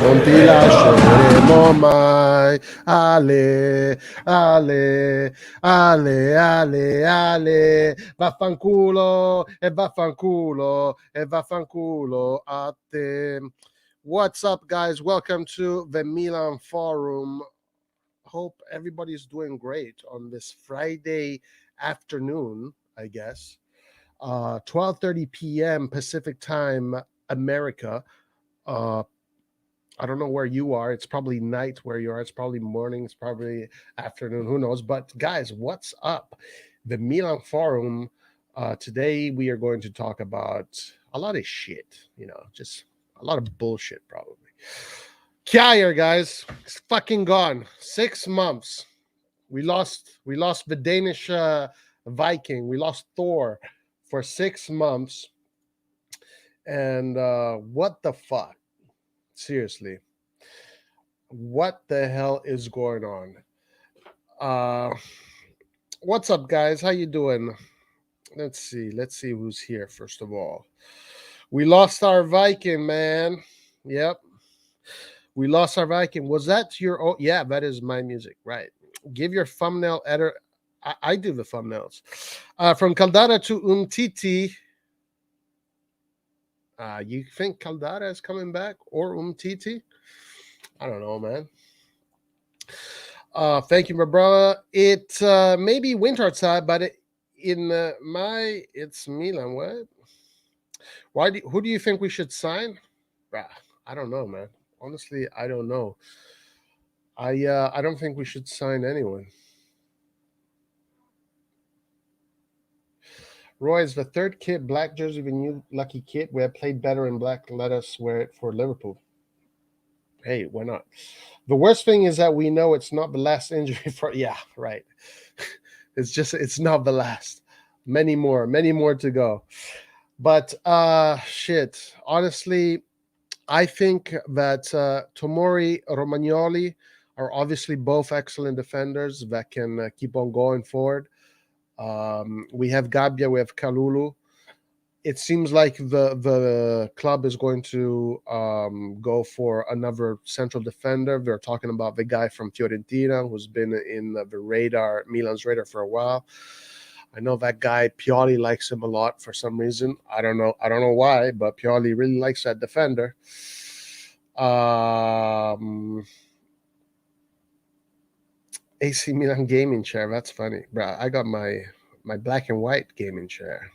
Non ti lasceremo mai. Ale, ale, ale, ale, ale. Vaffanculo e vaffanculo e vaffanculo a te. What's up, guys? Welcome to the Milan Forum. Hope everybody's doing great on this Friday afternoon, I guess. 12:30 p.m. Pacific Time, America. I don't know where you are. It's probably night where you are. It's probably morning. It's probably afternoon. Who knows? But guys, what's up? The Milan Forum. Today we are going to talk about a lot of shit. Just a lot of bullshit, probably. Kjaer, guys, it's fucking gone. 6 months. We lost the Danish Viking. We lost Thor for 6 months. And what the fuck? Seriously, what the hell is going on? What's up, guys? How you doing? Let's see who's here. First of all, we lost our Viking, man. Yep, we lost our Viking. Was that your? Oh, yeah, that is my music, right? Give your thumbnail editor. I do the thumbnails. From Caldara to Umtiti. You think Caldara is coming back or Umtiti? I don't know, man. Thank you, my brother. It may be winter outside, but it's Milan. What? Who do you think we should sign? I don't know, man. Honestly, I don't know. I don't think we should sign anyone. Roy is the third kit, black jersey, the new lucky kit. We have played better in black. Let us wear it for Liverpool. Hey, why not? The worst thing is that we know it's not the last injury for. Yeah, right. It's not the last. Many more to go. But shit. Honestly, I think that Tomori, Romagnoli are obviously both excellent defenders that can keep on going forward. We have Gabbia, we have Kalulu. It seems like the club is going to go for another central defender. They're talking about the guy from Fiorentina who's been in the Milan's radar for a while. I know that guy Pioli likes him a lot for some reason. I don't know why, but Pioli really likes that defender. AC Milan gaming chair. That's funny, bro. I got my black and white gaming chair.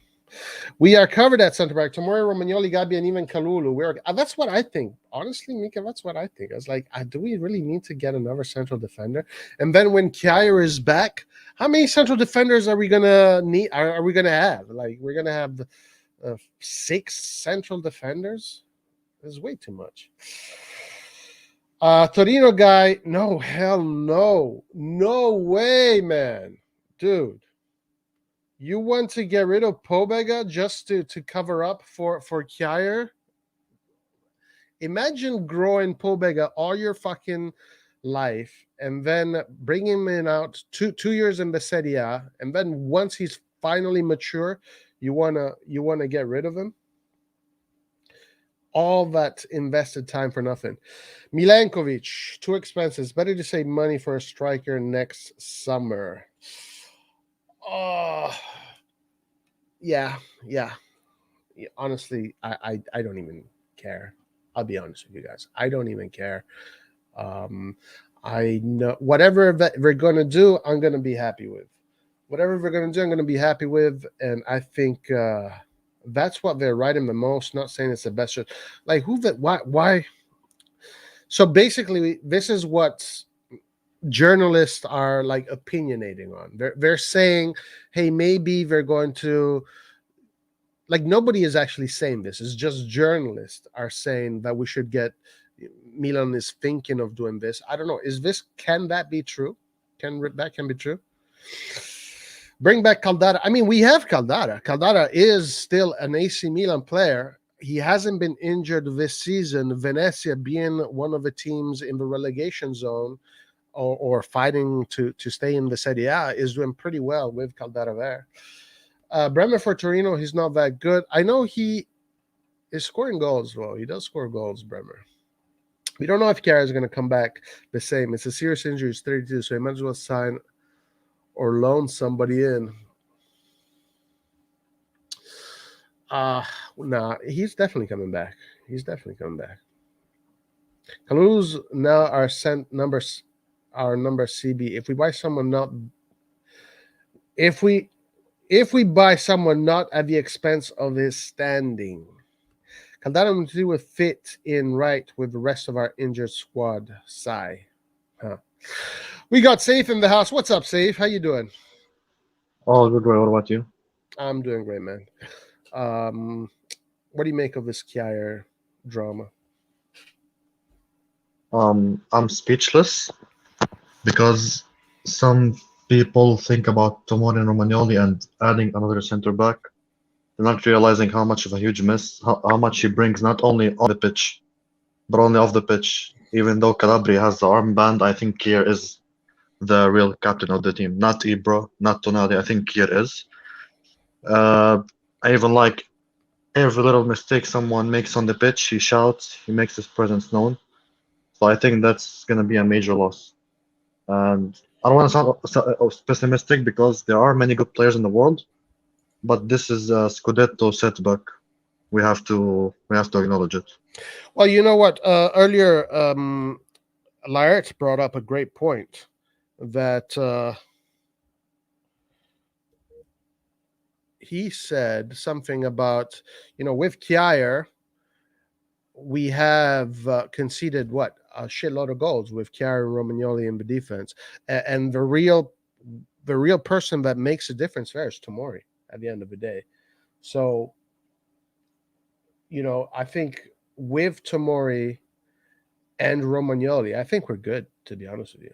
We are covered at center back. Tomori, Romagnoli, Gabbia, and even Kalulu. That's what I think. Honestly, Mika, that's what I think. I was like, do we really need to get another central defender? And then when Kjaer is back, how many central defenders are we gonna need? Are we gonna have? Like, we're gonna have 6 central defenders? That's way too much. Torino guy, no, hell no. No way, man. Dude, you want to get rid of Pobega just to cover up for Kjaer? Imagine growing Pobega all your fucking life and then bring him in out 2 years in the Serie A, and then once he's finally mature, you wanna get rid of him? All that invested time for nothing. Milankovic, too expensive. It's better to save money for a striker next summer. Oh, yeah. Honestly, I don't even care. I'll be honest with you guys. I don't even care. I know whatever that we're gonna do, I'm gonna be happy with. Whatever we're gonna do, I'm gonna be happy with, and I think that's what they're writing the most. Not saying it's the best. Like who that? Why? So basically, this is what journalists are like opinionating on. They're saying, hey, maybe they're going to. Like nobody is actually saying this. It's just journalists are saying that we should get. Milan is thinking of doing this. I don't know. Can that be true? Can that be true? Bring back Caldara. I mean, we have Caldara. Caldara is still an AC Milan player. He hasn't been injured this season. Venezia being one of the teams in the relegation zone or fighting to stay in the Serie A is doing pretty well with Caldara there. Bremer for Torino, he's not that good. I know he is scoring goals, though. He does score goals, Bremer. We don't know if Kjaer is going to come back the same. It's a serious injury. He's 32, so he might as well sign or loan somebody in. Nah, he's definitely coming back. Kalulu's now our number CB. If we buy someone not at the expense of his standing, Caldara would fit in right with the rest of our injured squad. Sigh. Huh. We got Safe in the house. What's up, Safe? How you doing? All good, Roy. What about you? I'm doing great, man. What do you make of this Kjaer drama? I'm speechless because some people think about Tomori and Romagnoli and adding another center back. They're not realizing how much of a huge miss, how much he brings not only on the pitch, but only off the pitch. Even though Calabria has the armband, I think Kjaer is the real captain of the team. Not Ibra, not Tonali. I think Kjaer is. I even like every little mistake someone makes on the pitch, he shouts, he makes his presence known. So I think that's going to be a major loss. And I don't want to sound pessimistic because there are many good players in the world, but this is a Scudetto setback. We have to acknowledge it. Well, you know what? Earlier, Laert brought up a great point that he said something about, with Kjaer, we have conceded a shitload of goals with Kjaer and Romagnoli in the defense, and the real person that makes a difference there is Tomori at the end of the day. So, I think with Tomori and Romagnoli, I think we're good, to be honest with you.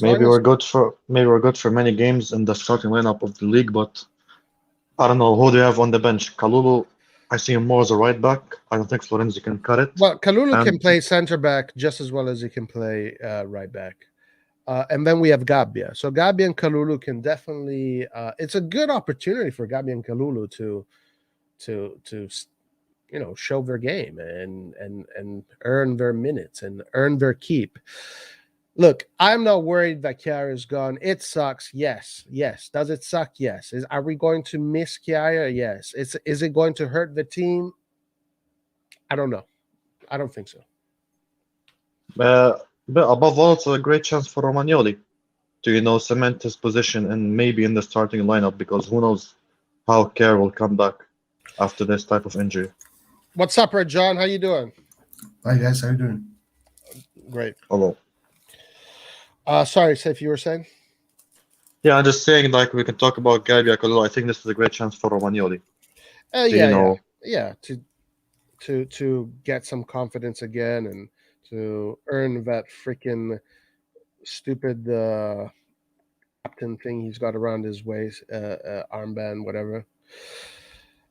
Maybe we're good for many games in the starting lineup of the league, but I don't know who do you have on the bench. Kalulu, I see him more as a right back. I don't think Florenzi can cut it. Well, Kalulu can play center back just as well as he can play right back. And then we have Gabbia. So Gabbia and Kalulu can definitely. It's a good opportunity for Gabbia and Kalulu to show their game and earn their minutes and earn their keep. Look, I'm not worried that Kjaer is gone. It sucks. Yes. Does it suck? Yes. Are we going to miss Kjaer? Yes. Is it going to hurt the team? I don't know. I don't think so. But above all, it's a great chance for Romagnoli to, cement his position and maybe in the starting lineup, because who knows how Kjaer will come back after this type of injury. What's up, Red John? How you doing? Hi, guys. How you doing? Great. Hello. Sorry, Saif, you were saying? Yeah, I'm just saying, we can talk about Gabbia Kalulu. I think this is a great chance for Romagnoli. To get some confidence again and to earn that freaking stupid captain thing he's got around his waist, armband, whatever.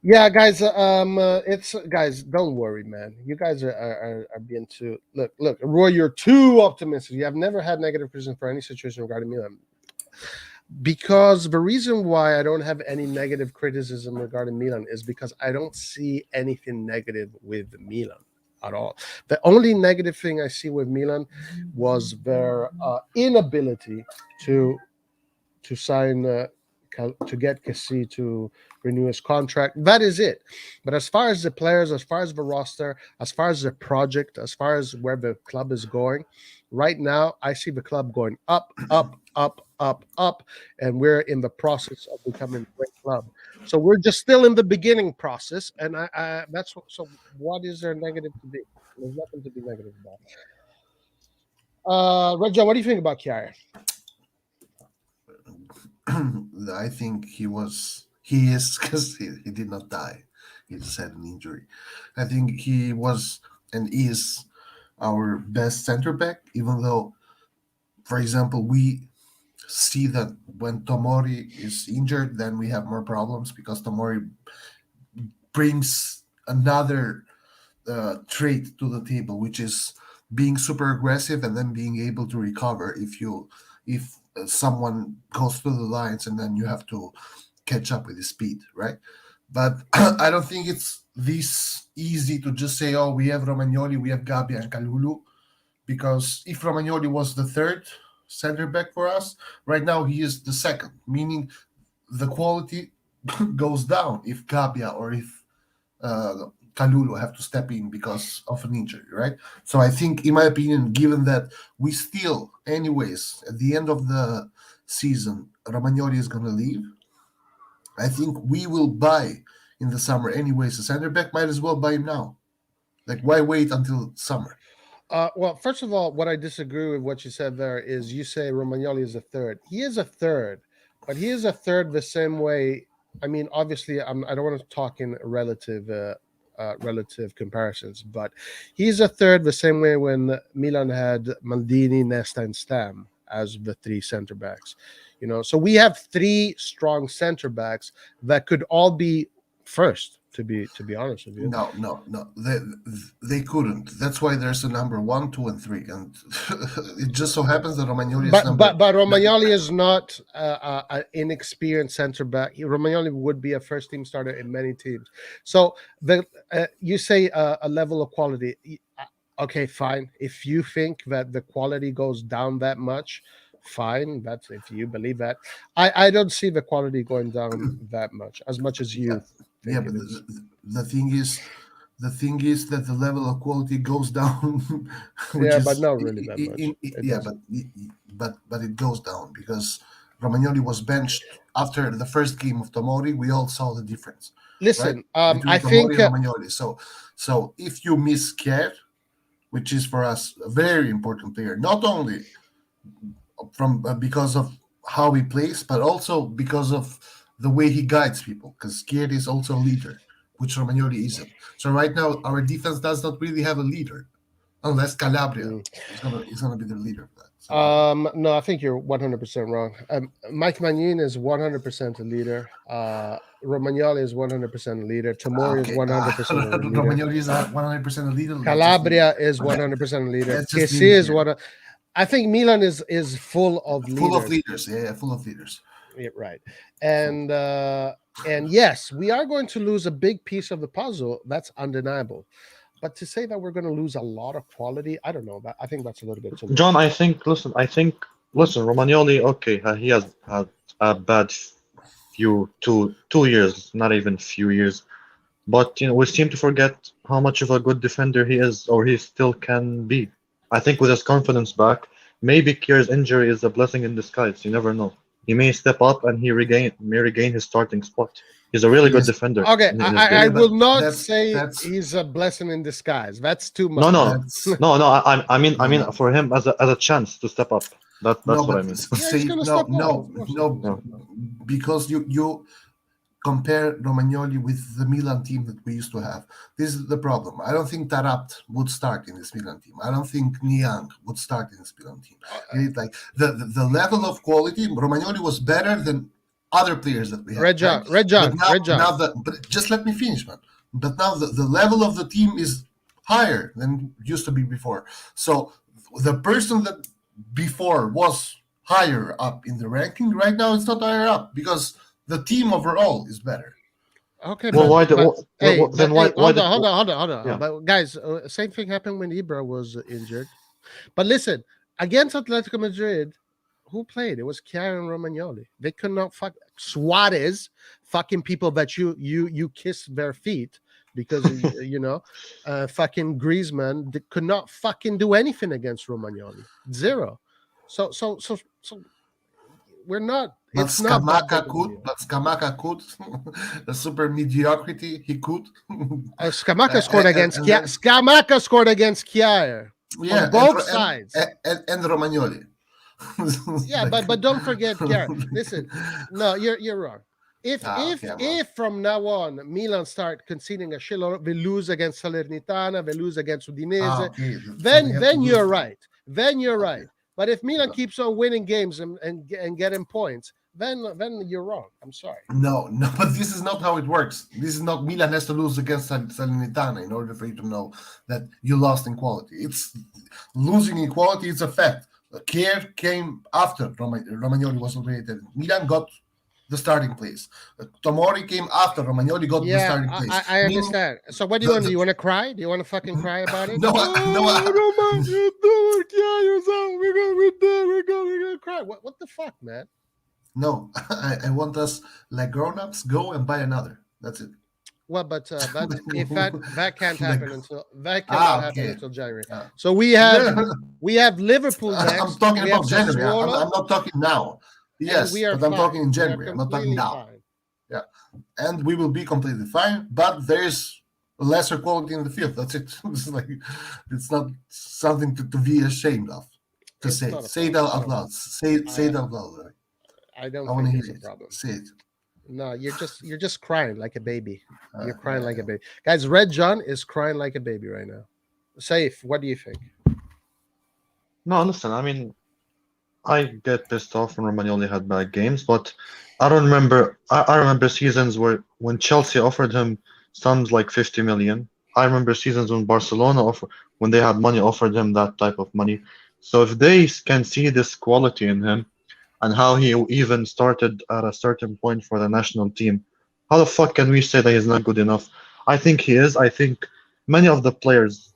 Yeah, guys. It's guys. Don't worry, man. You guys are being too. Look, Roy. You're too optimistic. You have never had negative criticism for any situation regarding Milan. Because the reason why I don't have any negative criticism regarding Milan is because I don't see anything negative with Milan at all. The only negative thing I see with Milan was their inability to sign to get Kessie to renew his contract. That is it. But as far as the players, as far as the roster, as far as the project, as far as where the club is going, right now I see the club going up, up, up, up, up, and we're in the process of becoming a great club. So we're just still in the beginning process, and I that's what, so. What is there negative to be? There's nothing to be negative about. Raja, what do you think about Kjaer? I think he is because he did not die. He just had an injury. I think he was and is our best center back, even though, for example, we see that when Tomori is injured, then we have more problems because Tomori brings another trait to the table, which is being super aggressive and then being able to recover if someone goes through the lines and then you have to catch up with his speed, right? But I don't think it's this easy to just say, oh, we have Romagnoli, we have Gabbia and Kalulu, because if Romagnoli was the third center back for us, right now he is the second, meaning the quality goes down if Gabbia or if Kalulu have to step in because of an injury, right? So I think, in my opinion, given that we still, anyways, at the end of the season, Romagnoli is going to leave, I think we will buy in the summer anyways. The center back might as well buy him now. Like, why wait until summer? Well, first of all, what I disagree with what you said there is you say Romagnoli is a third. He is a third, but he is a third the same way. I mean, obviously, I don't want to talk in relative comparisons, but he's a third the same way when Milan had Maldini, Nesta, and Stam as the three center backs. You know, so we have three strong center backs that could all be first. To be honest with you, no, they couldn't. That's why there's a number 1, 2, and 3, and it just so happens that Romagnoli is number. But Romagnoli is not an inexperienced center back. Romagnoli would be a first team starter in many teams. So you say a level of quality. Okay, fine. If you think that the quality goes down that much, fine. That's if you believe that. I don't see the quality going down that much as you. Yeah, but the thing is that the level of quality goes down. But not really that much. But it goes down because Romagnoli was benched after the first game of Tomori. We all saw the difference. Listen, right? I think Romagnoli. So if you miss Kjaer, which is for us a very important player, not only from because of how he plays, but also because of the way he guides people, because Kjaer is also a leader, which Romagnoli isn't. So right now, our defense does not really have a leader, unless Calabria is gonna be the leader of that. So, no, I think you're 100% wrong. Mike Magnin is 100% a leader. Romagnoli is 100% a leader. Tomori is 100% a leader. Romagnoli is 100% a leader. Calabria is 100% a leader. Kessie is one. I think Milan is full of leaders. Full of leaders, yeah, full of leaders. Yeah, right. And yes, we are going to lose a big piece of the puzzle. That's undeniable. But to say that we're going to lose a lot of quality, I don't know. I think that's a little bit too much. John, listen, Romagnoli, okay, he has had a bad two years, not even few years. But, we seem to forget how much of a good defender he is, or he still can be. I think with his confidence back, maybe Kjaer's injury is a blessing in disguise. You never know. He may step up and he may regain his starting spot. He's a really good defender. Okay, I will not say he's a blessing in disguise. That's too much. No. I mean, for him as a chance to step up. That's what I mean. Say, no, because you compare Romagnoli with the Milan team that we used to have. This is the problem. I don't think Tarapt would start in this Milan team. I don't think Niang would start in this Milan team. Like the level of quality, Romagnoli was better than other players that we had. Red John. But just let me finish, man. But now the level of the team is higher than it used to be before. So the person that before was higher up in the ranking, right now it's not higher up because the team overall is better. Okay, Well, why? Hold on. Yeah. But guys, same thing happened when Ibra was injured. But listen, against Atletico Madrid, who played? It was Chiara and Romagnoli. They could not fuck Suarez, fucking people that you kiss their feet because fucking Griezmann could not fucking do anything against Romagnoli. Zero. So we're not. But It's not. Scamacca could. The super mediocrity, he could. Scamacca scored against Chiara. Scamacca scored against Chiara. Yeah, on both sides. And Romagnoli. Yeah, but don't forget, Chiara. Listen, no, you're wrong. If from now on Milan start conceding a shitload, they lose against Salernitana, they lose against Udinese, then you're right. Then you're right. But if Milan keeps on winning games and getting points, then you're wrong. I'm sorry. No, but this is not how it works. This is not Milan has to lose against Salernitana in order for you to know that you lost in quality. It's losing in quality. It's a fact. Kier came after Romagnoli was already. Milan got the starting place. Tomori came after Romagnoli got the starting place. I understand. So what do you want to do? You want to cry? Do you want to fucking cry about it? No, we're gonna cry. What the fuck, man? No, I want us like grown-ups go and buy another. That's it. Well, but if that can't happen until January. So we have Liverpool next. I'm talking about January. I'm not talking now. Yes, but I'm talking in January. I'm not talking now. Fine. Yeah, and we will be completely fine. But there's lesser quality in the field. That's it. It's not something to be ashamed of. Say it out loud. Say it out loud. I don't think it's a problem. Say it. No, you're just crying like a baby. You're crying like a baby. Guys, Red John is crying like a baby right now. Safe, what do you think? No, listen, I mean, I get pissed off when Romagnoli had bad games, but I don't remember. I remember seasons when Chelsea offered him sums like 50 million. I remember seasons when Barcelona when they had money, offered him that type of money. So if they can see this quality in him, and how he even started at a certain point for the national team, how the fuck can we say that he's not good enough? I think he is. I think many of the players,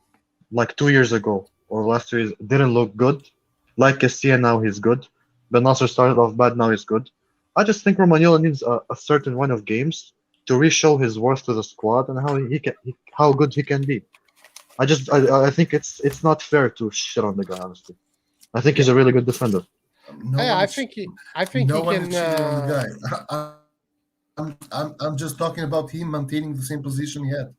like 2 years ago or last 2 years, didn't look good. Like Castilla, now he's good. Ben Nasser started off bad, now he's good. I just think Romagnoli needs a certain run of games to re-show his worth to the squad and how good he can be. I think it's not fair to shit on the guy, honestly. I think he's a really good defender. I think he can. I'm just talking about him maintaining the same position he had.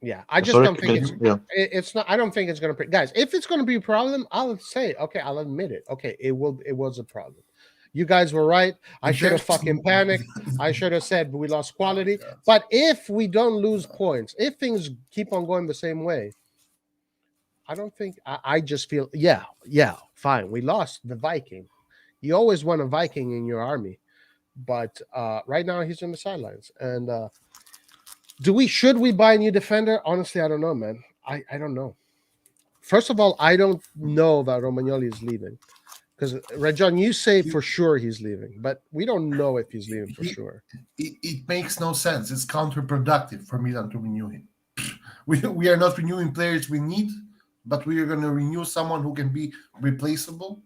Yeah, I just don't think it's not. I don't think it's going to. Guys, if it's going to be a problem, I'll say, okay, I'll admit it. Okay, it was a problem. You guys were right. I should have fucking panicked. I should have said we lost quality. But if we don't lose points, if things keep on going the same way, I don't think I just feel fine. We lost the Viking. You always want a Viking in your army, but right now he's on the sidelines. And should we buy a new defender? Honestly, I don't know, man. I don't know. First of all, I don't know that Romagnoli is leaving because Rajon, you say for sure he's leaving, but we don't know if he's leaving for sure. It makes no sense. It's counterproductive for Milan to renew him. We are not renewing players we need. But we are going to renew someone who can be replaceable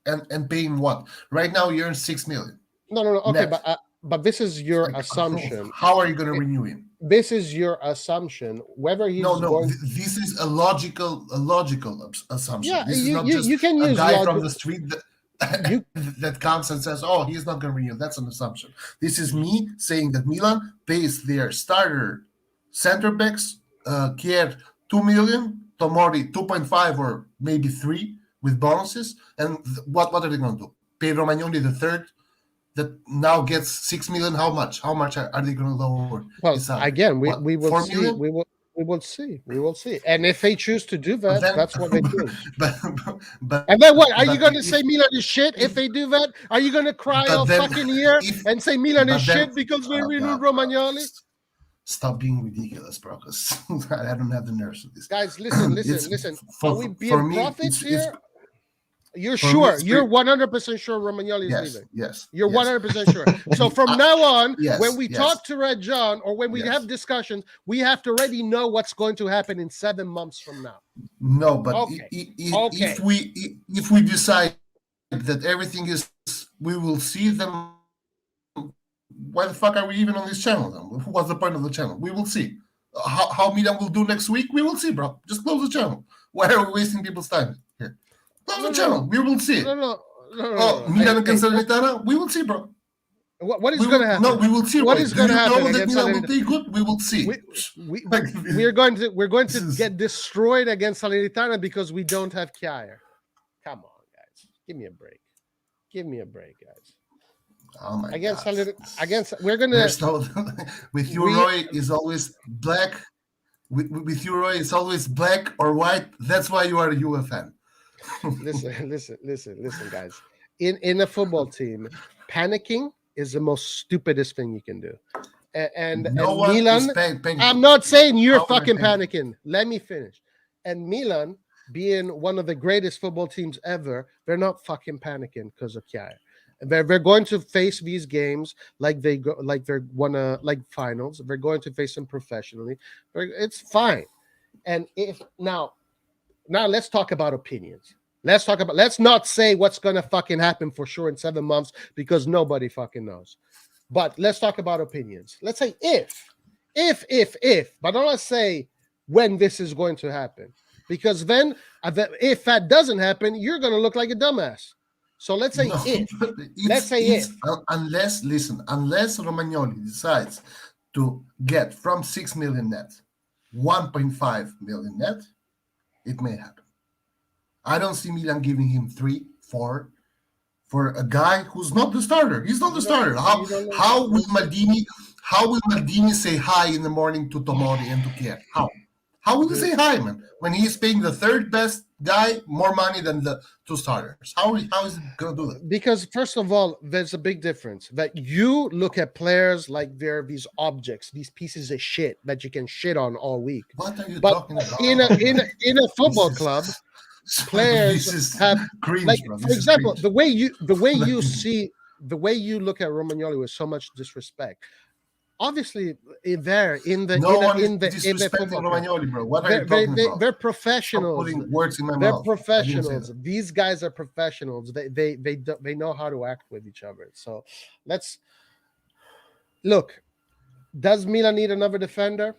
and pay him what? Right now, you earn 6 million. No. Okay, but this is your assumption. How are you going to renew him? This is your assumption. Whether he's this is a logical assumption. Yeah, this is not just you can a use guy from the street that comes and says, "Oh, he's not going to renew." That's an assumption. This is me saying that Milan pays their starter center backs, Kier 2 million. Tomori 2.5 or maybe 3 with bonuses, and what are they going to do? Pay Romagnoli the third that now gets 6 million. How much? How much are they going to lower? Well, his salary? again, we What, will 4 see. million? We will see. And if they choose to do But that, then, that's what they do. but And then what? Are you but going to if- say Milan is shit if they do that? Are you going to cry But all then fucking year if- and say Milan is but then- shit because they oh, renewed God, Romagnoli? Stop being ridiculous, bro. Because I don't have the nerves for this. Guys, listen. Are we being prophets here? You're for me, sure? it's You're 100% sure Romagnoli is yes, leaving? yes. You're yes. 100% sure. So from now on, yes, when we yes. talk to Red John or when we Yes. have discussions, we have to already know what's going to happen in 7 months from now. No, but Okay. if we decide that everything is, we will see them. Why the fuck are we even on this channel then? What's the point of the channel? We will see. How Milan will do next week, we will see, bro. Just close the channel. Why are we wasting people's time here? Close the channel. We will see. No. Milan against Salernitana, we will see, bro. What is going to happen? No, we will see. What Roy. is going to happen Do you know that against Milan will Salernitana? play good? We will see. We're going to This is- get destroyed against Salernitana because we don't have Kjaer. Come on, guys. Give me a break. Guys. Oh my Against God. against we're gonna There's no, with you, Roy, is always black. With you, Roy, it's always black or white. That's why you are a UF fan. listen, guys. In a football team, panicking is the most stupidest thing you can do. And one Milan, is panicking. I'm not saying you're How can I fucking panic? panicking. Let me finish. And Milan, being one of the greatest football teams ever, they're not fucking panicking because of Kjaer. They're going to face these games like they're like finals. They're going to face them professionally. It's fine. And if now let's talk about opinions. Let's not say what's going to fucking happen for sure in 7 months because nobody fucking knows. But let's talk about opinions. Let's say if, but don't let's say when this is going to happen. Because then if that doesn't happen, you're going to look like a dumbass. So let's say if. Let's say if. Unless Romagnoli decides to get from 6 million net, 1.5 million net, it may happen. I don't see Milan giving him 3, 4 for a guy who's not the starter. He's not the starter. How will Maldini say hi in the morning to Tomori and to Kjaer? How will he say hi, man? When he's paying the third best guy more money than the 2 starters? How is he gonna do that? Because first of all, there's a big difference that you look at players like they're these objects, these pieces of shit that you can shit on all week. What are you But talking about? in a football club, players have cringe, like, bro. for This is example, cringe. the way you look at Romagnoli with so much disrespect. Obviously, in the disrespecting football club, Romagnoli, bro. What are you talking about? they're Stop professionals. putting words in my They're mouth. I didn't say professionals. that. These guys are professionals. They know how to act with each other. So let's look. Does Milan need another defender?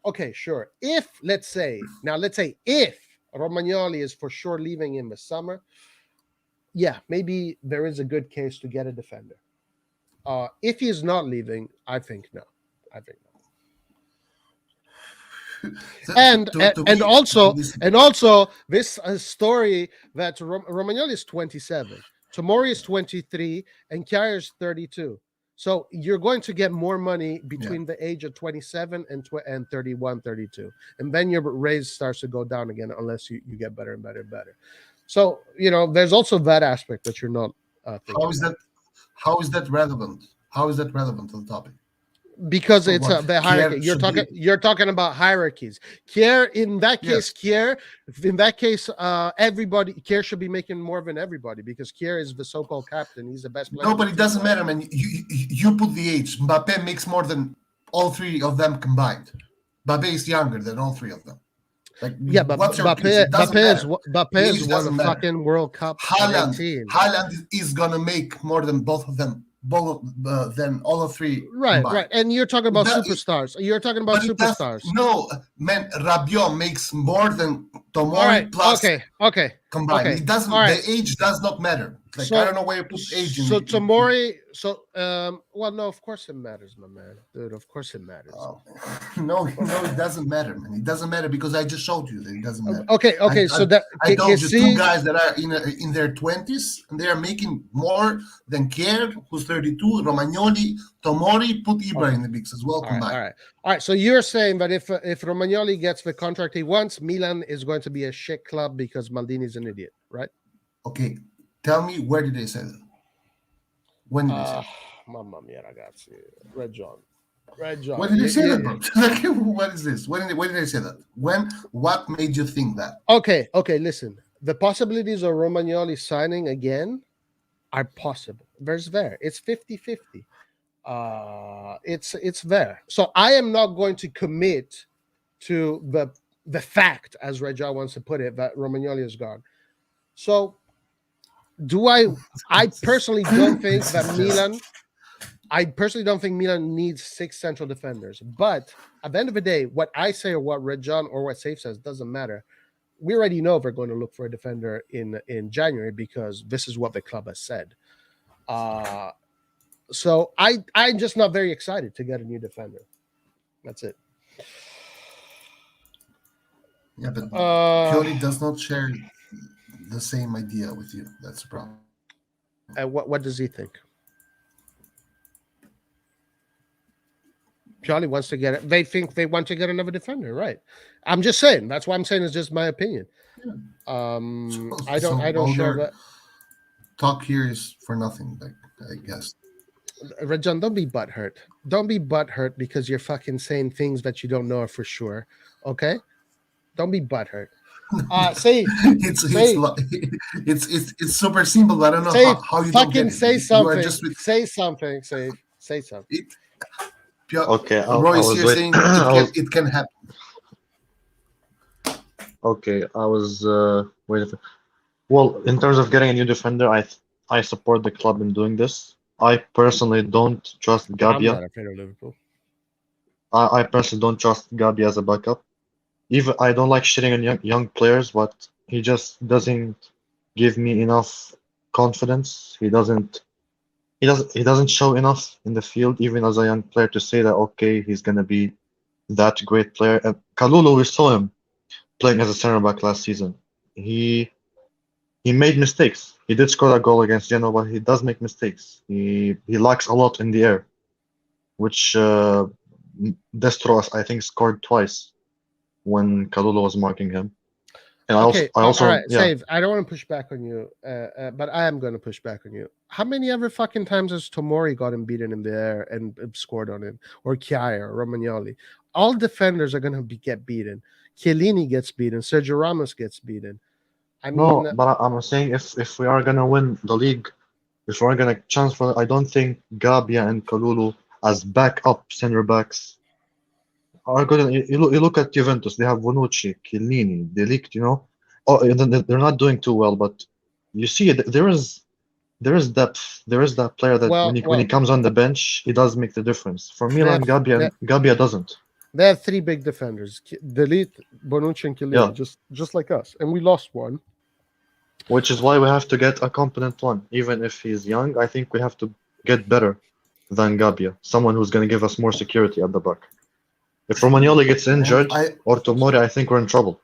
Okay, sure. Let's say if Romagnoli is for sure leaving in the summer, yeah, maybe there is a good case to get a defender. If he's not leaving, I think no. And also this story that Romagnoli is 27, Tomori is 23, and Kjaer is 32. So you're going to get more money between the age of 27 and 31, 32. And then your raise starts to go down again unless you get better and better and better. So, there's also that aspect that you're not thinking. How is that relevant? How is that relevant to the topic? Because it's the hierarchy. You're talking about hierarchies. Kjaer, in that case, everybody, Kjaer should be making more than everybody because Kjaer is the so-called captain. He's the best player. No, but it doesn't matter, man. You put the age. Mbappe makes more than all 3 of them combined. Mbappe is younger than all 3 of them. But Mbappe is won a fucking World Cup. Haaland is gonna make more than both of them. Than all of 3 right combined. Right, and you're talking about superstars. You're talking about superstars. No, man, Rabiot makes more than Tomori plus okay combined. okay. It doesn't. Right. The age does not matter. Like, So- I don't know why you put age in So it. Tomori, well, no, of course it matters, my man, dude. Of course it matters. No, it doesn't matter, man. It doesn't matter because I just showed you that it doesn't matter. Okay. So that I told you two see, guys that are in their 20s and they are making more than Kier, who's 32, Romagnoli, Tomori, put Ibra in the mix as well. All Combined. right. So you're saying that if Romagnoli gets the contract he wants, Milan is going to be a shit club because Maldini's an idiot, right? Okay, tell me, where did they say that? When did they say that? Mamma mia, ragazzi. Red John. When did they say that, bro? Like, what is this? When did they say that? When? What made you think that? Okay. Listen, the possibilities of Romagnoli signing again are possible. There's there. It's 50-50. It's there. So I am not going to commit to the fact, as Regia wants to put it, that Romagnoli is gone. So I personally don't think that Milan. I personally don't think Milan needs 6 central defenders. But at the end of the day, what I say or what Red John or what Safe says doesn't matter. We already know they're going to look for a defender in January because this is what the club has said. So I'm just not very excited to get a new defender. That's it. Yeah, but Pioli does not share the same idea with you. That's the problem. What does he think? Pioli wants to get it. They think they want to get another defender, right? I'm just saying. That's why I'm saying it's just my opinion. Yeah. I don't share that. Talk here is for nothing, like, I guess. Rajan, don't be butthurt. Don't be butthurt because you're fucking saying things that you don't know for sure. Okay? Don't be butthurt. Say it's super simple. I don't know how you don't get it. Say something. Say something. Say something. Okay, Royce, you're saying it can happen. Okay, I was waiting for. Well, in terms of getting a new defender, I support the club in doing this. I personally don't trust Gabbia. I'm not afraid of Liverpool. I personally don't trust Gabbia as a backup. Even I don't like shitting on young players, but he just doesn't give me enough confidence. He doesn't show enough in the field, even as a young player, to say that okay, he's gonna be that great player. And Kalulu, we saw him playing as a center back last season. He made mistakes. He did score a goal against Genoa, but he does make mistakes. He lacks a lot in the air, which Destro, I think, scored twice when Kalulu was marking him. And all right, yeah. Save. I don't want to push back on you, but I am going to push back on you. How many other fucking times has Tomori gotten beaten in the air and scored on him, or Chiaia, or Romagnoli? All defenders are going to get beaten. Chiellini gets beaten. Sergio Ramos gets beaten. I mean, no, but I'm saying if we are going to win the league, if we're going to chance for it, I don't think Gabbia and Kalulu as backup center backs are good. You look at Juventus; they have Bonucci, Chiellini, De Ligt. Oh, they're not doing too well, but you see, there is depth. There is that player that when he comes on the bench, he does make the difference. For Milan, Gabbia doesn't. They have 3 big defenders: De Ligt, Bonucci, and Chiellini, just like us, and we lost one. Which is why we have to get a competent one, even if he's young. I think we have to get better than Gabbia, someone who's going to give us more security at the back. If Romagnoli gets injured or Tomori, I think we're in trouble.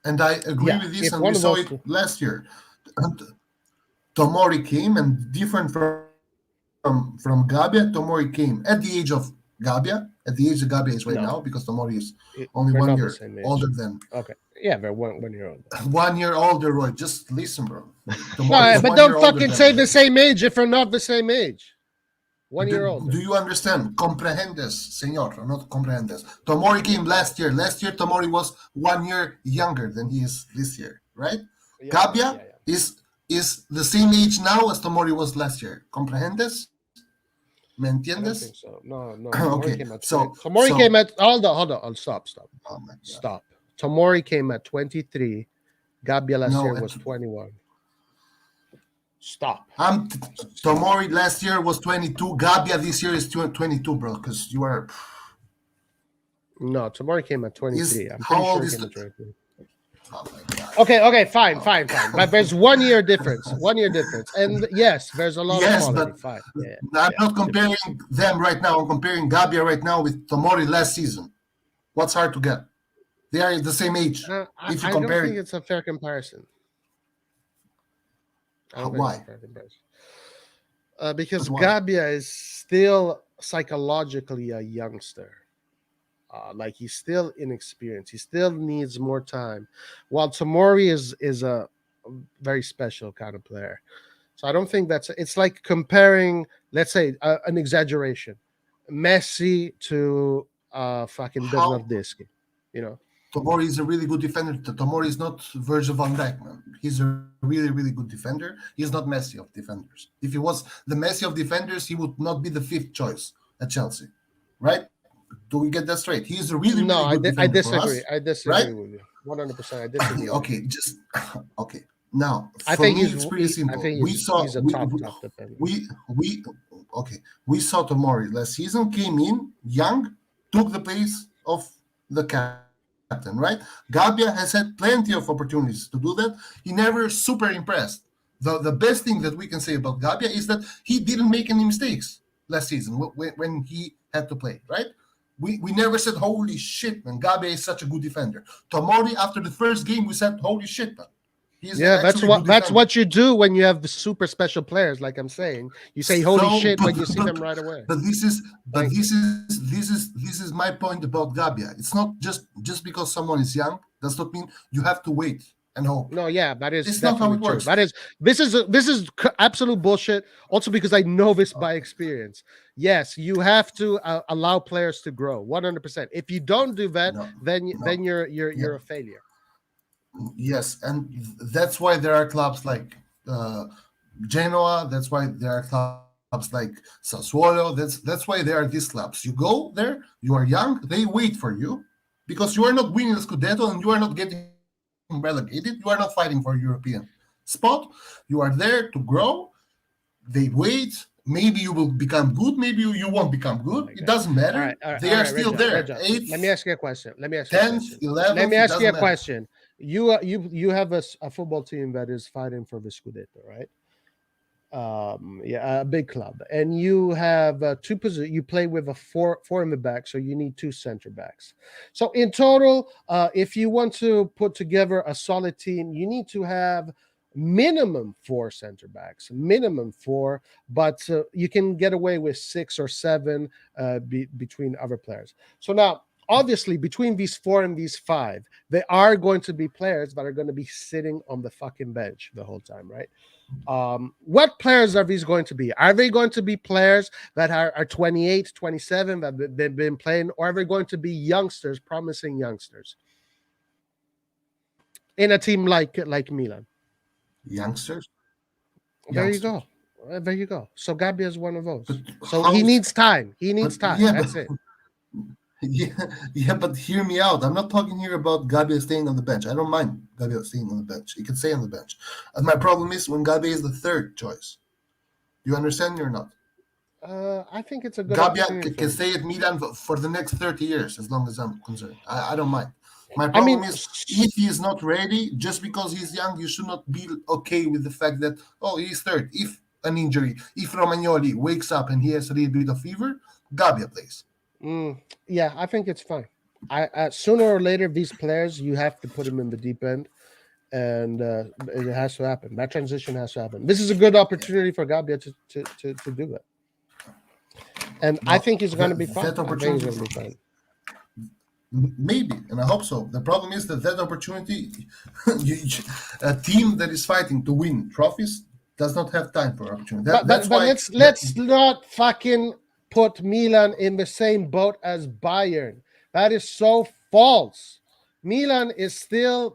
And I agree with this, and we saw it last year. Tomori came, and different from Gabbia, Tomori came at the age of Gabbia, at the age that Gabbia is right now, because Tomori is only 1 year older than. Okay. Yeah, they're 1 year older. 1 year older, Roy. Just listen, bro. No, but don't fucking say the same age if we're not the same age. 1 year older. Do you understand? Comprendes, señor, or not comprendes. Tomori came last year. Last year, Tomori was 1 year younger than he is this year, right? Yeah, Gabbia is the same age now as Tomori was last year. Comprendes? ¿Me entiendes? I don't think so. No. Okay. Tomori came at hold on. Stop. Oh my God. Stop. Tomori came at 23. Gabbia last year was 21. Stop. Tomori last year was 22. Gabbia this year is 22, bro. Because you are. No, Tomori came at 23. I'm how pretty old sure is he came at 23. Oh my God. Okay, fine. But there's 1 year difference. 1 year difference. And yes, there's a lot of Yes, quality. but Fine. Yeah. I'm not comparing them right now. I'm comparing Gabbia right now with Tomori last season. What's hard to get? They are the same age. If you I don't compare think it, it's a fair comparison. I don't think it's a why? fair comparison. Because But why? Gabbia is still psychologically a youngster. Like he's still inexperienced. He still needs more time. While Tomori is a very special kind of player. So I don't think it's like comparing, let's say, an exaggeration, Messi to fucking How Bernardeschi. You know, Tomori is a really good defender. Tomori is not Virgil van Dijk, man. He's a really, really good defender. He's not Messi of defenders. If he was the Messi of defenders, he would not be the 5th choice at Chelsea, right? Do we get that straight? He's a really, no, really good I defender for disagree. us, I right? disagree with you 100%. I disagree. With you. Okay, just okay. Now, I for think me, it's pretty simple. I think We saw he's a top defender. we okay. We saw Tomori last season, came in young, took the place of the captain, right? Gabbia has had plenty of opportunities to do that. He never super impressed. The best thing that we can say about Gabbia is that he didn't make any mistakes last season when he had to play, right? We never said, holy shit, man, Gabbia is such a good defender. Tomori, after the first game, we said, holy shit, man. Yeah, that's what you do when you have the super special players. Like I'm saying, you say "holy shit" when you see them right away. But this is my point about Gabbia. It's not just because someone is young does not mean you have to wait and hope. No, yeah, that is It's not how it works. This is absolute bullshit. Also, because I know this by experience. Yes, you have to allow players to grow 100%. If you don't do that, then you're a failure. Yes, and that's why there are clubs like Genoa. That's why there are clubs like Sassuolo. That's why there are these clubs. You go there, you are young, they wait for you because you are not winning the Scudetto and you are not getting relegated. You are not fighting for a European spot. You are there to grow. They wait. Maybe you will become good. Maybe you won't become good. It doesn't matter. They are still there. Eighth, let me ask you a question. 10th, 11th. Let me ask you a question. You have a football team that is fighting for the Scudetto, right? A big club, and you have two positions. You play with a four in the back, so you need 2 center backs. So in total, if you want to put together a solid team, you need to have minimum 4 center backs, minimum 4, but you can get away with 6 or 7 between other players. So now, obviously, between these 4 and these 5, there are going to be players that are going to be sitting on the fucking bench the whole time, right? What players are these going to be? Are they going to be players that are 28, 27 that they've been playing, or are they going to be youngsters, promising youngsters in a team like Milan? Youngsters. There you go. There you go. So Gabbia is one of those. So he needs time. He needs time. Yeah, that's it. Yeah, but hear me out. I'm not talking here about Gabbia staying on the bench. I don't mind Gabbia staying on the bench. He can stay on the bench. And my problem is when Gabbia is the 3rd choice. Do you understand me or not? I think it's a good Gabbia can stay at Milan for the next 30 years, as long as I'm concerned. I don't mind. My problem is if he is not ready, just because he's young, you should not be okay with the fact that, he's 3rd. If an injury, if Romagnoli wakes up and he has a little bit of fever, Gabbia plays. Yeah, I think it's fine. I sooner or later, these players, you have to put them in the deep end, and it has to happen. That transition has to happen. This is a good opportunity for Gabbia to do that, and I think he's going to be fine. That opportunity is going to be fine. Maybe, and I hope so. The problem is that opportunity, a team that is fighting to win trophies does not have time for opportunity. That's why. Let's not fucking put Milan in the same boat as Bayern. That is so false. Milan is still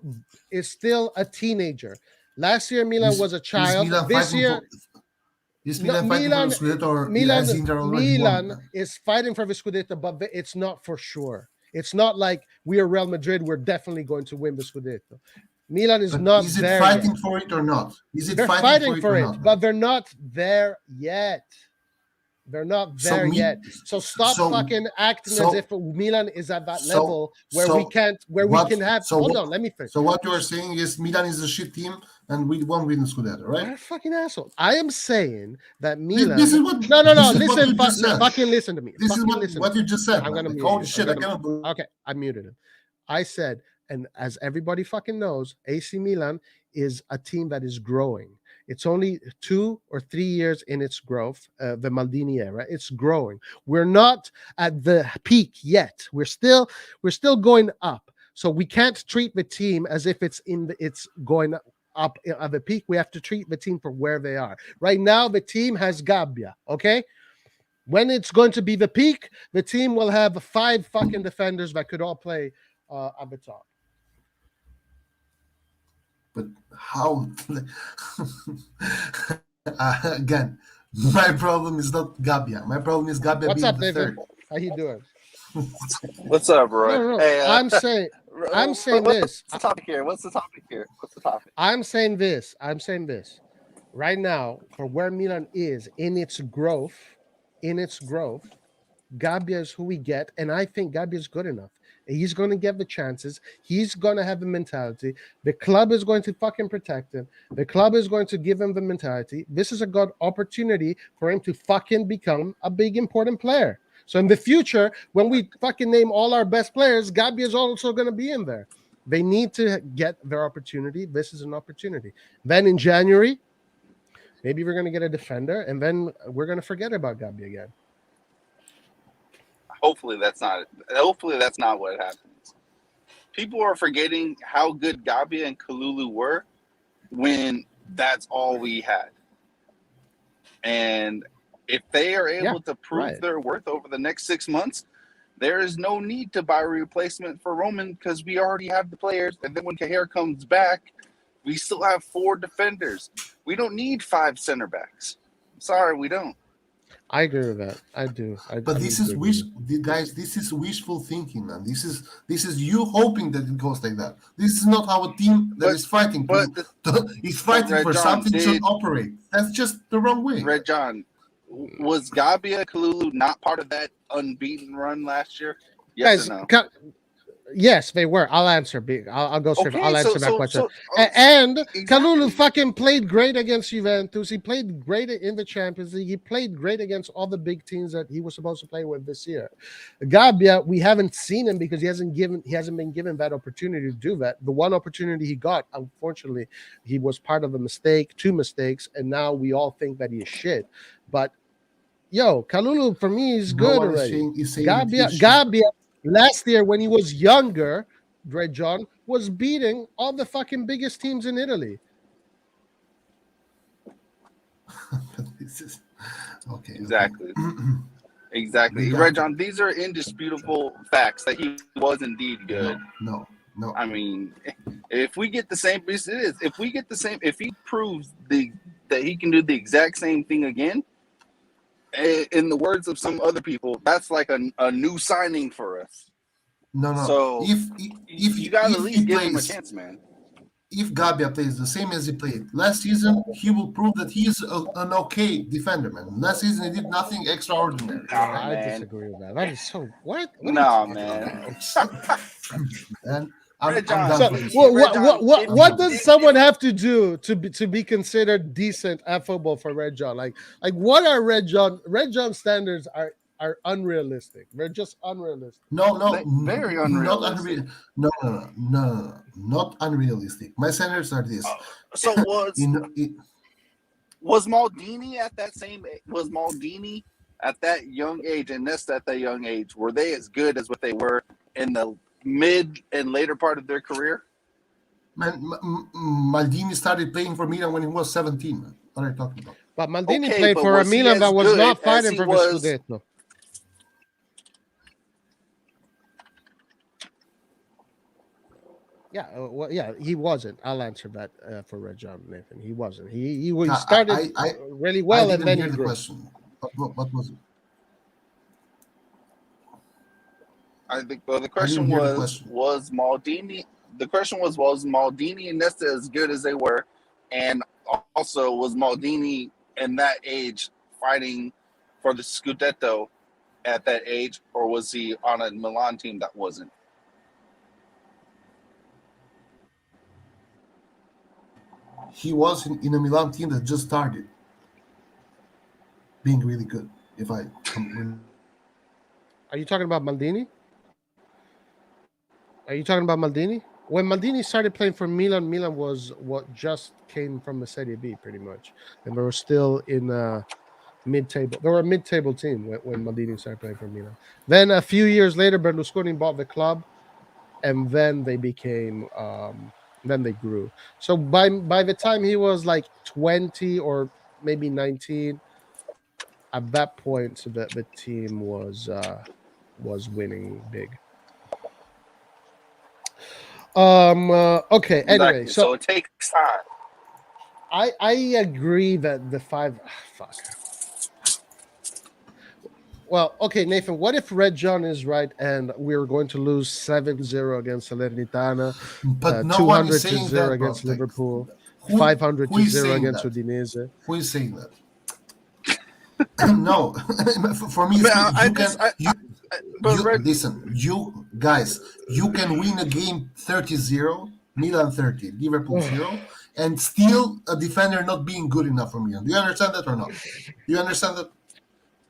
a teenager. Last year, Milan was a child. This year, Milan is fighting for the Scudetto, but it's not for sure. It's not like we are Real Madrid. We're definitely going to win the Scudetto. Milan is not. Is it fighting for it or not? They're fighting for it, but they're not there yet. They're not So there me- yet. So stop so- fucking acting so- as if Milan is at that so- level where so we can't, where what- we can have. so Hold what- on, let me finish. So what you are saying is Milan is a shit team and we won't win the Scudetto, right? You're a fucking asshole. I am saying that Milan. This is what. No. this is what Listen, you just said. fucking listen to me. This is Fucking what, listen. what you just said. I'm gonna Like, mute holy you. shit! I'm I gonna- cannot believe. Okay, I muted him. I said, and as everybody fucking knows, AC Milan is a team that is growing. It's only 2 or 3 years in its growth, the Maldini era. It's growing. We're not at the peak yet. We're still going up. So we can't treat the team as if it's going up at the peak. We have to treat the team for where they are. Right now, the team has Gabbia, okay? When it's going to be the peak, the team will have 5 fucking defenders that could all play at the top. But how? Again, my problem is not Gabbia. My problem is Gabbia What's being up, the David? third. How you doing? What's up, Roy? No. Hey, I'm saying what's this. the topic here? What's the topic? I'm saying this. Right now, for where Milan is in its growth, Gabbia is who we get, and I think Gabbia is good enough. He's going to get the chances. He's going to have the mentality. The club is going to fucking protect him. The club is going to give him the mentality. This is a good opportunity for him to fucking become a big, important player. So in the future, when we fucking name all our best players, Gabbia is also going to be in there. They need to get their opportunity. This is an opportunity. Then in January, maybe we're going to get a defender, and then we're going to forget about Gabbia again. Hopefully that's not what happens. People are forgetting how good Gabbia and Kalulu were when that's all we had. And if they are able to prove their worth over the next 6 months, there is no need to buy a replacement for Roman because we already have the players. And then when Cahier comes back, we still have 4 defenders. We don't need 5 center backs. Sorry, we don't. I agree with that. I do. But this is guys. This is wishful thinking, man. This is you hoping that it goes like that. This is not how a team that is fighting is fighting for something should operate. That's just the wrong way. Red John, was Gabbia Kalulu not part of that unbeaten run last year? Yes or no? Yes, they were. I'll answer. I'll go straight. I'll answer that question. And exactly. Kalulu fucking played great against Juventus. He played great in the Champions League. He played great against all the big teams that he was supposed to play with this year. Gabbia, we haven't seen him because he hasn't been given that opportunity to do that. The one opportunity he got, unfortunately, he was part of a mistake, 2 mistakes, and now we all think that he is shit. But Kalulu for me is good already. Gabbia. Last year, when he was younger, Red John was beating all the fucking biggest teams in Italy. This is okay. Exactly. Exactly. Red John, these are indisputable facts that he was indeed good. No. I mean, if we get the same, if he proves that he can do the exact same thing again, in the words of some other people, that's like a new signing for us. No. So if you gotta at least give him a chance, man. If Gabbia plays the same as he played last season, he will prove that he is an okay defender, man. Last season he did nothing extraordinary. I disagree with that. That is so what? No, man. And what does someone have to do to be considered decent at football for Red John? Like what are Red John standards are unrealistic. They're just unrealistic. No, very unrealistic. Not unrealistic. My standards are this. So was Maldini at that same? Was Maldini at that young age and Nesta at that young age? Were they as good as what they were in the mid and later part of their career? Man, Maldini started playing for Milan when he was 17. Man. What are you talking about? But Maldini played for a Milan that was not fighting for the Scudetto. Yeah, he wasn't. I'll answer that for Red John, Nathan. He wasn't. He started really well, and then he grew. Question. What was it? I think the question was Maldini. The question was Maldini and Nesta as good as they were, and also was Maldini in that age fighting for the Scudetto at that age, or was he on a Milan team that wasn't? He was in a Milan team that just started being really good. Are you talking about Maldini? When Maldini started playing for Milan, Milan was what just came from the Serie B, pretty much, and they were still in mid-table. They were a mid-table team when Maldini started playing for Milan. Then a few years later, Berlusconi bought the club, and then they became. Then they grew. So by the time he was like 20 or maybe 19, at that point, so that the team was winning big. Okay. Anyway, Exactly. So it takes time. I agree that the five. Fuck. Well, okay, Nathan. What if Red John is right and we're going to lose 7-0 against Salernitana, but no one is saying 200-0 that, against bro. Liverpool, Who 500-0 against Udinese? Who is saying that? No, for me, listen, you guys, you can win a game 30-0, Milan 30, Liverpool 0, and still a defender not being good enough for Milan. Do you understand that or not? Do you understand that?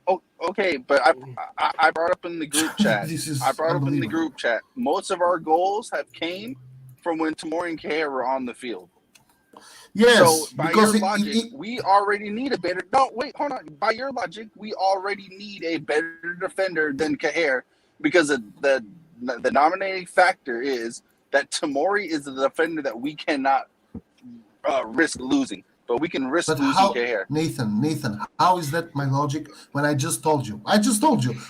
Oh, okay, but I brought up in the group chat. Most of our goals have came from when Tomori and Kea were on the field. Yes, so by your logic, we already need a better. No, wait, hold on. By your logic, we already need a better defender than Kea, because the nominating factor is that Tomori is the defender that we cannot risk losing, but we can risk losing Kea. Nathan, how is that my logic when I just told you?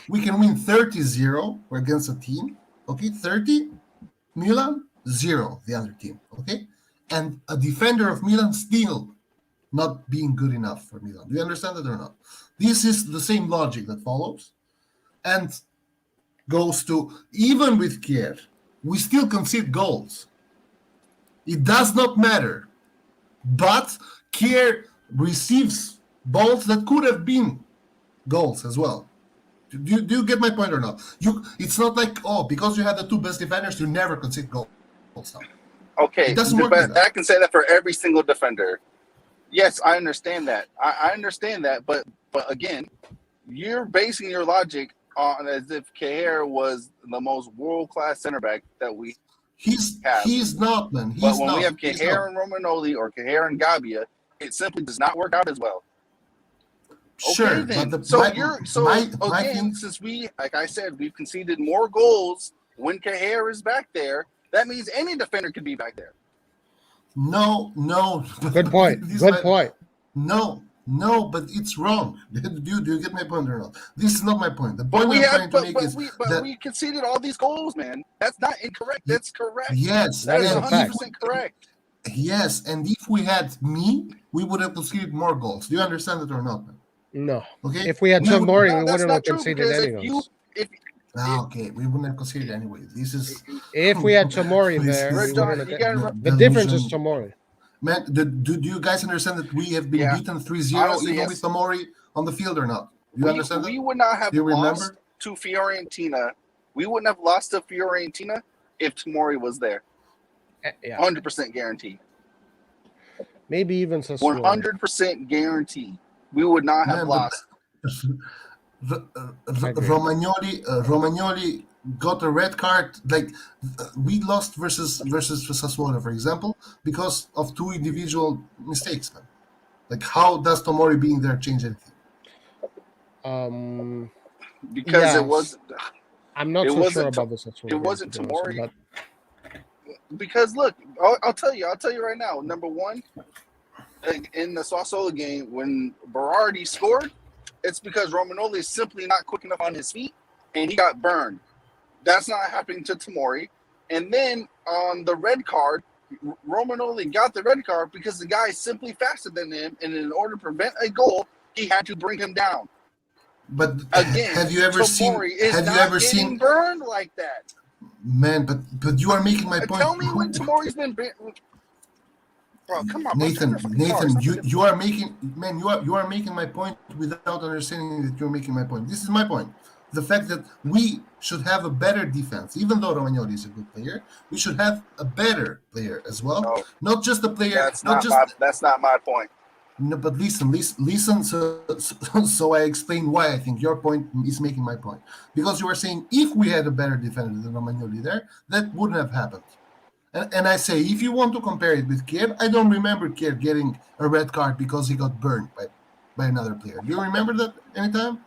We can win 30-0 against a team. Okay, 30, Milan 0, the other team. Okay. And a defender of Milan still not being good enough for Milan. Do you understand that or not? This is the same logic that follows and goes to, even with Kiev, we still concede goals. It does not matter. But Kiev receives balls that could have been goals as well. Do you get my point or not? It's not like, because you have the two best defenders, you never concede goals now. Okay, but I can say that for every single defender. Yes, I understand that. I understand that, but again, you're basing your logic on as if Kea was the most world-class center back that we have. He's not, man. But when we have Kea and Romagnoli or Kea and Gabbia, it simply does not work out as well. Sure, okay, then. But since we, like I said, we've conceded more goals when Kea is back there. That means any defender could be back there. No. Good point. No, but it's wrong. Do you get my point or not? This is not my point. The point I'm trying to make is that we conceded all these goals, man. That's not incorrect. That's correct. Yes, that is 100% correct. Yes, and if we had we would have conceded more goals. Do you understand it or not, man? No. Okay. If we had Tomori, we wouldn't have conceded any goals. Okay, we wouldn't have conceded anyway. This is if we had Tomori there. The difference is Tomori. Man, do you guys understand that we have been beaten 3-0 even with Tomori on the field or not? Do you understand that? We would not have lost to Fiorentina. We wouldn't have lost to Fiorentina if Tomori was there. 100% guaranteed. Maybe even Sassuolo. 100% guaranteed. We would not have lost. Romagnoli got a red card. Like we lost versus Sassuolo, for example, because of two individual mistakes. Man. Like, how does Tomori being there change anything? Because it was. I'm not so sure about the Sassuolo. It wasn't Tomori. Because look, I'll tell you right now. Number one, in the Sassuolo game, when Berardi scored, it's because Romagnoli is simply not quick enough on his feet, and he got burned. That's not happening to Tomori. And then on the red card, Romagnoli got the red card because the guy is simply faster than him, and in order to prevent a goal, he had to bring him down. But again, have you ever Tomori is seen burned like that? Man, but you are making my point. Tell me when Tomori's been burned. Bro, come on, Nathan, you are making my point without understanding that you're making my point. This is my point. The fact that we should have a better defense, even though Romagnoli is a good player, we should have a better player as well. No, not just a player. that's not my point. No, but listen. So I explain why I think your point is making my point. Because you were saying if we had a better defender than Romagnoli there, that wouldn't have happened. And I say, if you want to compare it with Kier, I don't remember Kier getting a red card because he got burned by another player. Do you remember that anytime?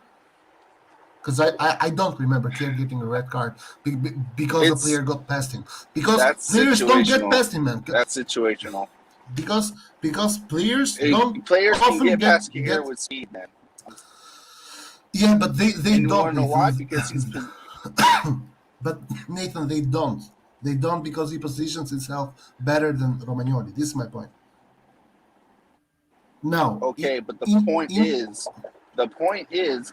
Because I don't remember Kier getting a red card because the player got past him. Because players don't get past him, man. That's situational. Because players often get past Kier with speed, man. Yeah, but they and don't. You want to know why? Because he's. But Nathan, they don't. They don't because he positions himself better than Romagnoli. This is my point. Now, okay, but the point is,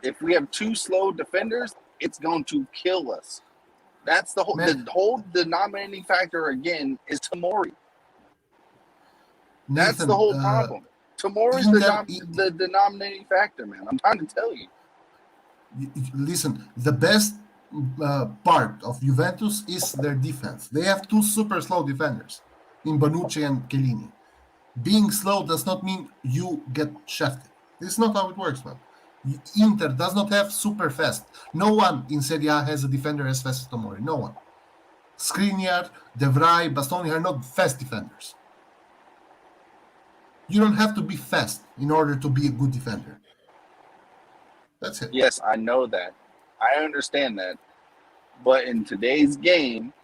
if we have two slow defenders, it's going to kill us. That's the whole denominating factor again is Tomori. Nathan, that's the whole problem. Tomori's the denominating factor, man. I'm trying to tell you. Listen, the best part of Juventus is their defense. They have two super slow defenders in Bonucci and Chiellini. Being slow does not mean you get shafted. This is not how it works, man. Inter does not have super fast. No one in Serie A has a defender as fast as Tomori. No one. Skriniar, De Vrij, Bastoni are not fast defenders. You don't have to be fast in order to be a good defender. That's it. Yes, I know that. I understand that. But in today's game,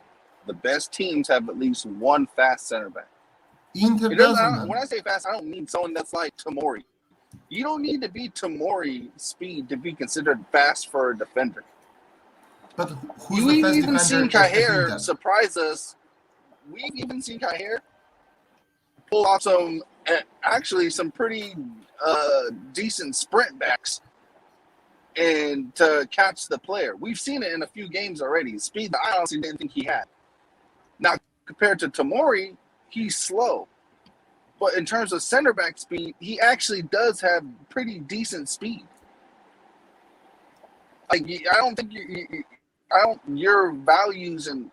the best teams have at least one fast center back. Inter doesn't. When I say fast, I don't mean someone that's like Tomori. You don't need to be Tomori speed to be considered fast for a defender. But who's the fast even seen defender? Cajer surprise us. We've even seen Cajer pull off some pretty decent sprint backs and to catch the player. We've seen it in a few games already. Speed that I honestly didn't think he had. Now, compared to Tomori, he's slow. But in terms of center back speed, he actually does have pretty decent speed. Like, I don't think your values and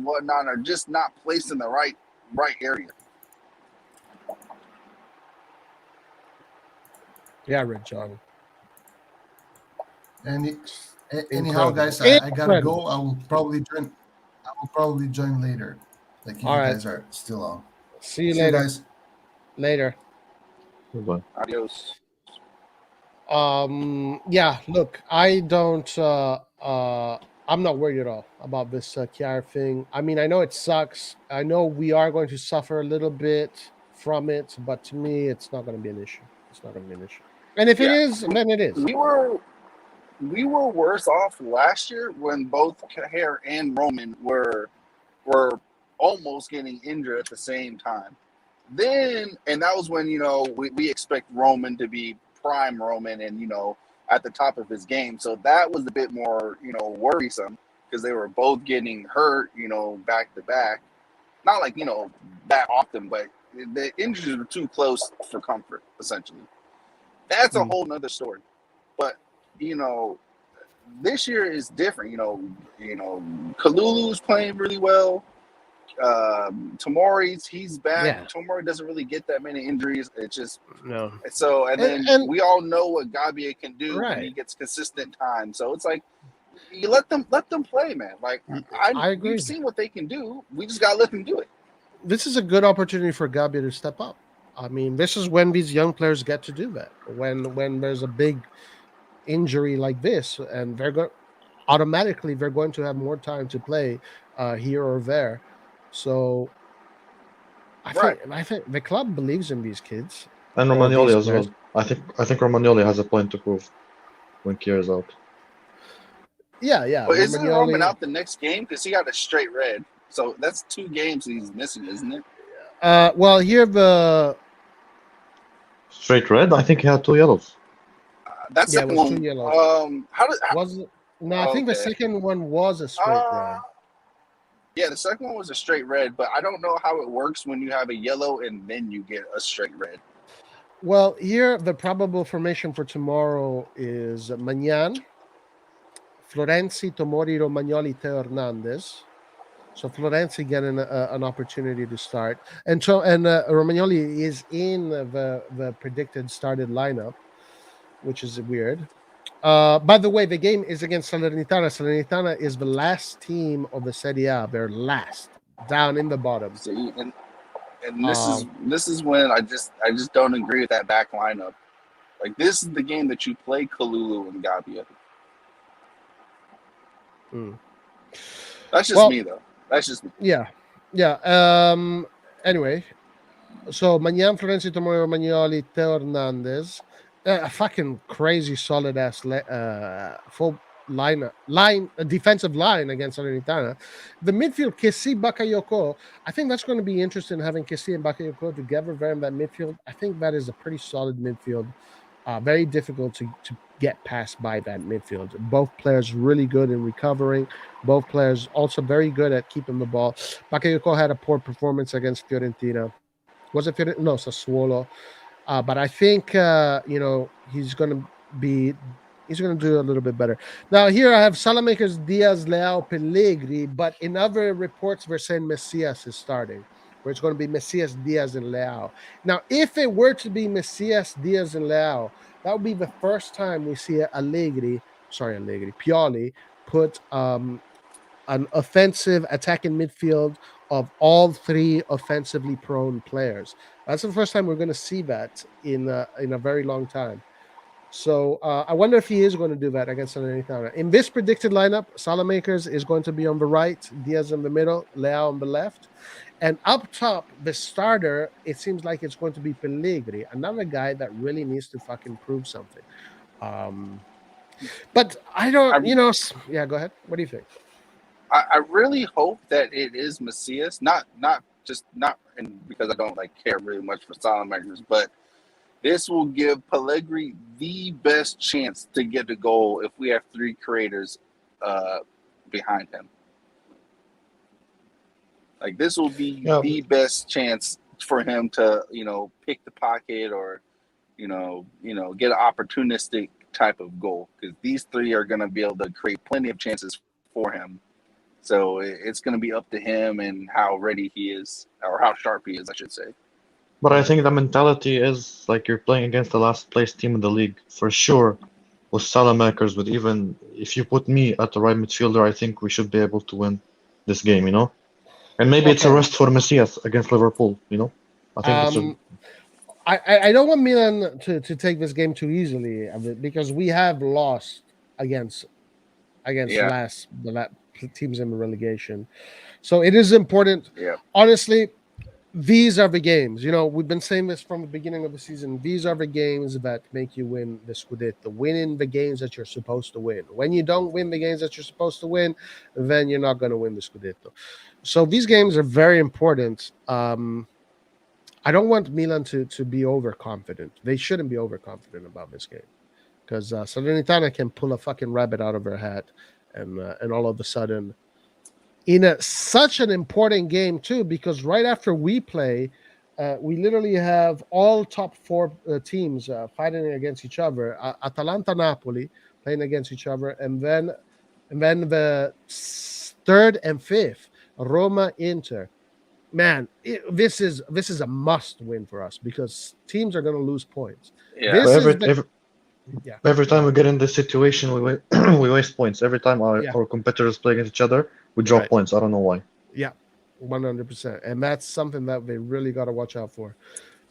whatnot are just not placed in the right area. Yeah, Red John. And anyhow, guys, I gotta go. I will probably join later. Like if you guys are still on. See you later, guys. Later. Goodbye. Adios. Yeah. Look, I don't. I'm not worried at all about this Chiara thing. I mean, I know it sucks. I know we are going to suffer a little bit from it, but to me, it's not going to be an issue. It's not going to be an issue. And if it is, then it is. We were worse off last year when both Cajer and Roman were almost getting injured at the same time. Then, and that was when, we expect Roman to be prime Roman and, at the top of his game. So that was a bit more, worrisome because they were both getting hurt, back to back. Not like, that often, but the injuries were too close for comfort, essentially. That's a whole nother story. But, this year is different. Kalulu's playing really well. Tomori's, he's back. Yeah. Tomori doesn't really get that many injuries. It's just no. So and we all know what Gabbia can do when he gets consistent time. So it's like you let them play, man. Like I agree. We've seen what they can do. We just gotta let them do it. This is a good opportunity for Gabbia to step up. I mean, this is when these young players get to do that. When there's a big injury like this, and they're going to have more time to play here or there. So I think the club believes in these kids. And Romagnoli as well. I think Romagnoli has a point to prove when Kier is out. Yeah. But isn't Roman out the next game? Because he got a straight red. So that's 2 games he's missing, isn't it? Well, here the straight red. I think he had 2 yellows. That's the one. 2 yellows. I think the second one was a straight red. Yeah, the second one was a straight red, but I don't know how it works when you have a yellow and then you get a straight red. Well, here the probable formation for tomorrow is Magnan, Florenzi, Tomori, Romagnoli, Teo Hernandez. So Florenzi getting an opportunity to start, and Romagnoli is in the predicted started lineup, which is weird. By the way, the game is against Salernitana. Salernitana is the last team of the Serie A. They're last, down in the bottom. See, and this is when I just don't agree with that back lineup. Like, this is the game that you play Kalulu and Gabia. That's just me, though. That's just me. Yeah. Anyway, so Magnan, Florenzi, Tomori, Romagnoli, Teo Hernandez, a fucking crazy solid ass full defensive line against Salernitana. The midfield, Kessie, Bakayoko. I think that's going to be interesting having Kessie and Bakayoko together there in that midfield. I think that is a pretty solid midfield. Very difficult to get past by that midfield. Both players really good in recovering. Both players also very good at keeping the ball. Bakayoko had a poor performance against Fiorentina. Was it Fiorentina? No, Sassuolo. But I think he's going to do a little bit better. Now here I have Salamakers, Diaz, Leao, Pellegrini, but in other reports we're saying Messias is starting, where it's going to be Messias, Diaz, and Leao. Now, if it were to be Messias, Diaz, and Leao, that would be the first time we see Pioli put an offensive attacking midfield of all three offensively prone players. That's the first time we're going to see that in a very long time. So I wonder if he is going to do that against Salernitana. In this predicted lineup, Salamakers is going to be on the right, Diaz in the middle, Leao on the left. And up top, the starter, it seems like it's going to be Pellegrini, another guy that really needs to fucking prove something. But I don't, yeah, go ahead. What do you think? I really hope that it is Messias, not because I don't care really much for Salamakers, but this will give Pellegrini the best chance to get a goal if we have three creators behind him. Like, this will be the best chance for him to, pick the pocket or, get an opportunistic type of goal, because these three are going to be able to create plenty of chances for him. So it's going to be up to him and how ready he is, or how sharp he is, I should say. But I think the mentality is like you're playing against the last place team in the league for sure. With Salamakers, with even if you put me at the right midfielder, I think we should be able to win this game, And maybe it's a rest for Messias against Liverpool, I think I don't want Milan to take this game too easily, because we have lost against the last teams in the relegation. So it is important. Yeah. Honestly, these are the games. We've been saying this from the beginning of the season. These are the games that make you win the Scudetto. Winning the games that you're supposed to win. When you don't win the games that you're supposed to win, then you're not going to win the Scudetto. So these games are very important. I don't want Milan to be overconfident. They shouldn't be overconfident about this game, because Salernitana can pull a fucking rabbit out of her hat, and all of a sudden, in such an important game too, because right after we play, we literally have all top four teams fighting against each other. Atalanta, Napoli playing against each other, and then the third and fifth, Roma, Inter. Man, this is a must win for us, because teams are going to lose points. Yeah. Every time we get in this situation, we waste points. Every time our competitors play against each other, we drop points. I don't know why. Yeah, 100%. And that's something that they really got to watch out for.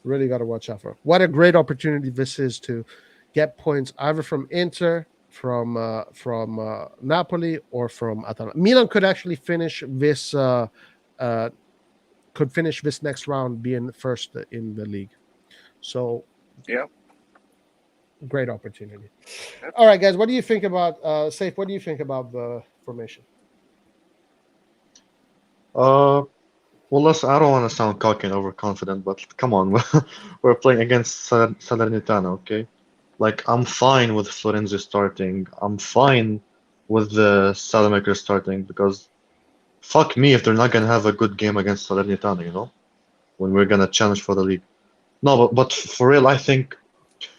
Really got to watch out for. What a great opportunity this is to get points either from Inter, from Napoli, or from Atalanta. Milan could actually finish this next round being first in the league. So, yeah. Great opportunity. All right, guys, what do you think about Safe? What do you think about the formation? Well, I don't want to sound cocky and overconfident, but come on, we're playing against Salernitana, okay? I'm fine with Florenzi starting. I'm fine with the Salamakers starting, because fuck me if they're not gonna have a good game against Salernitana, you know, when we're gonna challenge for the league. No, but for real, I think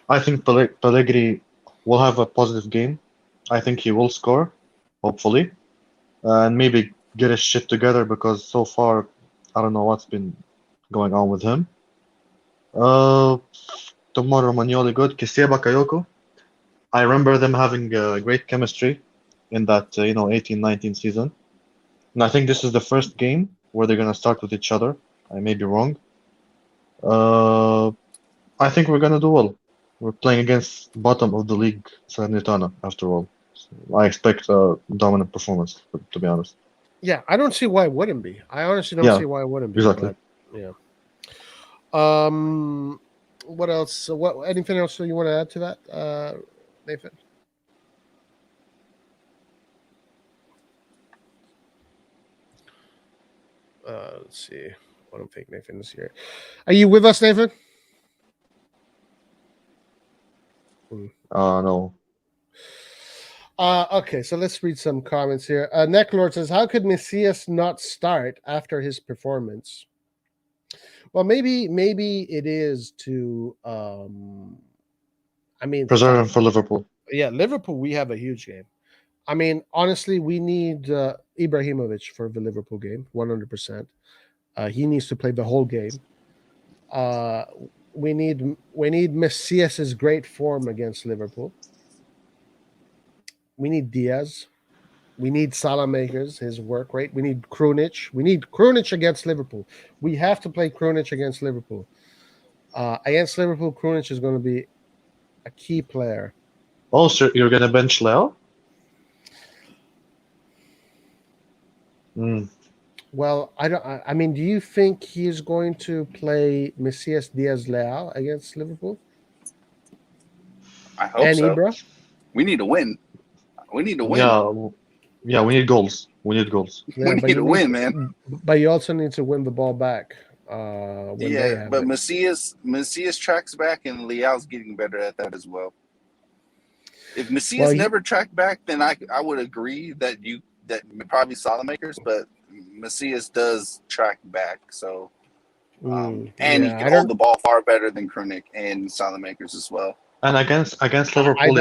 Pellegrini will have a positive game. I think he will score, hopefully, and maybe get his shit together because so far I don't know what's been going on with him. Uh, tomorrow Romagnoli good. Kessie Bakayoko. I remember them having great chemistry in that 18-19 season. And I think this is the first game where they're gonna start with each other. I may be wrong. Uh, I think we're gonna do well. We're playing against bottom of the league, Salernitana, after all. So I expect a dominant performance, to be honest. Yeah, I don't see why it wouldn't be. I honestly don't Yeah, see why it wouldn't be. exactly. But, yeah. What else? What? Anything else you want to add to that, Nathan? Let's see. I don't think Nathan is here. Are you with us, Nathan? No. Okay, so let's read some comments here. Necklord says, "How could Messias not start after his performance?" Well, maybe it is to, I mean, Preserve him for Liverpool. Yeah, Liverpool. We have a huge game. I mean, honestly, we need Ibrahimovic for the Liverpool game, 100%. He needs to play the whole game. We need Messias's great form against Liverpool. We need Diaz. We need Salamakers, his work rate. We need Krunic. We need Krunic against Liverpool. We have to play Krunic against Liverpool. Against Liverpool, Krunic is going to be a key player. Oh, so you're gonna bench Leo? Well, I don't. I mean, do you think he's going to play Messias Diaz Leal against Liverpool? I hope and so. Ibra? We need to win. We need to win. Yeah, we need goals. We need goals. Yeah, we need to win, man. But you also need to win the ball back. When they have but it. Messias tracks back, and Leal's getting better at that as well. If Messias never tracked back, then I would agree that probably Salamakers, but Messias does track back, so and he can hold the ball far better than Krunic and Salamakers as well. And against Liverpool,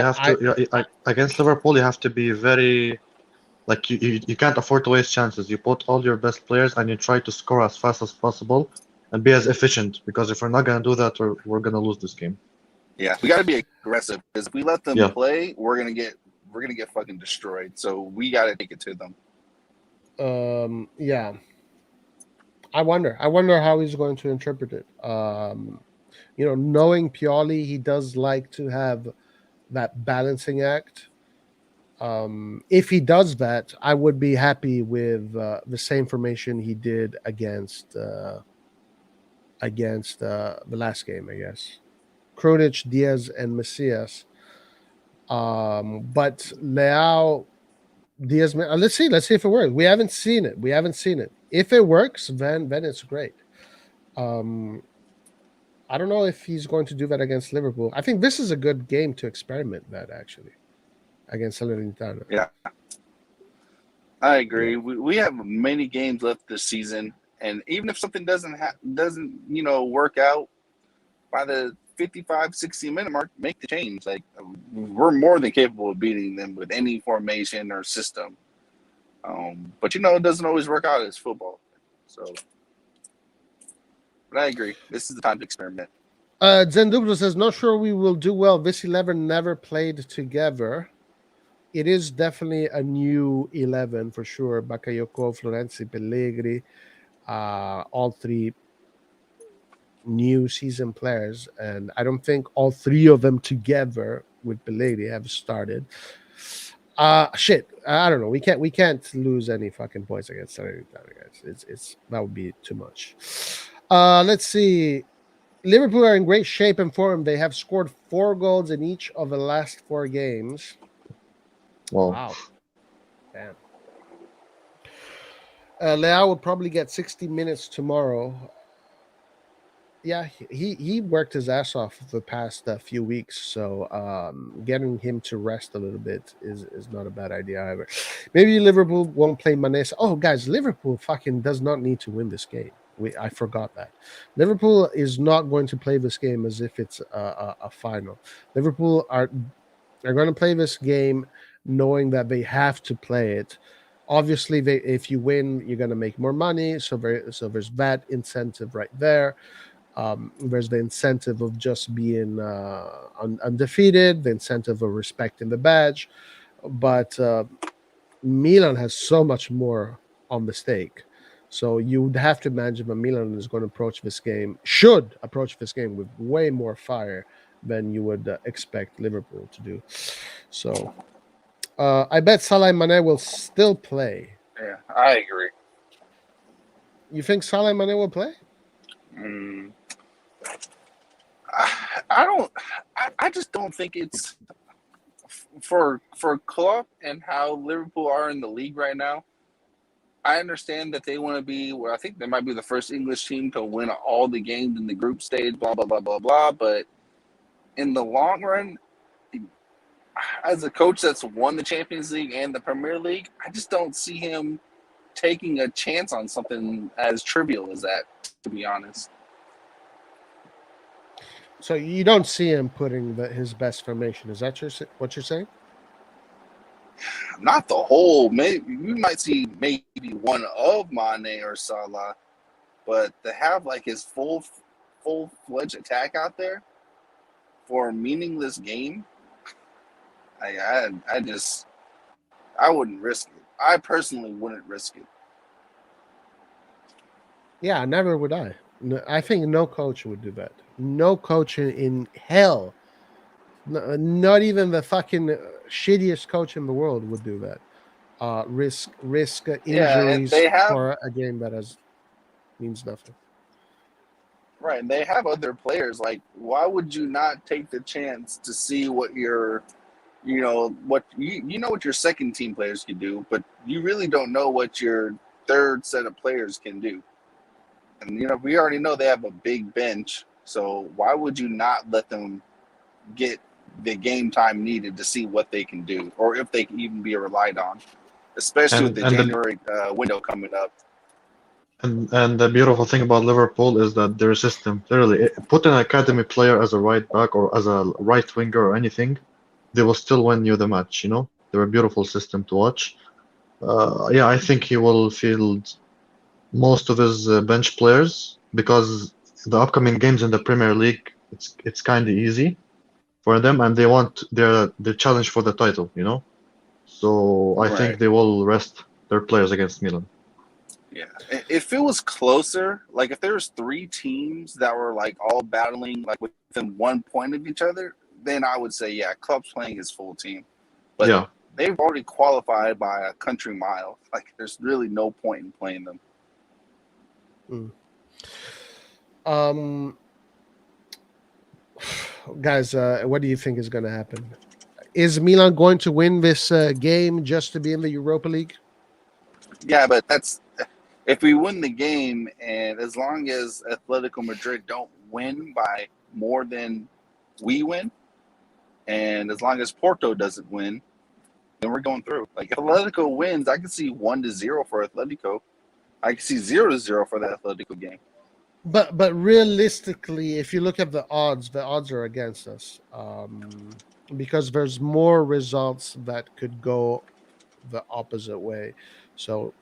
against Liverpool, you have to be very, like, you can't afford to waste chances. You put all your best players and you try to score as fast as possible and be as efficient. Because if we're not gonna do that, we're gonna lose this game. Yeah, we got to be aggressive because if we let them play, we're gonna get fucking destroyed. So we got to take it to them. Yeah. I wonder how he's going to interpret it. Knowing Pioli, he does like to have that balancing act. If he does that, I would be happy with the same formation he did against the last game, I guess. Krunic, Diaz, and Messias. But Leao, Diaz, let's see if it works. We haven't seen it. If it works, then it's great. I don't know if he's going to do that against Liverpool. I think this is a good game to experiment that, actually, against Salernitana. Yeah, I agree. We have many games left this season, and even if something doesn't work out by the 55, 60-minute mark, make the change. Like, we're more than capable of beating them with any formation or system. But it doesn't always work out as football. So, but I agree. This is the time to experiment. Zendublo says, "Not sure we will do well. This 11 never played together. It is definitely a new 11 for sure. Bakayoko, Florenzi, Pellegrini, all three new season players, and I don't think all three of them together with Pellegrini have started. Shit, I don't know. We can't lose any fucking points against Salernitana, guys. It's that would be too much. Let's see. Liverpool are in great shape and form. They have scored 4 goals in each of the last 4 games. Wow. Damn. Leao will probably get 60 minutes tomorrow. Yeah, he worked his ass off the past few weeks, so getting him to rest a little bit is not a bad idea either. Maybe Liverpool won't play Manes. Oh, guys, Liverpool fucking does not need to win this game. I forgot that Liverpool is not going to play this game as if it's a final. Liverpool are going to play this game knowing that they have to play it. Obviously, if you win, you're going to make more money. So there's that incentive right there. There's the incentive of just being undefeated, the incentive of respecting the badge. But Milan has so much more on the stake. So you would have to imagine that Milan is going to should approach this game with way more fire than you would expect Liverpool to do. So I bet Salah and Mane will still play. Yeah, I agree. You think Salah and Mane will play? I don't. I just don't think it's for Klopp and how Liverpool are in the league right now. I understand that they want to be. Well, I think they might be the first English team to win all the games in the group stage. Blah blah blah blah blah. But in the long run, as a coach that's won the Champions League and the Premier League, I just don't see him taking a chance on something as trivial as that. To be honest. So you don't see him putting his best formation. Is that what you're saying? Not the whole. Maybe we might see maybe one of Mane or Salah, but to have like his full-fledged attack out there for a meaningless game, I wouldn't risk it. I personally wouldn't risk it. Yeah, never would I. No, I think no coach would do that. No coach in hell, not even the fucking shittiest coach in the world would do that. Risk injuries for a game that means nothing. Right, and they have other players. Like, why would you not take the chance to see what your, what your second team players can do, but you really don't know what your third set of players can do. And we already know they have a big bench, so why would you not let them get the game time needed to see what they can do, or if they can even be relied on, especially with the January window coming up. And the beautiful thing about Liverpool is that their system, literally, put an academy player as a right back or as a right winger or anything, they will still win you the match. They're a beautiful system to watch. Yeah, I think he will field most of his bench players because the upcoming games in the Premier League, it's kind of easy for them, and they want the challenge for the title. So I think they will rest their players against Milan. Yeah, if it was closer, like if there was 3 teams that were like all battling like within 1 point of each other, then I would say Klopp's playing his full team. But they've already qualified by a country mile. Like there's really no point in playing them. Guys, what do you think is going to happen? Is Milan going to win this game just to be in the Europa League? Yeah, but that's if we win the game, and as long as Atletico Madrid don't win by more than we win, and as long as Porto doesn't win, then we're going through. Like if Atletico wins, I can see 1-0 for Atletico. I can see 0-0 for the Atletico game. But realistically, if you look at the odds are against us because there's more results that could go the opposite way. So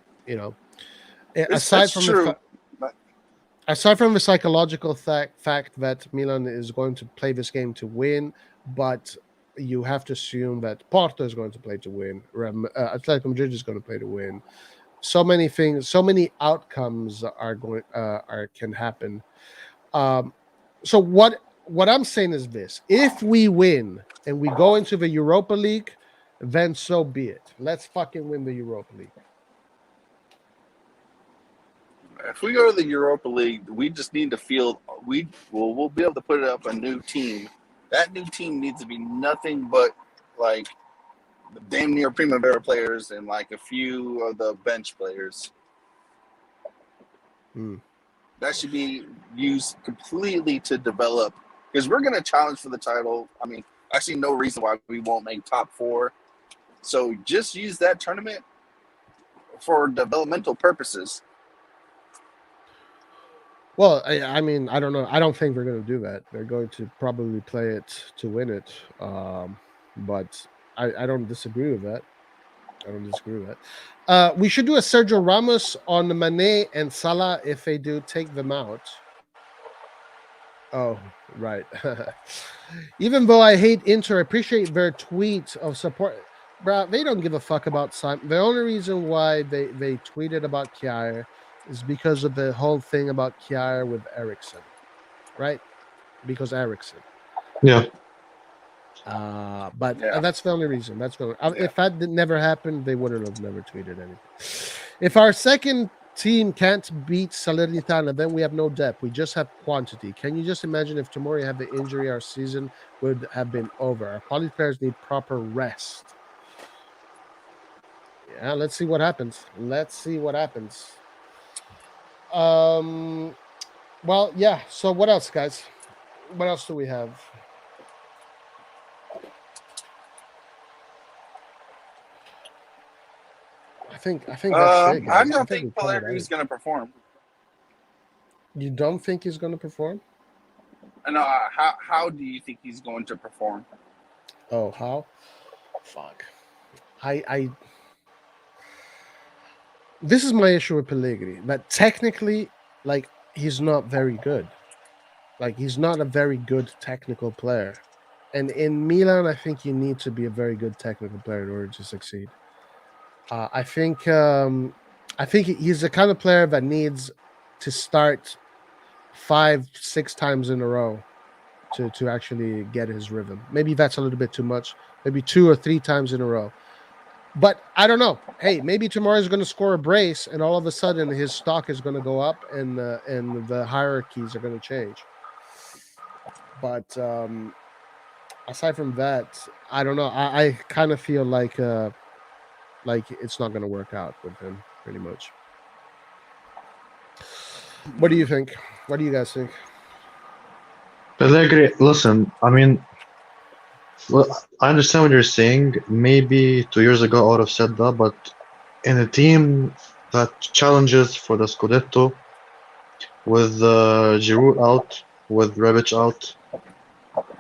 aside from the psychological fact that Milan is going to play this game to win, but you have to assume that Porto is going to play to win. Atletico Madrid is going to play to win. So many things, so many outcomes can happen. So what I'm saying is this: if we win and we go into the Europa League, then so be it. Let's fucking win the Europa League. If we go to the Europa League, we just need to field. We'll be able to put up a new team. That new team needs to be nothing but like damn near Primavera players and like a few of the bench players. That should be used completely to develop, because we're going to challenge for the title. I mean, I see no reason why we won't make top 4. So just use that tournament for developmental purposes. Well, I mean, I don't know. I don't think they're going to do that. They're going to probably play it to win it. But I don't disagree with that. We should do a Sergio Ramos on Mane and Salah if they do take them out. Oh, right. Even though I hate Inter, I appreciate their tweet of support. Bro, they don't give a fuck about Simon. The only reason why they tweeted about Kjaer is because of the whole thing about Kjaer with Ericsson, right? Because Ericsson. Yeah. But that's the only reason. If that never happened, they wouldn't have never tweeted anything. If our second team can't beat Salernitana, then we have no depth. We just have quantity. Can you just imagine if Tomori had the injury, our season would have been over. Our quality players need proper rest. Yeah, let's see what happens. Well, yeah. So what else, guys? What else do we have? I think that's it, guys. I don't think Pellegrini's going to perform. You don't think he's going to perform? No. How do you think he's going to perform? Oh, how? Fuck. This is my issue with Pellegrini. But technically, like, he's not very good. Like, he's not a very good technical player. And in Milan, I think you need to be a very good technical player in order to succeed. I think he's the kind of player that needs to start 5-6 times in a row to actually get his rhythm. Maybe that's a little bit too much. Maybe 2 or 3 times in a row. But I don't know. Hey, maybe tomorrow is going to score a brace, and all of a sudden his stock is going to go up, and the hierarchies are going to change. But aside from that, I don't know. I kind of feel like it's not going to work out with him, pretty much. What do you think? What do you guys think? Pellegrini, listen, I mean, well, I understand what you're saying. Maybe 2 years ago I would have said that, but in a team that challenges for the Scudetto, with Giroud out, with Rebic out,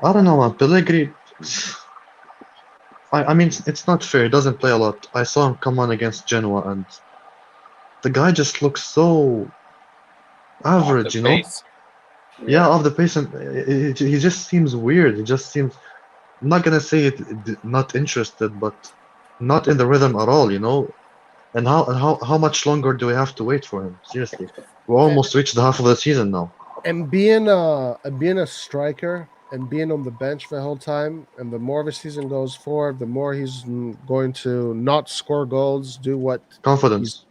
I don't know, man. Pellegrini, I mean, it's not fair. He doesn't play a lot. I saw him come on against Genoa, and the guy just looks so average, you know? Pace. Yeah, off the pace, and he just seems weird. He just seems, I'm not gonna say not interested, but not in the rhythm at all, you know? And how much longer do we have to wait for him? Seriously, we almost reached the half of the season now. And being a striker and being on the bench the whole time, and the more the season goes forward, the more he's going to not score goals, do what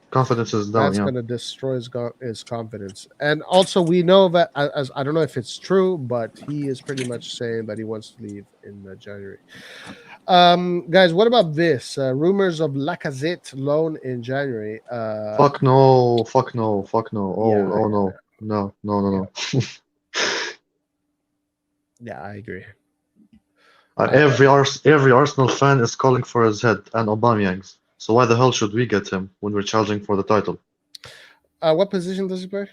Confidence is down. that's Yeah, going to destroy his confidence. And also, we know that, as I don't know if it's true, but he is pretty much saying that he wants to leave in January. Guys, what about this? Rumors of Lacazette loan in January. fuck no. Oh, Yeah, oh no. No. Yeah, I agree. Every Arsenal fan is calling for his head and Aubameyang's. So why the hell should we get him when we're challenging for the title? What position does he play?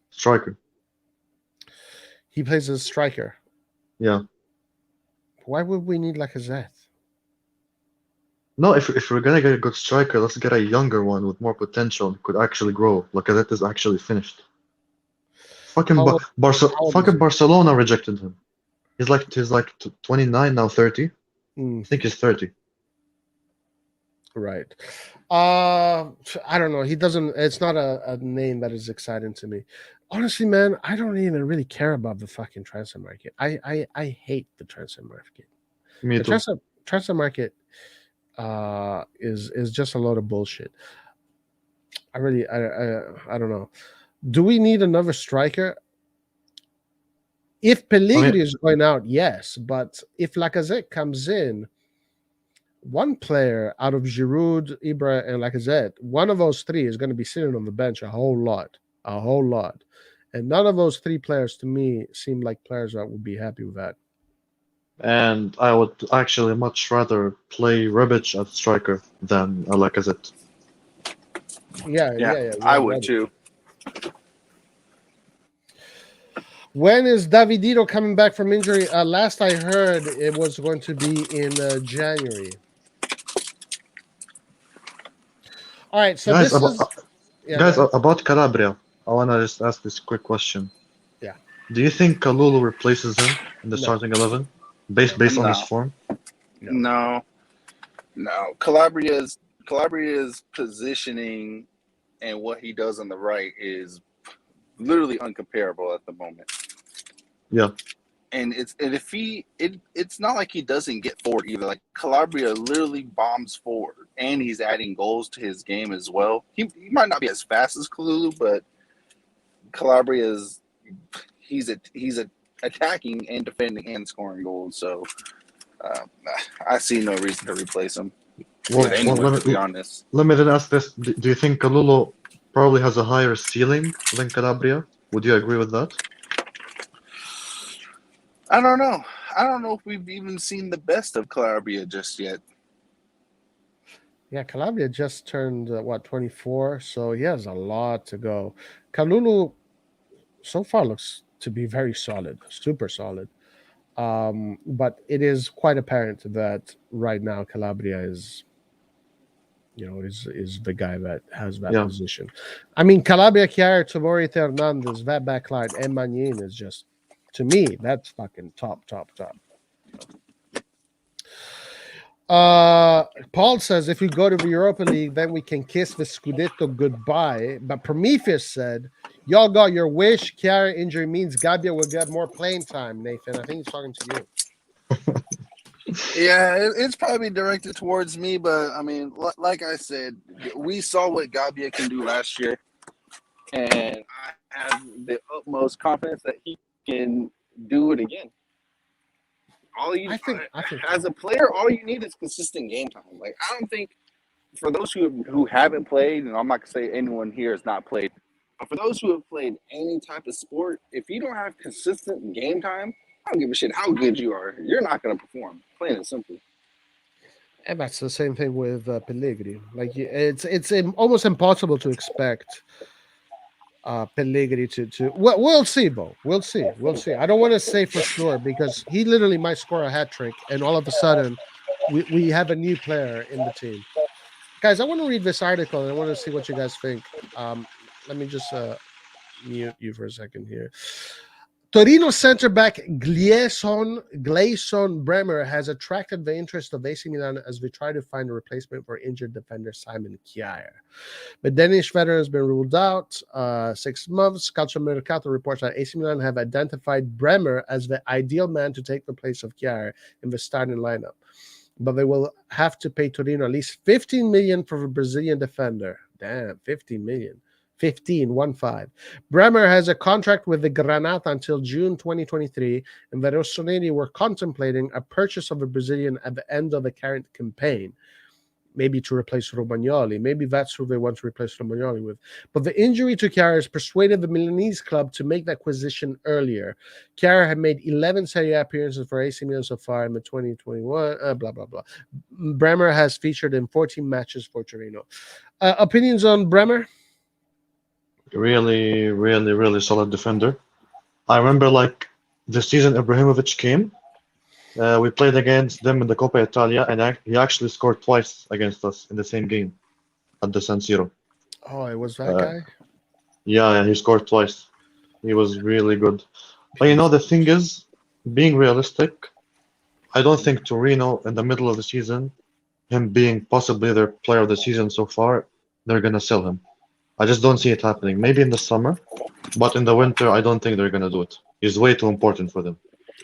Striker. He plays as striker. Yeah. Why would we need Lacazette? No, if we're gonna get a good striker, let's get a younger one with more potential and could actually grow. Lacazette is actually finished. Fucking Barcelona rejected him. He's like 29 now, 30. I think he's 30. Right. I don't know. He doesn't. It's not a name that is exciting to me. Honestly, man, I don't even really care about the fucking transfer market. I hate the transfer market. Me too. Transfer market is just a load of bullshit. I don't know. Do we need another striker? If Pellegrini is going out, yes. But if Lacazette comes in, one player out of Giroud, Ibra, and Lacazette, one of those three is going to be sitting on the bench a whole lot. And none of those three players, to me, seem like players that would be happy with that. And I would actually much rather play Rebic at striker than Lacazette. Yeah. I would too. When is Davidito coming back from injury? Last I heard, it was going to be in January. All right, so Guys, this is about Calabria, I want to just ask this quick question. Yeah. Do you think Kalulu replaces him in the No. starting 11, based on his form? No. Calabria's positioning and what he does on the right is literally uncomparable at the moment. Yeah. And it's not like he doesn't get forward either. Like Calabria literally bombs forward, and he's adding goals to his game as well. He might not be as fast as Kalulu, but Calabria he's attacking and defending and scoring goals. So I see no reason to replace him with anyone, to be honest. Let me then ask this: do you think Kalulu probably has a higher ceiling than Calabria? Would you agree with that? I don't know. I don't know if we've even seen the best of Calabria just yet. Yeah, Calabria just turned 24, so he has a lot to go. Kalulu so far looks to be very solid, super solid. But it is quite apparent that right now Calabria is the guy that has that position. I mean, Calabria, Chiara, Tomori, Hernandez, that backline, and Magnin is just, to me, that's fucking top. Paul says, if we go to the Europa League, then we can kiss the Scudetto goodbye. But Prometheus said, y'all got your wish. Chiara injury means Gabbia will get more playing time, Nathan. I think he's talking to you. Yeah, it's probably directed towards me, but I mean, like I said, we saw what Gabbia can do last year, and I have the utmost confidence that he can do it again. I think as a player, all you need is consistent game time. Like, I don't think, for those who haven't played, and I'm not gonna say anyone here has not played, but for those who have played any type of sport, if you don't have consistent game time, I don't give a shit how good you are. You're not going to perform. Plain and simple. And that's the same thing with Pellegrini. Like, it's almost impossible to expect Pellegrini to. Well, we'll see, Bo. We'll see. I don't want to say for sure because he literally might score a hat trick, and all of a sudden, we have a new player in the team. Guys, I want to read this article and I want to see what you guys think. Let me just mute you for a second here. Torino center back Gleison Bremer has attracted the interest of AC Milan as they try to find a replacement for injured defender Simon Kjaer. The Danish veteran has been ruled out 6 months. Calciomercato reports that AC Milan have identified Bremer as the ideal man to take the place of Kjaer in the starting lineup. But they will have to pay Torino at least 15 million for the Brazilian defender. Damn, 15 million. 15. Bremer has a contract with the Granata until June 2023, and the Rossoneri were contemplating a purchase of a Brazilian at the end of the current campaign, maybe to replace Romagnoli. Maybe that's who they want to replace Romagnoli with. But the injury to Chiara has persuaded the Milanese club to make the acquisition earlier. Chiara had made 11 Serie A appearances for AC Milan so far in the 2021, blah, blah, blah. Bremer has featured in 14 matches for Torino. Opinions on Bremer? Really, really, really solid defender. I remember, like, the season Ibrahimovic came, we played against them in the Coppa Italia, and he actually scored twice against us in the same game at the San Siro. Oh, it was that guy? Yeah, he scored twice. He was really good. But the thing is, being realistic, I don't think Torino in the middle of the season, him being possibly their player of the season so far, they're going to sell him. I just don't see it happening. Maybe in the summer, but in the winter, I don't think they're going to do it. He's way too important for them.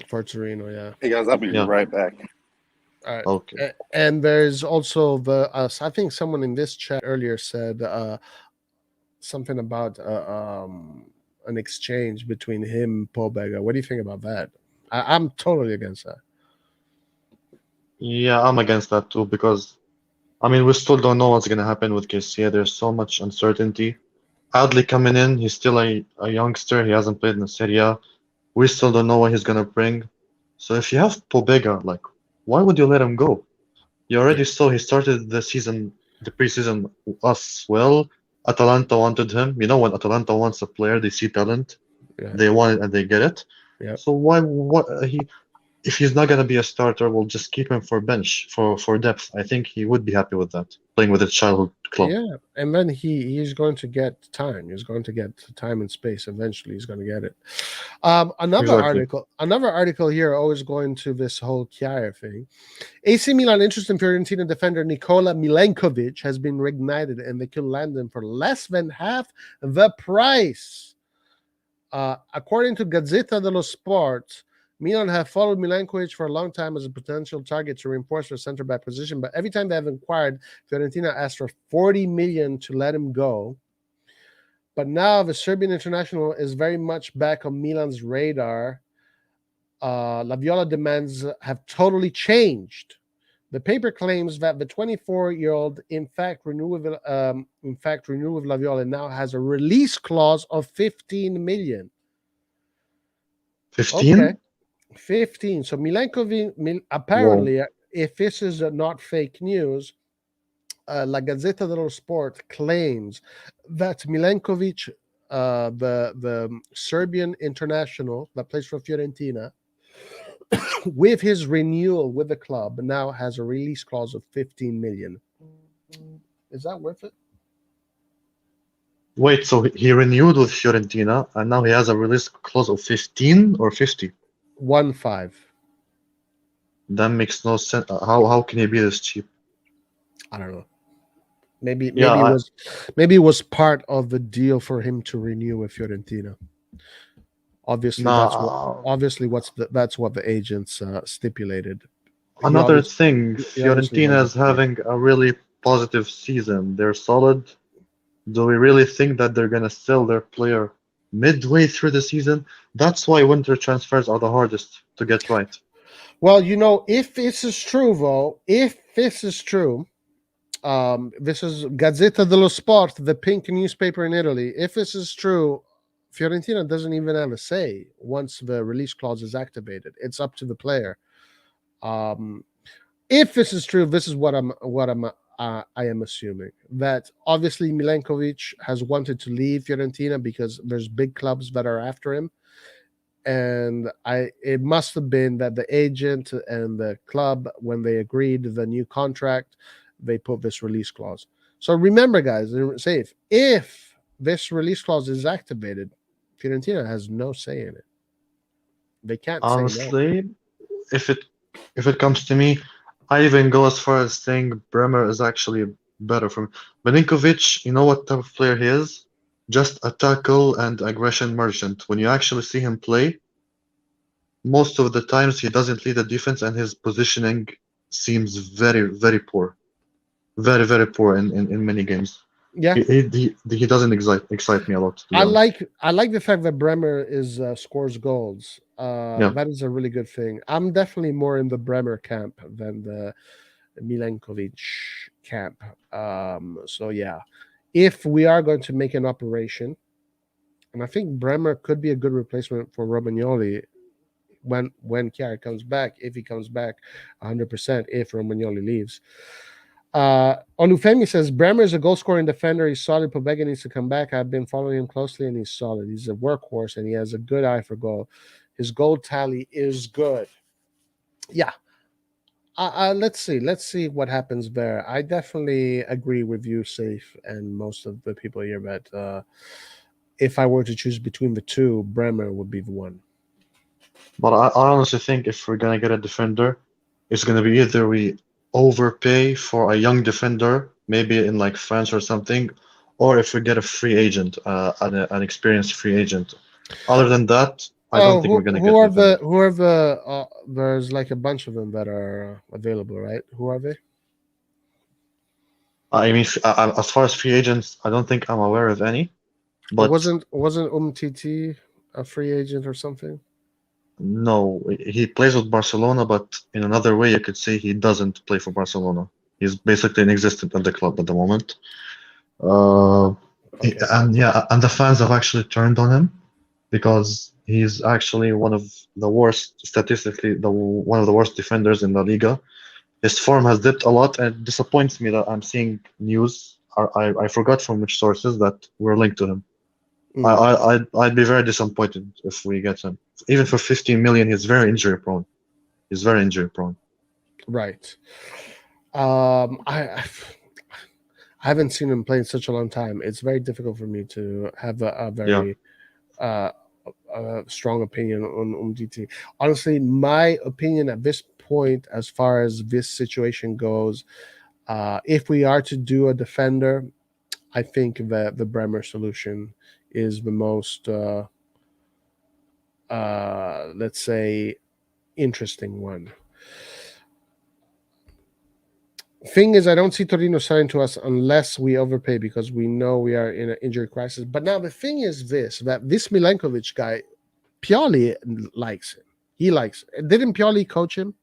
For Torino, yeah. Hey, guys, I'll be right back. All right. Okay. And there's also I think someone in this chat earlier said something about an exchange between him and Pobega. What do you think about that? I'm totally against that. Yeah, I'm against that too because, I mean, we still don't know what's going to happen with Kessie. There's so much uncertainty. Adli coming in, he's still a youngster. He hasn't played in the Serie A. We still don't know what he's gonna bring. So if you have Pobega, like, why would you let him go? You already saw he started the season, the preseason us well. Atalanta wanted him. You know when Atalanta wants a player, they see talent, Yeah. they want it and they get it. Yeah. So why what he if he's not gonna be a starter, we'll just keep him for bench for depth. I think he would be happy with that, playing with his childhood club. Yeah, and then he's going to get time. He's going to get time and space. Eventually, he's going to get it. Exactly. Another article here, always going to this whole Kjaer thing. AC Milan interest in Fiorentina defender Nikola Milenkovic has been reignited, and they could land him for less than half the price. According to Gazzetta dello Sport, Milan have followed Milenkovic for a long time as a potential target to reinforce their center-back position, but every time they have inquired, Fiorentina asked for 40 million to let him go. But now the Serbian international is very much back on Milan's radar. La Viola demands have totally changed. The paper claims that the 24-year-old, in fact, renewed with La Viola now has a release clause of 15 million. 15? Okay. 15. So Milenkovic, apparently, if this is not fake news, La Gazzetta dello Sport claims that Milenkovic, the Serbian international that plays for Fiorentina, with his renewal with the club, now has a release clause of 15 million. Is that worth it? Wait, so he renewed with Fiorentina and now he has a release clause of 15 or 50? 1.5. That makes no sense. How can he be this cheap? I don't know. Maybe Yeah, it was part of the deal for him to renew with Fiorentina. Obviously, that's what the agents stipulated. Another thing, Fiorentina is having a really positive season. They're solid. Do we really think that they're gonna sell their player midway through the season? That's why winter transfers are the hardest to get right. Well, if this is true, though, this is Gazzetta dello Sport, the pink newspaper in Italy. If this is true, Fiorentina doesn't even have a say once the release clause is activated. It's up to the player. If this is true, this is what I am assuming, that obviously Milenkovic has wanted to leave Fiorentina because there's big clubs that are after him. And it must have been that the agent and the club, when they agreed the new contract, they put this release clause. So remember, guys, safe. If this release clause is activated, Fiorentina has no say in it. They can't Honestly, say no. if it comes to me, I even go as far as saying Bremer is actually better for me. Milinkovic, you know what type of player he is? Just a tackle and aggression merchant. When you actually see him play, most of the times he doesn't lead the defense and his positioning seems very, very poor. Very, very poor in many games. Yeah, he doesn't excite me a lot. I like the fact that Bremer scores goals. Yeah. That is a really good thing. I'm definitely more in the Bremer camp than the Milenkovic camp. So yeah, if we are going to make an operation, and I think Bremer could be a good replacement for Romagnoli when Kjaer comes back, if he comes back 100%, if Romagnoli leaves. Olufemi says Bremer is a goal-scoring defender. He's solid. Pobega needs to come back. I've been following him closely, and he's solid. He's a workhorse, and he has a good eye for goal. His goal tally is good. Yeah. Let's see what happens there. I definitely agree with you, Safe, and most of the people here that if I were to choose between the two, Bremer would be the one. But I honestly think if we're gonna get a defender, it's gonna be either we overpay for a young defender, maybe in like France or something, or if we get a free agent, an experienced free agent. Other than that, I don't think we're gonna get there's like a bunch of them that are available, right? Who are they? I mean, as far as free agents, I don't think I'm aware of any. But wasn't Umtiti a free agent or something? No, he plays with Barcelona, but in another way, you could say he doesn't play for Barcelona. He's basically inexistent at the club at the moment. Okay. And the fans have actually turned on him because he's actually one of the worst, statistically, one of the worst defenders in La Liga. His form has dipped a lot, and it disappoints me that I'm seeing news. I forgot from which sources that we're linked to him. I'd be very disappointed if we get him. Even for 15 million, he's very injury prone. He's very injury prone. Right. I haven't seen him play in such a long time. It's very difficult for me to have a very strong opinion on DT. Honestly, my opinion at this point, as far as this situation goes, if we are to do a defender, I think that the Bremer solution is the most, let's say, interesting one. Thing is, I don't see Torino selling to us unless we overpay because we know we are in an injury crisis. But now the thing is that this Milenkovic guy, Pioli likes him. He likes it. Didn't Pioli coach him?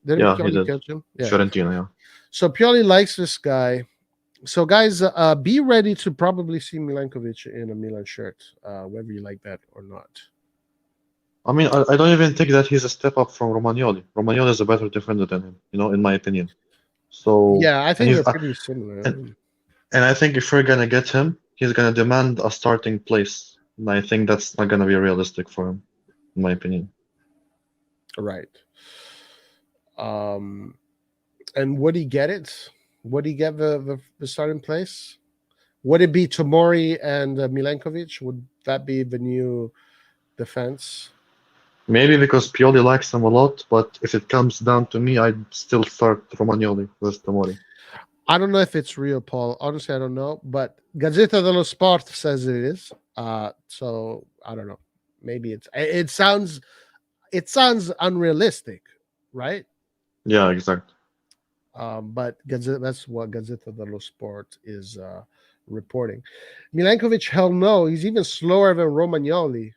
Didn't He Pioli did. coach him? Yeah. Fiorentina, yeah. So Pioli likes this guy. So guys, be ready to probably see Milenkovic in a Milan shirt, whether you like that or not. I mean, I don't even think that he's a step up from Romagnoli. Romagnoli is a better defender than him, in my opinion. So yeah, I think they're pretty similar. And I think if we're gonna get him, he's gonna demand a starting place. And I think that's not gonna be realistic for him, in my opinion. Right. And would he get it? Would he get the starting place? Would it be Tomori and Milenkovic? Would that be the new defense? Maybe because Pioli likes him a lot, but if it comes down to me, I'd still start Romagnoli with Tomori. I don't know if it's real, Paul. Honestly, I don't know. But Gazzetta dello Sport says it is. So I don't know. Maybe it sounds unrealistic, right? Yeah, exactly. But that's what Gazzetta dello Sport is reporting. Milenkovic, hell no. He's even slower than Romagnoli.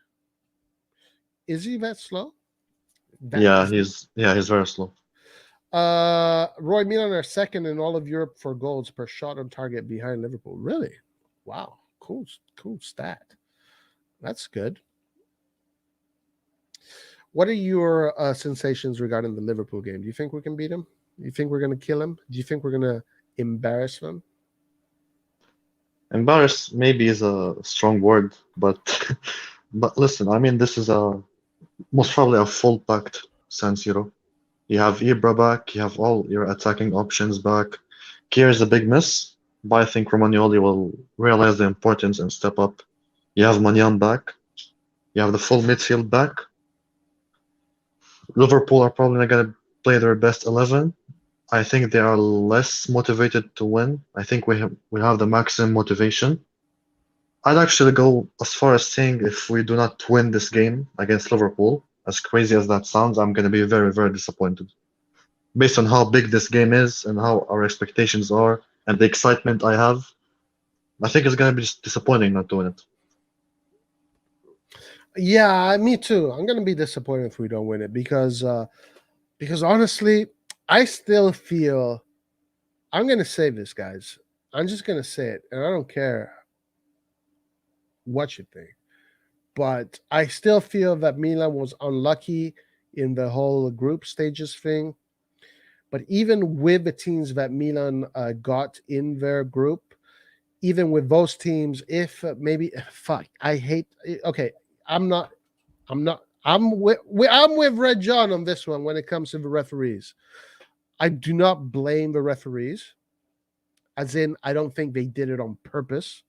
Is he that slow? He's very slow. Roy Milan are second in all of Europe for goals per shot on target behind Liverpool. Really? Wow. Cool stat. That's good. What are your sensations regarding the Liverpool game? Do you think we can beat him? Do you think we're going to kill him? Do you think we're going to embarrass them? Embarrass maybe is a strong word, but but listen, I mean, this is most probably a full packed San Siro. You have Ibra back, you have all your attacking options back. Kier is a big miss, but I think Romagnoli will realize the importance and step up. You have Magnan back, you have the full midfield back. Liverpool are probably not going to play their best 11. I think they are less motivated to win. I think we have the maximum motivation. I'd actually go as far as saying if we do not win this game against Liverpool, as crazy as that sounds, I'm going to be very, very disappointed. Based on how big this game is and how our expectations are and the excitement I have, I think it's going to be disappointing not to win it. Yeah, me too. I'm going to be disappointed if we don't win it because honestly, I still feel I'm going to say this, guys. I'm just going to say it, and I don't care what you think. But I still feel that Milan was unlucky in the whole group stages thing. But even with the teams that Milan got in their group, even with those teams, if I'm with Red John on this one when it comes to the referees. I do not blame the referees, as in I don't think they did it on purpose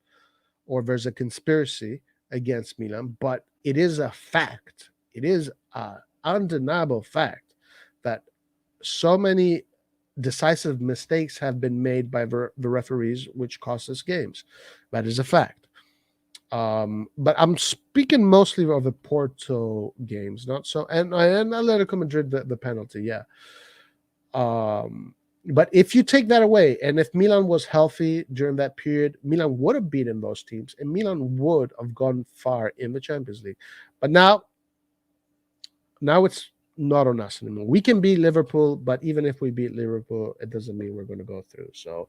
or there's a conspiracy against Milan, but it is a fact. It is an undeniable fact that so many decisive mistakes have been made by the referees, which cost us games. That is a fact. But I'm speaking mostly of the Porto games, not so, and Atletico Madrid, the penalty, yeah. But if you take that away, and if Milan was healthy during that period, Milan would have beaten those teams, and Milan would have gone far in the Champions League. But now it's not on us anymore. We can beat Liverpool, but even if we beat Liverpool, it doesn't mean we're going to go through. So,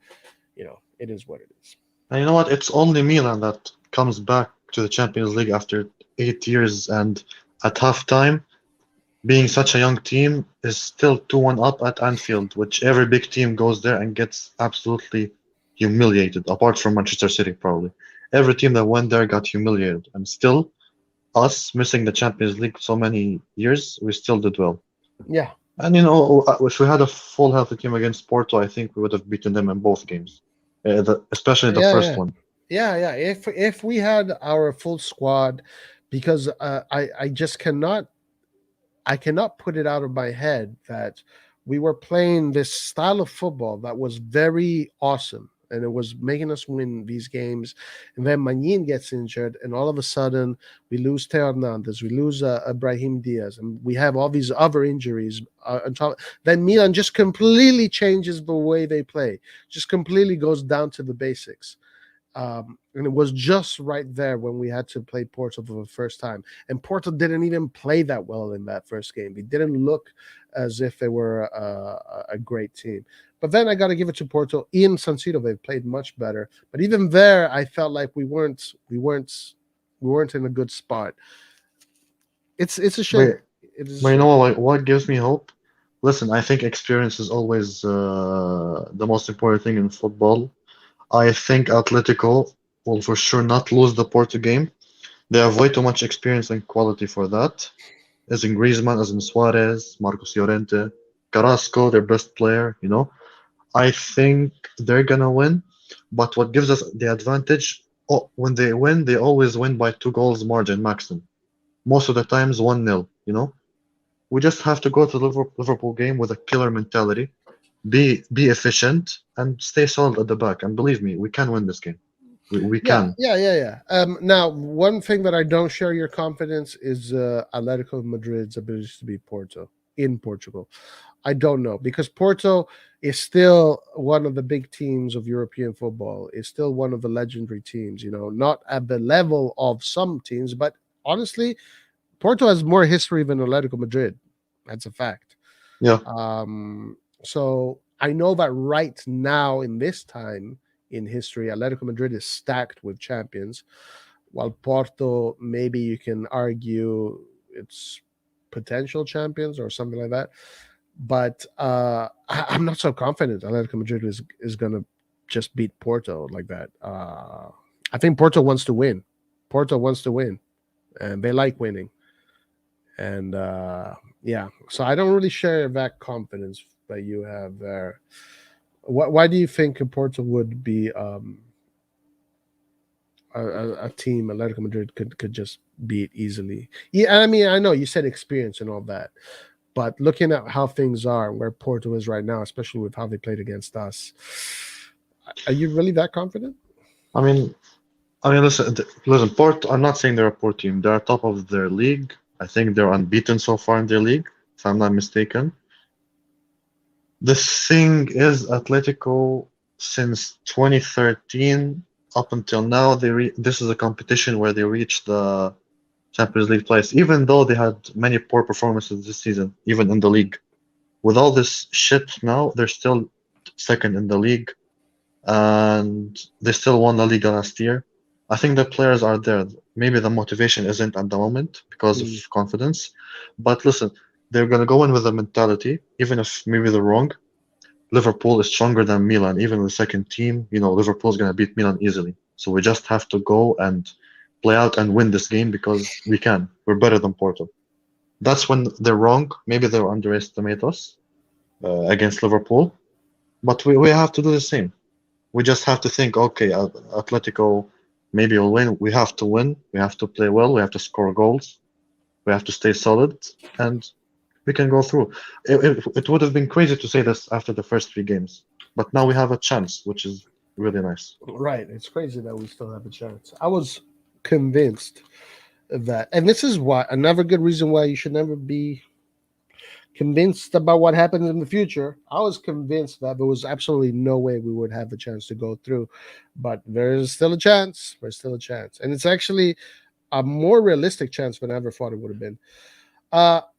it is what it is. And you know what? It's only Milan that comes back to the Champions League after 8 years, and at halftime, being such a young team, is still 2-1 up at Anfield, which every big team goes there and gets absolutely humiliated, apart from Manchester City, probably. Every team that went there got humiliated, and still, us missing the Champions League so many years, we still did well. Yeah. And if we had a full healthy team against Porto, I think we would have beaten them in both games, especially the first one. Yeah. If we had our full squad, because I just cannot put it out of my head that we were playing this style of football that was very awesome, and it was making us win these games. And then Magnin gets injured, and all of a sudden we lose Teo Hernandez, we lose Brahim Diaz, and we have all these other injuries on top. Then Milan just completely changes the way they play, just completely goes down to the basics. And it was just right there when we had to play Porto for the first time. And Porto didn't even play that well in that first game. They didn't look as if they were a great team. But then I got to give it to Porto. In San Siro, they played much better. But even there, I felt like we weren't in a good spot. It's a shame. But you know what gives me hope? Listen, I think experience is always the most important thing in football. I think Atletico will for sure not lose the Porto game. They have way too much experience and quality for that. As in Griezmann, as in Suarez, Marcos Llorente, Carrasco, their best player. I think they're gonna win. But what gives us the advantage, when they win, they always win by 2 goals margin maximum. Most of the times 1-0. We just have to go to the Liverpool game with a killer mentality, be efficient, and stay solid at the back. And believe me, we can win this game. We can. Yeah. Now, one thing that I don't share your confidence is Atletico Madrid's ability to beat Porto in Portugal. I don't know, because Porto is still one of the big teams of European football. It's still one of the legendary teams, not at the level of some teams, but honestly, Porto has more history than Atletico Madrid. That's a fact. Yeah. So I know that right now in this time in history, Atletico Madrid is stacked with champions, while Porto, maybe you can argue it's potential champions or something like that. But I'm not so confident Atletico Madrid is going to just beat Porto like that. I think Porto wants to win. And they like winning. And so I don't really share that confidence that you have there. Why do you think Porto would be a team Atletico Madrid could just beat easily? Yeah, I mean, I know you said experience and all that, but looking at how things are, where Porto is right now, especially with how they played against us, are you really that confident? I mean, listen, Porto. I'm not saying they're a poor team. They're top of their league. I think they're unbeaten so far in their league, if I'm not mistaken. The thing is, Atletico, since 2013 up until now, this is a competition where they reached the Champions League twice, even though they had many poor performances this season, even in the league. With all this shit now, they're still second in the league, and they still won La Liga last year. I think the players are there. Maybe the motivation isn't at the moment because of confidence. But listen, they're going to go in with a mentality, even if maybe they're wrong. Liverpool is stronger than Milan, even with the second team. Liverpool's going to beat Milan easily. So we just have to go and play out and win this game because we can. We're better than Porto. That's when they're wrong. Maybe they underestimate us against Liverpool. But we have to do the same. We just have to think, okay, Atletico maybe will win. We have to win. We have to play well. We have to score goals. We have to stay solid, and we can go through. It would have been crazy to say this after the first 3 games, but now we have a chance, which is really nice. Right. It's crazy that we still have a chance. I was convinced that, and this is why another good reason why you should never be convinced about what happens in the future. I was convinced that there was absolutely no way we would have a chance to go through, but there's still a chance. There's still a chance, and it's actually a more realistic chance than I ever thought it would have been.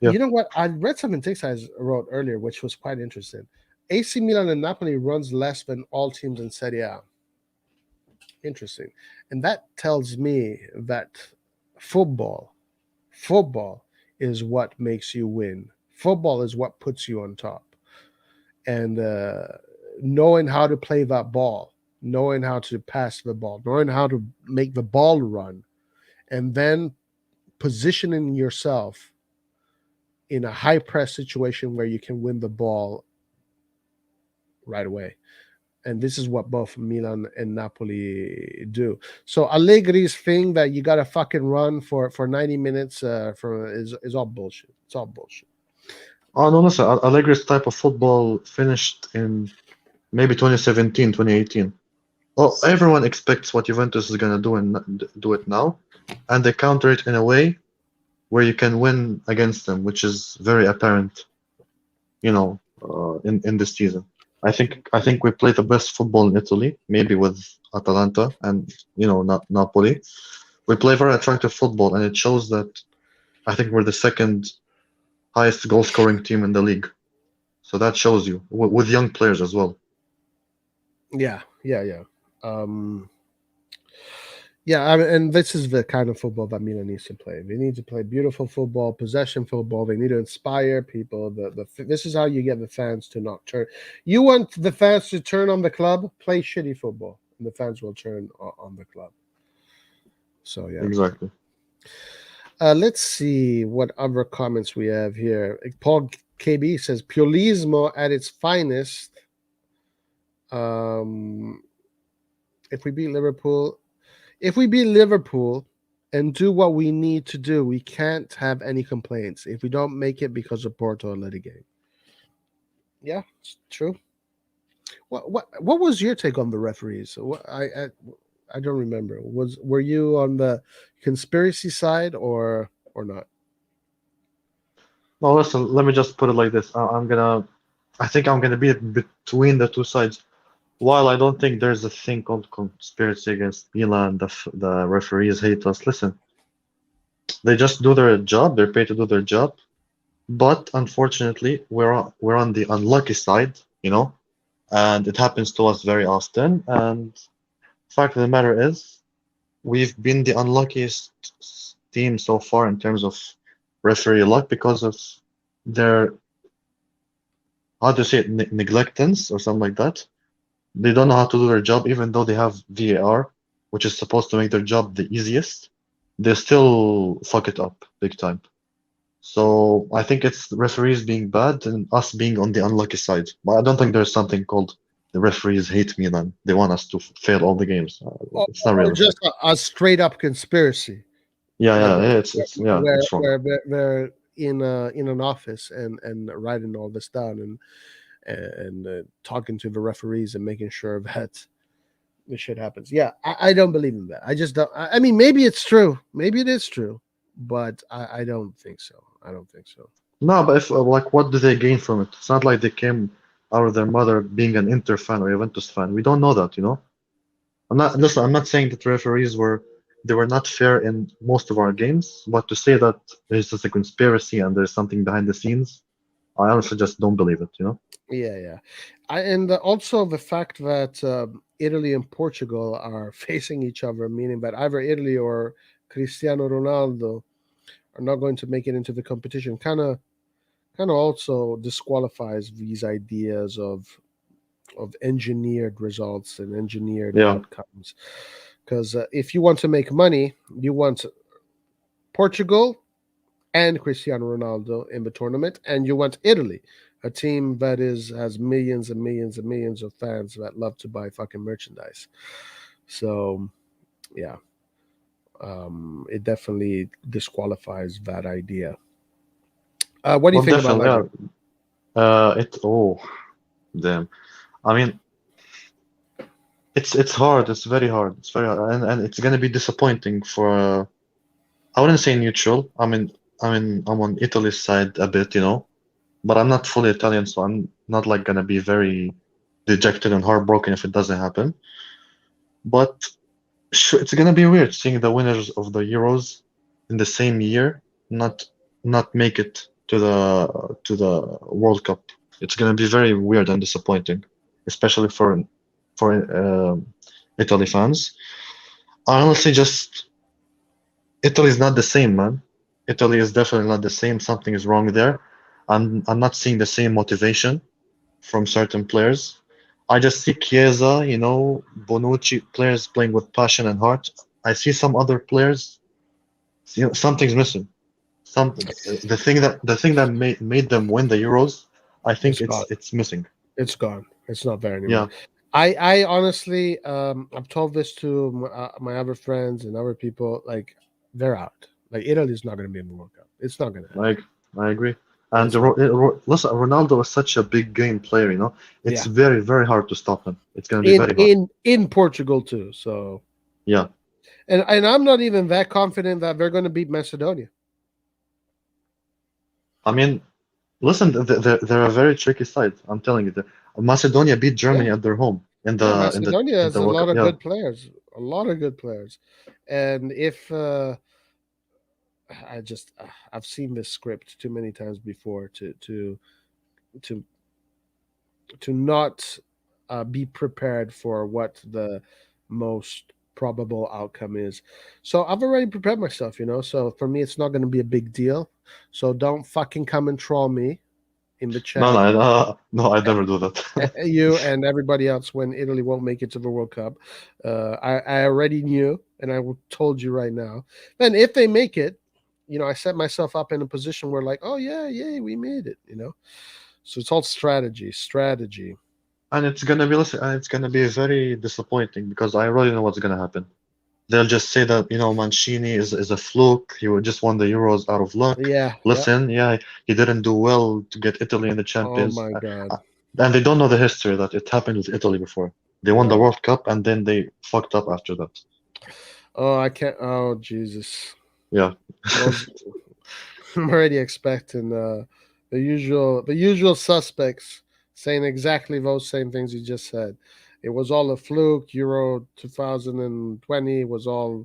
You know what? I read something Tix wrote earlier, which was quite interesting. AC Milan and Napoli runs less than all teams in Serie A. Interesting. And that tells me that football is what makes you win. Football is what puts you on top. And knowing how to play that ball, knowing how to pass the ball, knowing how to make the ball run, and then positioning yourself in a high press situation where you can win the ball right away. And this is what both Milan and Napoli do. So Allegri's thing that you gotta fucking run for 90 minutes is all bullshit. It's all bullshit. Oh, no, listen, Allegri's type of football finished in maybe 2017, 2018. Well, everyone expects what Juventus is gonna do and do it now, and they counter it in a way where you can win against them, which is very apparent, in this season. I think we play the best football in Italy, maybe with Atalanta and not Napoli. We play very attractive football, and it shows that I think we're the second highest goal scoring team in the league. So that shows you with young players as well. Yeah. And this is the kind of football that Milan needs to play. They need to play beautiful football, possession football. They need to inspire people. This is how you get the fans to not turn. You want the fans to turn on the club, play shitty football, and the fans will turn on the club. So, yeah. Exactly. Let's see what other comments we have here. Paul KB says, Piolismo at its finest. If we beat Liverpool and do what we need to do, we can't have any complaints. If we don't make it because of Porto, let it game. Yeah, it's true. What was your take on the referees? I don't remember. Were you on the conspiracy side or not? No, listen, let me just put it like this. I think I'm gonna be between the two sides. While I don't think there's a thing called conspiracy against Milan, the referees hate us. Listen, they just do their job. They're paid to do their job. But unfortunately, we're on the unlucky side, and it happens to us very often. And fact of the matter is, we've been the unluckiest team so far in terms of referee luck because of their, how to say it, neglectance or something like that. They don't know how to do their job, even though they have VAR, which is supposed to make their job the easiest. They still fuck it up big time. So I think it's the referees being bad and us being on the unlucky side. But I don't think there's something called the referees hate Milan. They want us to fail all the games. It's not real. Just a straight up conspiracy. It's wrong. Where they're in an office and writing all this down and talking to the referees and making sure that the shit happens. Yeah, I don't believe in that. I just don't. I mean, maybe it's true. Maybe it is true, but I don't think so. No, but if what do they gain from it? It's not like they came out of their mother being an Inter fan or Juventus fan. We don't know that, I'm not saying that referees were not fair in most of our games, but to say that there's just a conspiracy and there's something behind the scenes, I honestly just don't believe it, Yeah. And also the fact that Italy and Portugal are facing each other, meaning that either Italy or Cristiano Ronaldo are not going to make it into the competition, kind of also disqualifies these ideas of engineered results and engineered outcomes. Because if you want to make money, you want Portugal and Cristiano Ronaldo in the tournament, and you want Italy, a team that has millions and millions and millions of fans that love to buy fucking merchandise. So, yeah, it definitely disqualifies that idea. What do you think about that? Damn. I mean, it's hard. It's very hard. It's very hard, and it's gonna be disappointing for. I wouldn't say neutral. I'm on Italy's side a bit, but I'm not fully Italian, so I'm not gonna be very dejected and heartbroken if it doesn't happen. But it's gonna be weird seeing the winners of the Euros in the same year not make it to the World Cup. It's gonna be very weird and disappointing, especially for Italy fans. I honestly just Italy is not the same, man. Italy is definitely not the same. Something is wrong there. I'm not seeing the same motivation from certain players. I just see Chiesa, Bonucci, players playing with passion and heart. I see some other players, something's missing. Something. The thing that made them win the Euros, I think It's it's gone. it's missing. It's gone. It's not there anymore. Yeah. I honestly, I've told this to my other friends and other people. Like, they're out. Like, Italy's not going to be in the World Cup. It's not going to happen. I agree. And It's not. listen, Ronaldo is such a big game player, It's Yeah. very, very hard to stop him. It's going to be very hard. In Portugal too. So Yeah. and I'm not even that confident that they're going to beat Macedonia. I mean, listen, they're a very tricky side. I'm telling you. Macedonia beat Germany at their home in the Macedonia has a World lot Cup. of Yeah. good players. A lot of good players. And if I've seen this script too many times before to not be prepared for what the most probable outcome is. So I've already prepared myself, So for me, it's not going to be a big deal. So don't fucking come and troll me in the chat. No, I never do that. You and everybody else when Italy won't make it to the World Cup. I already knew, and I told you right now. And if they make it, I set myself up in a position where, like, oh yeah, we made it. So it's all strategy. And it's gonna be very disappointing because I already know what's gonna happen. They'll just say that Mancini is a fluke. He just won the Euros out of luck. Yeah. Listen, he didn't do well to get Italy in the Champions. Oh my God. And they don't know the history that it happened with Italy before. They won the World Cup and then they fucked up after that. Oh, I can't. Oh, Jesus. Yeah. I'm already expecting the usual suspects saying exactly those same things you just said. It was all a fluke. Euro 2020 was all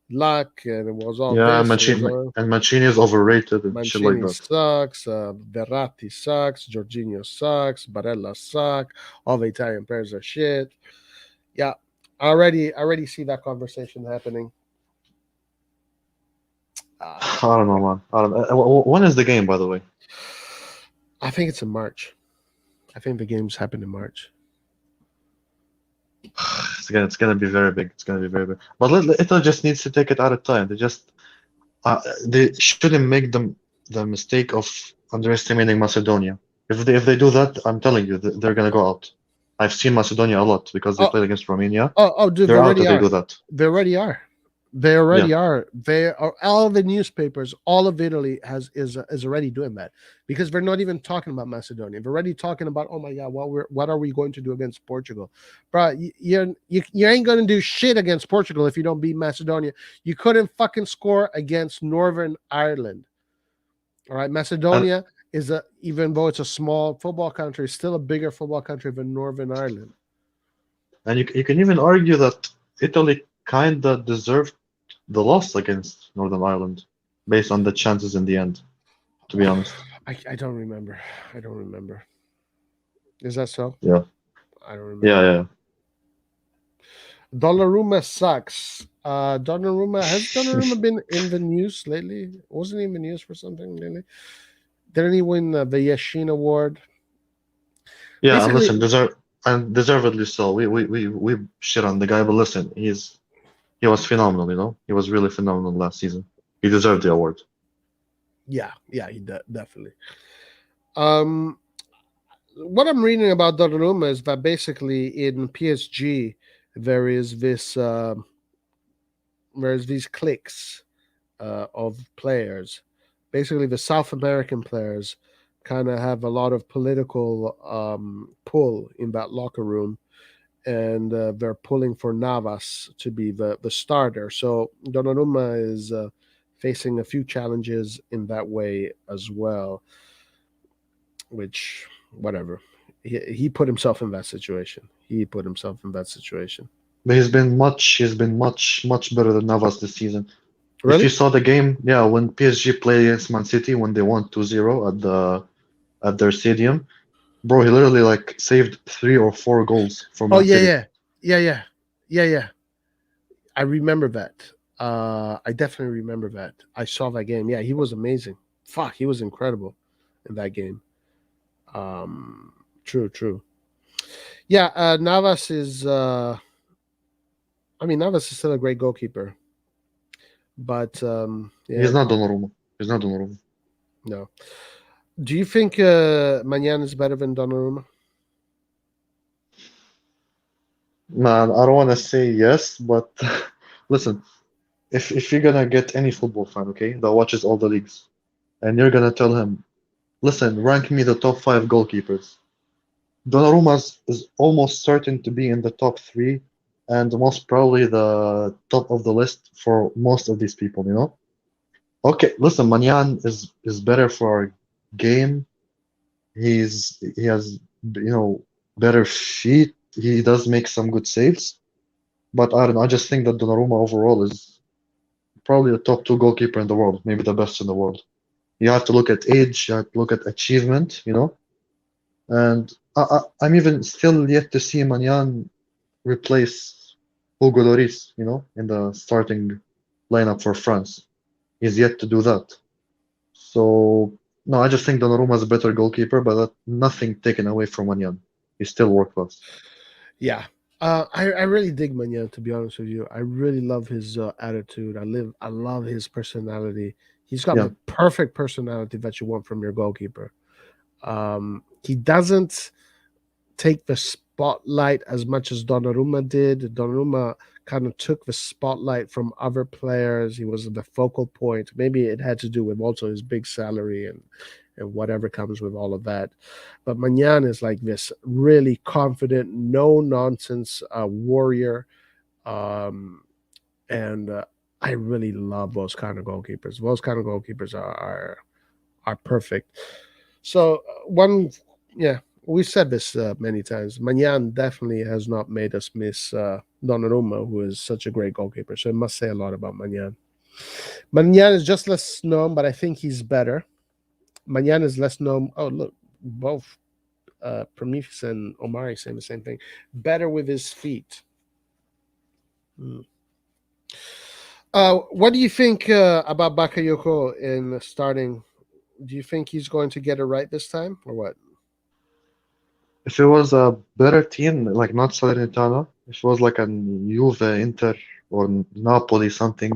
luck, and it was all Mancini is overrated and shit like that. Sucks. Verratti sucks. Jorginho sucks. Barella suck. All the Italian players are shit. Yeah, I already see that conversation happening. I don't know, man. I don't know. When is the game, by the way? I think it's in March. I think the games happen in March. It's gonna be very big. It's gonna be very big. But Italy just needs to take it out of time. They shouldn't make the mistake of underestimating Macedonia. If they do that, I'm telling you, they're gonna go out. I've seen Macedonia a lot because they played against Romania. Dude, they're out if they do that. They already are. They already are. They are. All the newspapers, all of Italy is already doing that because they're not even talking about Macedonia. They're already talking about, oh my God, what are we going to do against Portugal, bro? You ain't going to do shit against Portugal if you don't beat Macedonia. You couldn't fucking score against Northern Ireland. All right, Macedonia is even though it's a small football country, it's still a bigger football country than Northern Ireland. And you can even argue that Italy kind of deserved the loss against Northern Ireland based on the chances in the end, to be honest. I don't remember. Is that so? Yeah. I don't remember. Yeah. Donnarumma sucks. Has Donnarumma been in the news lately? Wasn't he in the news for something lately? Didn't he win the Yashin Award? Yeah, and listen, deservedly so. We shit on the guy, but listen, he was phenomenal, He was really phenomenal last season. He deserved the award. Yeah, he definitely. What I'm reading about Donnarumma is that basically in PSG there is these cliques of players. Basically, the South American players kind of have a lot of political pull in that locker room. And they're pulling for Navas to be the starter. So Donnarumma is facing a few challenges in that way as well, which, whatever. He put himself in that situation. But he's been much better than Navas this season. Really? If you saw the game, when PSG played against Man City, when they won 2-0 at their stadium, bro, he literally saved 3 or 4 goals from Man City. Yeah. Yeah. I remember that. I definitely remember that. I saw that game. Yeah, he was amazing. Fuck, he was incredible in that game. True. Yeah, Navas is. Navas is still a great goalkeeper, but yeah, He's not Donnarumma. He's not Donnarumma. no. Do you think Magnan is better than Donnarumma? Man, I don't want to say yes, but listen, if you're gonna get any football fan, okay, that watches all the leagues, and you're gonna tell him, listen, rank me the top five goalkeepers. Donnarumma is almost certain to be in the top three, and most probably the top of the list for most of these people, you know? Okay, listen, Manyan is better for our game. He has better feet. He does make some good saves, but I don't know. I just think that Donnarumma overall is probably the top two goalkeeper in the world, maybe the best in the world. You have to look at age, you have to look at achievement, you know. And I'm even still yet to see Manyan replace Hugo Lloris, you know, in the starting lineup for France. He's yet to do that. So no, I just think Donnarumma is a better goalkeeper, but nothing taken away from Manyan. He's still world class. Yeah. I really dig Magnan, to be honest with you. I really love his attitude. I love his personality. He's got Yeah. the perfect personality that you want from your goalkeeper. He doesn't take the spotlight as much as Donnarumma did. Donnarumma kind of took the spotlight from other players. He was the focal point. Maybe it had to do with also his big salary and whatever comes with all of that. But Magnan is like this really confident, no nonsense warrior. And I really love those kind of goalkeepers. Those kind of goalkeepers are perfect. So we said this many times. Magnan definitely has not made us miss Donnarumma, who is such a great goalkeeper. So it must say a lot about Magnan. Magnan is just less known, but I think he's better. Magnan is less known. Oh, look, both Prometheus and Omari saying the same thing. Better with his feet. What do you think about Bakayoko in starting? Do you think he's going to get it right this time, or what? If it was a better team, like not Salernitana, if it was like a Juve, Inter, or Napoli something,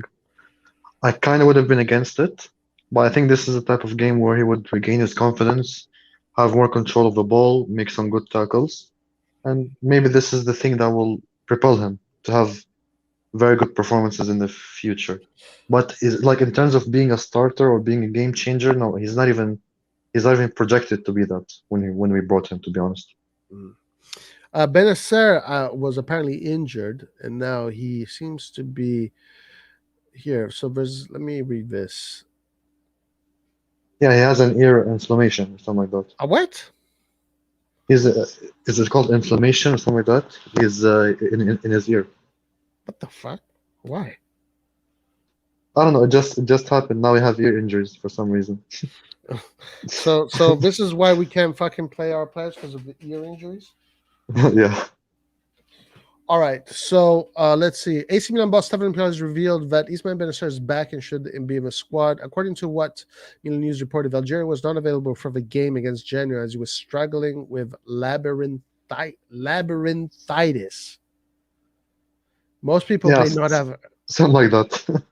I kind of would have been against it. But I think this is a type of game where he would regain his confidence, have more control of the ball, make some good tackles, and maybe this is the thing that will propel him to have very good performances in the future. But is like in terms of being a starter or being a game changer, no, he's not even projected to be that when we brought him, to be honest. Benacer was apparently injured, and now he seems to be here. So let me read this. Yeah, he has an ear inflammation or something like that. A what? Is it called inflammation or something like that? He's in his ear. What the fuck? Why? I don't know. It just happened. Now we have ear injuries for some reason. So this is why we can't fucking play our players, because of the ear injuries. Yeah. All right, so let's see. AC Milan boss Stefan Pioli has revealed that Ismail Benacer is back and should be in the squad. According to what Milan News reported, Algeria was not available for the game against Genoa as he was struggling with labyrinthitis. Most people may not have something like that.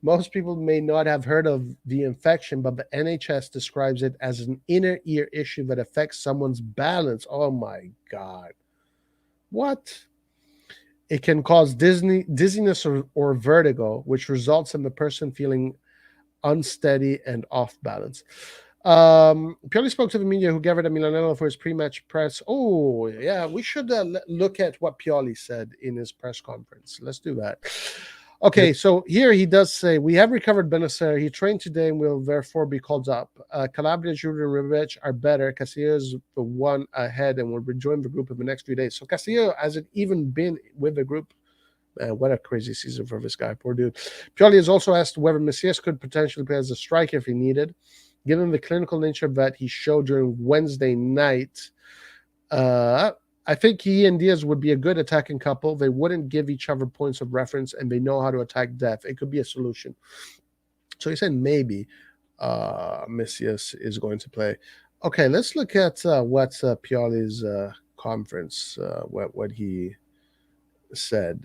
Most people may not have heard of the infection, but the NHS describes it as an inner ear issue that affects someone's balance. Oh my God. What? It can cause dizziness or vertigo, which results in the person feeling unsteady and off balance. Pioli spoke to the media who gathered at Milanello for his pre-match press. Oh, yeah, we should look at what Pioli said in his press conference. Let's do that. Okay, so here he does say, we have recovered Benacer. He trained today and will therefore be called up. Calabria, Giroud, and Ribic are better. Castillo is the one ahead and will rejoin the group in the next 3 days. So Castillo hasn't even been with the group. What a crazy season for this guy. Poor dude. Pioli has also asked whether Messias could potentially play as a striker if he needed. Given the clinical nature that he showed during Wednesday night, I think he and Diaz would be a good attacking couple. They wouldn't give each other points of reference, and they know how to attack depth. It could be a solution. So he said maybe Messias is going to play. Okay, let's look at what Pioli's conference, what he said.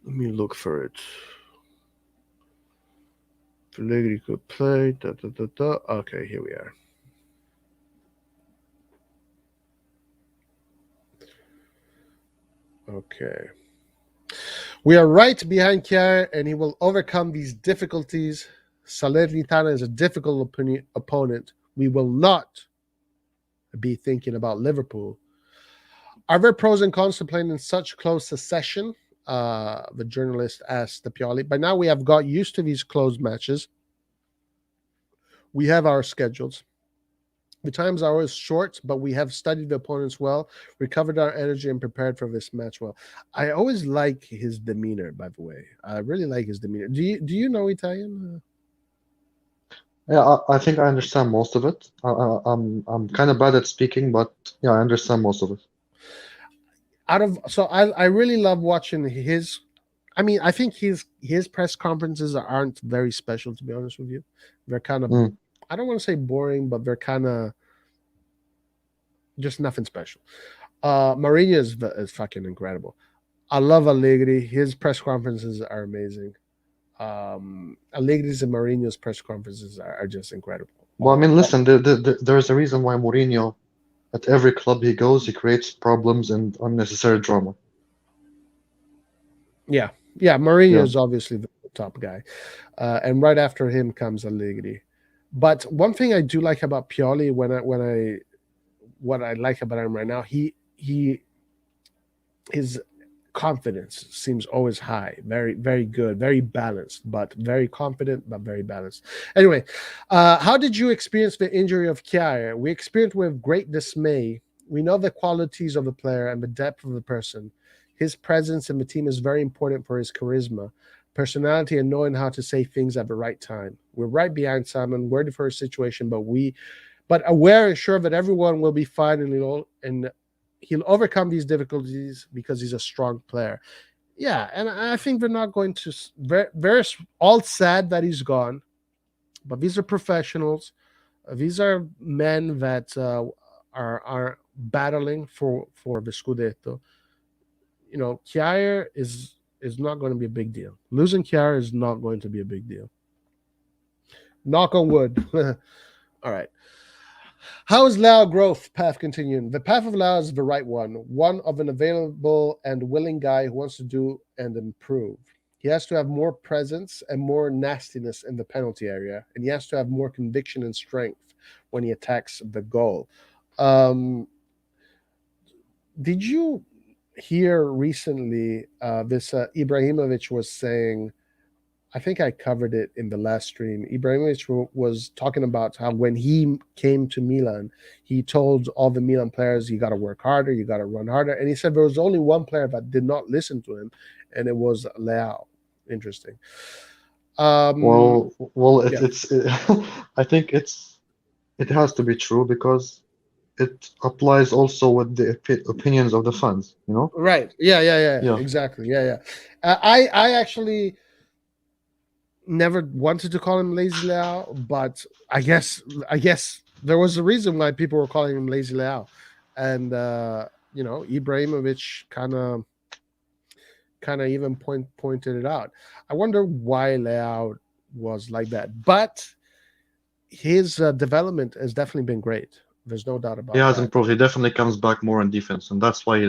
Let me look for it. Allegri could play. Okay, here we are. Okay. We are right behind Chiar, and he will overcome these difficulties. Salernitana is a difficult opponent. We will not be thinking about Liverpool. Are there pros and cons to playing in such close succession? The journalist asked the Pioli. By now, we have got used to these close matches. We have our schedules. The times are always short, but we have studied the opponents well, recovered our energy, and prepared for this match well. I always like his demeanor, by the way. I really like his demeanor. Do you know Italian? Yeah, I think I understand most of it. I'm kind of bad at speaking, but yeah, I understand most of it. I really love watching his. I mean, I think his press conferences aren't very special, to be honest with you. They're kind of, I don't want to say boring, but they're kind of just nothing special. Mourinho is fucking incredible. I love Allegri. His press conferences are amazing. Allegri's and Mourinho's press conferences are just incredible. Well, I mean, listen, there's a reason why Mourinho, at every club he goes, he creates problems and unnecessary drama. Yeah, Mourinho is obviously the top guy, and right after him comes Allegri. But one thing I do like about Pioli, what I like about him right now, his confidence seems always high, very, very good, very balanced, but very confident, but very balanced. Anyway, how did you experience the injury of Chiar? We experienced with great dismay. We know the qualities of the player and the depth of the person. His presence in the team is very important for his charisma, personality, and knowing how to say things at the right time. We're right behind Simon, worried for his situation, but aware and sure that everyone will be fine, and he'll overcome these difficulties because he's a strong player. Yeah, and I think they're not going to. They're all sad that he's gone, but these are professionals. These are men that are battling for the Scudetto. You know, Chiar is not going to be a big deal. Losing Chiar is not going to be a big deal. Knock on wood. All right. How is Leao growth path continuing? The path of Leao is the right one of an available and willing guy who wants to do and improve. He has to have more presence and more nastiness in the penalty area, and he has to have more conviction and strength when he attacks the goal. Did you hear recently this Ibrahimovic was saying, I think I covered it in the last stream. Ibrahimovic was talking about how when he came to Milan, he told all the Milan players, you got to work harder, you got to run harder. And he said there was only one player that did not listen to him, and it was Leao. Interesting. It's I think it has to be true because it applies also with the opinions of the fans, you know? Right. Yeah. Exactly. Yeah. I actually never wanted to call him Lazy Leao, but I guess there was a reason why people were calling him Lazy Leao, and Ibrahimovic kind of even pointed it out. I wonder why Leao was like that, but his development has definitely been great. There's no doubt about it. He has improved. He definitely comes back more in defense, and that's why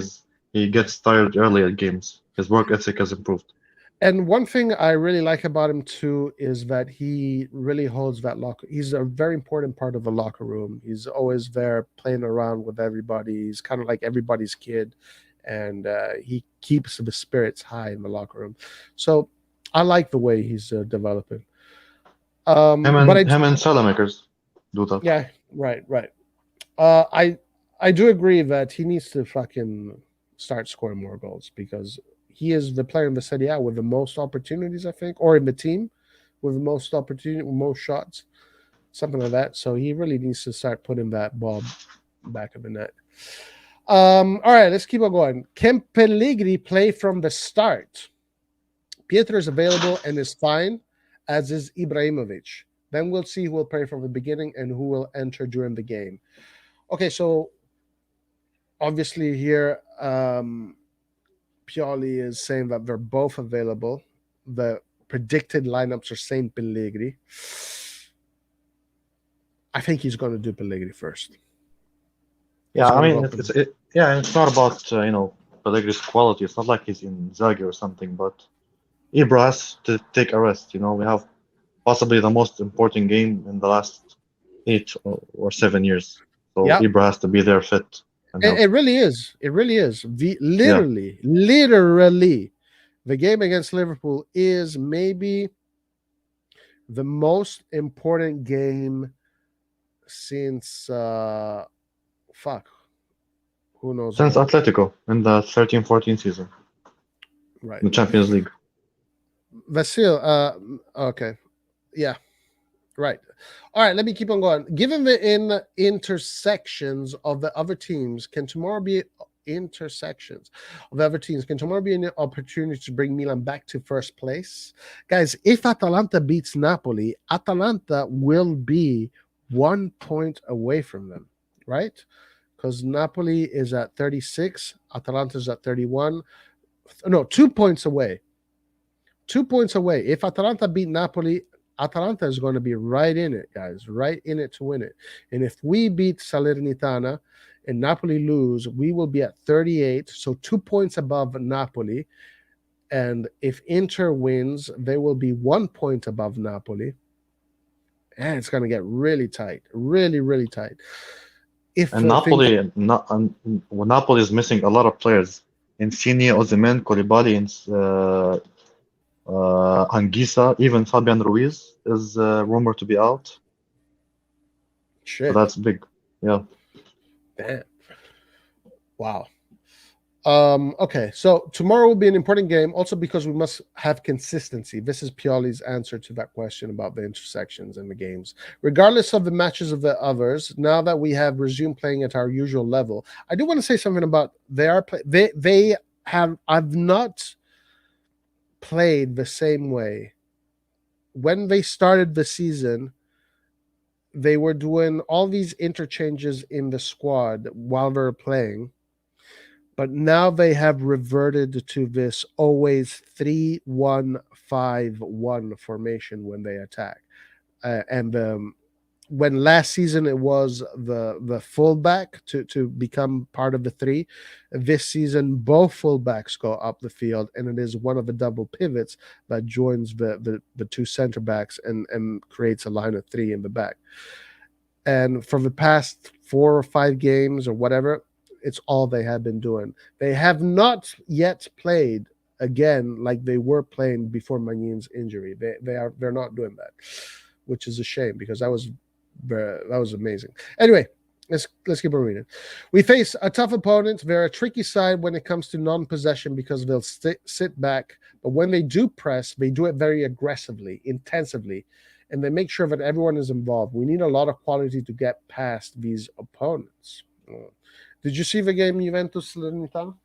he gets tired early at games. His work ethic has improved. And one thing I really like about him too is that he really holds that locker. He's a very important part of the locker room. He's always there playing around with everybody. He's kind of like everybody's kid, and he keeps the spirits high in the locker room. So I like the way he's developing. Him and Salamakers do that. Yeah, right. I do agree that he needs to fucking start scoring more goals because he is the player in the Serie A with the most opportunities, I think, or in the team with the most opportunity, most shots. something like that. So he really needs to start putting that ball back of the net. All right, let's keep on going. Can Pellegrini play from the start? Pieter is available and is fine, as is Ibrahimovic. Then we'll see who will play from the beginning and who will enter during the game. Okay, so obviously here, Pioli is saying that they're both available. The predicted lineups are saying Pellegrini. I think he's going to do Pellegrini first. Yeah, I mean, it's not about Pellegrini's quality. It's not like he's in Zaghi or something, but Ibra has to take a rest. We have possibly the most important game in the last 8 or 7 years. So Ibra has to be there fit. It really is. It really is. Literally, the game against Liverpool is maybe the most important game since who knows? Since Atletico in the 13-14 season. Right. The Champions League. Vasil, okay. Yeah. Right. All right, let me keep on going. Given the intersections of the other teams, can tomorrow be an opportunity to bring Milan back to first place? Guys, if Atalanta beats Napoli, Atalanta will be 1 point away from them, right? Because Napoli is at 36, Atalanta is at 31. No, 2 points away. 2 points away. If Atalanta beat Napoli, Atalanta is going to be right in it, guys, right in it to win it. And if we beat Salernitana and Napoli lose, we will be at 38, so 2 points above Napoli. And if Inter wins, they will be 1 point above Napoli. And it's going to get really tight, really, really tight. Napoli is missing a lot of players. Insigne, Osimhen, Koulibaly, Anguissa, even Fabian Ruiz is rumored to be out. Shit. So that's big. Yeah. Damn. Wow. Okay, so tomorrow will be an important game also because we must have consistency. This is Pioli's answer to that question about the intersections in the games. Regardless of the matches of the others, now that we have resumed playing at our usual level, I do want to say something about I've not played the same way. When they started the season, they were doing all these interchanges in the squad while they're playing. But now they have reverted to this always 3-1-5-1 formation when they attack. When last season it was the fullback to become part of the three, this season both fullbacks go up the field, and it is one of the double pivots that joins the two center backs and creates a line of three in the back. And for the past 4 or 5 games or whatever, it's all they have been doing. They have not yet played again like they were playing before Magnin's injury. They're not doing that, which is a shame because that was amazing. Anyway, let's keep on reading. We face a tough opponent. They're a tricky side when it comes to non-possession because they'll sit back, but when they do press, they do it very aggressively, intensively, and they make sure that everyone is involved. We need a lot of quality to get past these opponents. Did you see the game Juventus-Salernitana?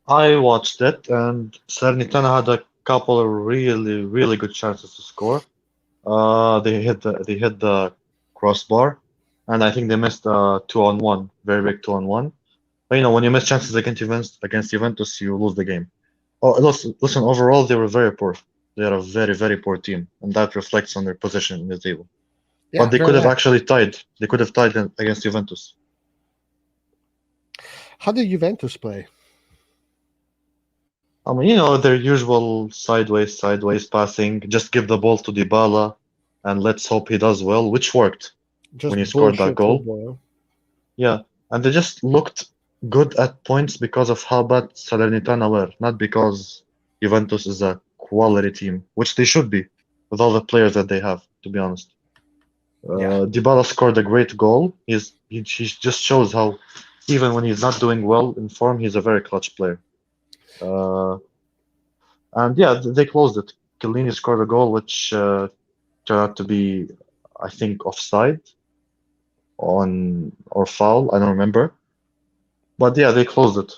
I watched it, and Salernitana had a couple of really, really good chances to score. They hit the crossbar, and I think they missed a 2-on-1, very big 2-on-1. But when you miss chances against Juventus, you lose the game. Oh, listen, overall they were very poor. They are a very, very poor team, and that reflects on their position in the table. Yeah, but they could have actually tied. They could have tied against Juventus. How did Juventus play? I mean, their usual sideways passing. Just give the ball to Dybala, and let's hope he does well, which worked when he scored that goal. Football. Yeah, and they just looked good at points because of how bad Salernitana were, not because Juventus is a quality team, which they should be with all the players that they have, to be honest. Dybala scored a great goal. He just shows how even when he's not doing well in form, he's a very clutch player. And yeah, they closed it. Chiellini scored a goal which turned out to be I think, offside on or foul. I don't remember. But yeah, they closed it.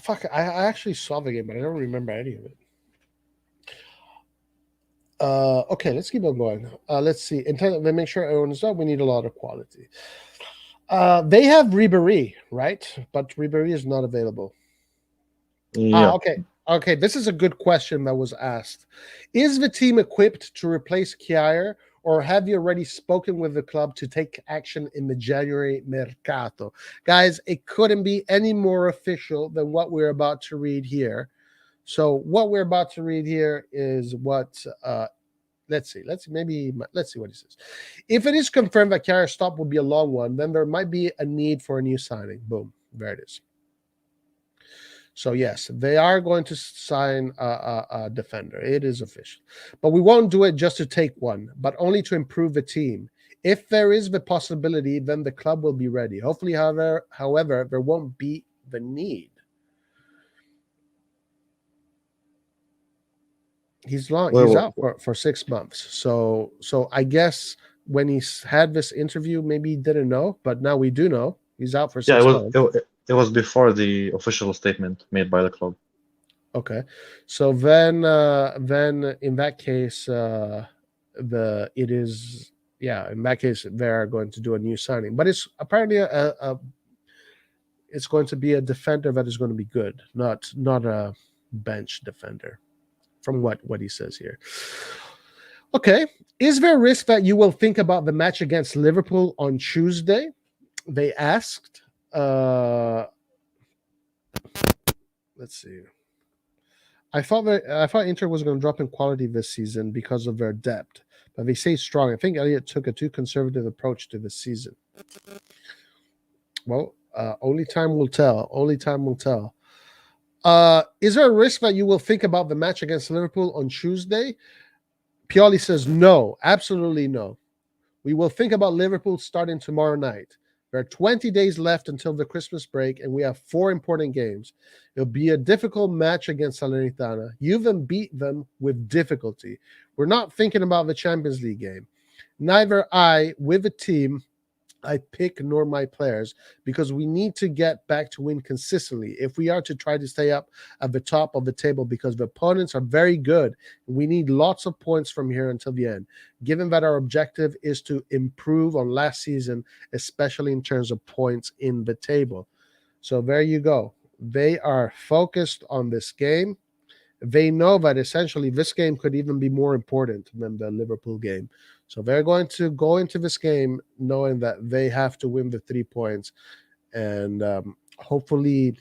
Fuck, I actually saw the game, but I don't remember any of it. Okay, let's keep on going. Let's see. Let me make sure everyone's done. We need a lot of quality. They have Ribéry, right? But Ribéry is not available. Yeah. Okay. This is a good question that was asked. Is the team equipped to replace Kjaer, or have you already spoken with the club to take action in the January mercato? Guys, it couldn't be any more official than what we're about to read here. So what we're about to read here is what let's see what he says. If it is confirmed that Kjaer's stop will be a long one, then there might be a need for a new signing. Boom, there it is. So yes, they are going to sign a defender. It is official. But we won't do it just to take one, but only to improve the team. If there is the possibility, then the club will be ready. Hopefully, however, there won't be the need. He's out for 6 months. So I guess when he's had this interview, maybe he didn't know, but now we do know. He's out for 6 months. It was before the official statement made by the club. Okay, so then in that case, in that case they're going to do a new signing, but it's apparently it's going to be a defender that is going to be good, not a bench defender, from what he says here. Okay, is there a risk that you will think about the match against Liverpool on Tuesday? They asked. Let's see. I thought Inter was going to drop in quality this season because of their depth, but they stay strong. I think Elliott took a too conservative approach to this season. Well, only time will tell. Only time will tell. Is there a risk that you will think about the match against Liverpool on Tuesday? Pioli says no, absolutely no. We will think about Liverpool starting tomorrow night. There are 20 days left until the Christmas break, and we have 4 important games. It'll be a difficult match against Salernitana. You even beat them with difficulty. We're not thinking about the Champions League game. Neither I, with the team I pick, nor my players, because we need to get back to win consistently if we are to try to stay up at the top of the table, because the opponents are very good. We need lots of points from here until the end, given that our objective is to improve on last season, especially in terms of points in the table. So there you go. They are focused on this game. They know that essentially this game could even be more important than the Liverpool game. So they're going to go into this game knowing that they have to win the 3 points, and hopefully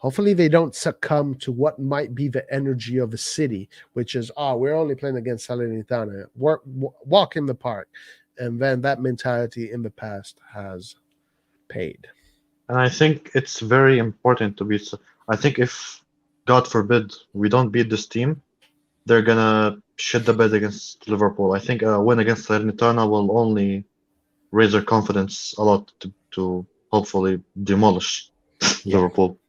they don't succumb to what might be the energy of the city, which is, we're only playing against Salernitana. Walk in the park. And then that mentality in the past has paid. And I think it's very important to be. I think if, God forbid, we don't beat this team, they're gonna shit the bed against Liverpool. I think a win against Salernitana will only raise their confidence a lot to hopefully demolish Liverpool.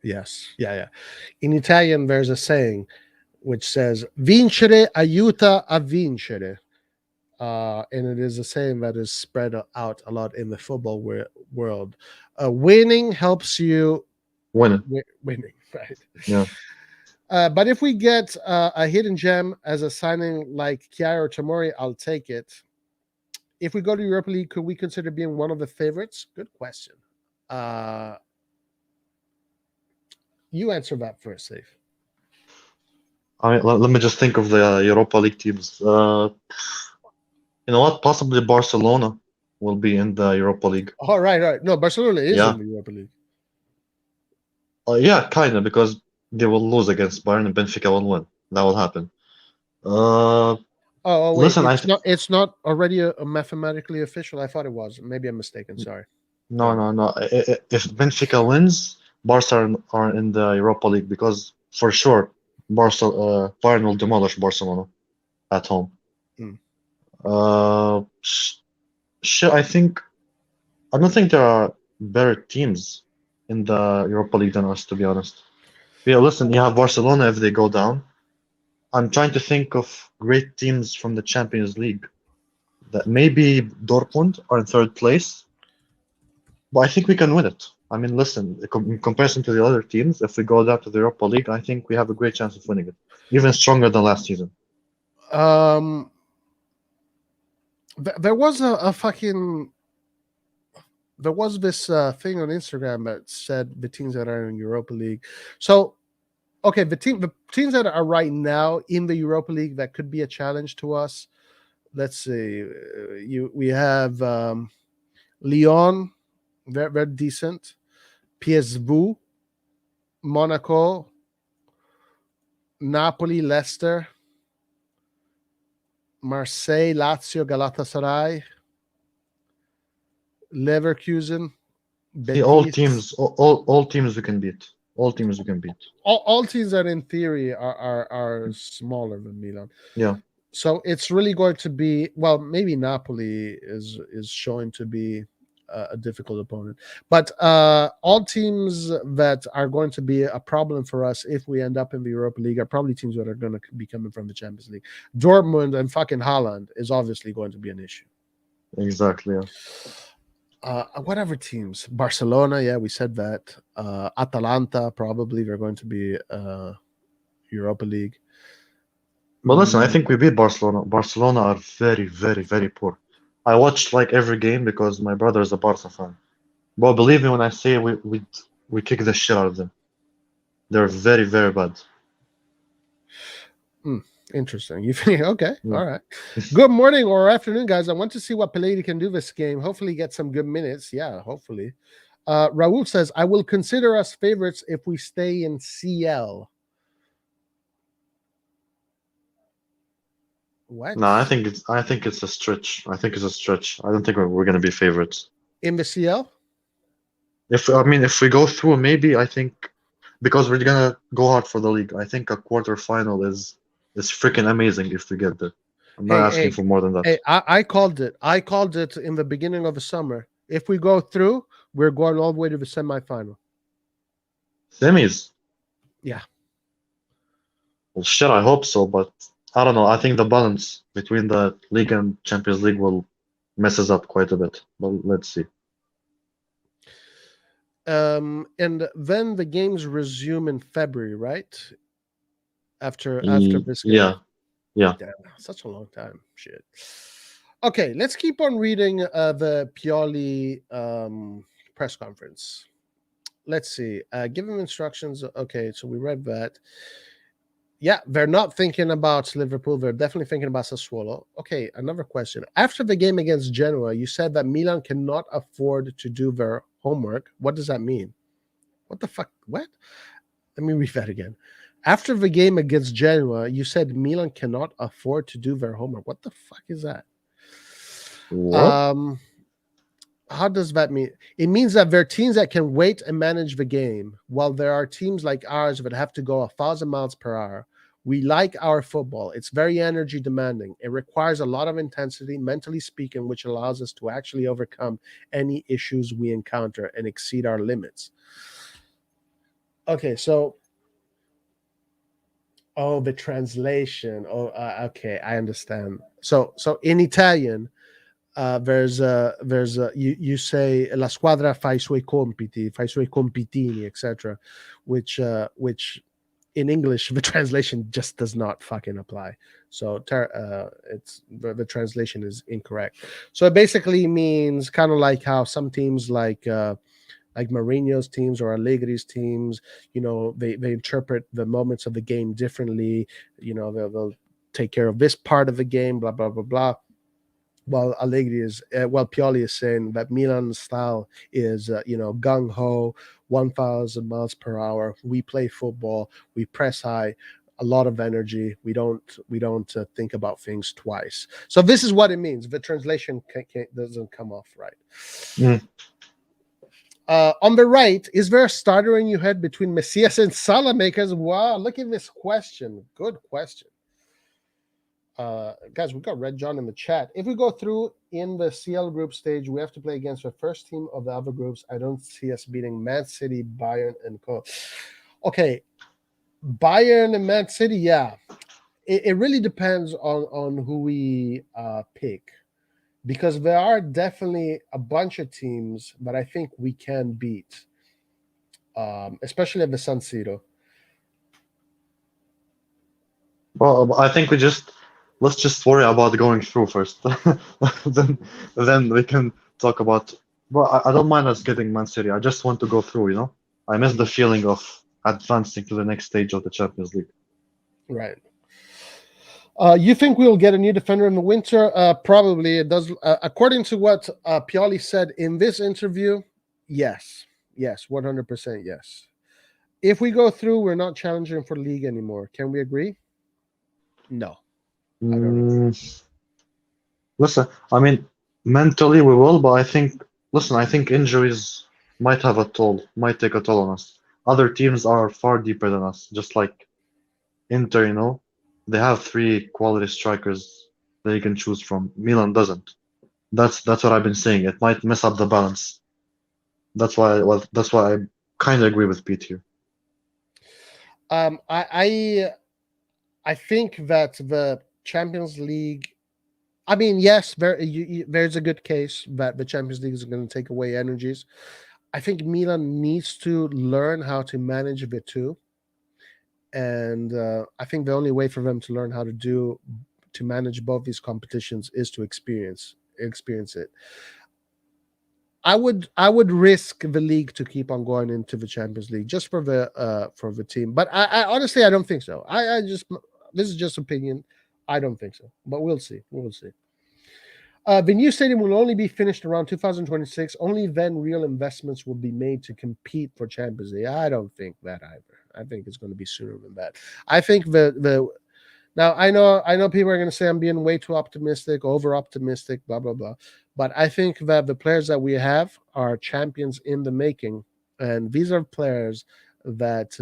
Yes. Yeah. In Italian, there's a saying which says, vincere aiuta a vincere. And it is a saying that is spread out a lot in the football world. Winning helps you winning, right? Yeah. But if we get a hidden gem as a signing like Kjaer or Tomori, I'll take it. If we go to Europa League, could we consider being one of the favorites? Good question. You answer that first, Saif. Let me just think of the Europa League teams. You know what? Possibly Barcelona will be in the Europa League. Oh, right. No, Barcelona is in the Europa League. Yeah, kind of, because they will lose against Bayern and Benfica will win. That will happen. Wait. Listen, it's not already a mathematically official. I thought it was. Maybe I'm mistaken. Sorry. No. If Benfica wins, Barca are in the Europa League, because for sure Bayern will demolish Barcelona at home. I don't think there are better teams in the Europa League than us, to be honest. Yeah, listen, you have Barcelona if they go down. I'm trying to think of great teams from the Champions League. That maybe Dortmund are in third place, but I think we can win it. I mean, listen, in comparison to the other teams, if we go down to the Europa League, I think we have a great chance of winning it, even stronger than last season. There was a fucking. There was this thing on Instagram that said the teams that are in Europa League. So, okay, the teams that are right now in the Europa League that could be a challenge to us. Let's see. We have Lyon, very decent. PSV, Monaco, Napoli, Leicester, Marseille, Lazio, Galatasaray, Leverkusen, See, all teams we can beat. All teams we can beat. All teams that in theory are smaller than Milan. Yeah. So it's really going to be, well, maybe Napoli is showing to be a difficult opponent, but all teams that are going to be a problem for us if we end up in the Europa League are probably teams that are going to be coming from the Champions League. Dortmund and fucking Haaland is obviously going to be an issue. Exactly. Yeah. Whatever teams, Barcelona, yeah, we said that. Atalanta, probably they're going to be Europa League. But listen, I think we beat Barcelona. Barcelona are very, very, very poor. I watched like every game because my brother is a Barca fan. But believe me when I say we kick the shit out of them. They're very, very bad. Interesting. You think okay? Yeah. All right. Good morning or afternoon, guys. I want to see what Peledi can do this game. Hopefully, get some good minutes. Yeah, hopefully. Raul says, "I will consider us favorites if we stay in CL." What? No, I think it's a stretch. I think it's a stretch. I don't think we're going to be favorites in the CL. If we go through, maybe I think because we're gonna go hard for the league. I think a quarterfinal is freaking amazing if we get there. I'm not asking for more than that. Hey, I called it. I called it in the beginning of the summer. If we go through, we're going all the way to the semifinal. Semis? Yeah. Well, shit, I hope so, but I don't know. I think the balance between the league and Champions League will mess us up quite a bit. But let's see. And then the games resume in February, right? After this game. Yeah. Damn, such a long time. Shit. Okay, let's keep on reading the Pioli press conference. Let's see. Give him instructions. Okay, so we read that. Yeah, they're not thinking about Liverpool. They're definitely thinking about Sassuolo. Okay, another question. After the game against Genoa, you said that Milan cannot afford to do their homework. What does that mean? What the fuck? What? Let me read that again. After the game against Genoa, you said Milan cannot afford to do their homework. What the fuck is that? What? How does that mean? It means that there are teams that can wait and manage the game, while there are teams like ours that have to go 1,000 miles per hour. We like our football. It's very energy demanding. It requires a lot of intensity, mentally speaking, which allows us to actually overcome any issues we encounter and exceed our limits. Okay, so the translation. Okay, I understand. So in Italian, there's you say la squadra fa I suoi compiti, fa I suoi compitini, etc., which in English the translation just does not fucking apply. So it's the translation is incorrect. So it basically means kind of like how some teams like Mourinho's teams or Allegri's teams, they interpret the moments of the game differently. They'll take care of this part of the game, blah blah blah blah. While Pioli is saying that Milan's style is, gung ho, 1,000 miles per hour. We play football. We press high, a lot of energy. We don't think about things twice. So this is what it means. The translation doesn't come off right. Mm. On the right, is there a starter in your head between Messias and Salamakers? Wow, look at this question. Good question. Guys, we got Red John in the chat. If we go through in the CL group stage, we have to play against the first team of the other groups. I don't see us beating Man City, Bayern, and Co. Okay, Bayern and Man City, yeah. it really depends on who we pick, because there are definitely a bunch of teams that I think we can beat, especially at the San Siro. Well, I think let's just worry about going through first. Then we can talk about. Well, I don't mind us getting Man City. I just want to go through, you know. I miss the feeling of advancing to the next stage of the Champions League. Right. You think we'll get a new defender in the winter? Probably. It does. According to what Pioli said in this interview, yes. Yes, 100% yes. If we go through, we're not challenging for the league anymore. Can we agree? No. I don't agree. Listen, I mean, mentally we will, but I think injuries might take a toll on us. Other teams are far deeper than us, just like Inter, you know, they have 3 quality strikers that you can choose from. Milan doesn't. That's what I've been saying. It might mess up the balance. That's why I kind of agree with Pete here. I think that the Champions League. I mean, yes, there's a good case that the Champions League is going to take away energies. I think Milan needs to learn how to manage the two. And I think the only way for them to learn how to manage both these competitions is to experience it. I would risk the league to keep on going into the Champions League just for the team. But I honestly, I don't think so. This is just opinion. I don't think so, but we'll see. We'll see. The new stadium will only be finished around 2026. Only then real investments will be made to compete for Champions League. I don't think that either. I think it's going to be sooner than that. I think now I know people are going to say I'm being way too optimistic, over optimistic, blah blah blah. But I think that the players that we have are champions in the making, and these are players that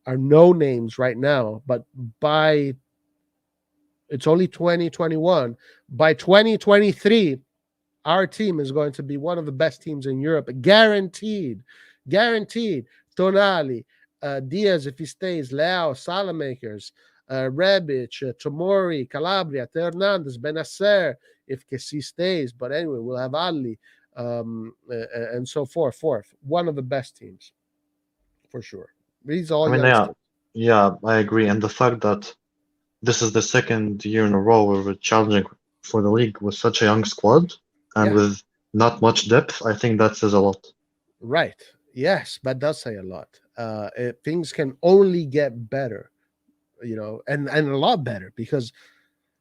are no names right now, but it's only 2021. By 2023, our team is going to be one of the best teams in Europe. Guaranteed. Tonali, Diaz, if he stays, Leao, Salamakers, Rebic, Tomori, Calabria, Hernandez, Benacer, if Kessie stays. But anyway, we'll have Ali, and so forth. One of the best teams, for sure. These are all youngsters. Yeah, I agree. And the fact that this is the second year in a row where we're challenging for the league with such a young squad and with not much depth, I think that says a lot. Right. Yes, that does say a lot. Things can only get better, you know, and a lot better, because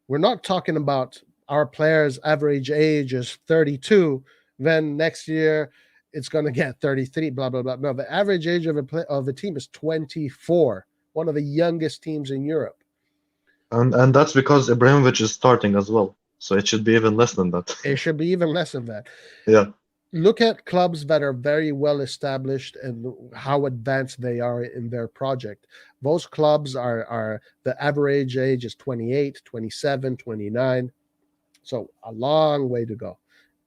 we're not talking about our players' average age is 32. Then next year it's going to get 33. Blah blah blah. No, the average age of a team is 24. One of the youngest teams in Europe. And that's because Ibrahimovic is starting as well. So it should be even less than that. It should be even less than that. Yeah. Look at clubs that are very well established and how advanced they are in their project. Those clubs are the average age is 28, 27, 29. So a long way to go.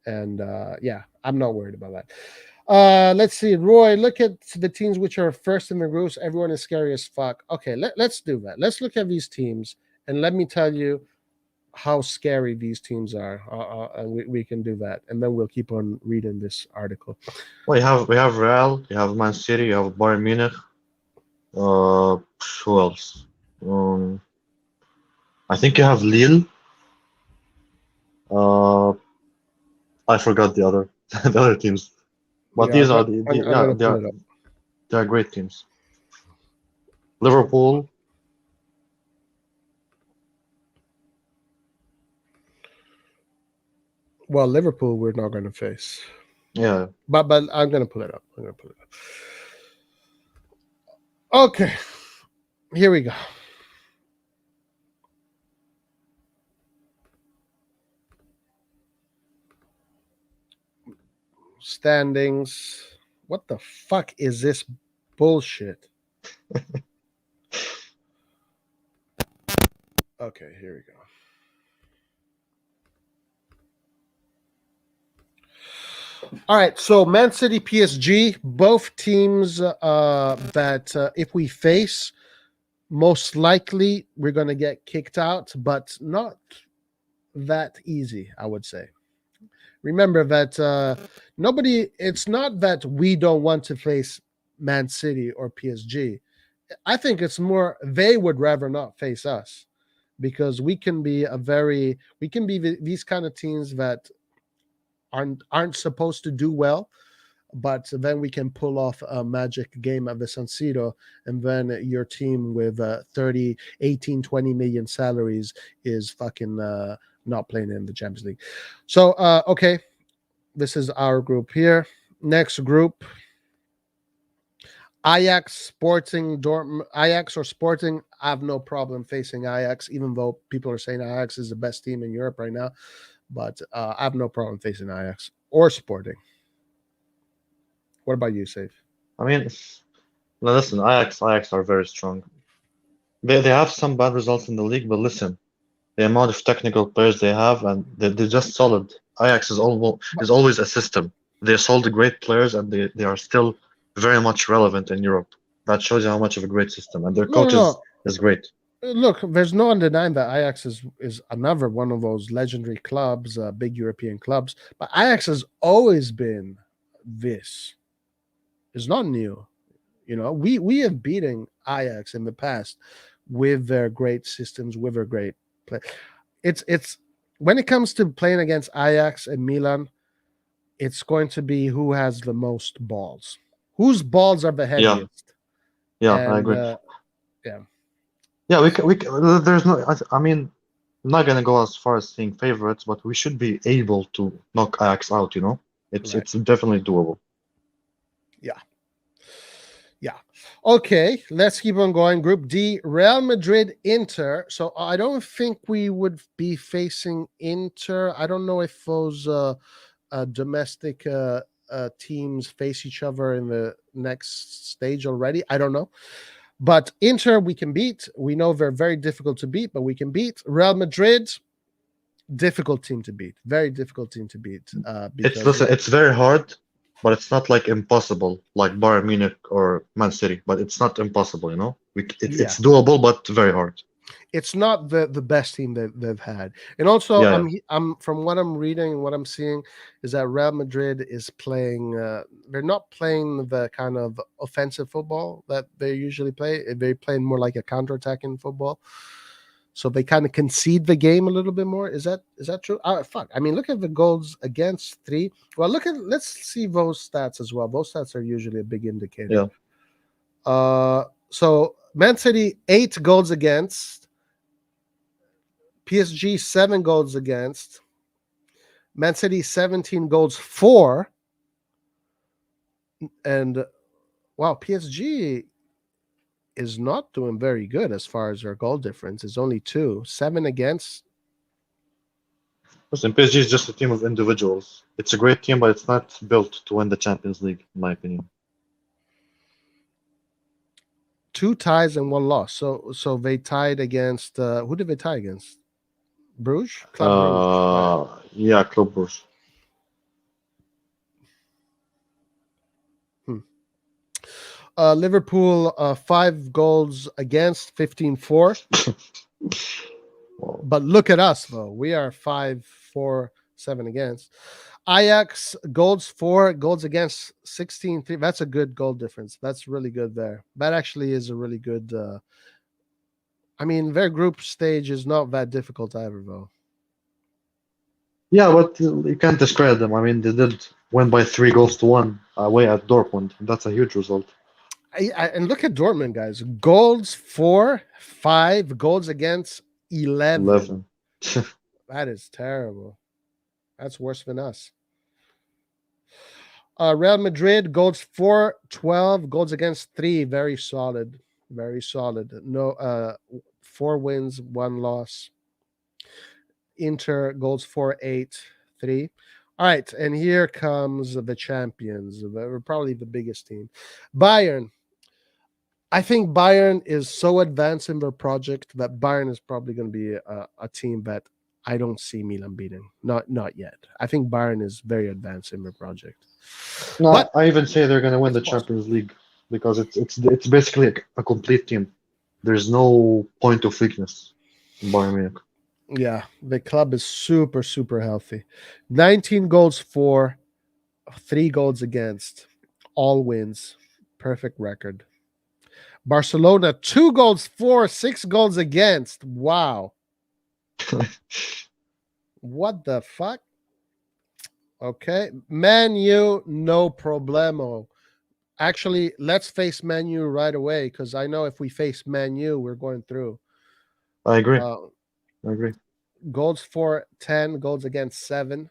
And I'm not worried about that. Let's see. Roy, look at the teams which are first in the groups. Everyone is scary as fuck. Okay, let's do that. Let's look at these teams, and let me tell you how scary these teams are. And we can do that, and then we'll keep on reading this article. Well, we have Real, you have Man City, you have Bayern Munich. Who else? I think you have Lille. I forgot the other teams. But these are they are great teams. Liverpool. Well, Liverpool we're not going to face. Yeah. But I'm going to pull it up. Okay. Here we go. Standings. What the fuck is this bullshit? Okay, here we go. All right, so Man City, PSG, both teams that if we face, most likely we're going to get kicked out, but not that easy, I would say. Remember that it's not that we don't want to face Man City or PSG. I think it's more they would rather not face us, because we can be these kind of teams that aren't supposed to do well, but then we can pull off a magic game at the San Siro, and then your team with 30, 18, 20 million salaries is fucking not playing in the Champions League. So, okay, this is our group here. Next group, Ajax, Sporting, Dortmund, Ajax or Sporting. I have no problem facing Ajax, even though people are saying Ajax is the best team in Europe right now. But I have no problem facing Ajax or Sporting. What about you, Safe? I mean, now listen, Ajax are very strong. They have some bad results in the league, but listen, the amount of technical players they have, and they're just solid. Ajax is always a system. They sold great players, and they are still very much relevant in Europe. That shows you how much of a great system, and their coach is great. Look, there's no denying that Ajax is another one of those legendary clubs, big European clubs. But Ajax has always been this. It's not new. You know, we have beaten Ajax in the past with their great systems, with their great play. It's when it comes to playing against Ajax and Milan, it's going to be who has the most balls. Whose balls are the heaviest? Yeah, I agree. Yeah, we there's no. I mean, I'm not gonna go as far as saying favorites, but we should be able to knock Ajax out. You know, it's definitely doable. Yeah. Okay, let's keep on going. Group D, Real Madrid, Inter. So I don't think we would be facing Inter. I don't know if those domestic teams face each other in the next stage already. I don't know. But Inter, we can beat. We know they're very difficult to beat, but we can beat. Real Madrid, difficult team to beat. Very difficult team to beat. It's very hard, but it's not like impossible, like Bayern Munich or Man City. But it's not impossible, you know. It's doable, but very hard. It's not the best team that they've had, and also I'm from what I'm reading and what I'm seeing is that Real Madrid is playing. They're not playing the kind of offensive football that they usually play. They're playing more like a counter-attacking football. So they kind of concede the game a little bit more. Is that true? Fuck. I mean, look at the goals against 3. Well, let's see those stats as well. Those stats are usually a big indicator. Yeah. So Man City 8 goals against. PSG 7 goals against. Man City 17 goals for. And wow, PSG is not doing very good as far as their goal difference. It's only 2. 7 against. Listen, PSG is just a team of individuals. It's a great team, but it's not built to win the Champions League, in my opinion. 2 ties and 1 loss. So they tied against who did they tie against? Bruges? Club Bruges. Yeah, Club Bruges. Liverpool 5 goals against, 15-4. But look at us, though. We are 5-4-7 against. Ajax goals for, goals against 16-3. That's a good goal difference. That's really good there. That actually is a really good. I mean, their group stage is not that difficult either, though. Yeah, but you can't discredit them. I mean, they did win by 3-1 away at Dortmund. That's a huge result. And look at Dortmund, guys. Goals for 5, goals against 11. That is terrible. That's worse than us. Real Madrid, goals for 12, goals against 3. Very solid. Very solid. No, 4 wins, 1 loss. Inter, goals for 8, 3. All right, and here comes the champions. Probably the biggest team. Bayern. I think Bayern is so advanced in their project that Bayern is probably going to be a team that I don't see Milan beating. Not yet. I think Bayern is very advanced in their project. No, but I even say they're going to win the Champions League because it's basically a complete team. there's no point of weakness in Bayern Munich. Yeah, the club is super, super healthy. 19 goals for, 3 goals against, all wins. Perfect record. Barcelona, 2 goals for, 6 goals against. Wow. What the fuck? Okay. Man U, no problemo. Actually, let's face Man U right away, because I know if we face Man U, we're going through. I agree. Uh, I agree. goals for 10, goals against 7.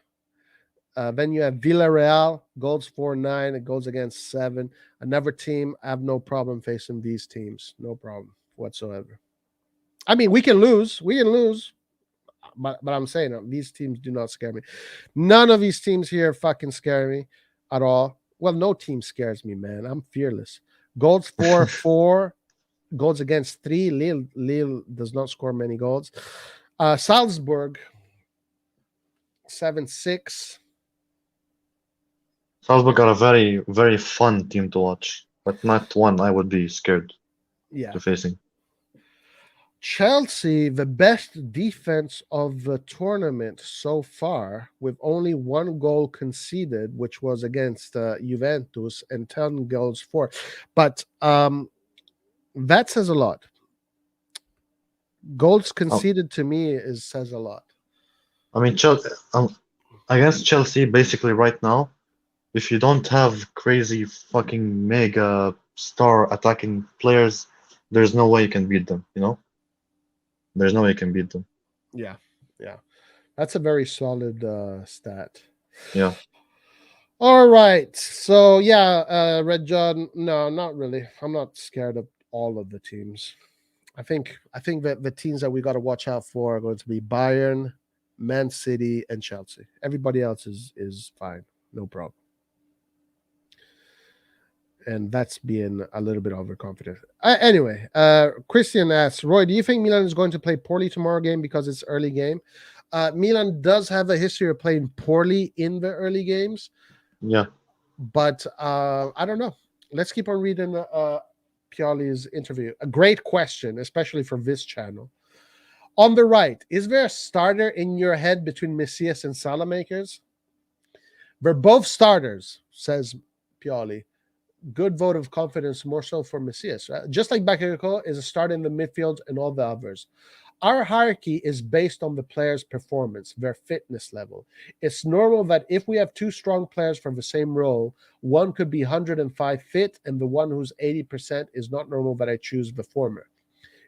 Then you have Villarreal, goals for 9, and goals against 7. Another team, I have no problem facing these teams. No problem whatsoever. I mean, we can lose. But I'm saying these teams do not scare me. None of these teams here fucking scare me at all. Well, no team scares me, man. I'm fearless. Goals for 4, goals against 3. Lille does not score many goals. Salzburg 7-6. Salzburg are a very, very fun team to watch, but not one I would be scared to facing. Chelsea, the best defense of the tournament so far, with only 1 goal conceded, which was against Juventus, and 10 goals for. But that says a lot. Goals conceded to me says a lot. I mean, against Chelsea, basically right now, if you don't have crazy fucking mega star attacking players, there's no way you can beat them, you know? There's no way you can beat them. Yeah. That's a very solid stat. Yeah. All right. So, Red John, no, not really. I'm not scared of all of the teams. I think that the teams that we got to watch out for are going to be Bayern, Man City, and Chelsea. Everybody else is fine. No problem. And that's being a little bit overconfident. Anyway, Christian asks, Roy, do you think Milan is going to play poorly tomorrow game because it's early game? Milan does have a history of playing poorly in the early games. Yeah. But I don't know. Let's keep on reading Pioli's interview. A great question, especially for this channel. On the right, is there a starter in your head between Messias and Salamakers? They're both starters, says Pioli. Good vote of confidence, more so for Messias. Right? Just like Bakayoko is a starter in the midfield and all the others. Our hierarchy is based on the player's performance, their fitness level. It's normal that if we have 2 strong players for the same role, one could be 105 fit, and the one who's 80% is not normal that I choose the former.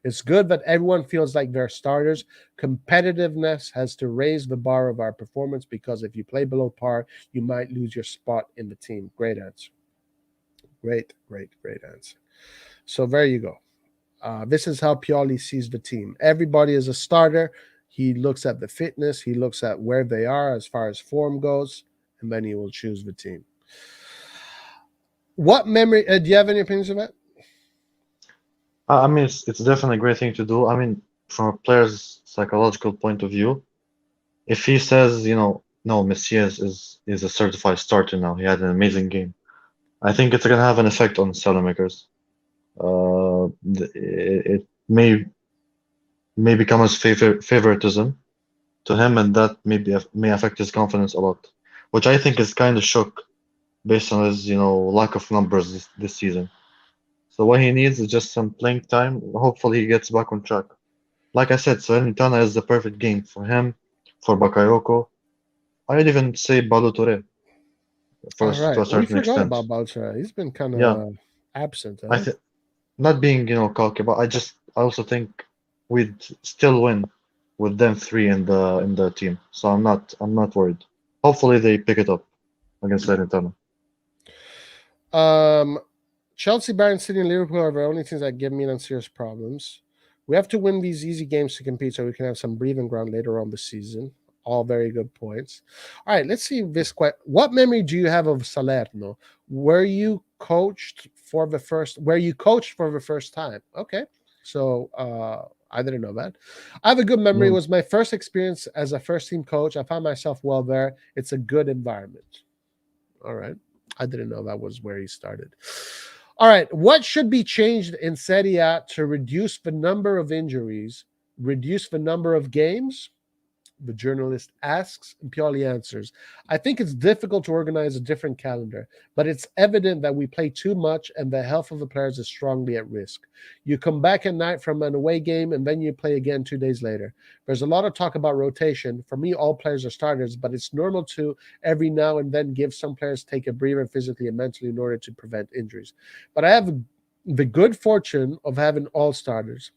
It's good that everyone feels like they're starters. Competitiveness has to raise the bar of our performance, because if you play below par, you might lose your spot in the team. Great answer. Great answer. So there you go. This is how Pioli sees the team. Everybody is a starter. He looks at the fitness. He looks at where they are as far as form goes, and then he will choose the team. What memory? Do you have any opinions on that? I mean, it's definitely a great thing to do. I mean, from a player's psychological point of view, if he says, no, Messias is a certified starter now, he had an amazing game, I think it's going to have an effect on Salamakers. It may become as favoritism to him, and that may affect his confidence a lot, which I think is kind of shook based on his lack of numbers this season. So what he needs is just some playing time. Hopefully he gets back on track. Like I said, Salernitana is the perfect game for him, for Bakayoko. I'd even say Ballo Touré to a certain we forgot extent. about Baltra. He's been kind of absent. Huh? Not being cocky, but I also think we'd still win with them 3 in the team. So I'm not worried. Hopefully they pick it up against Salernitana. Chelsea, Bayern City, and Liverpool are the only teams that give Milan serious problems. We have to win these easy games to compete, so we can have some breathing ground later on the season. All very good points. All right, let's see this question. What memory do you have of Salerno? Were you coached for the first time? Okay, so I didn't know that. I have a good memory. It was my first experience as a first team coach. I found myself well there. It's a good environment. All right. I didn't know that was where he started. All right. What should be changed in Serie A to reduce the number of injuries, reduce the number of games? The journalist asks, and Pioli answers. I think it's difficult to organize a different calendar, but it's evident that we play too much and the health of the players is strongly at risk. You come back at night from an away game and then you play again 2 days later. There's a lot of talk about rotation. For me, all players are starters, but it's normal to every now and then give some players take a breather physically and mentally in order to prevent injuries. But I have the good fortune of having all starters.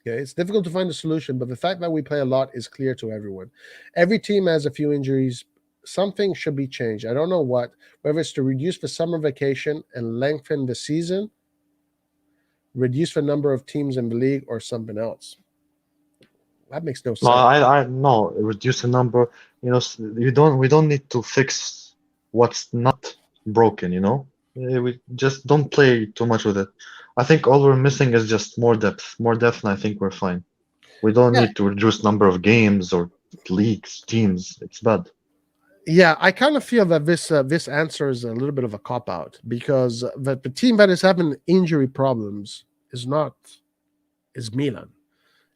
Okay, it's difficult to find a solution, but the fact that we play a lot is clear to everyone. Every team has a few injuries. Something should be changed. I don't know what, whether it's to reduce the summer vacation and lengthen the season, reduce the number of teams in the league, or something else. That makes no sense. No, reduce the number. We don't need to fix what's not broken. We just don't play too much with it. I think all we're missing is just more depth. More depth, and I think we're fine. We don't need to reduce number of games or leagues, teams. It's bad. Yeah, I kind of feel that this answer is a little bit of a cop out, because the team that is having injury problems is Milan.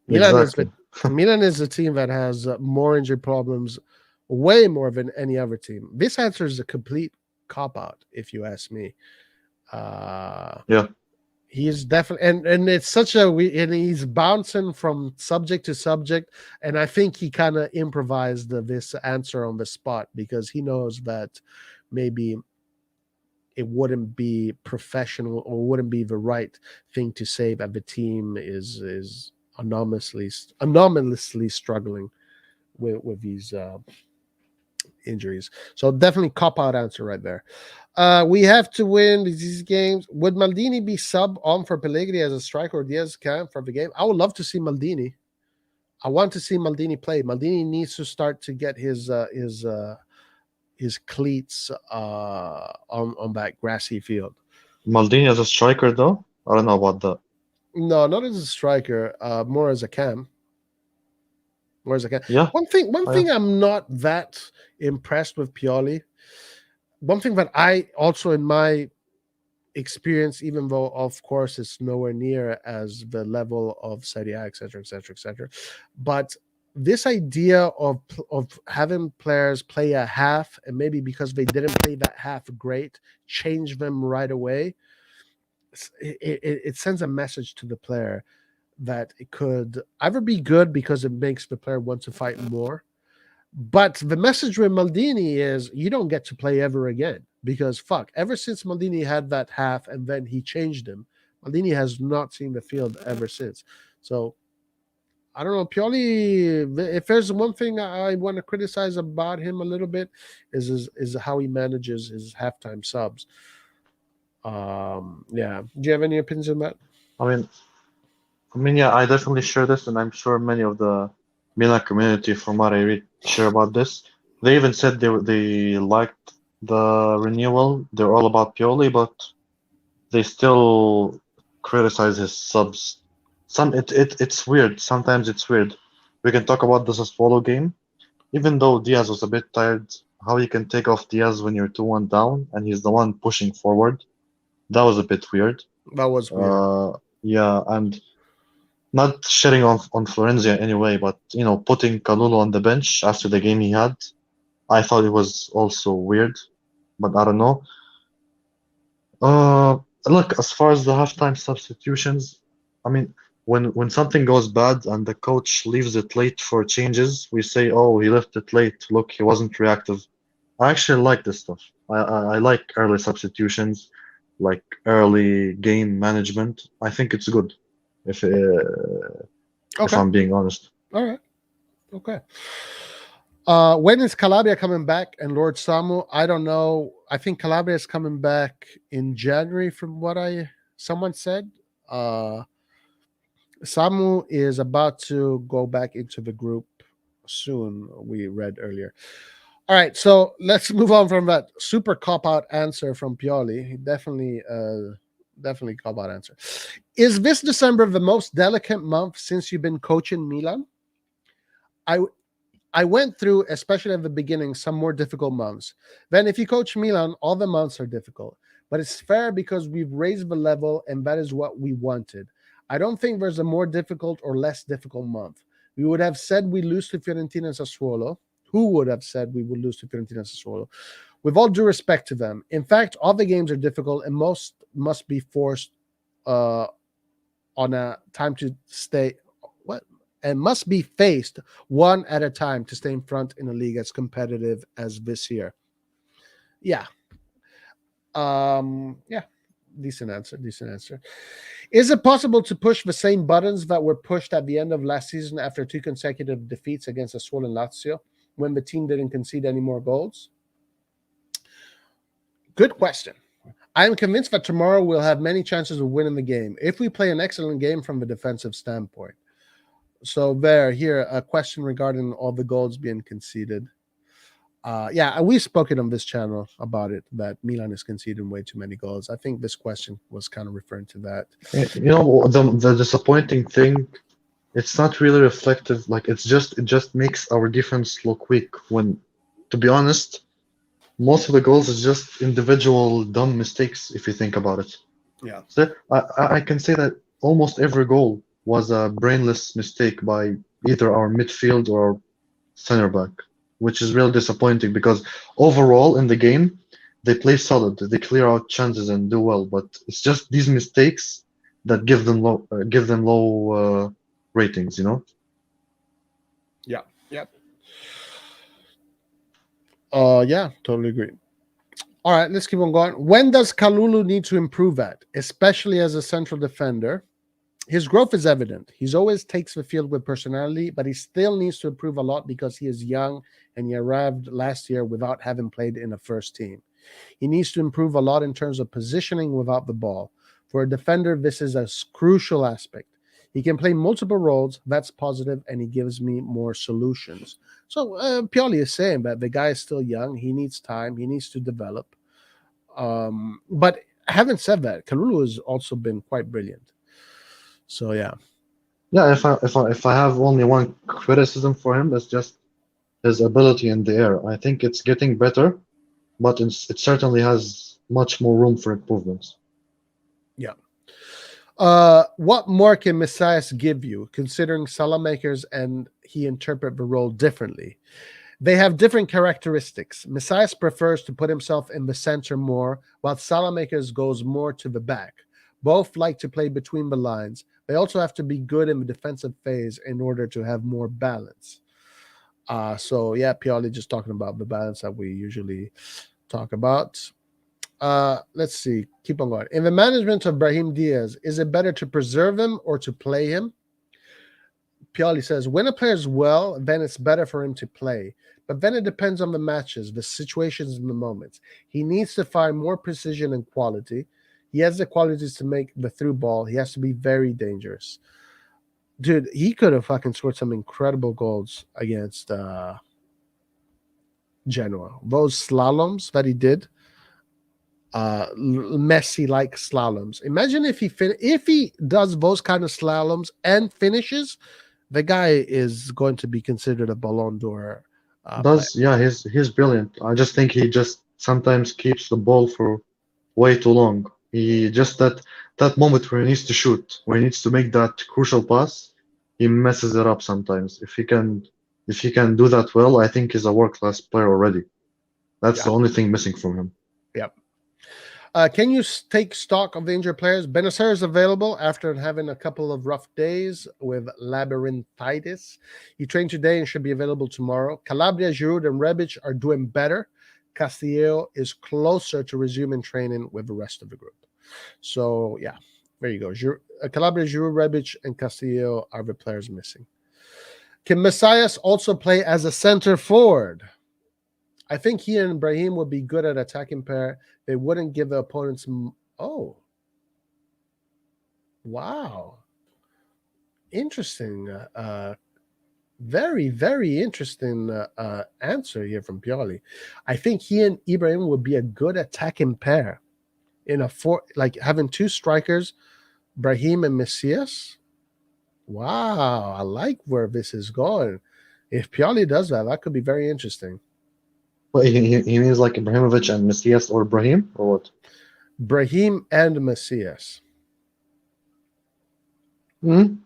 Exactly. Milan is a team that has more injury problems, way more than any other team. This answer is a complete cop out, if you ask me. Yeah. He is definitely, and it's such and he's bouncing from subject to subject, and I think he kind of improvised this answer on the spot because he knows that maybe it wouldn't be professional or wouldn't be the right thing to say that the team is anomalously struggling with these injuries. So definitely cop out answer right there. We have to win these games. Would Maldini be sub on for Pellegrini as a striker or Diaz can for the game? I would love to see Maldini. I want to see Maldini play. Maldini needs to start to get his cleats on that grassy field. Maldini as a striker, though? I don't know about that. No, not as a striker. More as a cam. Yeah. One thing I'm not that impressed with Pioli. One thing that I also, in my experience, even though of course it's nowhere near as the level of Serie A, etc., but this idea of having players play a half and maybe because they didn't play that half great, change them right away. It sends a message to the player that it could either be good because it makes the player want to fight more. But the message with Maldini is you don't get to play ever again because ever since Maldini had that half and then he changed him, Maldini has not seen the field ever since. So I don't know, Pioli, if there's one thing I want to criticize about him a little bit is how he manages his halftime subs. Yeah. Do you have any opinions on that? I mean, yeah, I definitely share this, and I'm sure many of the Milan community from what I read share about this. They even said they liked the renewal. They're all about Pioli, but they still criticize his subs. It's weird. Sometimes it's weird. We can talk about the Sassuolo game. Even though Diaz was a bit tired, how you can take off Diaz when you're 2-1 down and he's the one pushing forward. That was a bit weird. That was weird. Yeah, and not shitting on Florenzi anyway, but putting Kalulu on the bench after the game he had, I thought it was also weird, but I don't know. Look, as far as the halftime substitutions, I mean, when something goes bad and the coach leaves it late for changes, we say, "Oh, he left it late. Look, he wasn't reactive." I actually like this stuff. I like early substitutions, like early game management. I think it's good. If I'm being honest. All right. Okay. When is Calabria coming back and Lord Samu? I don't know. I think Calabria is coming back in January from what someone said. Samu is about to go back into the group soon, we read earlier. All right, so let's move on from that super cop-out answer from Pioli. He definitely cop-out answer. Is this December the most delicate month since you've been coaching Milan? I went through, especially at the beginning, some more difficult months. Then if you coach Milan, all the months are difficult. but it's fair because we've raised the level, and that is what we wanted. I don't think there's a more difficult or less difficult month. We would have said we lose to Fiorentina and Sassuolo. Who would have said we would lose to Fiorentina and Sassuolo? With all due respect to them. In fact, all the games are difficult, and most must be forced on a time to stay. And must be faced one at a time to stay in front in a league as competitive as this year. Yeah. Decent answer. Is it possible to push the same buttons that were pushed at the end of last season after 2 consecutive defeats against Sassuolo and Lazio when the team didn't concede any more goals? Good question. I am convinced that tomorrow we'll have many chances of winning the game if we play an excellent game from the defensive standpoint. So here, a question regarding all the goals being conceded. We've spoken on this channel about it, that Milan is conceding way too many goals. I think this question was kind of referring to that. The disappointing thing, it's not really reflective. Like it just makes our defense look weak. When, to be honest, most of the goals is just individual dumb mistakes. If you think about it, yeah. So I can say that almost every goal was a brainless mistake by either our midfield or center back, which is real disappointing because overall in the game, they play solid, they clear out chances and do well, but it's just these mistakes that give them low ratings, Yeah. Totally agree. All right, let's keep on going. When does Kalulu need to improve at, especially as a central defender? His growth is evident. He's always takes the field with personality, but he still needs to improve a lot because he is young and he arrived last year without having played in a first team. He needs to improve a lot in terms of positioning without the ball. For a defender, this is a crucial aspect. He can play multiple roles. That's positive, and he gives me more solutions. So Pioli is saying that the guy is still young. He needs time. He needs to develop. But having said that, Kalulu has also been quite brilliant. So yeah. If I have only one criticism for him, it's just his ability in the air. I think it's getting better, but it certainly has much more room for improvements. Yeah. What more can Messias give you, considering Salamakers and he interpret the role differently? They have different characteristics. Messias prefers to put himself in the center more, while Salamakers goes more to the back. Both like to play between the lines. They also have to be good in the defensive phase in order to have more balance. Pioli just talking about the balance that we usually talk about. Let's see. Keep on going. In the management of Brahim Diaz, is it better to preserve him or to play him? Pioli says, when a player is well, then it's better for him to play. But then it depends on the matches, the situations, and the moments. He needs to find more precision and quality. He has the qualities to make the through ball. He has to be very dangerous. Dude, he could have fucking scored some incredible goals against Genoa. Those slaloms that he did, Messi-like slaloms. Imagine if he does those kind of slaloms and finishes, the guy is going to be considered a Ballon d'Or. He's brilliant. I just think he just sometimes keeps the ball for way too long. He just that moment where he needs to shoot, where he needs to make that crucial pass, he messes it up sometimes. If he can do that well, I think he's a world-class player already. That's the only thing missing from him. Yep. Can you take stock of the injured players? Benacer is available after having a couple of rough days with labyrinthitis. He trained today and should be available tomorrow. Calabria, Giroud, and Rebic are doing better. Castillo is closer to resuming training with the rest of the group. So, yeah, there you go. Calabria, Giroud, Rebic, and Castillo are the players missing. Can Messias also play as a center forward? I think he and Brahim would be good at attacking pair. They wouldn't give the opponents... Oh. Wow. Interesting. Very, very interesting answer here from Pioli. I think he and Ibrahim would be a good attacking pair in a like having two strikers, Brahim and Messias. Wow, I like where this is going. If Pioli does that, that could be very interesting. Well, he means like Ibrahimovic and Messias or Brahim, or what? Brahim and Macias. I don't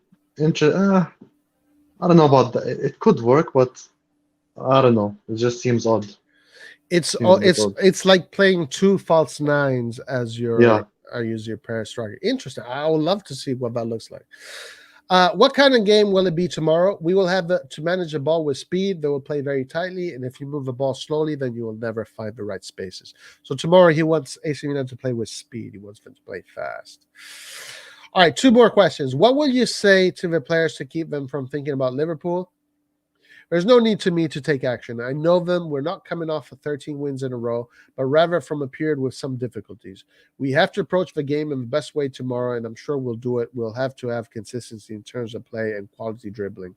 know about that. It could work, but I don't know. It just seems odd. It's Seems a bit odd. it's like playing two false nines as your Yeah. your pair striker. Interesting. I would love to see what that looks like. What kind of game will it be tomorrow? We will have to manage the ball with speed. They will play very tightly, and if you move the ball slowly, then you will never find the right spaces. So tomorrow he wants AC Milan to play with speed. He wants them to play fast. All right, 2 more questions. What will you say to the players to keep them from thinking about Liverpool? There's no need to me to take action. I know them. We're not coming off of 13 wins in a row, but rather from a period with some difficulties. We have to approach the game in the best way tomorrow, and I'm sure we'll do it. We'll have to have consistency in terms of play and quality dribbling.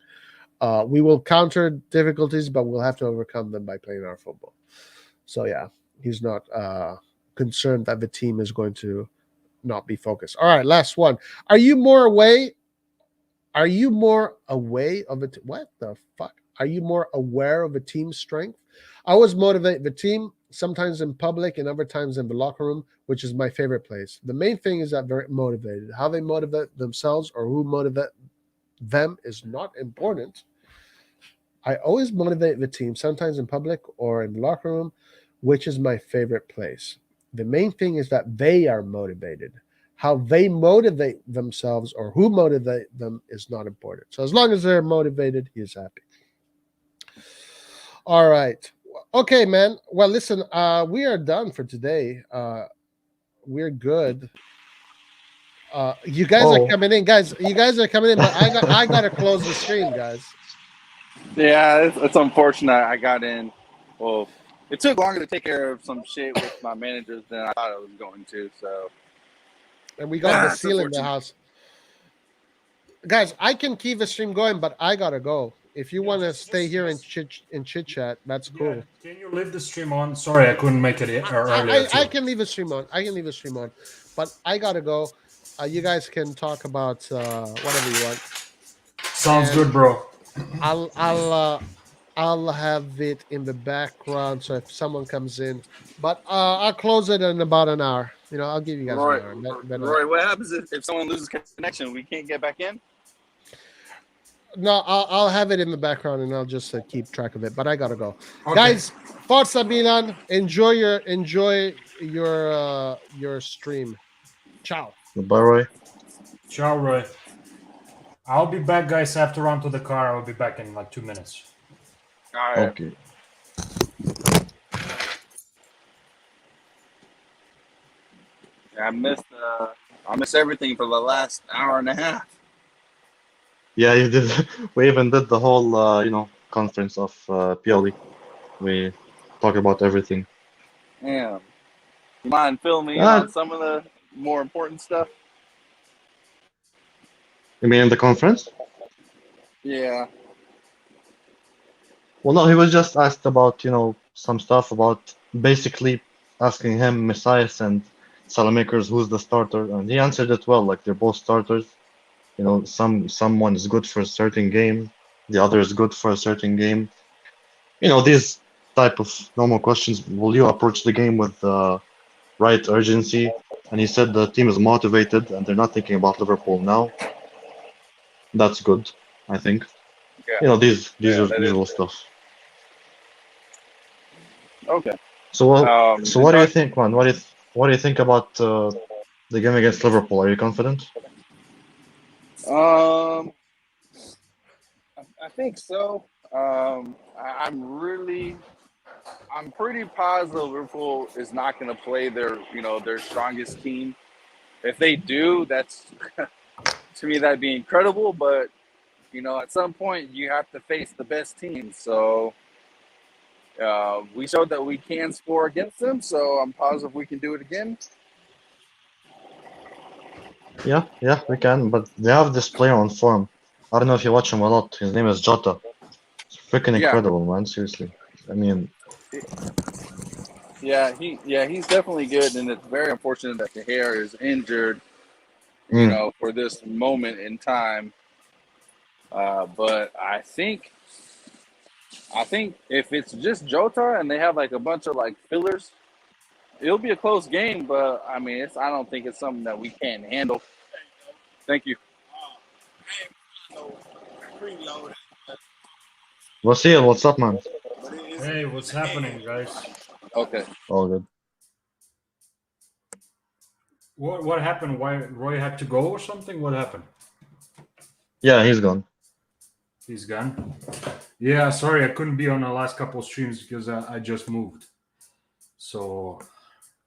We will counter difficulties, but we'll have to overcome them by playing our football. So, yeah, he's not concerned that the team is going to not be focused. All right, last one. Are you more aware of it? What the fuck? Are you more aware of a team's strength? I always motivate the team, sometimes in public and other times in the locker room, which is my favorite place. The main thing is that they're motivated. How they motivate themselves or who motivate them is not important. I always motivate the team, sometimes in public or in the locker room, which is my favorite place. The main thing is that they are motivated. How they motivate themselves or who motivate them is not important. So as long as they're motivated, he's happy. All right. Okay, man. Well, listen, we are done for today. We're good. You guys are coming in, guys. You guys are coming in, but I gotta close the stream, guys. Yeah, it's unfortunate I got in. Well, it took longer to take care of some shit with my managers than I thought it was going to. So, and we got the seal in the house, guys. I can keep the stream going, but I gotta go. If you want to stay here and chit chat, that's cool. Yeah. Can you leave the stream on? Sorry, I couldn't make it earlier. I can leave the stream on. But I gotta go. You guys can talk about whatever you want. Sounds good, bro. I'll have it in the background, so if someone comes in, but I'll close it in about an hour. I'll give you guys an hour. Roy, what happens if someone loses connection? We can't get back in? No, I'll have it in the background, and I'll just keep track of it. But I gotta go, guys. Forza Milan. Enjoy your stream. Ciao. Bye, Roy. Ciao, Roy. I'll be back, guys. I have to run to the car. I'll be back in like 2 minutes. All right. Okay. I missed everything for the last hour and a half. Yeah, you did. We even did the whole, conference of Pioli. We talk about everything. Yeah. You mind filling me on some of the more important stuff? You mean in the conference? Yeah. Well, no, he was just asked about, some stuff about basically asking him, Messias and Salamakers, who's the starter, and he answered it well. Like they're both starters. Someone is good for a certain game, the other is good for a certain game. These type of normal questions. Will you approach the game with the right urgency? And he said the team is motivated and they're not thinking about Liverpool now. That's good, I think. Yeah. These are usual stuff. Okay. So what do you think, man? What do you think about the game against Liverpool? Are you confident? I think so. I'm pretty positive Liverpool is not going to play their strongest team. If they do, that's to me that'd be incredible. But at some point you have to face the best team. So we showed that we can score against them. So I'm positive we can do it again. Yeah, we can, but they have this player on form. I don't know if you watch him a lot. His name is Jota. It's freaking incredible, man. Seriously. I mean, he's definitely good, and it's very unfortunate that De Gea is injured, for this moment in time. But I think if it's just Jota and they have like a bunch of like fillers, it'll be a close game, but I mean, I don't think it's something that we can't handle. Thank you. Vasil, what's up, man? Hey, what's happening, guys? Okay. All good. What happened? Why Roy had to go or something? What happened? Yeah, he's gone. He's gone. Yeah, sorry, I couldn't be on the last couple of streams because I just moved. So,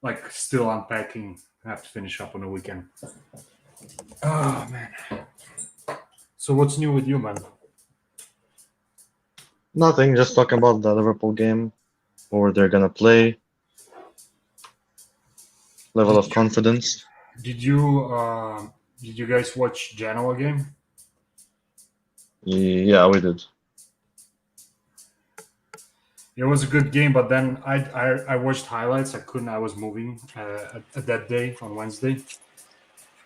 like, still unpacking. I have to finish up on the weekend. Oh man. So what's new with you, man? Nothing, just talking about the Liverpool game, where they're gonna play, level of confidence. Did you guys watch Genoa game? Yeah, we did. It was a good game, but then I watched highlights. I couldn't. I was moving at that day on Wednesday,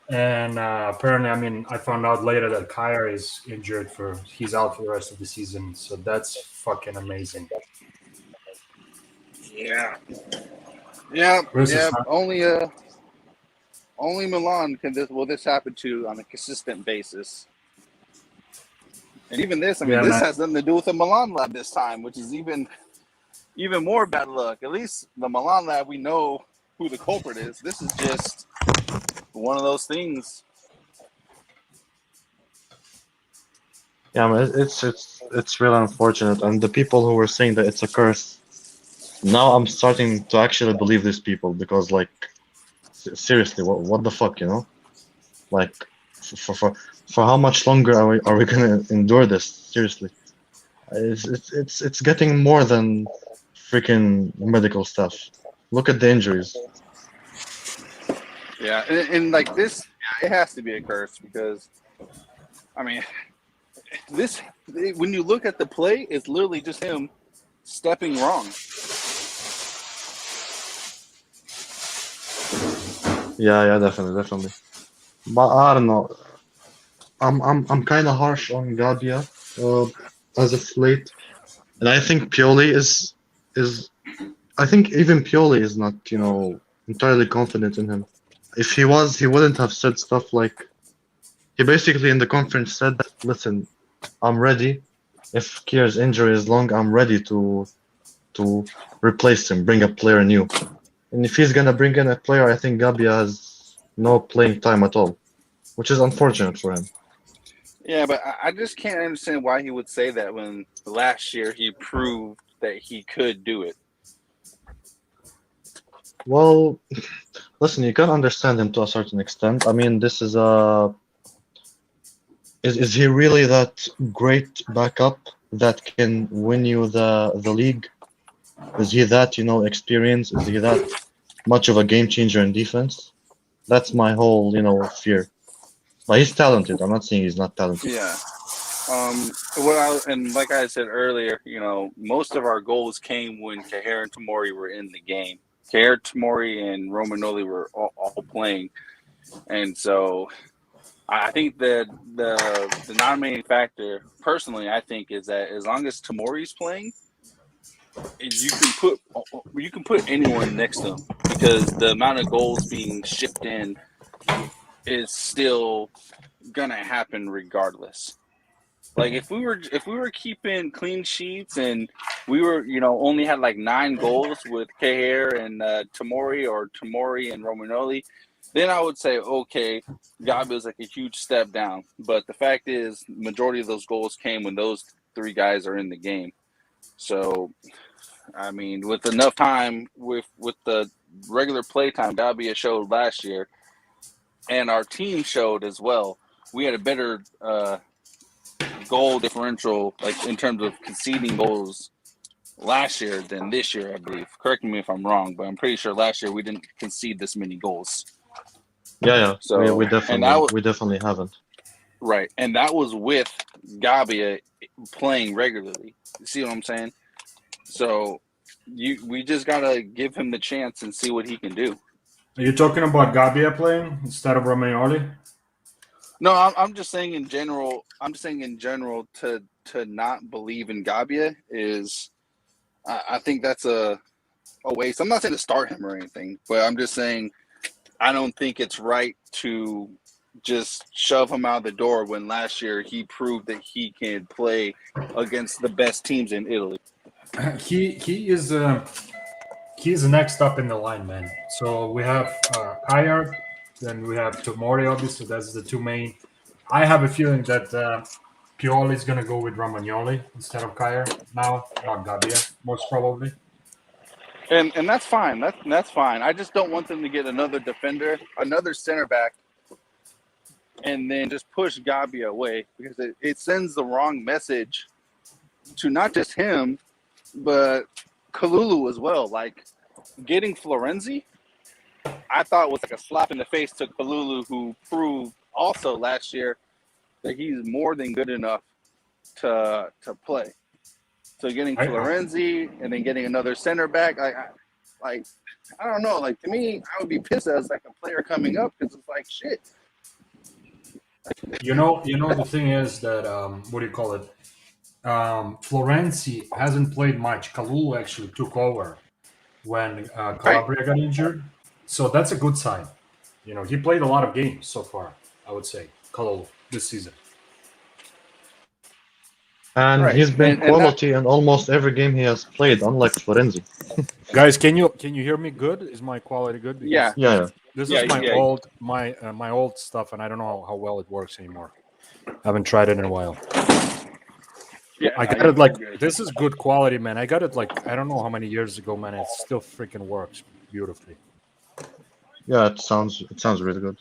and apparently, I mean, I found out later that Kyer is injured he's out for the rest of the season. So that's fucking amazing. Yeah. Versus Only Milan will this happen to on a consistent basis. And even this, I mean, this has nothing to do with the Milan lab this time, which is even more bad luck. At least the Milan lab, we know who the culprit is. This is just one of those things. Yeah, man, it's really unfortunate, and the people who were saying that it's a curse, now I'm starting to actually believe these people because, like, seriously, what the fuck, you know? Like, for how much longer are we gonna endure this? Seriously, it's getting more than freaking medical stuff. Look at the injuries. Yeah, and like this, it has to be a curse because, I mean, when you look at the play, it's literally just him stepping wrong. Yeah, definitely. But I don't know. I'm kind of harsh on Gabia as of late, and I think Pioli is. I think even Pioli is not, entirely confident in him. If he was, he wouldn't have said stuff like. He basically in the conference said, "Listen, I'm ready. If Kier's injury is long, I'm ready to replace him, bring a player new." And if he's gonna bring in a player, I think Gabia has no playing time at all, which is unfortunate for him. Yeah, but I just can't understand why he would say that when last year he proved that he could do it. Well, listen, you can understand him to a certain extent. I mean, this is is he really that great backup that can win you the league? Is he that, experienced? Is he that much of a game changer in defense? That's my whole, fear. But he's talented. I'm not saying he's not talented. Yeah. And like I said earlier, most of our goals came when Cajer and Tomori were in the game. Cajer, Tomori, and Romagnoli were all playing, and so I think that the non-main factor, personally, I think, is that as long as Tomori's playing, you can put anyone next to him because the amount of goals being shipped in is still gonna happen regardless. Like if we were keeping clean sheets and we were only had like 9 goals with Cajer and Tomori or Tomori and Romagnoli, then I would say okay, Gabi is like a huge step down. But the fact is, majority of those goals came when those 3 guys are in the game. So, I mean, with enough time, with the regular play time Gabi showed last year, and our team showed as well, we had a better goal differential, like in terms of conceding goals last year than this year, I believe. Correct me if I'm wrong, but I'm pretty sure last year we didn't concede this many goals. Yeah. So we definitely haven't. Right, and that was with Gabia playing regularly. You see what I'm saying? So we just gotta give him the chance and see what he can do. Are you talking about Gabia playing instead of Romagnoli? No, I'm just saying in general. I'm just saying in general to not believe in Gabia is, I think that's a Oh, wait. So I'm not saying to start him or anything, but I'm just saying I don't think it's right to just shove him out the door when last year he proved that he can play against the best teams in Italy. He's next up in the line, man. So we have Kayard, then we have Tomori, obviously. That's the two main. I have a feeling that Pioli is going to go with Romagnoli instead of Kayard now, not Gabbia, most probably. And that's fine. That's fine. I just don't want them to get another defender, another center back, and then just push Gabbia away because it sends the wrong message to not just him, but Kalulu as well. Like, getting Florenzi, I thought was like a slap in the face to Kalulu, who proved also last year that he's more than good enough to play. So getting Florenzi and then getting another center back, I don't know. Like, to me, I would be pissed as like a player coming up because it's like shit. You know, the thing is that what do you call it? Florenzi hasn't played much. Kalulu actually took over when Calabria got injured, so that's a good sign. You know, he played a lot of games so far, I would say, Kalulu this season. And he's been quality in almost every game he has played, unlike Florenzi. Guys, can you hear me good? Is my quality good? Because yeah. This is my old stuff, and I don't know how well it works anymore. I haven't tried it in a while. Yeah, I got it like this is good quality, man. I got it like I don't know how many years ago, man. It still freaking works beautifully. Yeah, it sounds really good.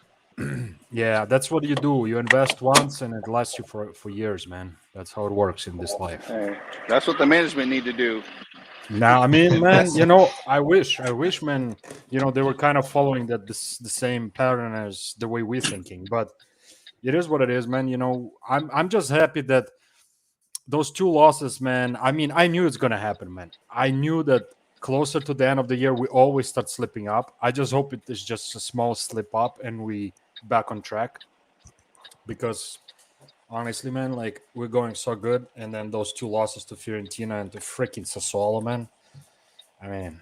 Yeah, that's what you do. You invest once, and it lasts you for years, man. That's how it works in this life. Hey, that's what the management need to do. Now, I mean, man, you know, I wish, man, you know, they were kind of following the same pattern as the way we're thinking. But it is what it is, man. You know, I'm just happy that those two losses, man. I mean, I knew it's gonna happen, man. I knew that closer to the end of the year, we always start slipping up. I just hope it is just a small slip up and we back on track. Because honestly, man, like we're going so good, and then those two losses to Fiorentina and to freaking Sassuolo, man. I mean,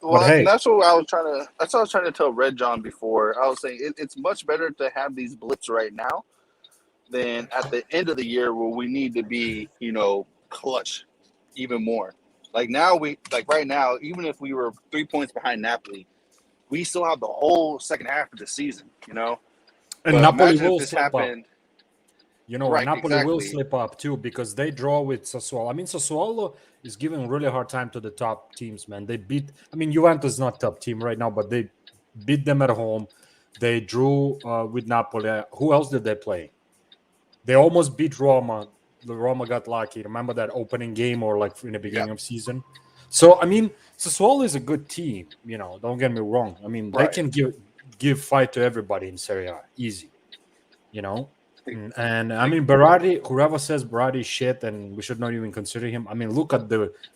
well, hey, that's what I was trying to tell Red John before. I was saying it's much better to have these blips right now than at the end of the year where we need to be, you know, clutch even more. Like right now, even if we were 3 points behind Napoli, we still have the whole second half of the season, you know. And but Napoli imagine will if this slip happened. up. You know, Right, Napoli will slip up too because they draw with Sassuolo. I mean, Sassuolo is giving really hard time to the top teams, man. They beat, I mean, Juventus is not top team right now, but they beat them at home. They drew with Napoli. Who else did they play? They almost beat Roma. The Roma got lucky. Remember that opening game or like in the beginning of season? So, I mean, Sassuolo is a good team. You know, don't get me wrong. I mean, they can give fight to everybody in Serie A. Easy. You know? And I mean, Berardi, whoever says Berardi is shit and we should not even consider him. I mean, look at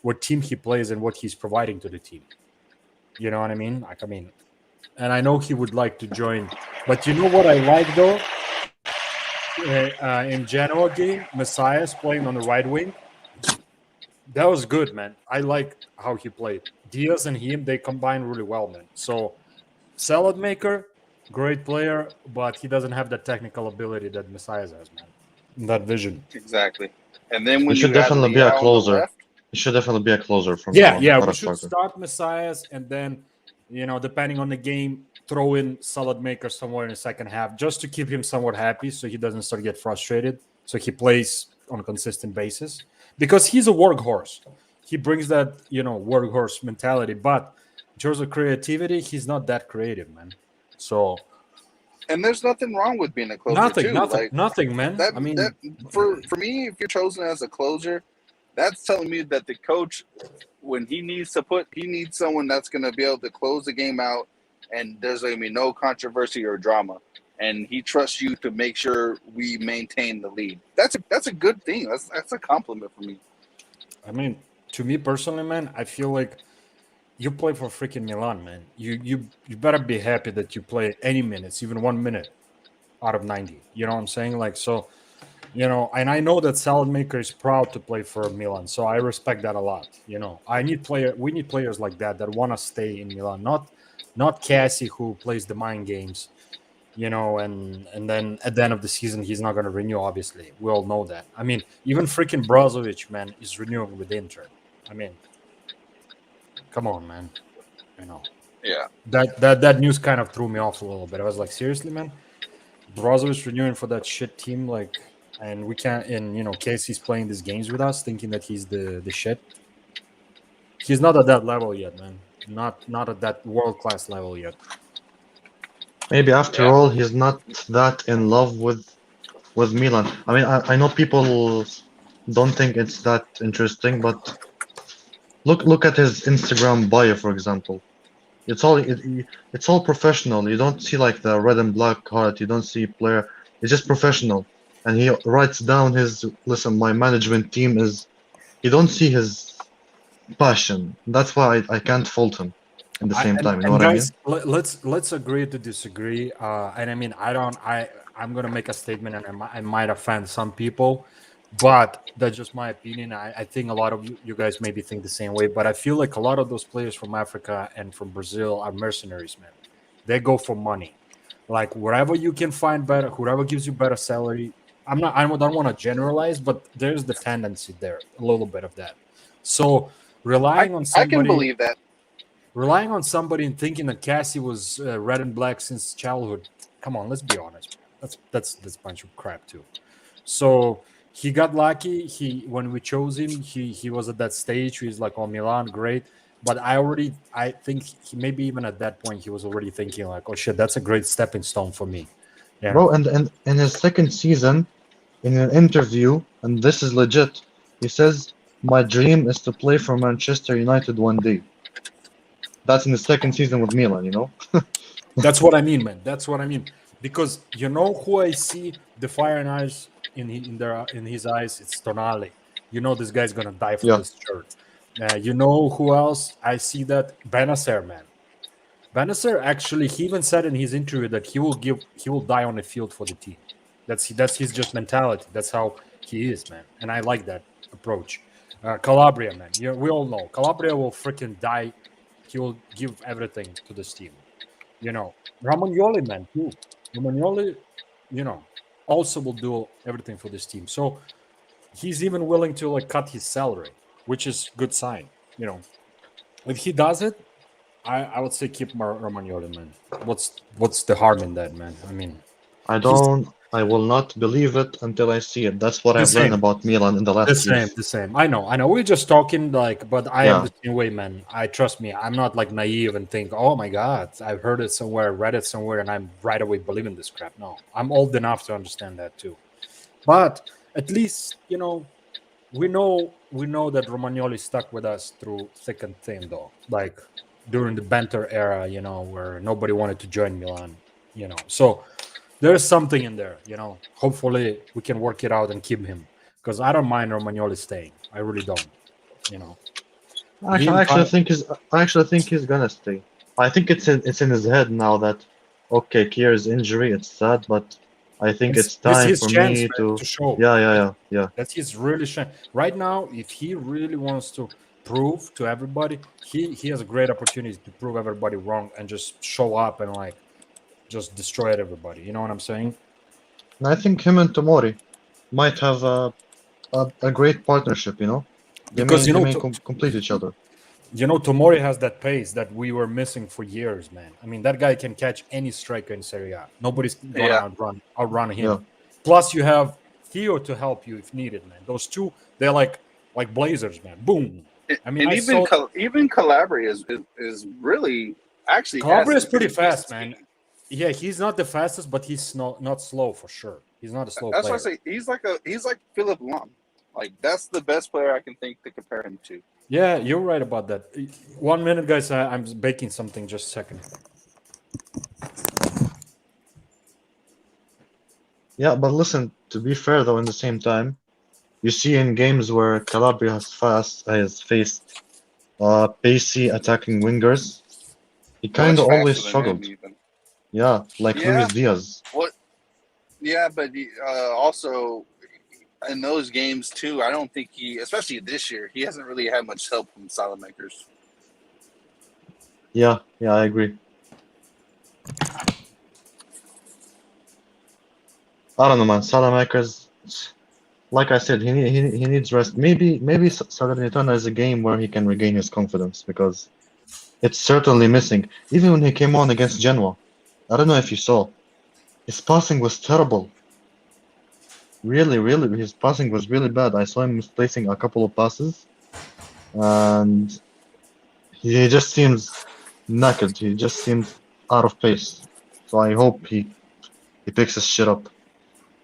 what team he plays and what he's providing to the team. You know what I mean? Like, I mean, and I know he would like to join. But you know what I like, though? In Genoa game, Messias playing on the right wing. That was good, man. I like how he played. Diaz and him, they combine really well, man. So, salad maker, great player, but he doesn't have the technical ability that Messias has, man. That vision. Exactly. And then when He should definitely be a closer. He should definitely be a closer from Yeah. We should start Messias and then, you know, depending on the game, throw in salad maker somewhere in the second half just to keep him somewhat happy so he doesn't start to get frustrated. So he plays on a consistent basis because he's a workhorse. He brings that, you know, workhorse mentality. But in terms of creativity, he's not that creative, man. So, and there's nothing wrong with being a closer. Nothing, man. I mean, for me, if you're chosen as a closer, that's telling me that the coach, when he needs someone that's going to be able to close the game out, and there's going to be no controversy or drama, and he trusts you to make sure we maintain the lead. That's a good thing. That's a compliment for me. I mean, to me personally, man, I feel like you play for freaking Milan, man. You better be happy that you play any minutes, even 1 minute out of 90. You know what I'm saying? Like, so You know, and I know that Salonmaker is proud to play for Milan, so I respect that a lot. You know, we need players like that want to stay in Milan, not Cassie who plays the mind games. You know, and then at the end of the season he's not going to renew. Obviously, we all know that. I mean, even freaking Brozovic, man, is renewing with Inter. I mean, come on, man. You know, Yeah. That news kind of threw me off a little bit. I was like, seriously, man, Brozovic renewing for that shit team, like, and we can't. And you know, Casey's playing these games with us, thinking that he's the shit. He's not at that level yet, man. Not at that world class level yet. Maybe after all, he's not that in love with Milan. I mean, I know people don't think it's that interesting, but look at his Instagram bio, for example. It's all professional. You don't see like the red and black heart. You don't see player. It's just professional, and he writes down his listen. My management team is. You don't see his passion. That's why I can't fault him. At the same time, you know what guys, I mean? Let's agree to disagree. And I mean, I'm gonna make a statement, and I might offend some people, but that's just my opinion. I think a lot of you guys maybe think the same way, but I feel like a lot of those players from Africa and from Brazil are mercenaries, man. They go for money, like wherever you can find better, whoever gives you better salary. I don't want to generalize, but there's the tendency there, a little bit of that. So relying on somebody, I can believe that. Relying on somebody and thinking that Cassie was red and black since childhood. Come on, let's be honest. That's a bunch of crap too. So he got lucky. When we chose him, he was at that stage. He's like, oh, Milan, great. But I think maybe even at that point he was already thinking like, oh shit, that's a great stepping stone for me. Yeah. Bro, and in his second season, in an interview, and this is legit, he says, "My dream is to play for Manchester United one day." That's in the second season with Milan, you know? That's what I mean, man. That's what I mean. Because you know who I see the fire in eyes in his eyes? It's Tonali. You know this guy's gonna die for this shirt. You know who else I see that? Benacer, man. Benacer actually, he even said in his interview that he will die on the field for the team. That's his just mentality. That's how he is, man. And I like that approach. Calabria, man. Yeah, we all know Calabria will freaking die. He will give everything to this team. You know, Romagnoli, man, too. Romagnoli, you know, also will do everything for this team. So he's even willing to like cut his salary, which is good sign. You know, if he does it, I would say keep Romagnoli, man. What's the harm in that, man? I mean, I will not believe it until I see it. That's what I've learned about Milan in the last years. The same. I know. We're just talking like, but I am the same way, man. Trust me. I'm not like naive and think, oh my God, I've heard it somewhere, read it somewhere, and I'm right away believing this crap. No, I'm old enough to understand that too. But at least, you know, we know that Romagnoli stuck with us through thick and thin, though. Like during the banter era, you know, where nobody wanted to join Milan, you know. So there's something in there, you know. Hopefully we can work it out and keep him, because I don't mind Romagnoli staying. I really don't, you know. I actually think he's gonna stay. I think it's in his head now that okay, Kier's injury, it's sad, but I think it's time for me to show. Yeah. That's his really shine. Right now, if he really wants to prove to everybody, he has a great opportunity to prove everybody wrong and just show up and like just destroy everybody. You know what I'm saying? And I think him and Tomori might have a great partnership, you know? They may complete each other. You know, Tomori has that pace that we were missing for years, man. I mean, that guy can catch any striker in Serie A. Nobody's gonna outrun him. Yeah. Plus, you have Theo to help you if needed, man. Those two, they're like blazers, man. Boom. I mean, and even Calabria is really actually. Calabria is pretty fast, man. Yeah, he's not the fastest, but he's not slow for sure. He's not a slow player. That's what I say. He's like Philip Lahm. Like that's the best player I can think to compare him to. Yeah, you're right about that. 1 minute, guys. I'm baking something. Just a second. Yeah, but listen. To be fair, though, in the same time, you see in games where Calabria has faced pacey attacking wingers, he kind of always struggled. Yeah, like Luis Diaz. What? Yeah, but also in those games too, I don't think especially this year, he hasn't really had much help from Salamakers. Yeah, I agree. I don't know, man. Salamakers, like I said, he needs rest. Maybe Salernitana is a game where he can regain his confidence because it's certainly missing. Even when he came on against Genoa, I don't know if you saw, his passing was terrible. Really, his passing was really bad. I saw him misplacing a couple of passes, and he just seems knackered. He just seems out of pace. So I hope he picks his shit up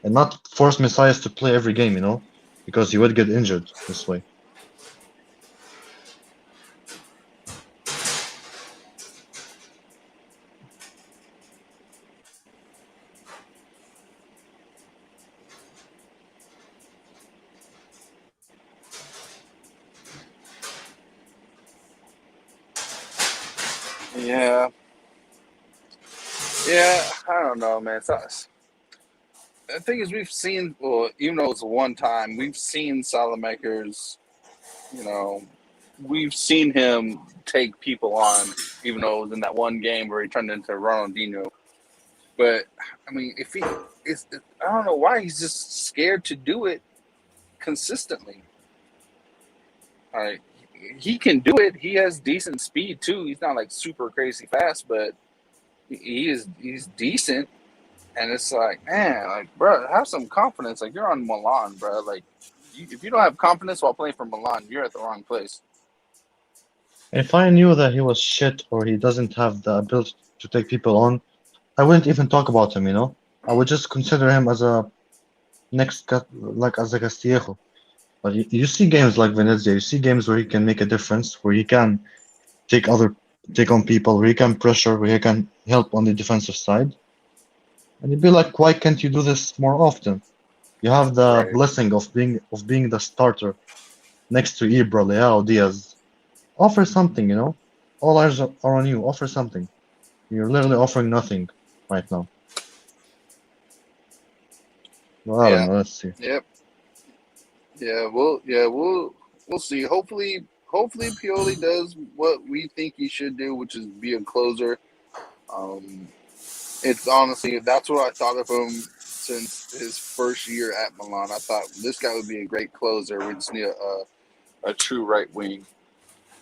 and not force Messias to play every game, because he would get injured this way. Yeah, I don't know, man. The thing is, we've seen, well, even though it's one time, we've seen Salamakers, we've seen him take people on, even though it was in that one game where he turned into Ronaldinho. But, I mean, I don't know why he's just scared to do it consistently. He can do it. He has decent speed, too. He's not, like, super crazy fast, but he's decent. And it's like, man, like, bro, have some confidence. Like, you're on Milan, bro. Like, if you don't have confidence while playing for Milan, you're at the wrong place. If I knew that he was shit or he doesn't have the ability to take people on, I wouldn't even talk about him, I would just consider him as a as a Castillejo. But you see games like Venezia, you see games where he can make a difference, where he can take on people, where he can pressure, where he can help on the defensive side. And you'd be like, why can't you do this more often? You have the blessing of being the starter next to Ibra, Leao, Diaz. Offer something, All eyes are on you. Offer something. You're literally offering nothing right now. Well, I don't know. Let's see. Yep. We'll see. Hopefully Pioli does what we think he should do, which is be a closer. It's honestly, that's what I thought of him since his first year at Milan. I thought this guy would be a great closer. We just need a true right wing.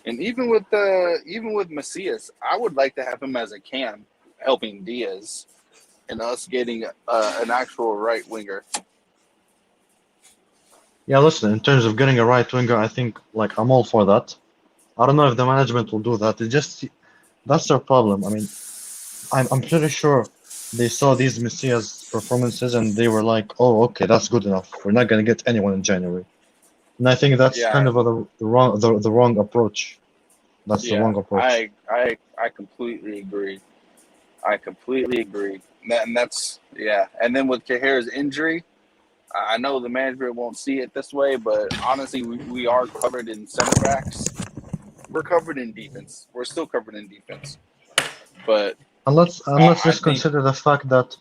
And even with Macias, I would like to have him as a cam helping Diaz and us getting an actual right winger. Yeah, listen, in terms of getting a right winger, I think I'm all for that. I don't know if the management will do that. That's their problem. I mean, I'm pretty sure they saw these Messias performances and they were like, oh, okay, that's good enough. We're not gonna get anyone in January. And I think that's kind of the wrong approach. That's the wrong approach. I completely agree. And that's And then with Cajer's injury, I know the management won't see it this way, but honestly, we are covered in center backs. We're covered in defense. We're still covered in defense. But let's just consider the fact that,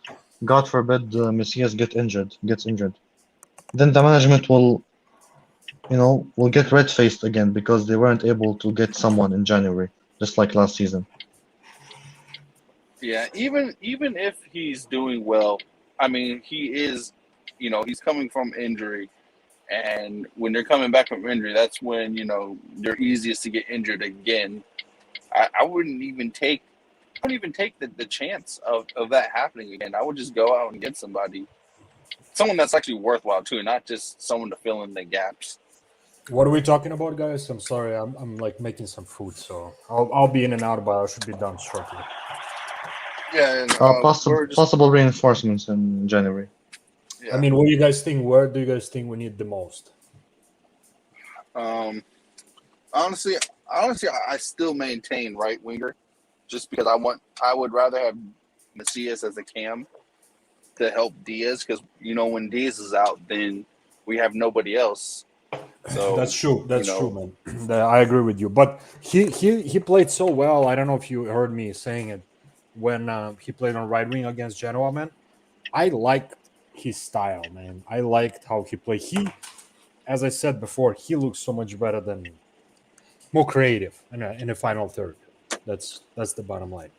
God forbid, Messias gets injured. Then the management will get red-faced again because they weren't able to get someone in January, just like last season. Yeah, even if he's doing well, I mean, he is, he's coming from injury. And when they're coming back from injury, that's when, they're easiest to get injured again. I wouldn't even take the chance of that happening again. I would just go out and get someone that's actually worthwhile too, not just someone to fill in the gaps. What are we talking about, guys? I'm sorry, I'm like making some food, so I'll be in and out, but I should be done shortly. Yeah, and, possible reinforcements in January. Yeah. I mean, what do you guys think? Where do you guys think we need the most? Honestly, I still maintain right winger, just because I would rather have Macias as a cam to help Diaz, because when Diaz is out, then we have nobody else. So that's true. That's true, man. I agree with you. But he played so well. I don't know if you heard me saying it when he played on right wing against Genoa, man. I liked his style, man. I liked how he played. As I said before, he looks so much better than more creative in the final third. That's the bottom line.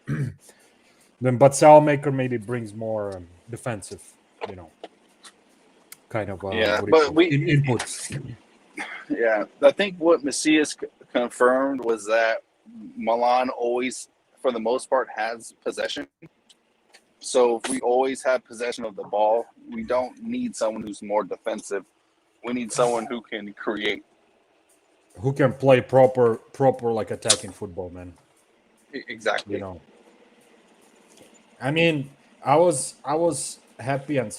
But Salmaker maybe brings more defensive, kind of inputs. Yeah, I think what Macias confirmed was that Milan always, for the most part, has possession. So if we always have possession of the ball, we don't need someone who's more defensive. We need someone who can create, who can play proper like attacking football, man. Exactly. I mean, I was happy and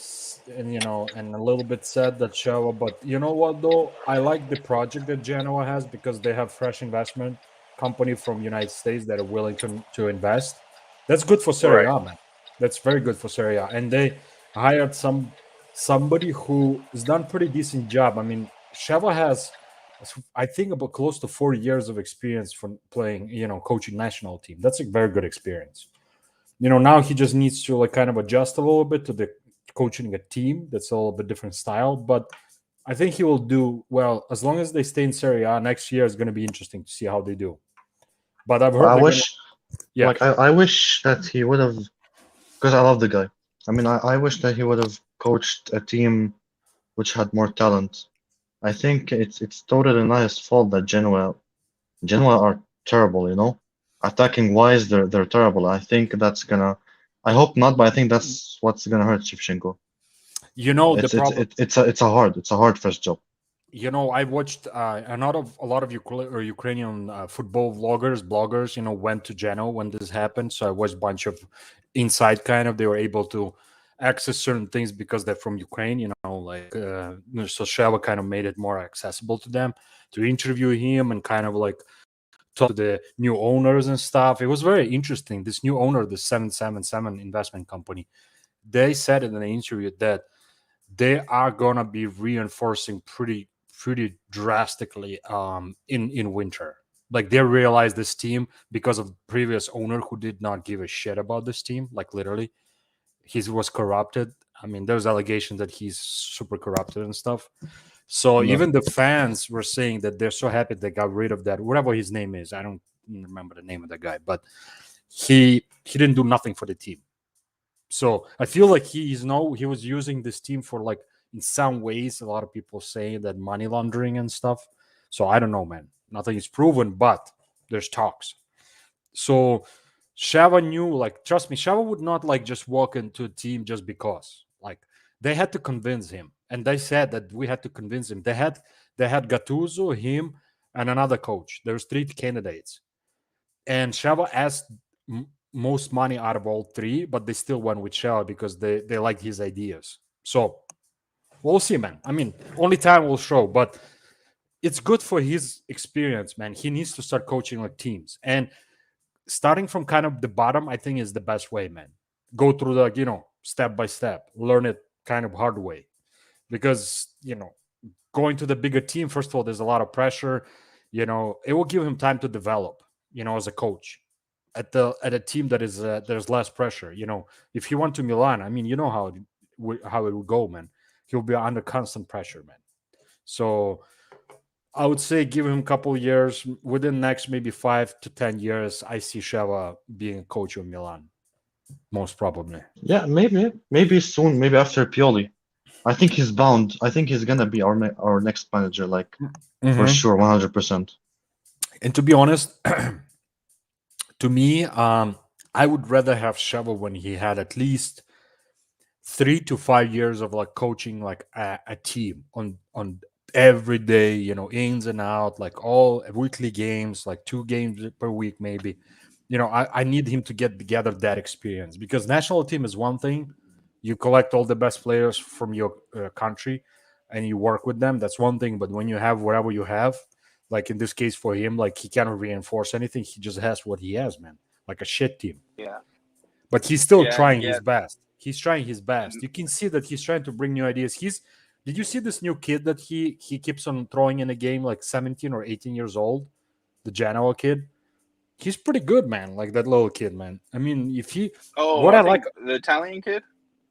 a little bit sad that Genoa, but you know what though? I like the project that Genoa has because they have fresh investment company from United States that are willing to invest. That's good for Serie A, man. That's very good for Serie A. And they hired somebody who has done pretty decent job. I mean, Sheva has, I think, about close to 4 years of experience from playing, coaching national team. That's a very good experience. Now he just needs to kind of adjust a little bit to the coaching a team that's a little bit different style. But I think he will do well as long as they stay in Serie A. Next year is going to be interesting to see how they do. But I've heard. I wish that he would have, because I love the guy. I mean, I wish that he would have coached a team which had more talent. I think it's totally not his fault that Genoa are terrible. Attacking wise, they're terrible. I think that's gonna. I hope not, but I think that's what's gonna hurt Shevchenko. It's a hard first job. I watched a lot of Ukrainian football bloggers, went to Genoa when this happened. So I watched a bunch of inside kind of. They were able to access certain things because they're from Ukraine, so Sheva kind of made it more accessible to them to interview him and kind of talk to the new owners and stuff. It was very interesting. This new owner, the 777 investment company, they said in an interview that they are gonna be reinforcing pretty drastically in winter. Like they realized this team because of previous owner who did not give a shit about this team. Like literally, he was corrupted. I mean, there's allegations that he's super corrupted and stuff. So even the fans were saying that they're so happy they got rid of that, whatever his name is. I don't remember the name of the guy, but he didn't do nothing for the team. So I feel like he was using this team for in some ways, a lot of people saying that money laundering and stuff. So I don't know, man. Nothing is proven, but there's talks. So Sheva knew, trust me, Sheva would not just walk into a team just because. They had to convince him, and they said that we had to convince him. They had Gattuso, him, and another coach. There's 3 candidates, and Sheva asked most money out of all 3, but they still went with Sheva because they liked his ideas. So we'll see, man. I mean, only time will show, but it's good for his experience, man. He needs to start coaching teams, and starting from kind of the bottom, I think is the best way, man. Go through the step by step, learn it kind of hard way, because going to the bigger team, first of all, there's a lot of pressure. It will give him time to develop, as a coach at a team that is there's less pressure. If he went to Milan, I mean, how it would go, man. He'll be under constant pressure, man. So I would say give him a couple of years. Within next maybe 5 to 10 years, I see Sheva being a coach of Milan, most probably. Yeah, maybe soon, maybe after Pioli. I think he's bound. I think he's gonna be our next manager, for sure, 100%. And to be honest, to me, I would rather have Sheva when he had at least 3 to 5 years of coaching a team on every day, ins and out, all weekly games, 2 games per week maybe. I need him to gather that experience, because national team is one thing. You collect all the best players from your country and you work with them. That's one thing. But when you have whatever you have, in this case for him, he cannot reinforce anything. He just has what he has, man, a shit team. Yeah. But he's still trying his best. He's trying his best. You can see that he's trying to bring new ideas. Did you see this new kid that he keeps on throwing in a game, 17 or 18 years old? The Genoa kid. He's pretty good, man. That little kid, man. I mean, if he... Oh, I like the Italian kid?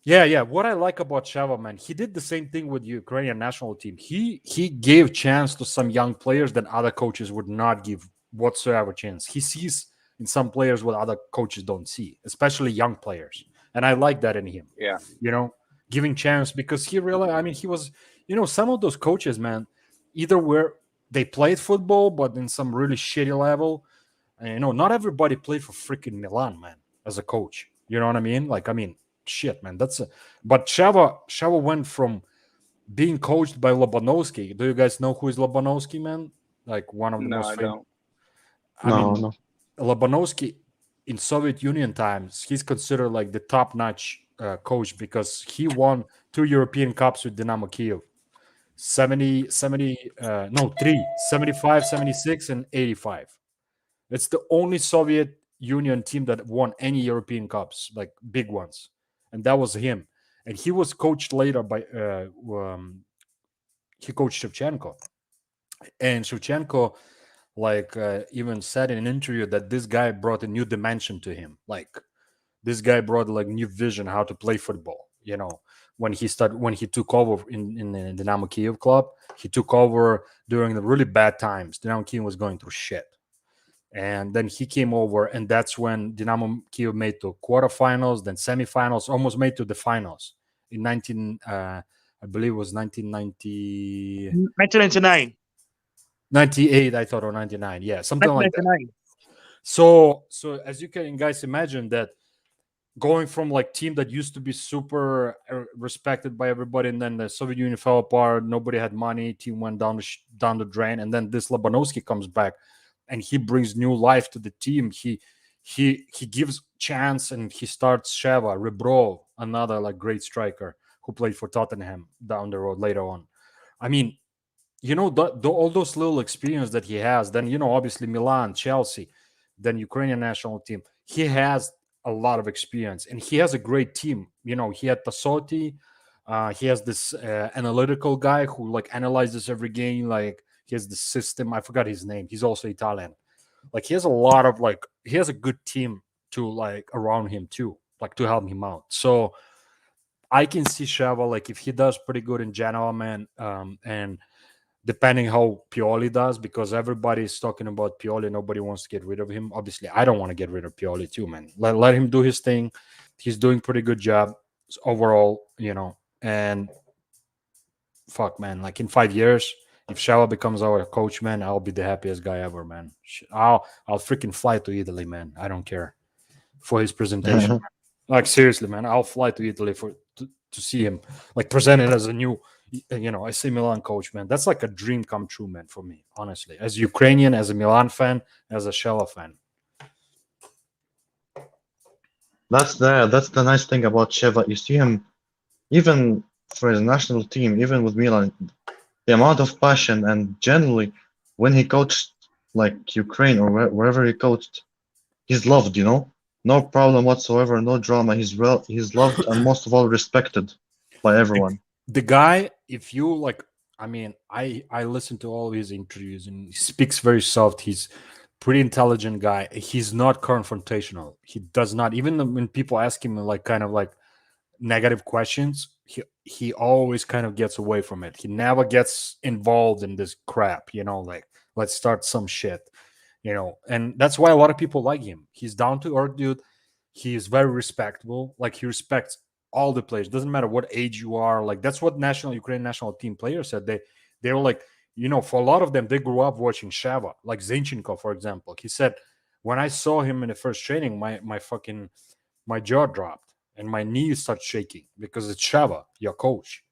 Yeah. What I like about Sheva, man, he did the same thing with the Ukrainian national team. He gave chance to some young players that other coaches would not give whatsoever chance. He sees in some players what other coaches don't see, especially young players. And I like that in him. Yeah. You know, giving chance because he really, I mean, he was, some of those coaches, man, either they played football, but in some really shitty level. And, not everybody played for freaking Milan, man, as a coach. You know what I mean? Like, I mean, shit, man. But Sheva went from being coached by Lobanovsky. Do you guys know who is Lobanovsky, man? Like one of the No, most I famous. don't. No. Lobanovsky in Soviet Union times, he's considered like the top-notch coach because he won 2 European Cups with Dynamo Kiev. 70, 70, no, 3, 75, 76, and 85. It's the only Soviet Union team that won any European Cups, like big ones. And that was him. And he was coached later by, he coached Shevchenko. And Shevchenko, like, even said in an interview that this guy brought a new dimension to him. Like, this guy brought like new vision how to play football. When he took over in the Dynamo Kiev club, he took over during the really bad times. Dynamo Kiev was going through shit. And then he came over, and that's when Dynamo Kiev made to quarterfinals, then semifinals, almost made to the finals in I believe it was 1999. 98, I thought, or 99. Yeah, something like that. 1999. So as you can guys imagine that going from like team that used to be super respected by everybody, and then the Soviet Union fell apart, nobody had money, team went down the drain, and then this Lobanovsky comes back and he brings new life to the team. He gives chance, and he starts Sheva, Rebrov, another like great striker who played for Tottenham down the road later on. I mean, all those little experience that he has, then, obviously Milan, Chelsea, then Ukrainian national team. He has a lot of experience, and he has a great team. He had Tassotti. He has this analytical guy who like analyzes every game. Like, he has the system. I forgot his name. He's also Italian. Like, he has a lot of he has a good team to like around him too, like to help him out. So I can see Sheva, like, if he does pretty good in Genoa, man, and depending how Pioli does, because everybody's talking about Pioli, nobody wants to get rid of him. Obviously, I don't want to get rid of Pioli too, man. Let him do his thing. He's doing pretty good job overall, and fuck, man, like in 5 years, if Sheva becomes our coach, man, I'll be the happiest guy ever, man. I'll freaking fly to Italy, man. I don't care for his presentation. Like, seriously, man, I'll fly to Italy to see him like presented as a new, AC Milan coach, man. That's like a dream come true, man, for me, honestly. As Ukrainian, as a Milan fan, as a Sheva fan. That's the nice thing about Sheva. You see him, even for his national team, even with Milan, the amount of passion, and generally, when he coached like Ukraine or wherever he coached, he's loved. No problem whatsoever, no drama. He's loved and most of all respected by everyone. The guy, if you like, I mean, I listen to all of his interviews, and he speaks very soft. He's pretty intelligent guy. He's not confrontational. He does not, even when people ask him like kind of like negative questions, he always kind of gets away from it. He never gets involved in this crap, like, let's start some shit, and that's why a lot of people like him. He's down to earth dude. He is very respectable. Like, he respects all the players. Doesn't matter what age you are. Like, that's what Ukraine national team players said. They were like, for a lot of them, they grew up watching Sheva. Like Zinchenko, for example. He said, when I saw him in the first training, my jaw dropped and my knees started shaking because it's Sheva, your coach.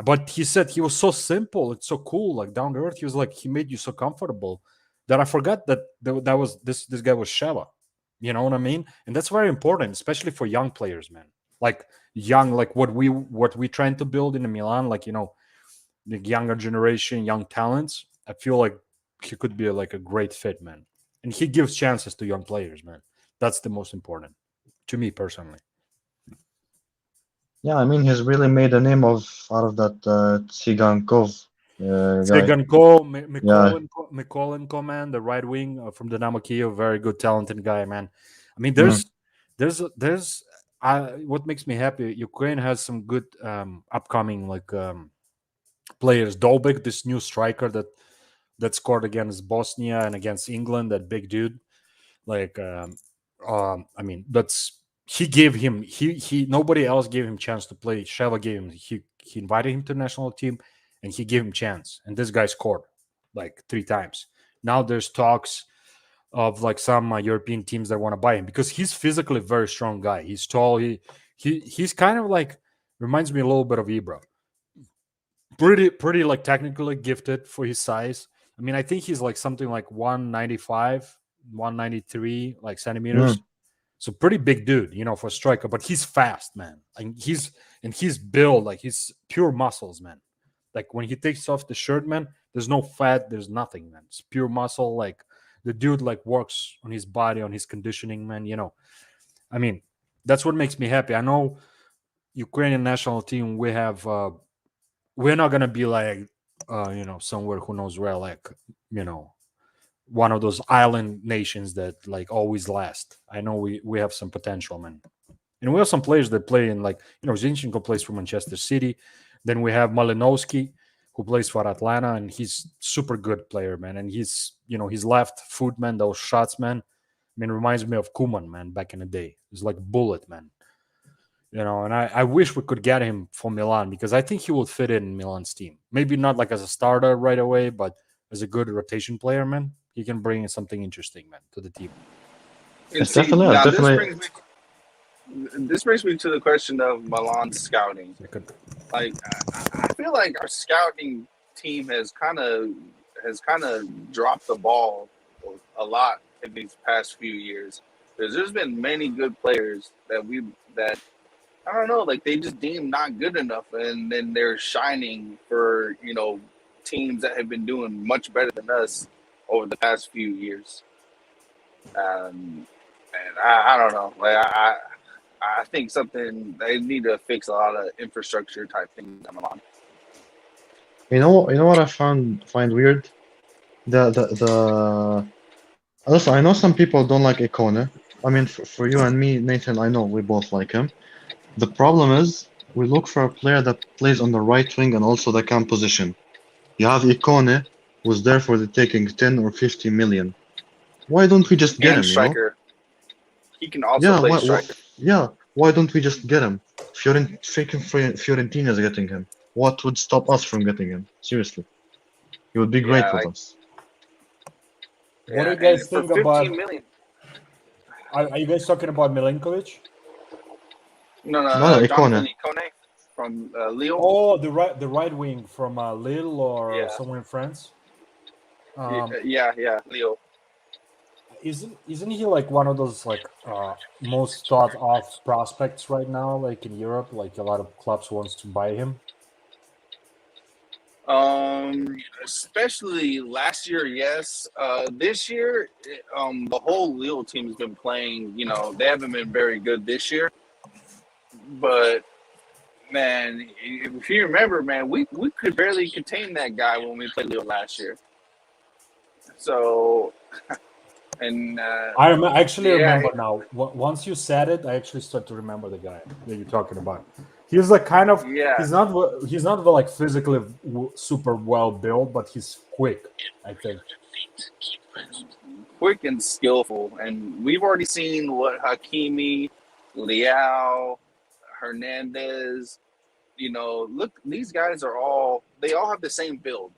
But he said he was so simple. It's so cool, like down to earth. He was like, he made you so comfortable that I forgot that was this guy was Sheva. You know what I mean? And that's very important, especially for young players, man. Like young, like what we trying to build in Milan, like, the younger generation, young talents. I feel like he could be like a great fit, man. And he gives chances to young players, man. That's the most important to me personally. Yeah, I mean, he's really made a name out of that Tsigankov guy. Tsigankov, Mikolenko, man, the right wing from Dynamo Kiev, very good, talented guy, man. I mean, there's what makes me happy, Ukraine has some good upcoming players. Dolbek, this new striker that scored against Bosnia and against England, that big dude. I mean, that's he gave him he nobody else gave him chance to play. Sheva gave him he invited him to the national team and he gave him chance, and this guy scored like 3 times. Now there's talks of like some European teams that want to buy him because he's physically a very strong guy. He's tall. He's kind of like reminds me a little bit of Ibra. Pretty like technically gifted for his size. I mean, I think he's like something like 195, 193 like centimeters. So pretty big dude, for a striker. But he's fast, man. And he's built like he's pure muscles, man. Like when he takes off the shirt, man, there's no fat, there's nothing, man. It's pure muscle. Like the dude like works on his body, on his conditioning, man. I mean, that's what makes me happy. I know Ukrainian national team. We're not gonna be like, somewhere who knows where, like, one of those island nations that like always last. I know we have some potential, man, and we have some players that play in like Zinchenko plays for Manchester City. Then we have Malinowski who plays for Atlanta, and he's super good player, man. And he's his left foot, man, those shots, man. I mean, reminds me of Koeman, man, back in the day. It's like bullet, man. And I wish we could get him for Milan because I think he would fit in Milan's team. Maybe not like as a starter right away, but as a good rotation player, man, he can bring something interesting, man, to the team. It's definitely. This brings me to the question of Milan's scouting. Like, I feel like our scouting team has kind of dropped the ball a lot in these past few years. Because there's been many good players that I don't know, like they just deem not good enough, and then they're shining for teams that have been doing much better than us over the past few years. And I don't know, like I think something they need to fix a lot of infrastructure type things going on. You know what I find weird? Also, I know some people don't like Ikone. I mean, for you and me, Nathan, I know we both like him. The problem is we look for a player that plays on the right wing and also the cam position. You have Ikone, who's there for the taking 10 or 50 million. Why don't we just get him? Striker. He can also play striker. Why don't we just get him? Fiorentina is getting him. What would stop us from getting him? Seriously, he would be great with us. What do you guys think about? Million. Are you guys talking about Milinkovic? No, Ikone from Lille. Oh, the right wing from Lille or somewhere in France. Lille. Isn't he like one of those like most thought of prospects right now, like in Europe? Like a lot of clubs wants to buy him. Especially last year, yes. This year, the whole Lille team has been playing. They haven't been very good this year. But man, if you remember, man, we could barely contain that guy when we played Lille last year. So, and I remember now. Once you said it, I actually start to remember the guy that you're talking about. He's like kind of he's not like physically super well built, but he's quick, I think. Quick and skillful, and we've already seen what Hakimi, Leao, Hernandez. Look, these guys they all have the same build.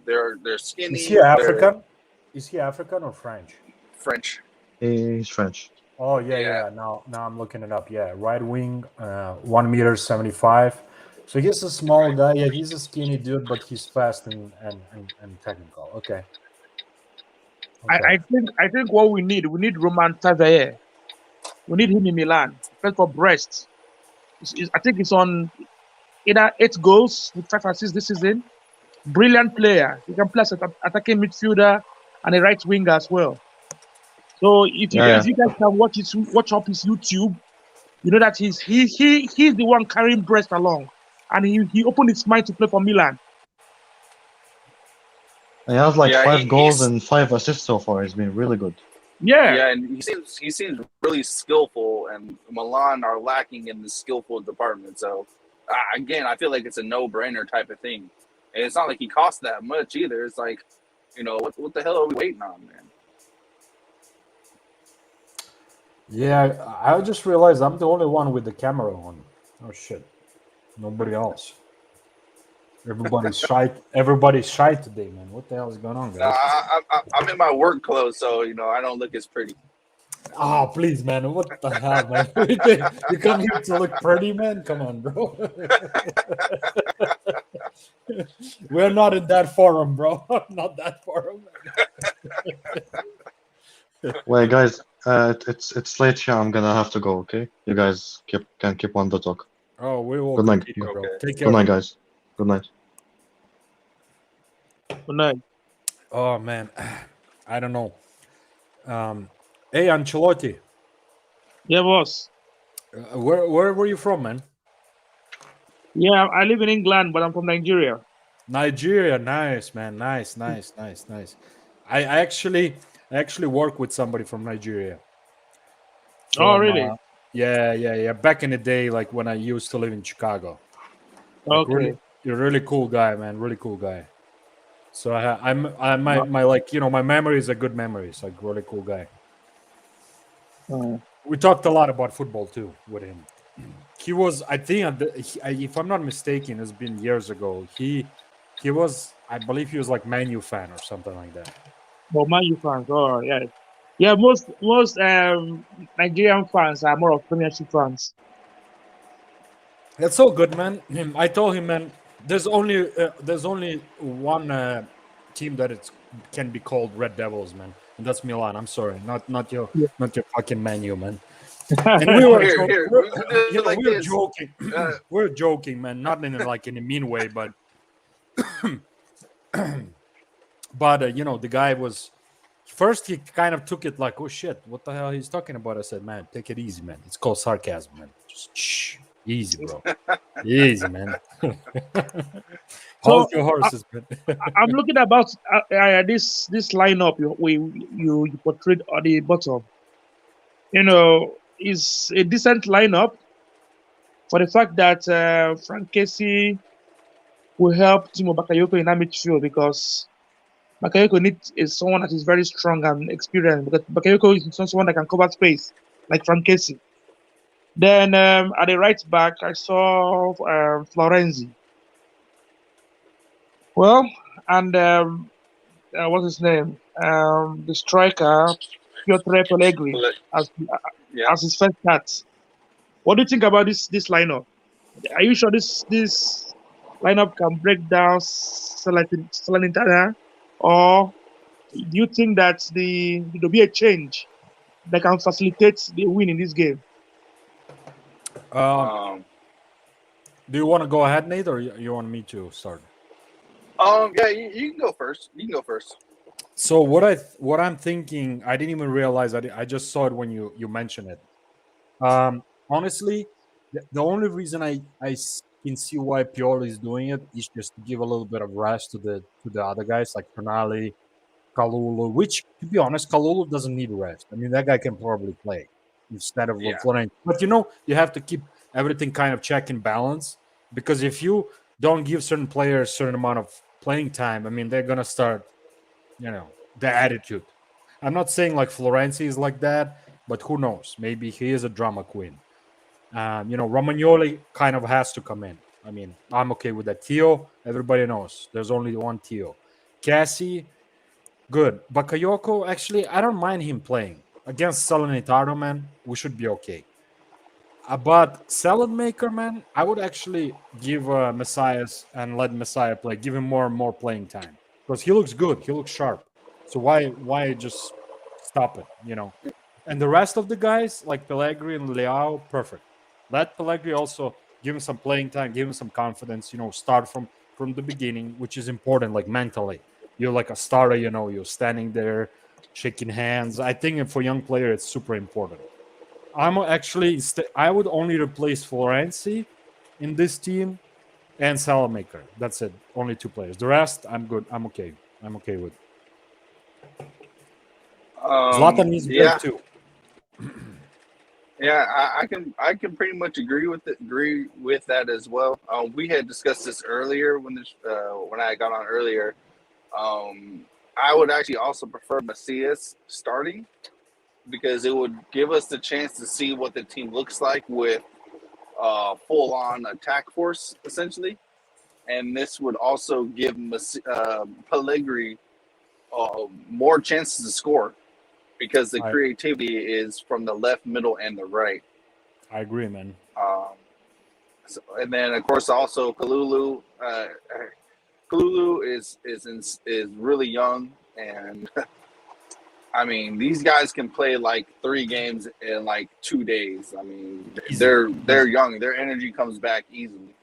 They're skinny. Is he African? Is he African or French? French. He's French. Oh yeah. Now I'm looking it up. Yeah, right wing, 1.75 meters. So he's a small guy. Yeah, he's a skinny dude, but he's fast and technical. Okay. I think what we need Roman Tavernier. We need him in Milan. First for Brest. I think it's on either 8 goals with 5 assists this season. Brilliant player. He can play as an attacking midfielder and a right winger as well. So if you guys can watch up his YouTube, you know that he's the one carrying Brest along, and he opened his mind to play for Milan. He has like 5 goals and 5 assists so far. He's been really good. Yeah, and he seems really skillful, and Milan are lacking in the skillful department. So, again, I feel like it's a no-brainer type of thing. And it's not like he cost that much either. It's like, what the hell are we waiting on, man? Yeah, I just realized I'm the only one with the camera on. Oh shit, nobody else. Everybody's shy. Everybody's shy today, man. What the hell is going on, guys? I'm in my work clothes, so I don't look as pretty. Oh, please, man. What the hell, man? You come here to look pretty, man? Come on, bro. We're not in that forum, bro. Not that forum. Wait, guys, it's late here. I'm gonna have to go. Okay, you guys can keep on the talk. Oh, we will Good night. continue, bro. Okay. Take care. Good night, guys. Good night. Good night. Oh man, I don't know. Hey, Ancelotti, Yeah, boss. where were you from, man? Yeah, I live in England, but I'm from Nigeria. Nigeria, nice, man, nice. I actually work with somebody from Nigeria. Oh, really? Yeah. Back in the day, like when I used to live in Chicago. Like, Okay. you're a really cool guy, man. Really cool guy. So my like my memories are good memories. Like really cool guy. We talked a lot about football too with him. He was, I think, if I'm not mistaken, it's been years ago. He was, I believe, he was like Man U fan or something like that. Well, Man U fans. Oh, yeah. Yeah, most Nigerian fans are more of Premiership fans. That's so good, man. I told him, man, there's only one team that can be called Red Devils, man, and that's Milan. I'm sorry, not your fucking Man U, man. And we were joking. We're joking, man, not in a mean way, but the guy was. First, he kind of took it like, "Oh shit, what the hell he's talking about?" I said, "Man, take it easy, man. It's called sarcasm, man. Just shh, easy, bro. Easy, man." Hold your horses, man. I'm looking about this lineup you portrayed on the bottom. Is a decent lineup for the fact that Frank Casey will help Timo Bakayoko in that midfield because Bakayoko is someone that is very strong and experienced because Bakayoko is not someone that can cover space like Frank Casey. Then at the right back, I saw Florenzi. Well, and what's his name? The striker, Piotr Pellegrini, as his first start. What do you think about this lineup? Are you sure this lineup can break down Salernitana, or do you think that there'll be a change that can facilitate the win in this game? Do you want to go ahead, Nate, or you want me to start? Yeah, you can go first. So what I'm thinking, I didn't even realize. I just saw it when you mentioned it. Honestly, the only reason I can see why Pioli is doing it is just to give a little bit of rest to the other guys like Tonali, Kalulu. Which, to be honest, Kalulu doesn't need rest. I mean, that guy can probably play instead of Florenzi. But you have to keep everything kind of check and balance because if you don't give certain players a certain amount of playing time, I mean, they're gonna start, the attitude. I'm not saying like Florenzi is like that, but who knows? Maybe he is a drama queen. Romagnoli kind of has to come in. I mean, I'm okay with that. Theo, everybody knows. There's only one Theo. Cassie, good. Bakayoko, actually, I don't mind him playing. Against Salernitana, man, we should be okay. But Salad-Maker, man, I would actually give Messias and let Messiah play. Give him more and more playing time. Because he looks good. He looks sharp. So why just stop it, And the rest of the guys, like Pellegrini and Leao, perfect. Let Pellegrini also give him some playing time, give him some confidence, start from the beginning, which is important, like mentally. You're like a starter, you're standing there, shaking hands. I think for young player, it's super important. I would only replace Florenzi in this team and Salamaker. That's it. Only 2 players. The rest, I'm good. I'm okay. I'm okay with. Zlatan needs break too. Yeah, I can pretty much agree with that as well. We had discussed this earlier when I got on earlier. I would actually also prefer Macias starting because it would give us the chance to see what the team looks like with full on attack force essentially, and this would also give Pellegrini more chances to score because the creativity is from the left, middle, and the right. I agree, man. And then of course also Kalulu. Kalulu is really young, and I mean these guys can play like 3 games in like 2 days. I mean they're young. Their energy comes back easily.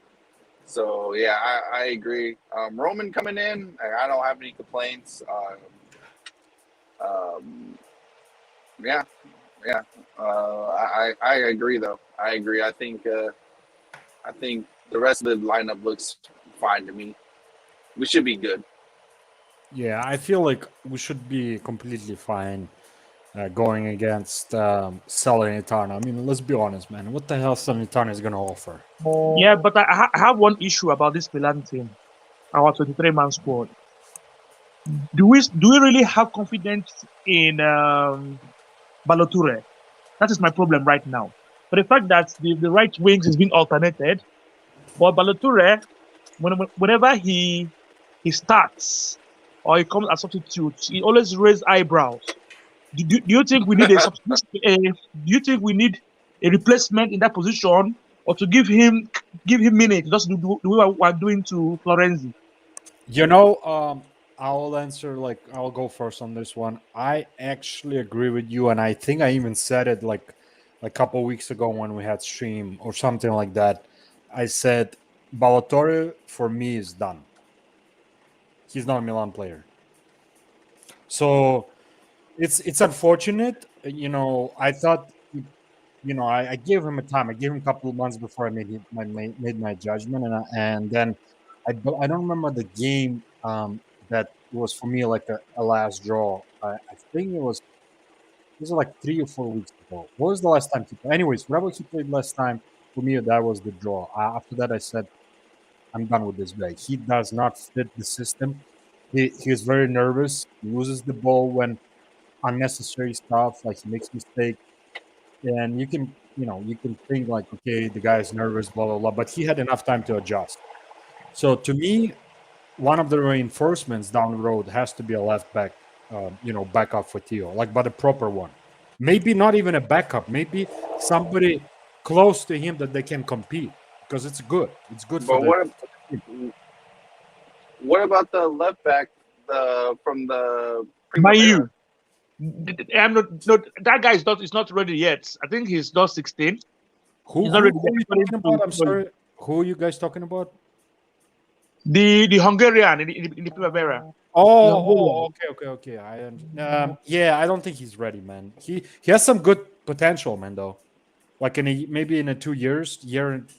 So yeah, I agree. Roman coming in, I don't have any complaints. Yeah. I agree though. I agree. I think the rest of the lineup looks fine to me. We should be good. Yeah, I feel like we should be completely fine going against Salernitana. I mean, let's be honest, man. What the hell Salernitana is going to offer? Yeah, but I have one issue about this Milan team, our 23-man squad. Do we really have confidence in Baloture? That is my problem right now. But the fact that the right wings is being alternated, but Baloture, whenever he starts or he comes as substitute, he always raises eyebrows. Do you think we need a substitute? Do you think we need a replacement in that position, or to give him minutes, just do what we're doing to Florenzi? You know, I'll answer, like, I'll go first on this one. I actually agree with you, and I think I even said it like a couple weeks ago when we had stream or something like that. I said Ballatore for me is done. He's not a Milan player. So it's unfortunate. You know, I thought, you know, I gave him a time. I gave him a couple of months before I made my judgment, and then I don't remember the game that was for me like a last draw. I think it was like 3 or 4 weeks ago. What was the last time he played? Anyways, whatever he played last time, for me that was the draw. After that, I said I'm done with this guy. He does not fit the system. He is very nervous. He loses the ball when unnecessary stuff, like he makes mistakes, and you can think like, okay, the guy is nervous, blah blah blah, but he had enough time to adjust. So to me, one of the reinforcements down the road has to be a left back, backup for Theo, like, but a proper one. Maybe not even a backup. Maybe somebody close to him that they can compete, because it's good. It's good for what about the left back from the Mayu? I'm not. That guy is not ready yet. I think he's not 16. Who are you talking about? I'm sorry. Who are you guys talking about? The Hungarian in the Primavera. Okay. I don't think he's ready, man. He has some good potential, man. Though, like maybe in 2 years,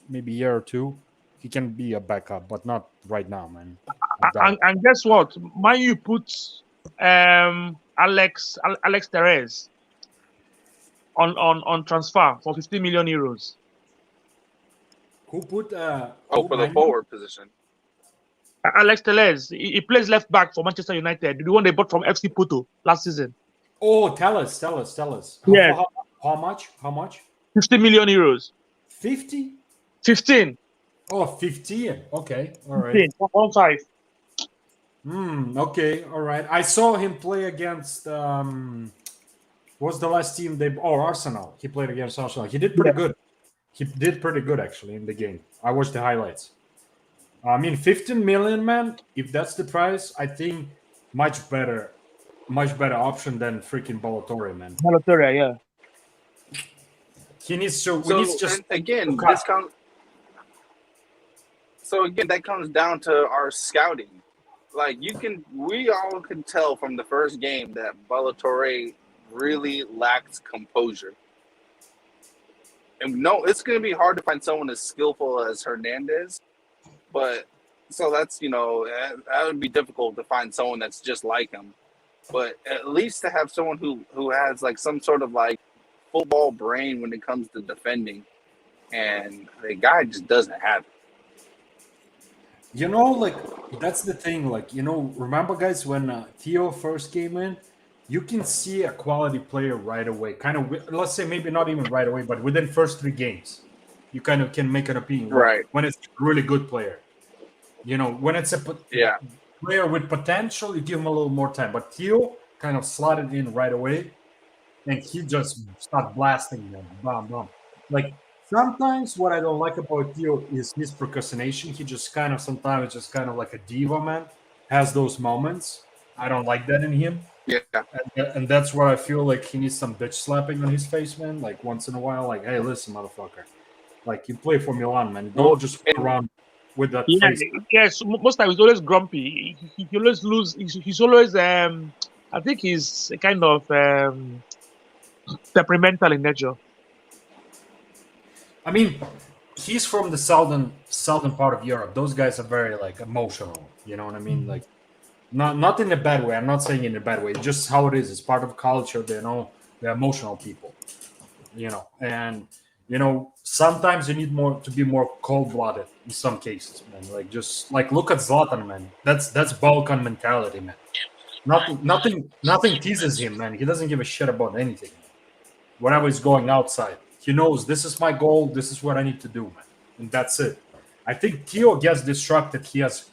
maybe year or two, he can be a backup, but not right now, man. And guess what? You put Alex Therese on transfer for 50 million euros. Who put for the forward position? Alex Telles. He plays left back for Manchester United. The one they bought from FC Porto last season. Oh, tell us. Yeah. How much? 50 million euros. 50? 15. Oh, 15. Okay. All right. 1.5. Okay. All right. I saw him play against what's the last team Arsenal. He played against Arsenal. He did pretty good. He did pretty good actually in the game. I watched the highlights. I mean, 15 million, man. If that's the price, I think much better option than freaking Ballatore, man. Ballatore, yeah. He needs to. We need just again. So again, that comes down to our scouting. Like we all can tell from the first game that Ballatore really lacks composure. And no, it's going to be hard to find someone as skillful as Hernandez. But so that's, that would be difficult to find someone that's just like him. But at least to have someone who has like some sort of like football brain when it comes to defending, and the guy just doesn't have it. You know, like that's the thing. Like, you know, remember, guys, when Theo first came in, you can see a quality player right away. Kind of, let's say maybe not even right away, but within first 3 games, you kind of can make an opinion. Right. When it's a really good player, you know, when it's a Yeah. player with potential, you give him a little more time. But Theo kind of slotted in right away, and he just started blasting them, bam, bam. Like sometimes what I don't like about Theo is his procrastination. He just kind of sometimes just kind of like a diva, man. Has those moments. I don't like that in him. Yeah. And that's where I feel like he needs some bitch slapping on his face, man. Like once in a while, like, hey, listen, motherfucker. Like you play for Milan, man. Don't just walk around with that face. Yes, most times he's always grumpy. He always lose. He's always I think he's a kind of temperamental in nature. I mean, he's from the southern part of Europe. Those guys are very like emotional. You know what I mean? Like not in a bad way. I'm not saying in a bad way. It's just how it is. It's part of culture. They know they're emotional people. You know, and you know, sometimes you need more to be more cold-blooded in some cases, man. Like just like look at Zlatan, man. That's Balkan mentality, man. Nothing teases him, man. He doesn't give a shit about anything. Whatever is going outside, he knows this is my goal. This is what I need to do, man, and that's it. I think Theo gets distracted. He has,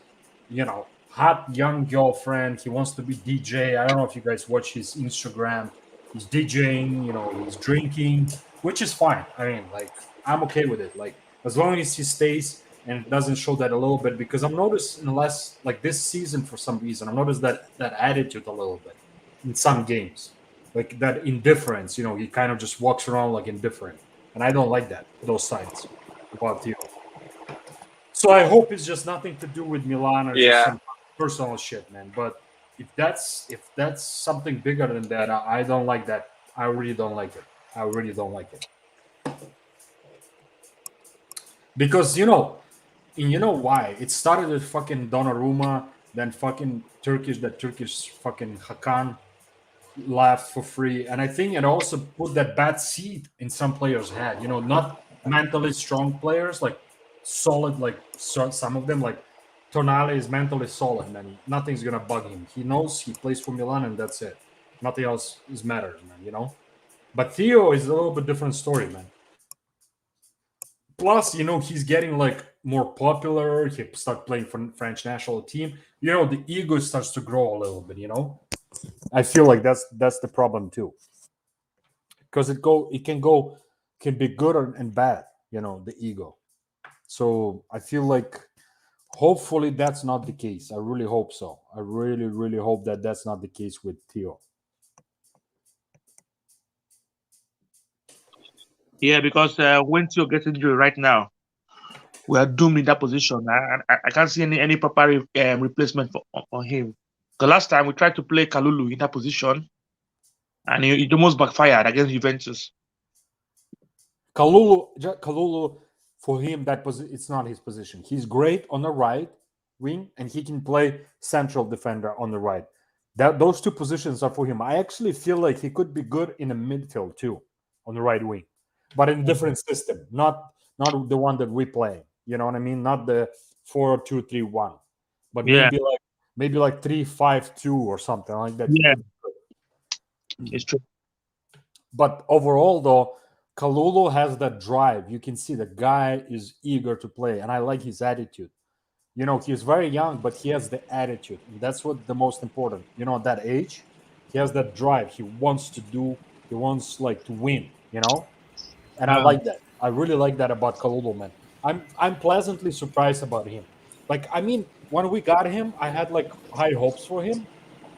you know, hot young girlfriend. He wants to be DJ. I don't know if you guys watch his Instagram. He's DJing. You know, he's drinking, which is fine. I mean, like I'm okay with it. Like as long as he stays and doesn't show that a little bit, because I'm noticed in the last like this season for some reason, I've noticed that attitude a little bit in some games. Like that indifference, you know, he kind of just walks around like indifferent. And I don't like that, those sides about Theo. So I hope it's just nothing to do with Milan or just some personal shit, man. But if that's something bigger than that, I don't like that. I really don't like it. I really don't like it. Because, you know why? It started with fucking Donnarumma, then fucking Turkish fucking Hakan left for free, and I think it also put that bad seed in some players' head. You know, not mentally strong players, like solid, like some of them, like Tonali is mentally solid, man. Nothing's gonna bug him. He knows he plays for Milan, and that's it. Nothing else matters, man. You know. But Theo is a little bit different story, man. Plus, you know, he's getting like more popular. He started playing for French national team. You know, the ego starts to grow a little bit. You know. I feel like that's the problem too, because it can be good and bad, you know, the ego. So I feel like hopefully that's not the case. I really hope so. I really hope that that's not the case with Theo. Yeah, because when Theo gets injured right now, we are doomed in that position. I can't see any proper replacement for him. The last time we tried to play Kalulu in that position, and it almost backfired against Juventus. Kalulu, for him, it's not his position. He's great on the right wing, and he can play central defender on the right. Those two positions are for him. I actually feel like he could be good in the midfield too, on the right wing, but in a different system, not the one that we play. You know what I mean? Not the 4-2-3-1, but maybe like 3-5-2 or something like that. Yeah, it's true. But overall, though, Kalulu has that drive. You can see the guy is eager to play, and I like his attitude. You know, he's very young, but he has the attitude. That's what the most important. You know, at that age, he has that drive. He wants to do. He wants like to win. You know, and I like that. I really like that about Kalulu, man. I'm pleasantly surprised about him. Like, I mean, when we got him, I had like high hopes for him,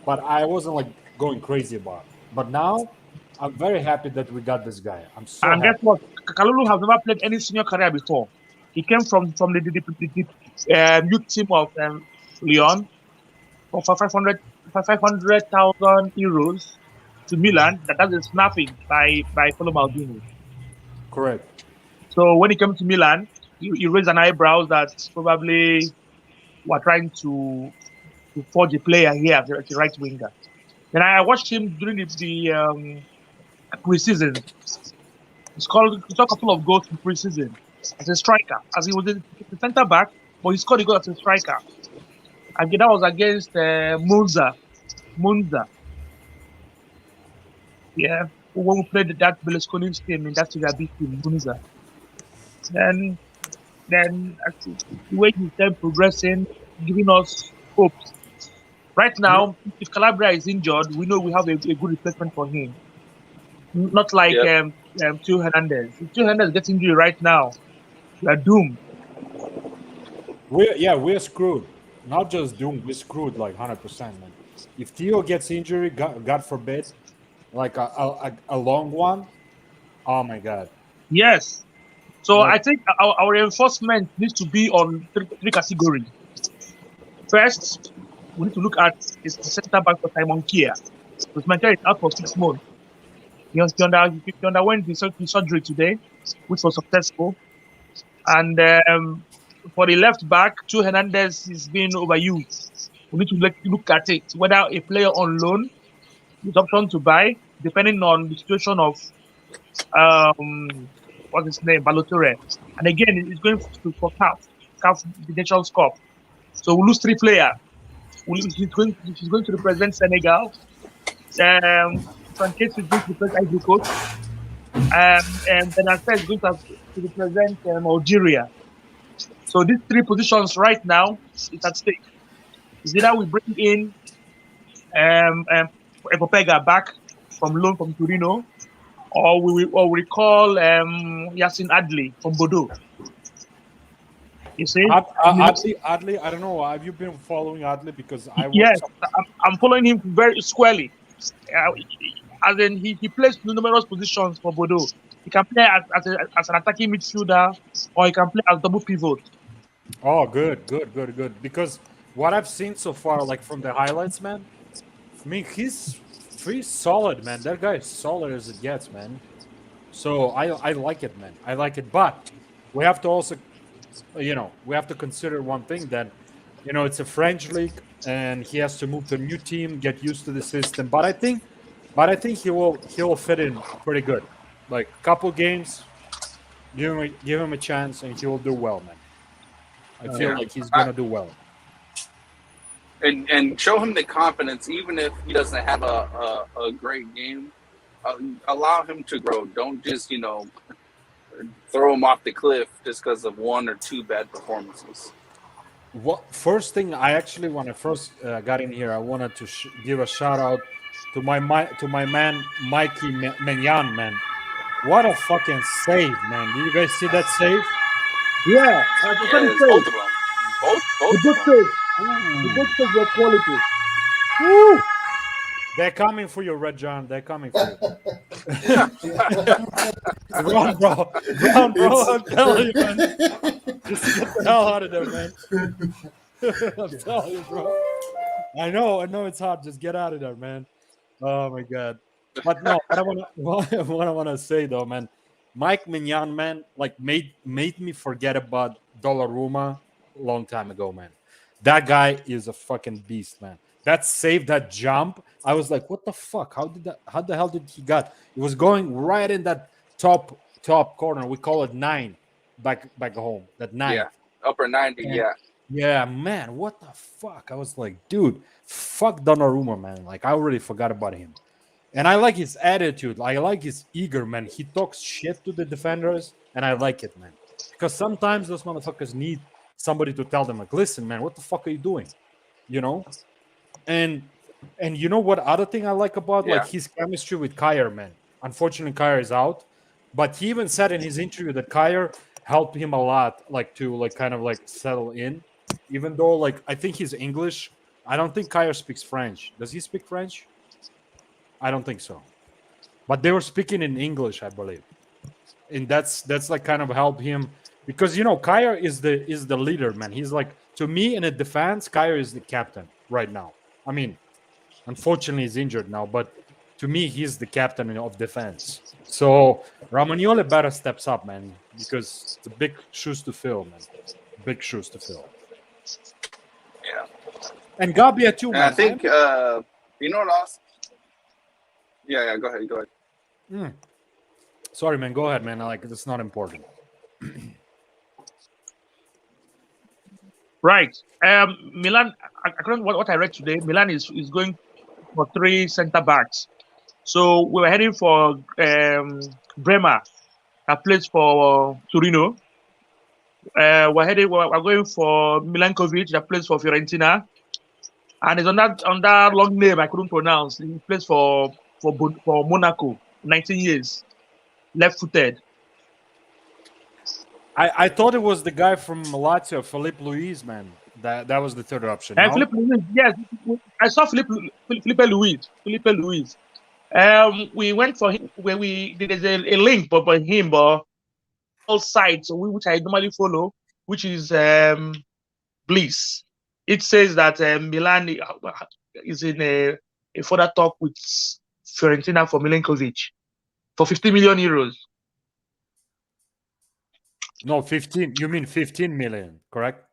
but I wasn't like going crazy about it. But now, I'm very happy that we got this guy. I'm so and happy. guess what? Kalulu has never played any senior career before. He came from the youth team of Lyon for 500,000 euros to Milan. That is nothing by Paulo Maldini. Correct. So when he came to Milan, he raised an eyebrow that probably were trying to forge a player here as a right winger. Then I watched him during the preseason, He scored a couple of goals in preseason as a striker, as he was a centre back, but he scored a goal as a striker. And that was against Monza. Yeah, when we played that Berlusconi's team in that Serie A team, Monza. Then the way he's then progressing, giving us hopes. Right now, if Calabria is injured, we know we have a good replacement for him. Not like Teo Hernandez. If Teo Hernandez gets injured right now, we are doomed. We're screwed. Not just doomed, we're screwed like 100%, man. If Theo gets injured, God forbid, like a long one, oh my God. Yes. So I think our reinforcement needs to be on three categories. First, we need to look at the center back for Simon Kier. Because Manchester is out for 6 months. He underwent the surgery today, which was successful. And for the left back, Teo Hernandez is being overused. We need to look at it, whether a player on loan is option to buy, depending on the situation of what's his name, Balotelli. And again, it's going for CAF the Nations Cup. So we lose 3 players. He's going to represent Senegal. Sanchez is going to represent Ivory Coast. And Benacer is going to represent Algeria. So these 3 positions right now is at stake. Is either we bring in Epopega back from loan from Torino, or we call Yacine Adli from Bordeaux. You see? Adli, I don't know. Have you been following Adli? Because I'm following him very squarely. As in, he plays numerous positions for Bordeaux. He can play as an attacking midfielder, or he can play as double pivot. Oh, good. Because what I've seen so far, like from the highlights, man, I mean, he's solid, man. That guy is solid as it gets, man. So I like it, man. I like it. But we have to also, we have to consider one thing that, it's a French league and he has to move to a new team, get used to the system. But I think he will fit in pretty good. Like a couple games, give him a chance and he will do well, man. I feel like he's gonna do well. And show him the confidence, even if he doesn't have a great game. Allow him to grow. Don't just throw him off the cliff just because of 1 or 2 bad performances. First thing I actually, when I first got in here, I wanted to give a shout out to my man Mikey Mignon, man. What a fucking save, man! Do you guys see that save? Yeah, both of them. Both good save. The good save were quality. Woo! They're coming for you, Red John. They're coming for you. Run, bro. I'm telling you, man. Just get the hell out of there, man. I'm telling you, bro. I know it's hard. Just get out of there, man. Oh my God. But no, what I want to say though, man. Mike Mignon, man, like made me forget about Donnarumma a long time ago, man. That guy is a fucking beast, man. That save, that jump, I was like, what the fuck? How the hell did he got? It was going right in that top corner. We call it 9 back home. That 9. Yeah, upper 90, and, yeah. Yeah, man, what the fuck? I was like, dude, fuck Donnarumma, man. Like, I already forgot about him. And I like his attitude. I like his eager, man. He talks shit to the defenders, and I like it, man. Because sometimes those motherfuckers need somebody to tell them, like, listen, man, what the fuck are you doing? And you know what other thing I like about like his chemistry with Kyer, man. Unfortunately, Kyer is out, but he even said in his interview that Kyer helped him a lot, like to like kind of like settle in. Even though like I think he's English, I don't think Kyer speaks French. Does he speak French? I don't think so. But they were speaking in English, I believe, and that's like kind of helped him because Kyer is the leader, man. He's like, to me in a defense, Kyer is the captain right now. I mean, unfortunately, he's injured now, but to me, he's the captain of defense. So Romagnoli better steps up, man, because it's a big shoes to fill, man. Big shoes to fill. Yeah. And Gabbia too, man. I think you know what else? Yeah, go ahead. Sorry, man. Go ahead, man. Like, it's not important. Right. Milan, according to what I read today, Milan is going for 3 center backs. So we were heading for Bremer, that plays for Torino. We're going for Milankovic, that plays for Fiorentina. And it's on that long name I couldn't pronounce. He plays for Monaco, 19 years, left-footed. I thought it was the guy from Lazio, Felipe Luis, man. That was the third option. No? Felipe Luis, yes, I saw Felipe Luis. We went for him. There's a link, but him, but all sites which I normally follow, which is Bliss. It says that Milan is in a further talk with Fiorentina for Milankovic for 50 million euros. No, 15. You mean 15 million, correct?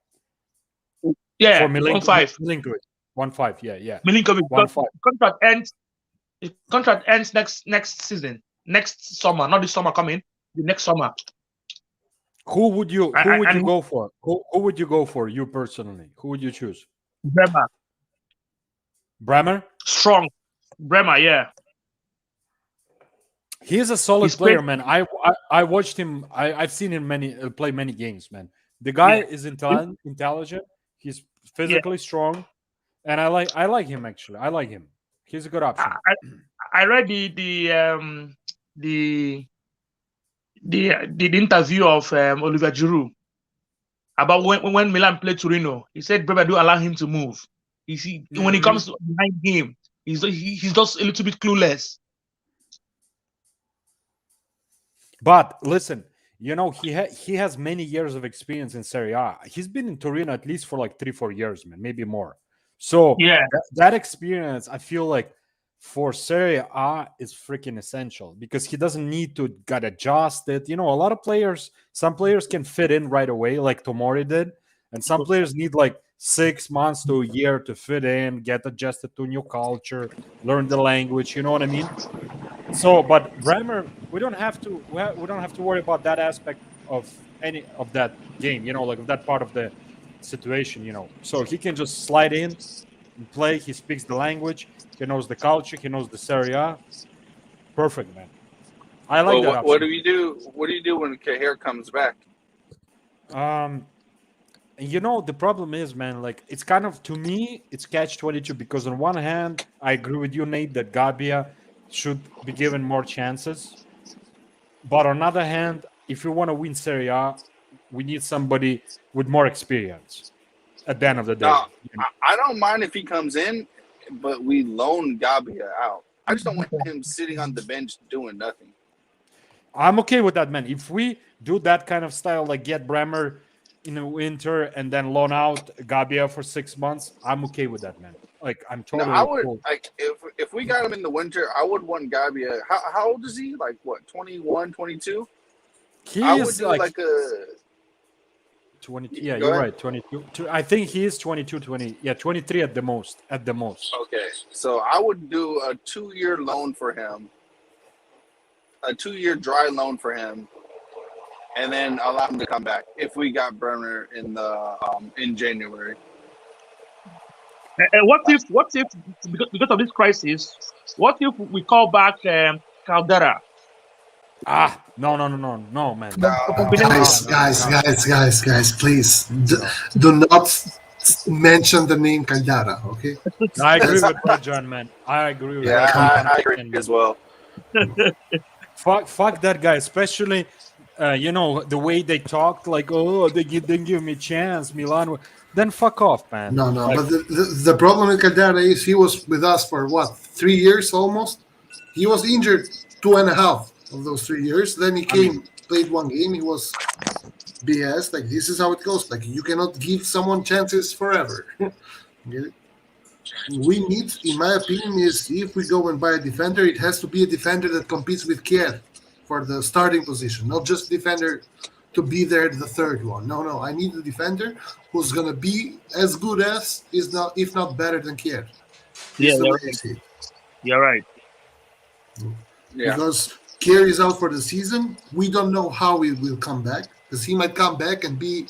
Yeah, for 1.5. Milankovic. 1.5. Yeah. Milankovic. 1.5. Contract ends next season, next summer, not this summer coming, the next summer. Who would you go for? Who would you go for? You personally, who would you choose? Bremer. Strong. Bremer, yeah. He's a solid player, man. I watched him. I've seen him play many games, man. The guy is intelligent. He's physically strong, and I like him actually. I like him. He's a good option. I read the interview of Oliver Giroud about when Milan played Torino. He said Bremer do allow him to move. When it comes to the night game, he's just a little bit clueless. But listen, he has many years of experience in Serie A. He's been in Torino at least for like 3-4 years, man, maybe more. So that experience, I feel like for Serie A is freaking essential because he doesn't need to get adjusted. A lot of players, some players can fit in right away, like Tomori did, and some players need like 6 months to a year to fit in, get adjusted to new culture, learn the language. You know what I mean? So, but Bremer, we don't have to worry about that aspect of any of that game. Like that part of the situation. So he can just slide in and play. He speaks the language. He knows the culture. He knows the Serie A. Perfect, man. I like that. What do you do? What do you do when Cahier comes back? The problem is, man, like it's kind of, to me, it's catch-22 because on one hand, I agree with you, Nate, that Gabbia should be given more chances. But on the other hand, if we want to win Serie A, we need somebody with more experience at the end of the day. No, I don't mind if he comes in, but we loan Gabbia out. I just don't want him sitting on the bench doing nothing. I'm okay with that, man. If we do that kind of style, like get Bremer in the winter and then loan out Gabbia for 6 months, I'm okay with that, man. Like, I'm totally cool. Like, if we got him in the winter, I would want Gabbia. How old is he? Like, what, 21, 22? I would do like a 22. Yeah, you're right. 22. I think he is 22, 20. Yeah, 23 at the most. Okay, so I would do a 2-year loan for him, a 2-year dry loan for him, and then allow him to come back if we got Bremer in January. What if because of this crisis, what if we call back Caldera? No, man. Guys, please do not mention the name Caldera, okay? I agree with that, John, man. I agree with that. I agree as well. Fuck that guy, especially the way they talked, like, oh, they didn't give me a chance, Milan. Then fuck off, man. No, but the problem with Caldera is he was with us for 3 years almost. He was injured 2.5 of those 3 years. Then he came, played 1 game. He was BS. Like, this is how it goes. Like, you cannot give someone chances forever. We need, in my opinion, is if we go and buy a defender, it has to be a defender that competes with Kier for the starting position, not just defender to be there the third one. No, I need a defender who's gonna be as good as, if not better than Kier. Yeah, you're right. Because Kier is out for the season. We don't know how he will come back, because he might come back and be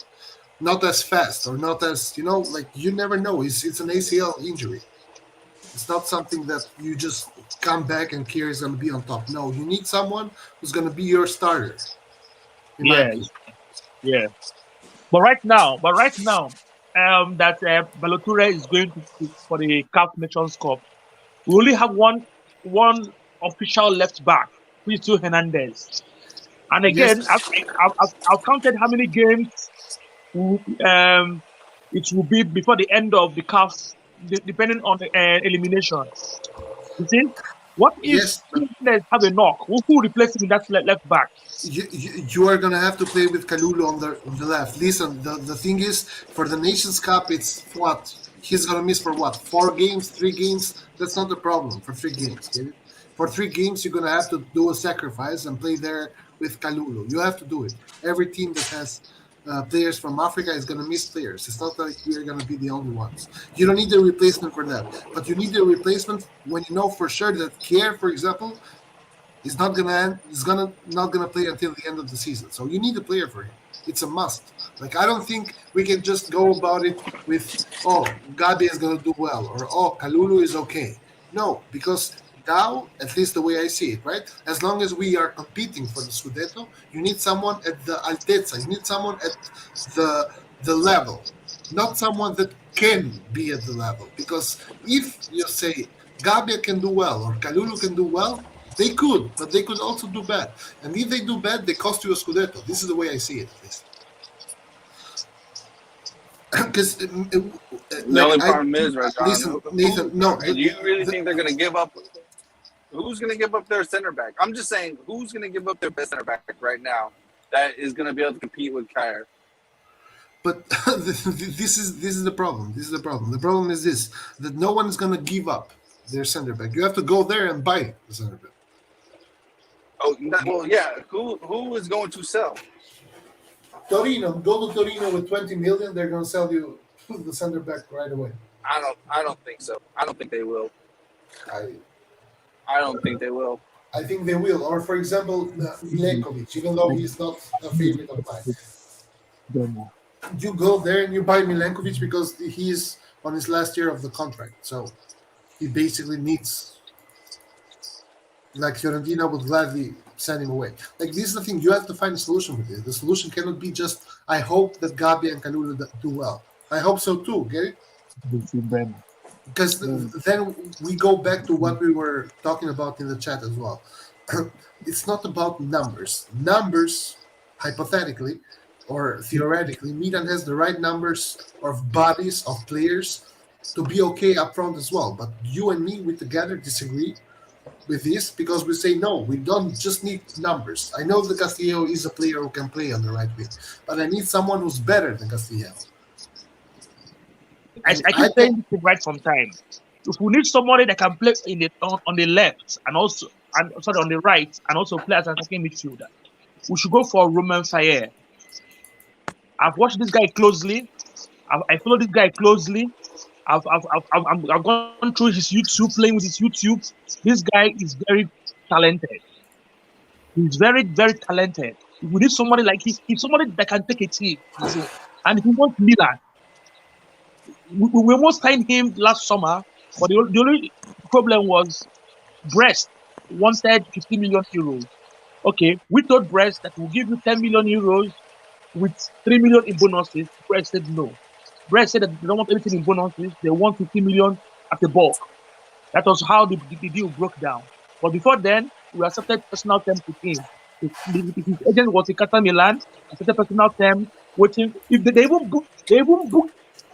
not as fast or not as, like, you never know. It's an ACL injury. It's not something that you just come back and Kier is going to be on top. No, you need someone who's going to be your starter. Yes. Yeah. But right now, that Balotelli is going for the CAF Nations Cup, we only have one official left back, which is still Hernandez. And again, Yes. I've counted how many games it will be before the end of the CAF, depending on the elimination. You see, what if Yes. Hernandez have a knock? Who replaces him in that left back? You are going to have to play with Kalulu on the left. Listen, the thing is, for the Nations Cup, it's what? He's going to miss for what? 4 games, 3 games? That's not the problem for 3 games. Get it? For 3 games, you're going to have to do a sacrifice and play there with Kalulu. You have to do it. Every team that has players from Africa is going to miss players. It's not like we're going to be the only ones. You don't need a replacement for that. But you need a replacement when you know for sure that Kier, for example, is not gonna play until the end of the season. So you need a player for him. It's a must. Like, I don't think we can just go about it with, Gabi is gonna do well, or Kalulu is okay. No, because now, at least the way I see it, right? As long as we are competing for the Scudetto, you need someone at the altezza. You need someone at the level, not someone that can be at the level. Because if you say Gabi can do well or Kalulu can do well, they could, but they could also do bad. And if they do bad, they cost you a Scudetto. This is the way I see it, at least. Because the only problem is, right, John, listen, Nathan, no. Do you really think they're going to give up? Who's going to give up their center back? I'm just saying, who's going to give up their best center back right now that is going to be able to compete with Kier? But this is the problem. This is the problem. The problem is this: that no one is going to give up their center back. You have to go there and buy the center back. Oh, well, yeah. Who is going to sell? Torino. Go to Torino with 20 million. They're going to sell you the center back right away. I don't think so. I don't think they will. I don't think they will. I think they will. Or, for example, Milenkovic, even though he's not a favorite of mine. You go there and you buy Milenkovic because he's on his last year of the contract. So he basically needs, like, Fiorentina would gladly send him away. Like, this is the thing. You have to find a solution with it. The solution cannot be just, I hope that Gabi and Kalulu do well. I hope so too, get it? Because then we go back to what we were talking about in the chat as well. It's not about numbers. Numbers, hypothetically or theoretically, Milan has the right numbers of bodies of players to be okay up front as well. But you and me, we together disagree with this because we say, no, we don't just need numbers. I know that Castillo is a player who can play on the right wing, but I need someone who's better than Castillo. I keep saying this right from time. If we need somebody that can play on the left and on the right and also play as an attacking midfielder, we should go for Romain Faye. I've watched this guy closely. I follow this guy closely. I've gone through his YouTube, playing with his YouTube. This guy is very talented. He's very, very talented. We need somebody like he's somebody that can take a team. And he wants Milan. We almost signed him last summer, but the only problem was Brest wanted 50 million euros. Okay, we told Brest that we'll give you 10 million euros with 3 million in bonuses. Brest said no. Brest said that they don't want anything in bonuses. They want 50 million at the bulk. That was how the deal broke down. But before then, we accepted personal terms with him. His agent was in Qatar Milan. Accepted personal terms, waiting. If they even booked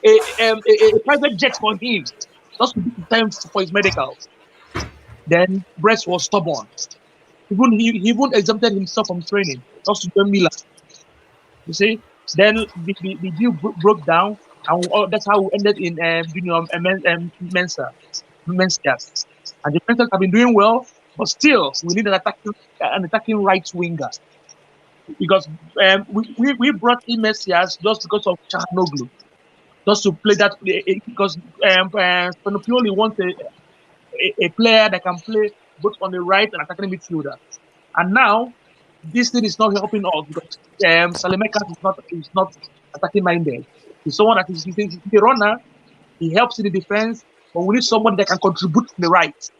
a private jet for him just to book time for his medical. Then Brest was stubborn. He even exempted himself from training just to join Milan. You see, then the deal broke down, and that's how we ended in Junior Mensah. And the Mensahs have been doing well, but still we need an attacking right winger because we brought in Messias just because of Çalhanoğlu, just to play that because Spanopioli wants a player that can play both on the right and attacking midfielder. And now this thing is not helping us because Salemeka is not attacking minded. He's someone that he's the runner. He helps in the defense, but we need someone that can contribute to the right.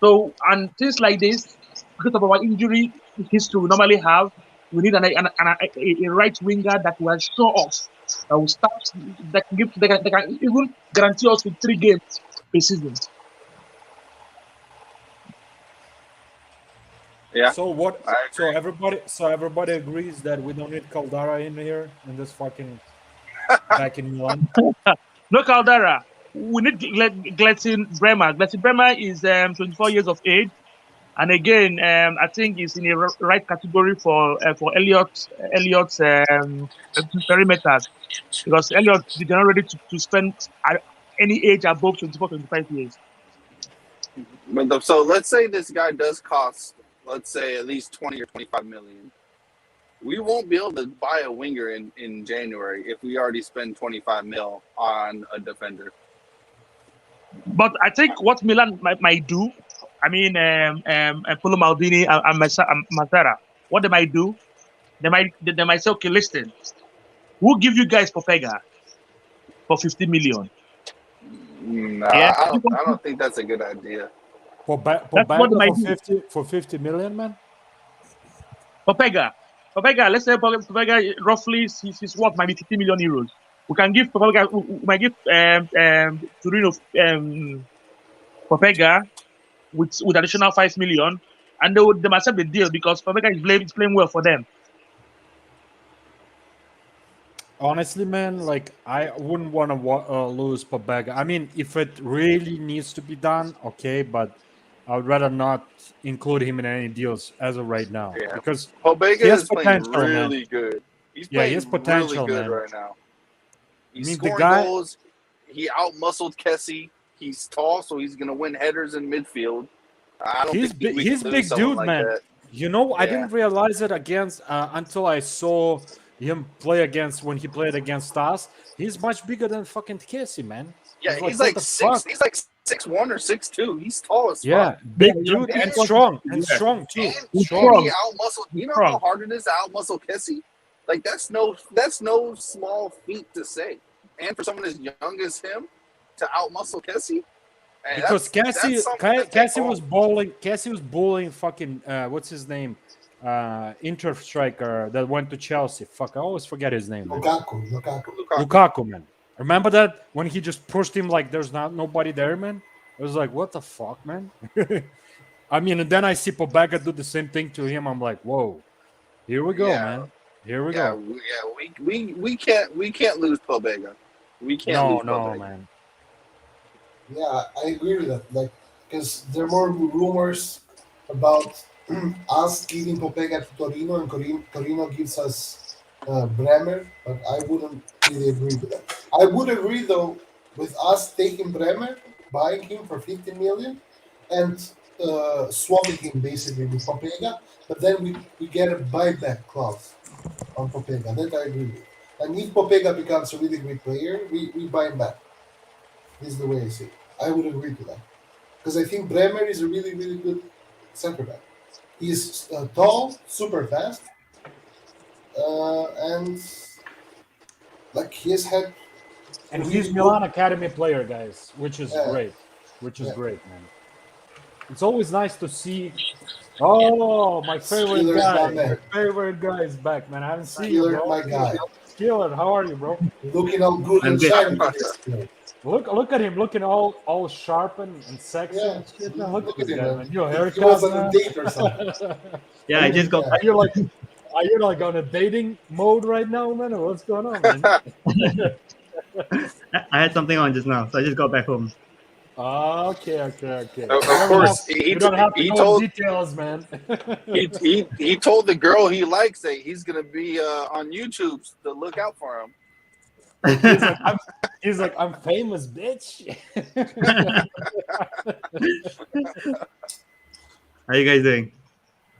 So, and things like this, because of our injury history we normally have, we need a right winger that will show us that will start, that can even guarantee us with 3 games per season. Yeah. So what? So everybody agrees that we don't need Caldara in here in this fucking back in Milan. No Caldara. We need Gletzin Bremer. Gletzin Bremer is 24 years of age, and again, I think he's in a right category for Elliott's perimeters, because Elliott is not ready to spend at any age above 24, 25 years. But so let's say this guy does cost, let's say, at least 20 or 25 million. We won't be able to buy a winger in January if we already spend 25 mil on a defender. But I think what Milan might do, I mean, Polo Maldini and Matera, what they might do, they might say, okay, listen, we'll give you guys Popega for 50 million. No, yeah? I don't think that's a good idea. For 50 million, man? Popega, let's say Popega roughly is what, maybe 50 million euros. We can give Popega, we might give Torino Popega with additional 5 million, and they must have the deal because Popega is playing well for them. Honestly, man, like I wouldn't want to lose Pobega. I mean, if it really needs to be done, okay, but I would rather not include him in any deals as of right now, because Pobega is playing really good. He's playing he has potential, really good right now. He's scoring goals. He outmuscled Kessie. He's tall, so he's gonna win headers in midfield. He's big dude, like man. That. You know, I didn't realize it until I saw him play when he played against us. He's much bigger than fucking Kessie, man. Yeah, he's like 6'1" or 6'2". He's tall as fuck. Yeah, big dude and strong too. And strong. He outmuscled. You know how hard it is to outmuscle Kessie? Like that's no small feat to say. And for someone as young as him to outmuscle Kessie, because Kessie was bowling fucking what's his name? Inter striker that went to Chelsea. Fuck, I always forget his name. Lukaku, man. Remember that when he just pushed him like there's nobody there, man? I was like, what the fuck, man? I mean, and then I see Pobega do the same thing to him. I'm like, whoa, here we go, man. Here we go. Yeah, we can't lose Pobega. We can't lose Pobega. Man. Yeah, I agree with that. Like, because there are more rumors about us giving Popega to Torino, and Torino gives us Bremer, but I wouldn't really agree with that. I would agree, though, with us taking Bremer, buying him for 50 million, and swapping him basically with Popega, but then we get a buyback clause on Popega. That I agree with. And if Popega becomes a really great player, we buy him back. This is the way I see it. I would agree to that. Because I think Bremer is a really, really good center back. He's tall, super fast, and like he has had. And he's Milan Academy player, guys, which is great. Great, man. It's always nice to see. Oh, my favorite guy! My favorite guy is back, man. I haven't seen you, bro. My guy. Skiller, how are you, bro? Looking all good and shiny. Look at him, looking all sharp and sexy. Yeah. And shit, man. Look at this guy, man. Your haircut, he was on a date or something. Yeah, I just got. Are you like on a dating mode right now, man? Or what's going on, man? I had something on just now, so I just got back home. Okay. Of course, you don't have to know details, man. he told the girl he likes that he's gonna be on YouTube to look out for him. He's like, I'm famous, bitch. How are you guys doing?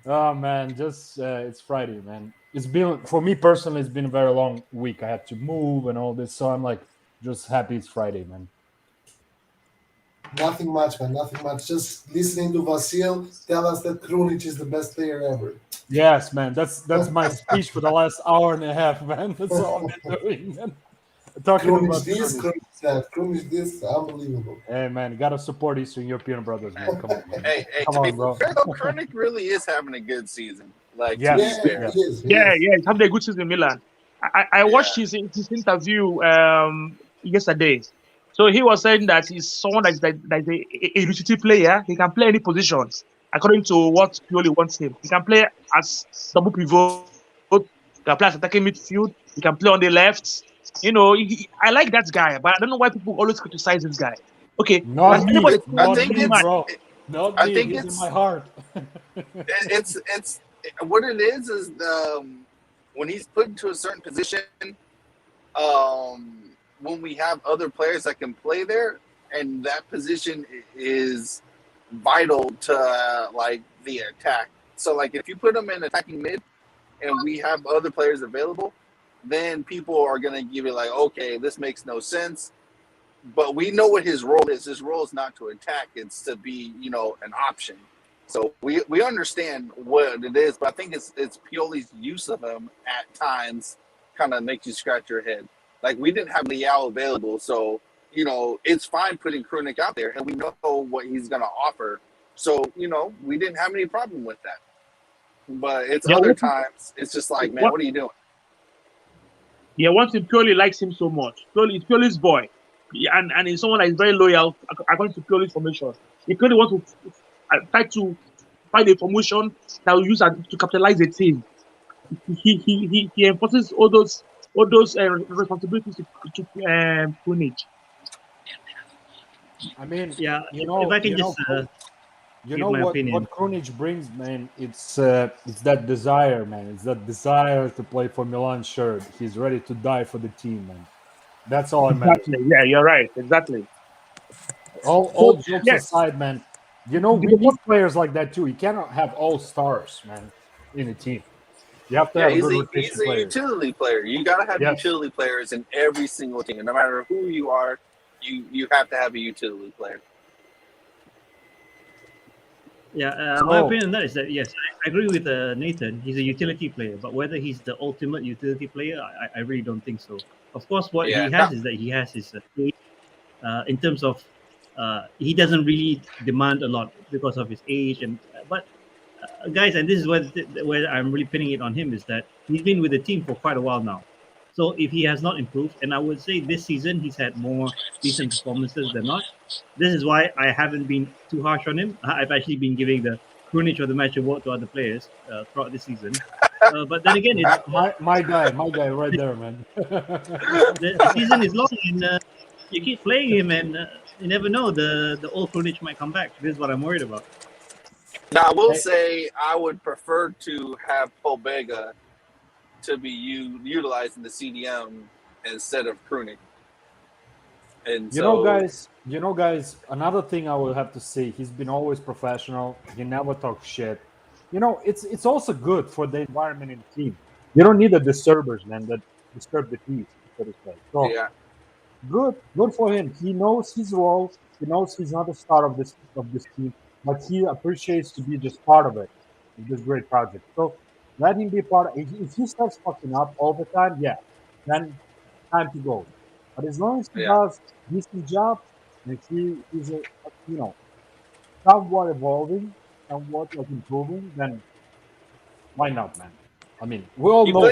Oh man, just it's Friday, man. It's been, for me personally, it's been a very long week. I had to move and all this, so I'm like just happy it's Friday, man. Nothing much, man. Nothing much. Just listening to Vasil tell us that Krunic is the best player ever. Yes, man. That's my speech for the last hour and a half, man. That's all I've been doing, man. Talking Krunic about this, Krunic. Krunic that, Krunic this. Unbelievable. Hey, man, gotta support Eastern European brothers, man. Come on, man. Hey, Come to be on, bro. fair though, Krunic really is having a good season. Like, Yes. to Yeah, be fair. he is. He Yeah, is. yeah, he's having a good season in Milan. I watched his interview yesterday. So he was saying that he's someone that's a utility player. He can play any position according to what Pioli wants him. He can play as double pivot. He can play as attacking midfield. He can play on the left. You know, I like that guy, but I don't know why people always criticize this guy. Okay, Not has me, anybody not think me, it's- bro. Not I me. think He's in it's- my heart. It's what it is when he's put into a certain position, when we have other players that can play there, and that position is vital to like the attack. So like if you put him in attacking mid, and we have other players available, then people are gonna give it like, okay, this makes no sense. But we know what his role is. His role is not to attack; it's to be, an option. So we understand what it is, but I think it's Pioli's use of him at times kind of makes you scratch your head. Like we didn't have Leao available, so it's fine putting Krunic out there, and we know what he's going to offer. So we didn't have any problem with that. But it's other times it's just like, man, what are you doing? Yeah, one thing Pioli likes him so much. Pioli is Pioli's boy, and he's someone that is very loyal according to Pioli's formation. He Pioli wants to try to find a formation that will use to capitalize the team. He enforces all those responsibilities to Krunic. I mean, Yeah, if I can just you give know my what opinion. Krunic brings, man. It's that desire, man. It's that desire to play for Milan shirt. He's ready to die for the team, man. That's all it matters. Exactly. Yeah, you're right. Exactly. All jokes yes. aside, man. We need players like that too. You cannot have all stars, man, in a team. You have to have good rotation he's a players. utility player. You gotta have Yes. utility players in every single team. No matter who you are, you have to have a utility player. Yeah, my opinion on that is that yes, I agree with Nathan. He's a utility player, but whether he's the ultimate utility player, I really don't think so. Of course, what he has is that he has his age. In terms of he doesn't really demand a lot because of his age, but guys, and this is where I'm really pinning it on him, is that he's been with the team for quite a while now. So if he has not improved, and I would say this season he's had more decent performances than not. This is why I haven't been too harsh on him. I've actually been giving the Krunic of the match award to other players throughout the season. But then again, it's my guy right there, man. the season is long, and you keep playing him, and you never know, the old Krunic might come back. This is what I'm worried about. Now, I will say I would prefer to have Pobega to be utilized in the CDM instead of Krunic. And guys, another thing I will have to say, he's been always professional. He never talks shit. It's also good for the environment in the team. You don't need the disturbers, man, that disturb the peace, so to say. So, good for him. He knows his role. He knows he's not the star of this team, but he appreciates to be just part of it, of this great project. So let him be part of it. If he starts fucking up all the time, then time to go. But as long as he does decent job, and he's somewhat evolving, somewhat improving, then why not, man? I mean, we all know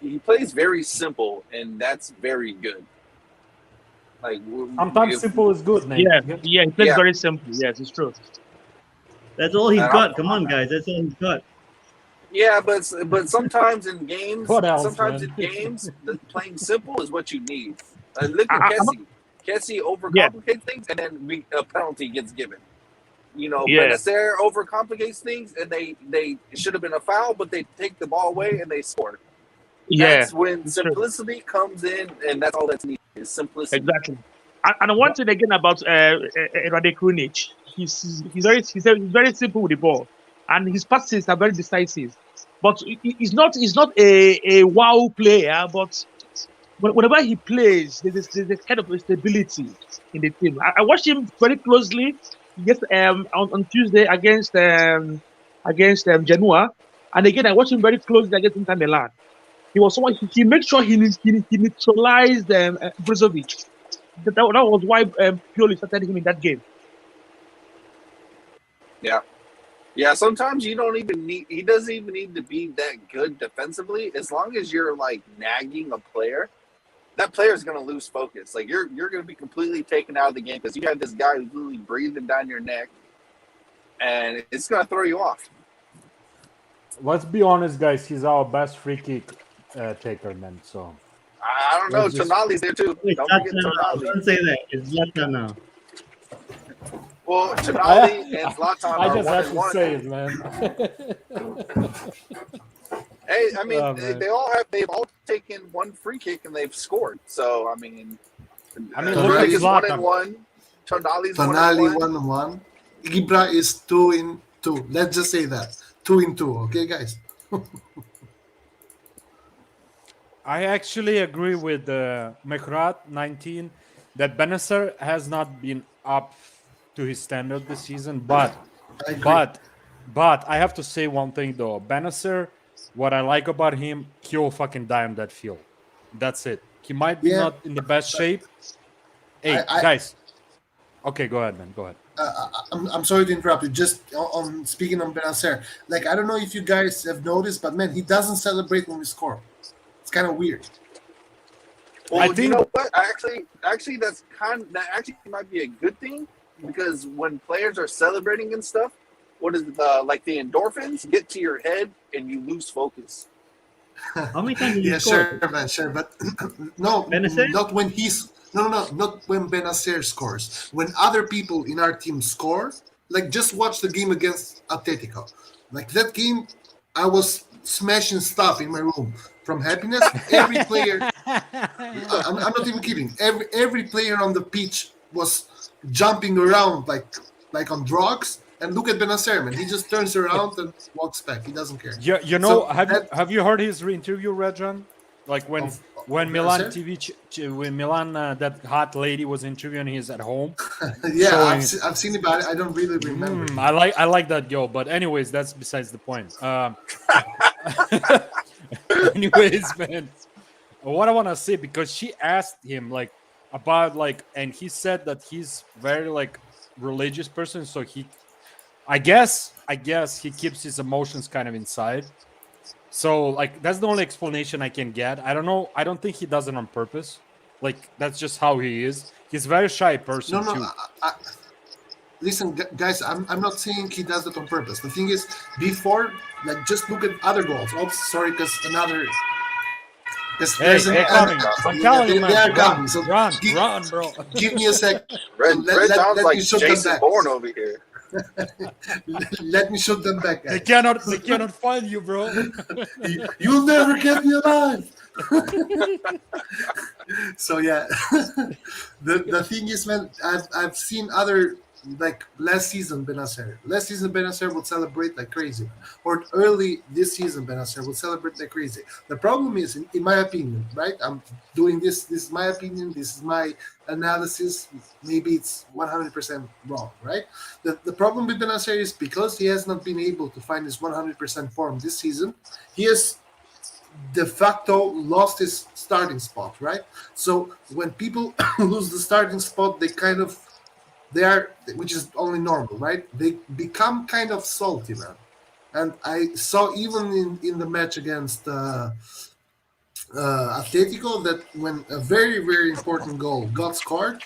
he plays very simple, and that's very good. Like sometimes simple is good, man. Yeah, he plays very simple. Yes, it's true. That's all he's got. Come on, guys, that's all he's got. Yeah, but sometimes in games, What else, playing simple is what you need. Look at Kessie. Kessie overcomplicates things, and then a penalty gets given. Benacer overcomplicates things, and they should have been a foul, but they take the ball away and they score. That's when simplicity comes in, and that's all that's needed is simplicity. Exactly. And one thing again about Rade Krunic, he's very simple with the ball, and his passes are very decisive. But he's not a wow player, but whenever he plays, there's a kind of stability in the team. I watched him very closely on Tuesday against Genoa, and again I watched him very closely against Inter Milan. He was someone he made sure he neutralized Brozovic. That was why Pioli started him in that game. Yeah, sometimes he doesn't even need to be that good defensively. As long as you're like nagging a player, that player is going to lose focus. Like you're going to be completely taken out of the game because you have this guy who's literally breathing down your neck, and it's going to throw you off. Let's be honest, guys. He's our best free kick taker, man. So I don't know. Tonali's there too. Don't forget Tonali. Don't say that. It's Zlatan now. Well, Tonali and Zlatan I are just one have and to one. say it, man. Hey, I mean, Oh, they've all taken one free kick and they've scored. So I mean, look at Tonali's Zlatan. 1-1. Tonali's Tonali 1-1. 1-1. Ibra is 2-2. Let's just say that 2-2. Okay, guys. I actually agree with Mehrat 19 that Benacer has not been up to his standard this season, but I have to say one thing though. Benacer, what I like about him, he'll fucking die on that field. That's it. He might be not in the best shape. Hey, guys. Okay, go ahead, man. Go ahead. I'm sorry to interrupt you. Just on speaking on Benacer, like I don't know if you guys have noticed, but man, he doesn't celebrate when we score. It's kind of weird. Well, I think you know what? Actually, that actually might be a good thing because when players are celebrating and stuff, what is like the endorphins get to your head and you lose focus. How many times did you score? Sure, man, sure, but no, Benacer? not when he's not when Benacer scores. When other people in our team score, like just watch the game against Atletico. Like that game, I was smashing stuff in my room from happiness. Every player, I'm not even kidding. Every player on the pitch was jumping around like on drugs. And look at Benacer, man. He just turns around and walks back. He doesn't care. Yeah, you know, have you heard his interview, Rajan? Like when Milan Benacer? when Milan that hot lady was interviewing, he's at home. Yeah, I've seen about it. I don't really remember. I like that, yo. But anyways, that's besides the point. Anyways, man, what I want to say, because she asked him like about like, and he said that he's very like religious person, so I guess he keeps his emotions kind of inside. So like that's the only explanation I can get. I don't know. I don't think he does it on purpose. Like that's just how he is. He's a very shy person too. Listen, guys, I'm not saying he does it on purpose. The thing is, before, like, just look at other goals. Oops, sorry, because another. Hey, they're coming. I'm telling you, man. They are coming. So run, bro. Give me a sec. Red sounds like Jason Bourne over here. Let me shoot them back, guys. They cannot find you, bro. You'll never get me alive. So yeah, the thing is, man, I've seen other, like last season Benacer would celebrate like crazy, or early this season Benacer would celebrate like crazy. The problem is, in my opinion, right? I'm doing this. This is my opinion. This is my analysis. Maybe it's 100% wrong, right? The problem with Benacer is because he has not been able to find his 100% form this season. He has de facto lost his starting spot, right? So when people lose the starting spot, they are, which is only normal, right? They become kind of salty, man. And I saw even in the match against Atletico that when a very, very important goal got scored,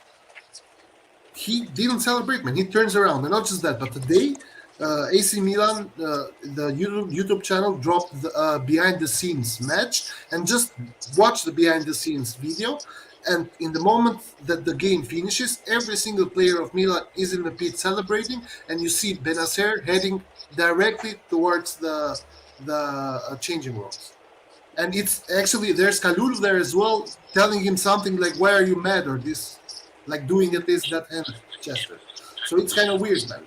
he didn't celebrate, man. He turns around. And not just that, but today, AC Milan, the YouTube channel dropped the behind-the-scenes match, and just watch the behind-the-scenes video. And in the moment that the game finishes, every single player of Milan is in the pit celebrating, and you see Benacer heading directly towards the changing rooms. And it's actually, there's Kalulu there as well, telling him something like, "Why are you mad?" or this, like doing at least that hand gesture. So it's kind of weird, man.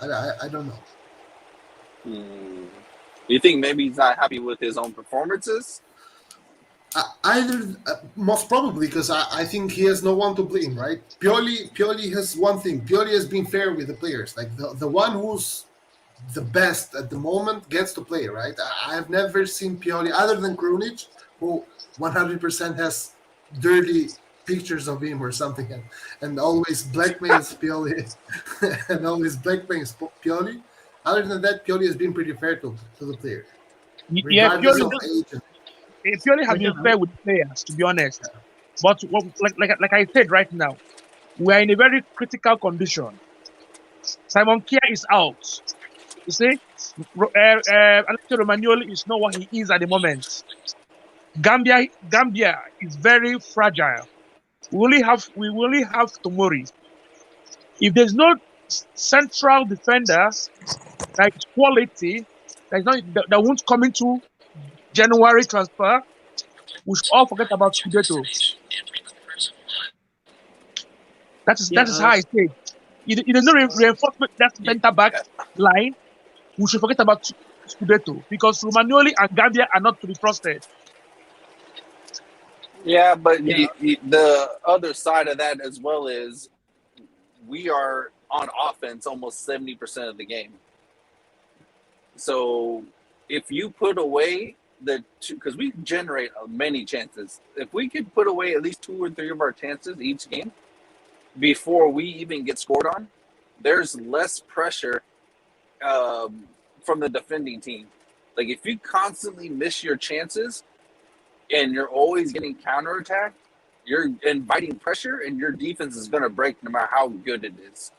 Like, I don't know. You think maybe he's not happy with his own performances? Either most probably because I think he has no one to blame, right? Pioli has one thing. Pioli has been fair with the players. Like the one who's the best at the moment gets to play, right? I have never seen Pioli other than Krunic, who 100% has dirty pictures of him or something, and always blackmails Pioli, and always blackmails Pioli. Other than that, Pioli has been pretty fair to the player, regardless of age. Pioli has been fair with players, to be honest. But like I said right now, we are in a very critical condition. Simon Kjær is out. You see, Alessio Romagnoli is not what he is at the moment. Gambia is very fragile. We only have Tomori. If there's no central defender like quality, that won't come into January transfer, we should all forget about Scudetto. That is how I say. If there's no reinforcement that center back line, we should forget about Scudetto because Romagnoli and Gambia are not to be trusted. Yeah, but the other side of that as well is we are on offense almost 70% of the game. So if you put away because we generate many chances. If we could put away at least 2 or 3 of our chances each game before we even get scored on, there's less pressure from the defending team. Like if you constantly miss your chances and you're always getting counterattacked, you're inviting pressure and your defense is going to break no matter how good it is.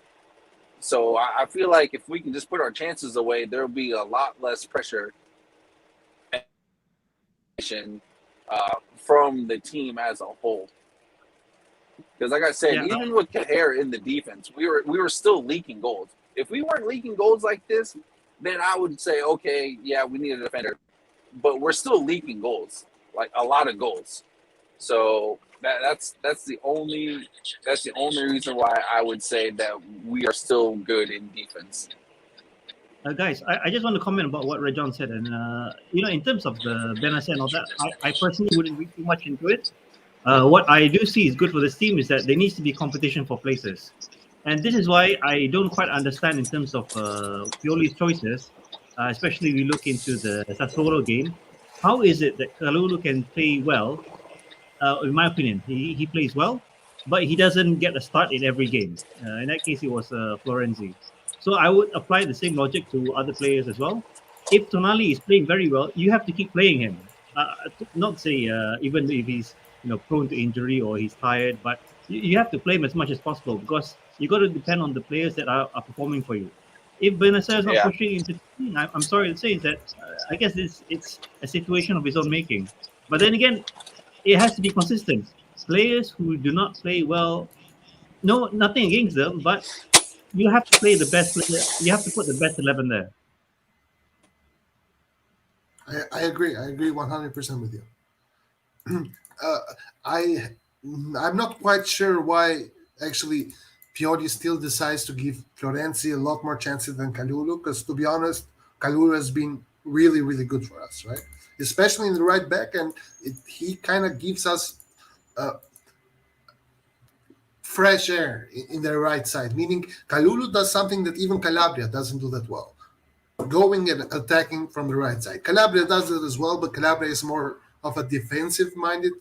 So I feel like if we can just put our chances away, there'll be a lot less pressure from the team as a whole. Because like I said, even with Cajer in the defense, we were still leaking goals. If we weren't leaking goals like this, then I would say, okay, yeah, we need a defender. But we're still leaking goals, like a lot of goals. So that's the only reason why I would say that we are still good in defense. Guys, I just want to comment about what Rajon said, and in terms of the Benacer and all that, I personally wouldn't read too much into it. What I do see is good for this team is that there needs to be competition for places, and this is why I don't quite understand in terms of Pioli's choices, especially if we look into the Sassuolo game. How is it that Kalulu can play well? In my opinion, he plays well, but he doesn't get a start in every game. In that case, it was Florenzi. So I would apply the same logic to other players as well. If Tonali is playing very well, you have to keep playing him. Not say even if he's prone to injury or he's tired, but you have to play him as much as possible because you got to depend on the players that are performing for you. If Benacer is not pushing into the team, I'm sorry to say that I guess it's a situation of his own making. But then again, it has to be consistent. Players who do not play well, nothing against them, but you have to play the best player. You have to put the best 11 there. I agree 100% with you. I'm not quite sure why actually Pioli still decides to give Florenzi a lot more chances than Kalulu, because to be honest, Kalulu has been really, really good for us, right? Especially in the right back, and he kind of gives us fresh air in the right side, meaning Kalulu does something that even Calabria doesn't do that well. Going and attacking from the right side. Calabria does it as well, but Calabria is more of a defensive-minded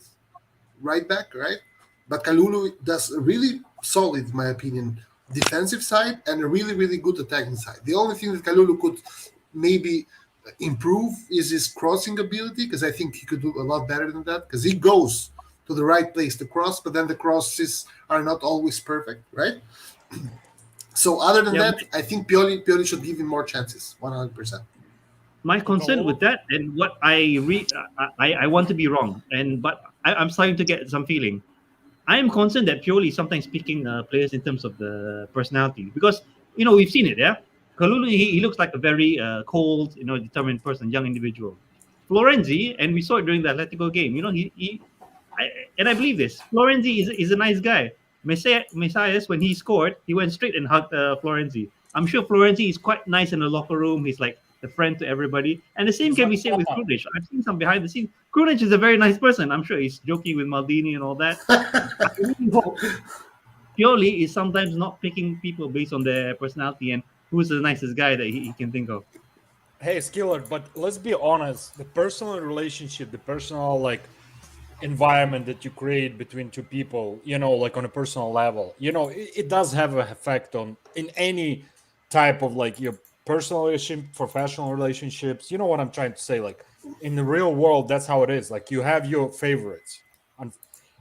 right back, right? But Kalulu does a really solid, in my opinion, defensive side and a really, really good attacking side. The only thing that Kalulu could maybe improve is his crossing ability, because I think he could do a lot better than that, because he goes to the right place to cross, but then the crosses are not always perfect, right? So other than that, I think Pioli should give him more chances, 100%. My concern with that, and what I read, I want to be wrong, but I'm starting to get some feeling. I am concerned that Pioli is sometimes picking players in terms of the personality, because we've seen it. Yeah, Kalulu, he looks like a very cold, determined person, young individual. Florenzi, and we saw it during the Atletico game. I believe this. Florenzi is a nice guy. Messias, when he scored, he went straight and hugged Florenzi. I'm sure Florenzi is quite nice in the locker room. He's like a friend to everybody. And the same can be said with Krunic. I've seen some behind the scenes. Krunic is a very nice person. I'm sure he's joking with Maldini and all that. I really hope Pioli is sometimes not picking people based on their personality and who's the nicest guy that he can think of. Hey, Skiller, but let's be honest. The personal relationship, the personal environment that you create between two people, like on a personal level, it does have an effect on in any type of your personal relationship, professional relationships. You know what I'm trying to say? Like in the real world, that's how it is. Like you have your favorites,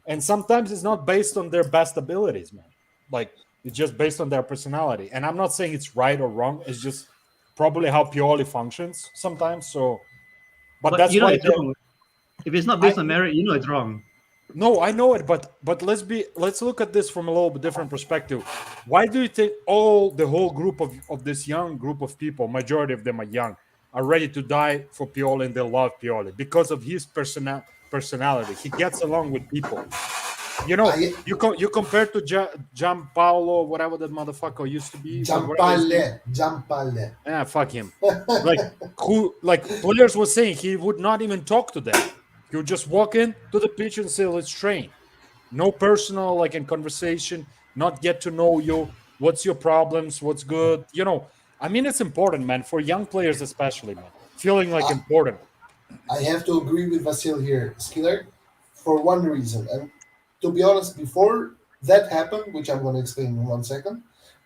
and sometimes it's not based on their best abilities, man. Like it's just based on their personality. And I'm not saying it's right or wrong. It's just probably how Pioli functions sometimes. So, but that's why it's wrong. If it's not based on merit, it's wrong. No, I know it, but let's look at this from a little bit different perspective. Why do you think the whole group of this young group of people, majority of them are young, are ready to die for Pioli and they love Pioli? Because of his personality. He gets along with people. You compare to Gianpaolo, whatever that motherfucker used to be. Gianpaolo. Yeah, fuck him. Players were saying he would not even talk to them. He would just walk in to the pitch and say, let's train. No personal, in conversation, not get to know you. What's your problems? What's good? It's important, man, for young players especially, man. Feeling important. I have to agree with Vasil here, Skiller, for one reason. And to be honest, before that happened, which I'm going to explain in 1 second,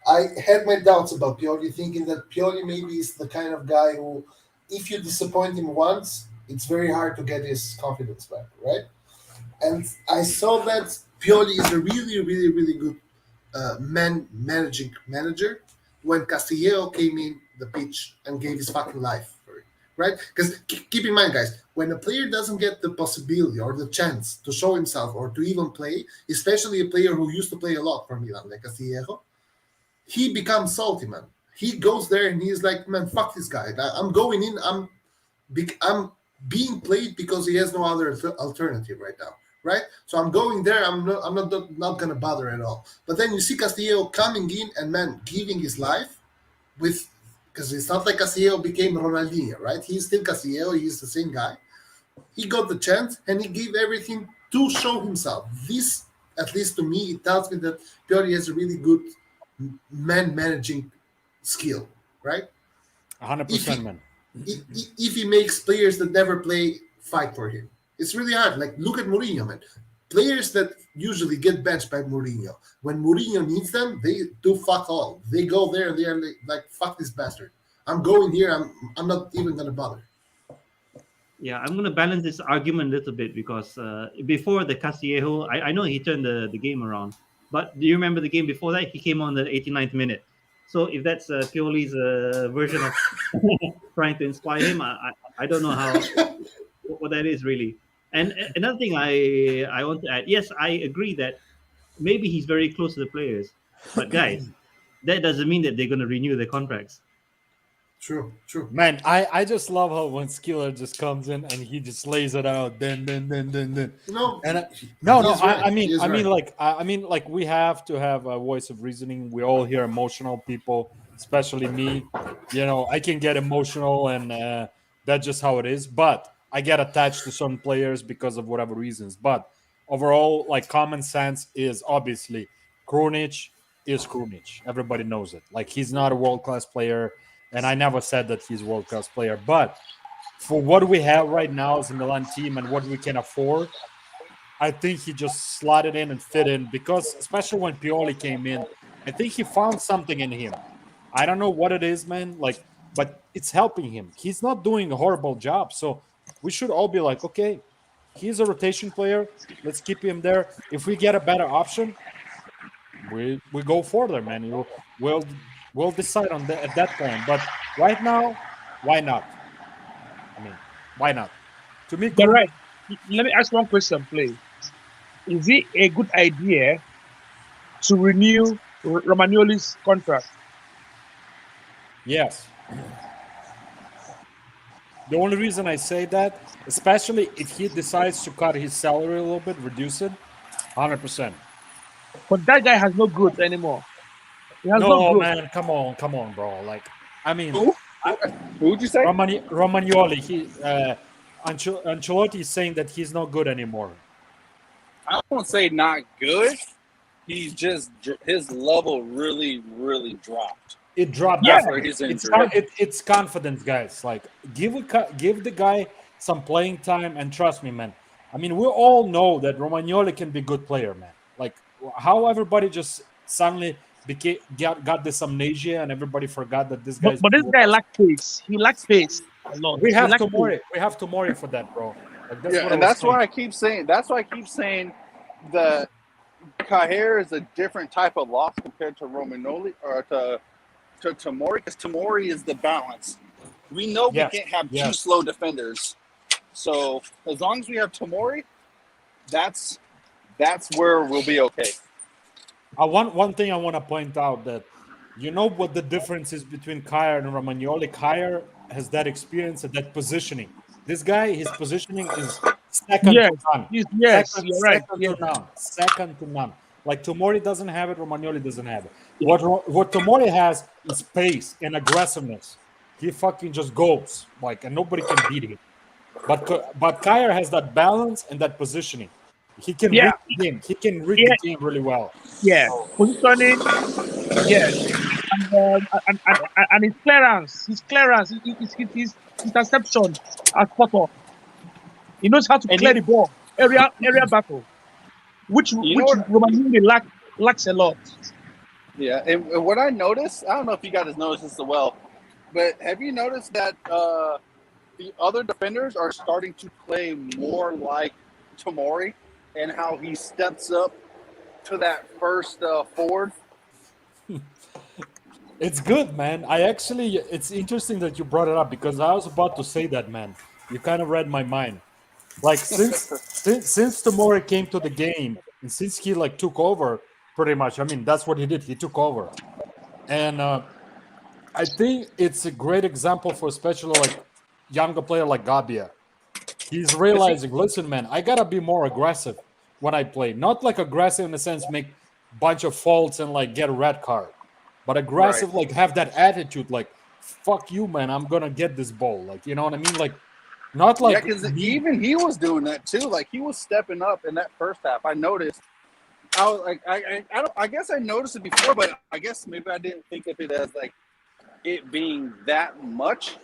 I had my doubts about Pioli, thinking that Pioli maybe is the kind of guy who, if you disappoint him once, it's very hard to get his confidence back, right? And I saw that Pioli is a really, really, really good manager when Castillejo came in the pitch and gave his fucking life for it, right? Because keep in mind, guys, when a player doesn't get the possibility or the chance to show himself or to even play, especially a player who used to play a lot for Milan, like Castillejo, he becomes salty, man. He goes there and he's like, man, fuck this guy. I'm going in. I'm being played because he has no other alternative right now, right? So I'm going there. I'm not gonna bother at all. But then you see Castillejo coming in and man giving his life because it's not like Castillejo became Ronaldinho, right? He's still Castillejo. He's the same guy. He got the chance and he gave everything to show himself. This, at least to me, it tells me that Pioli has a really good managing skill, right? 100%, man. If he makes players that never play fight for him, it's really hard. Like look at Mourinho, man. Players that usually get benched by Mourinho, when Mourinho needs them, they do fuck all. They go there and they are like fuck this bastard. I'm going here. I'm not even gonna bother. Yeah, I'm gonna balance this argument a little bit because before the Castillejo, I know he turned the game around, but do you remember the game before that? He came on the 89th minute. So if that's Pioli's version of trying to inspire him, I don't know what that is really. And another thing I want to add, yes, I agree that maybe he's very close to the players, but guys, that doesn't mean that they're going to renew their contracts. True. Man, I just love how when Skiller just comes in and he just lays it out. Then. No, and right. I mean, we have to have a voice of reasoning. We all hear emotional people, especially me. I can get emotional, and that's just how it is. But I get attached to some players because of whatever reasons. But overall, common sense is obviously Krunic is Krunic. Everybody knows it. He's not a world-class player. And I never said that he's a world-class player. But for what we have right now as a Milan team and what we can afford, I think he just slotted in and fit in because, especially when Pioli came in, I think he found something in him. I don't know what it is, man. But it's helping him. He's not doing a horrible job. So we should all be like, okay, he's a rotation player. Let's keep him there. If we get a better option, we go further, man. We'll decide on that at that point. But right now, why not? Why not? To me, you're right. Let me ask one question, please. Is it a good idea to renew Romagnoli's contract? Yes. The only reason I say that, especially if he decides to cut his salary a little bit, reduce it, 100%. But that guy has no growth anymore. No, man, come on, bro. Who would you say? Romagnoli. Ancelotti is saying that he's not good anymore. I won't say not good. He's just his level really, really dropped. It dropped. After his injury. It's confidence, guys. Like give the guy some playing time, and trust me, man. I mean, we all know that Romagnoli can be a good player, man. Like how everybody just suddenly got this amnesia, and everybody forgot that this guy. But this guy lacked pace. He lacked pace a lot. We have Tomori. We have Tomori for that, bro. Like, that's why I keep saying. That's why I keep saying that Cahier is a different type of loss compared to Romagnoli or to Tomori, because Tomori is the balance. We know we can't have two slow defenders. So as long as we have Tomori, that's where we'll be okay. One thing I want to point out that you know what the difference is between Cahier and Romagnoli. Cahier has that experience and that positioning. This guy, his positioning is second to none. Second to none. Like Tomori doesn't have it, Romagnoli doesn't have it. What Tomori has is pace and aggressiveness. He fucking just goes, like, and nobody can beat him. But Cahier has that balance and that positioning. He can read the game. He can read the game really well. Yeah, positioning. Yes, and his clearance, his interception are spot on. He knows how to clear the ball, area battle, which Romagnoli lacks a lot. Yeah, and what I noticed, I don't know if you guys noticed this as well, but have you noticed that the other defenders are starting to play more like Tomori and how he steps up to that first forward? It's good, man. It's interesting that you brought it up because I was about to say that, man. You kind of read my mind. Like since Tomori came to the game and since he like took over pretty much, I mean, that's what he did. He took over. And I think it's a great example for especially like younger player like Gabbia. He's realizing, listen, man, I got to be more aggressive when I play. Not like aggressive in the sense make bunch of faults and like get a red card. But aggressive, like have that attitude, like fuck you, man. I'm gonna get this ball, like you know what I mean, like not like because even he was doing that too. Like he was stepping up in that first half. I noticed. I was like, I guess I noticed it before, but I guess maybe I didn't think of it as like it being that much.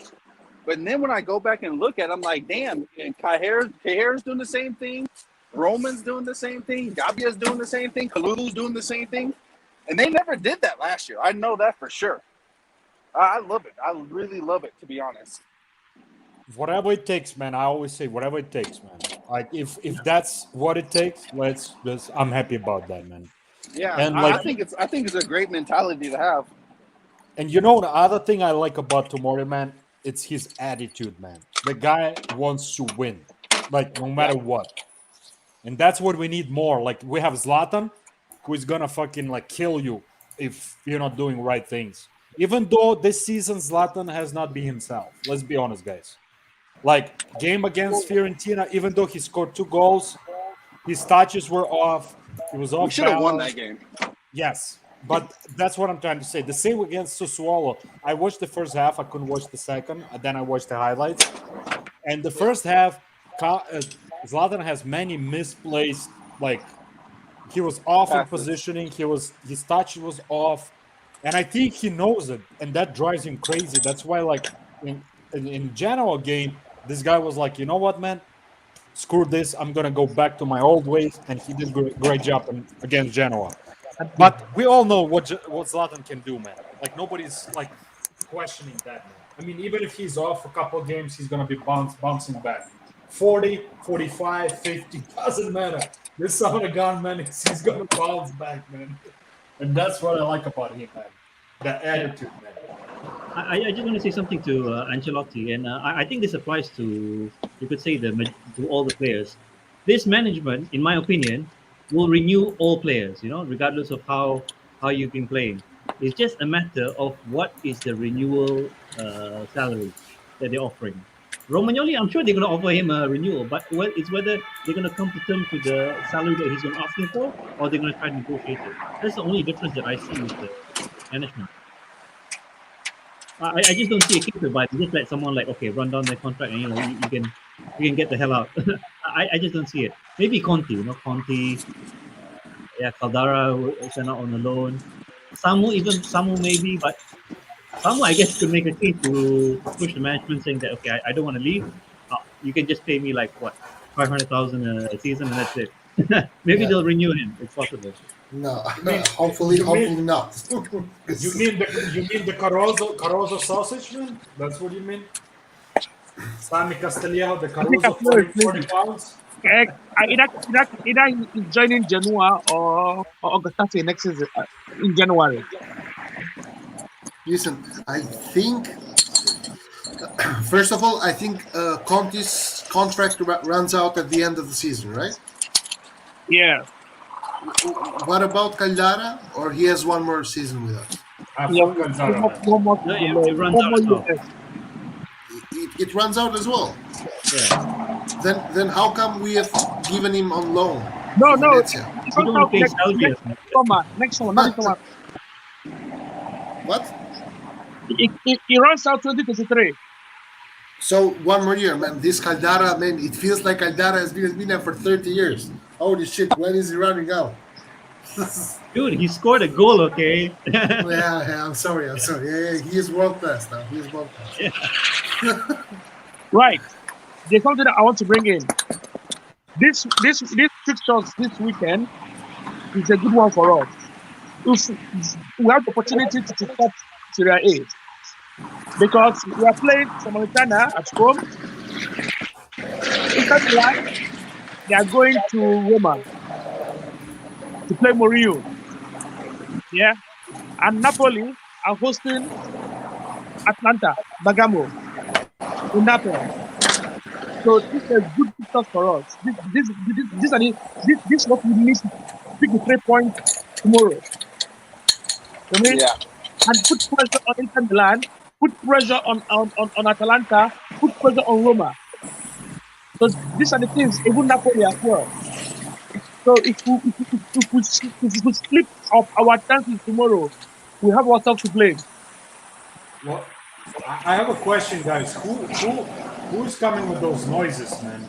But then when I go back and look at it, I'm like, damn, and Cahier's doing the same thing, Roman's doing the same thing, Gabbia's doing the same thing, Kalulu's doing the same thing. And they never did that last year. I know that for sure. I love it. I really love it, to be honest. Whatever it takes, man. I always say whatever it takes, man. Like if that's what it takes, I'm happy about that, man. Yeah, and I think it's a great mentality to have. And you know the other thing I like about Tomori, man, it's his attitude, man. The guy wants to win, like no matter what. And that's what we need more. Like we have Zlatan, who is gonna fucking like kill you if you're not doing right things. Even though this season Zlatan has not been himself. Let's be honest, guys. Like game against Fiorentina, even though he scored 2 goals, his touches were off. He was off. We should have won that game. Yes, but that's what I'm trying to say. The same against Sassuolo. I watched the first half. I couldn't watch the second. And then I watched the highlights. And the first half, Zlatan has many misplaced, like he was off in positioning. His touch was off, and I think he knows it, and that drives him crazy. That's why, like in Genoa game, this guy was like, you know what, man, screw this. I'm gonna go back to my old ways, and he did a great job against Genoa. But we all know what Zlatan can do, man. Like nobody's like questioning that, man. I mean, even if he's off a couple of games, he's gonna be bouncing back. 40, 45, 50, doesn't matter. This son of a gun, man, he's going to bounce back, man. And that's what I like about him, man. The attitude, man. I just want to say something to Ancelotti, and I think this applies to, you could say, to all the players. This management, in my opinion, will renew all players, regardless of how you've been playing. It's just a matter of what is the renewal salary that they're offering. Romagnoli, I'm sure they're going to offer him a renewal, but it's whether they're going to come to terms with the salary that he's going to ask him for, or they're going to try to negotiate it. That's the only difference that I see with the management. I just don't see a case whereby they just let someone like run down their contract and you can get the hell out. I just don't see it. Maybe Conti, Conti, Caldara sent out on a loan. Samu maybe, but Samu I guess could make a case to push the management saying that I don't want to leave. You can just pay me like what 500,000 a season and that's it. Maybe they'll renew him. It's possible. No, hopefully not. You mean the Caruso sausage, man? That's what you mean? Sami Castellano, the Caruso 40 pounds? Either he's joining Genoa or Getafe next season in January. Listen, I think first of all, I think Conti's contract runs out at the end of the season, right? Yeah. What about Caldara? Or he has one more season with us? It runs out as well. Yeah. Then how come we have given him on loan? No. Next summer, not this summer. What? It runs out 2023. So one more year, man. This Caldara, man, it feels like Caldara has been there for 30 years. Holy shit, when is he running out? Dude, he scored a goal, okay? yeah, I'm sorry. Yeah, he is world class now. He is world class. Yeah. Right. There's something that I want to bring in. This fixtures this weekend is a good one for us. We have the opportunity to top Serie A because we are playing Salernitana at home. Inter Milan, they are going to Roma to play Mourinho. Yeah, and Napoli are hosting Atlanta, Bergamo, in Napoli. So this is good fixtures for us. This is what we need to pick the 3 points tomorrow. And put pressure on Inter Milan, put pressure on Atalanta, put pressure on Roma. So these are the things, even Napoli as well. So if we slip up our chances tomorrow, we have ourselves to blame. Well, I have a question, guys. Who's coming with those noises, man?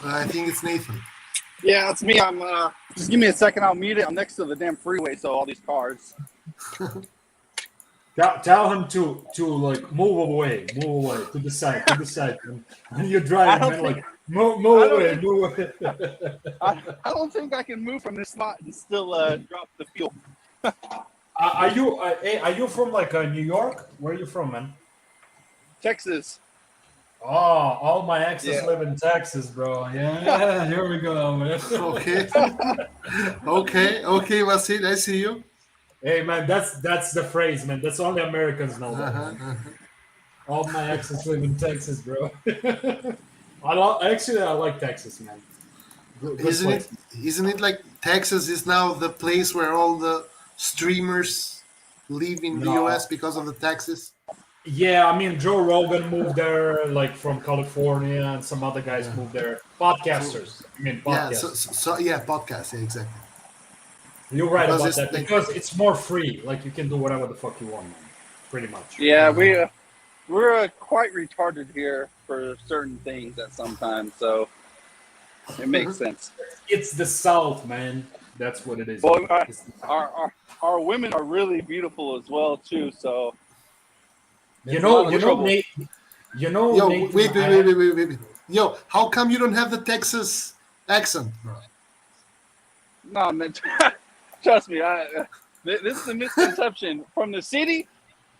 I think it's Nathan. Yeah, that's me. I'm just give me a second. I'll mute it. I'm next to the damn freeway, so all these cars. Tell him to like move away to the side. And you're driving, man, like move away. I don't think I can move from this spot and still drop the fuel. Are you from like New York? Where are you from, man? Texas. Oh, all my exes live in Texas, bro. Yeah, here we go, man. Okay, Vasil, I see you. Hey, man, that's the phrase, man. That's only Americans know that. All my exes live in Texas, bro. I like Texas, man. Good Isn't it like Texas is now the place where all the streamers live in the US because of the taxes? Yeah, I mean, Joe Rogan moved there, like from California, and some other guys moved there. Podcasters. Podcasters. Yeah, podcasts. Yeah, exactly. You're right about that because it's more free. Like you can do whatever the fuck you want, man. Pretty much. Yeah, we're quite retarded here for certain things at sometimes, so it makes sense. It's the South, man. That's what it is. Well, our women are really beautiful as well too. So you know, Nate. Wait. Yo, how come you don't have the Texas accent, bro? No, man. Trust me. This is a misconception. From the city,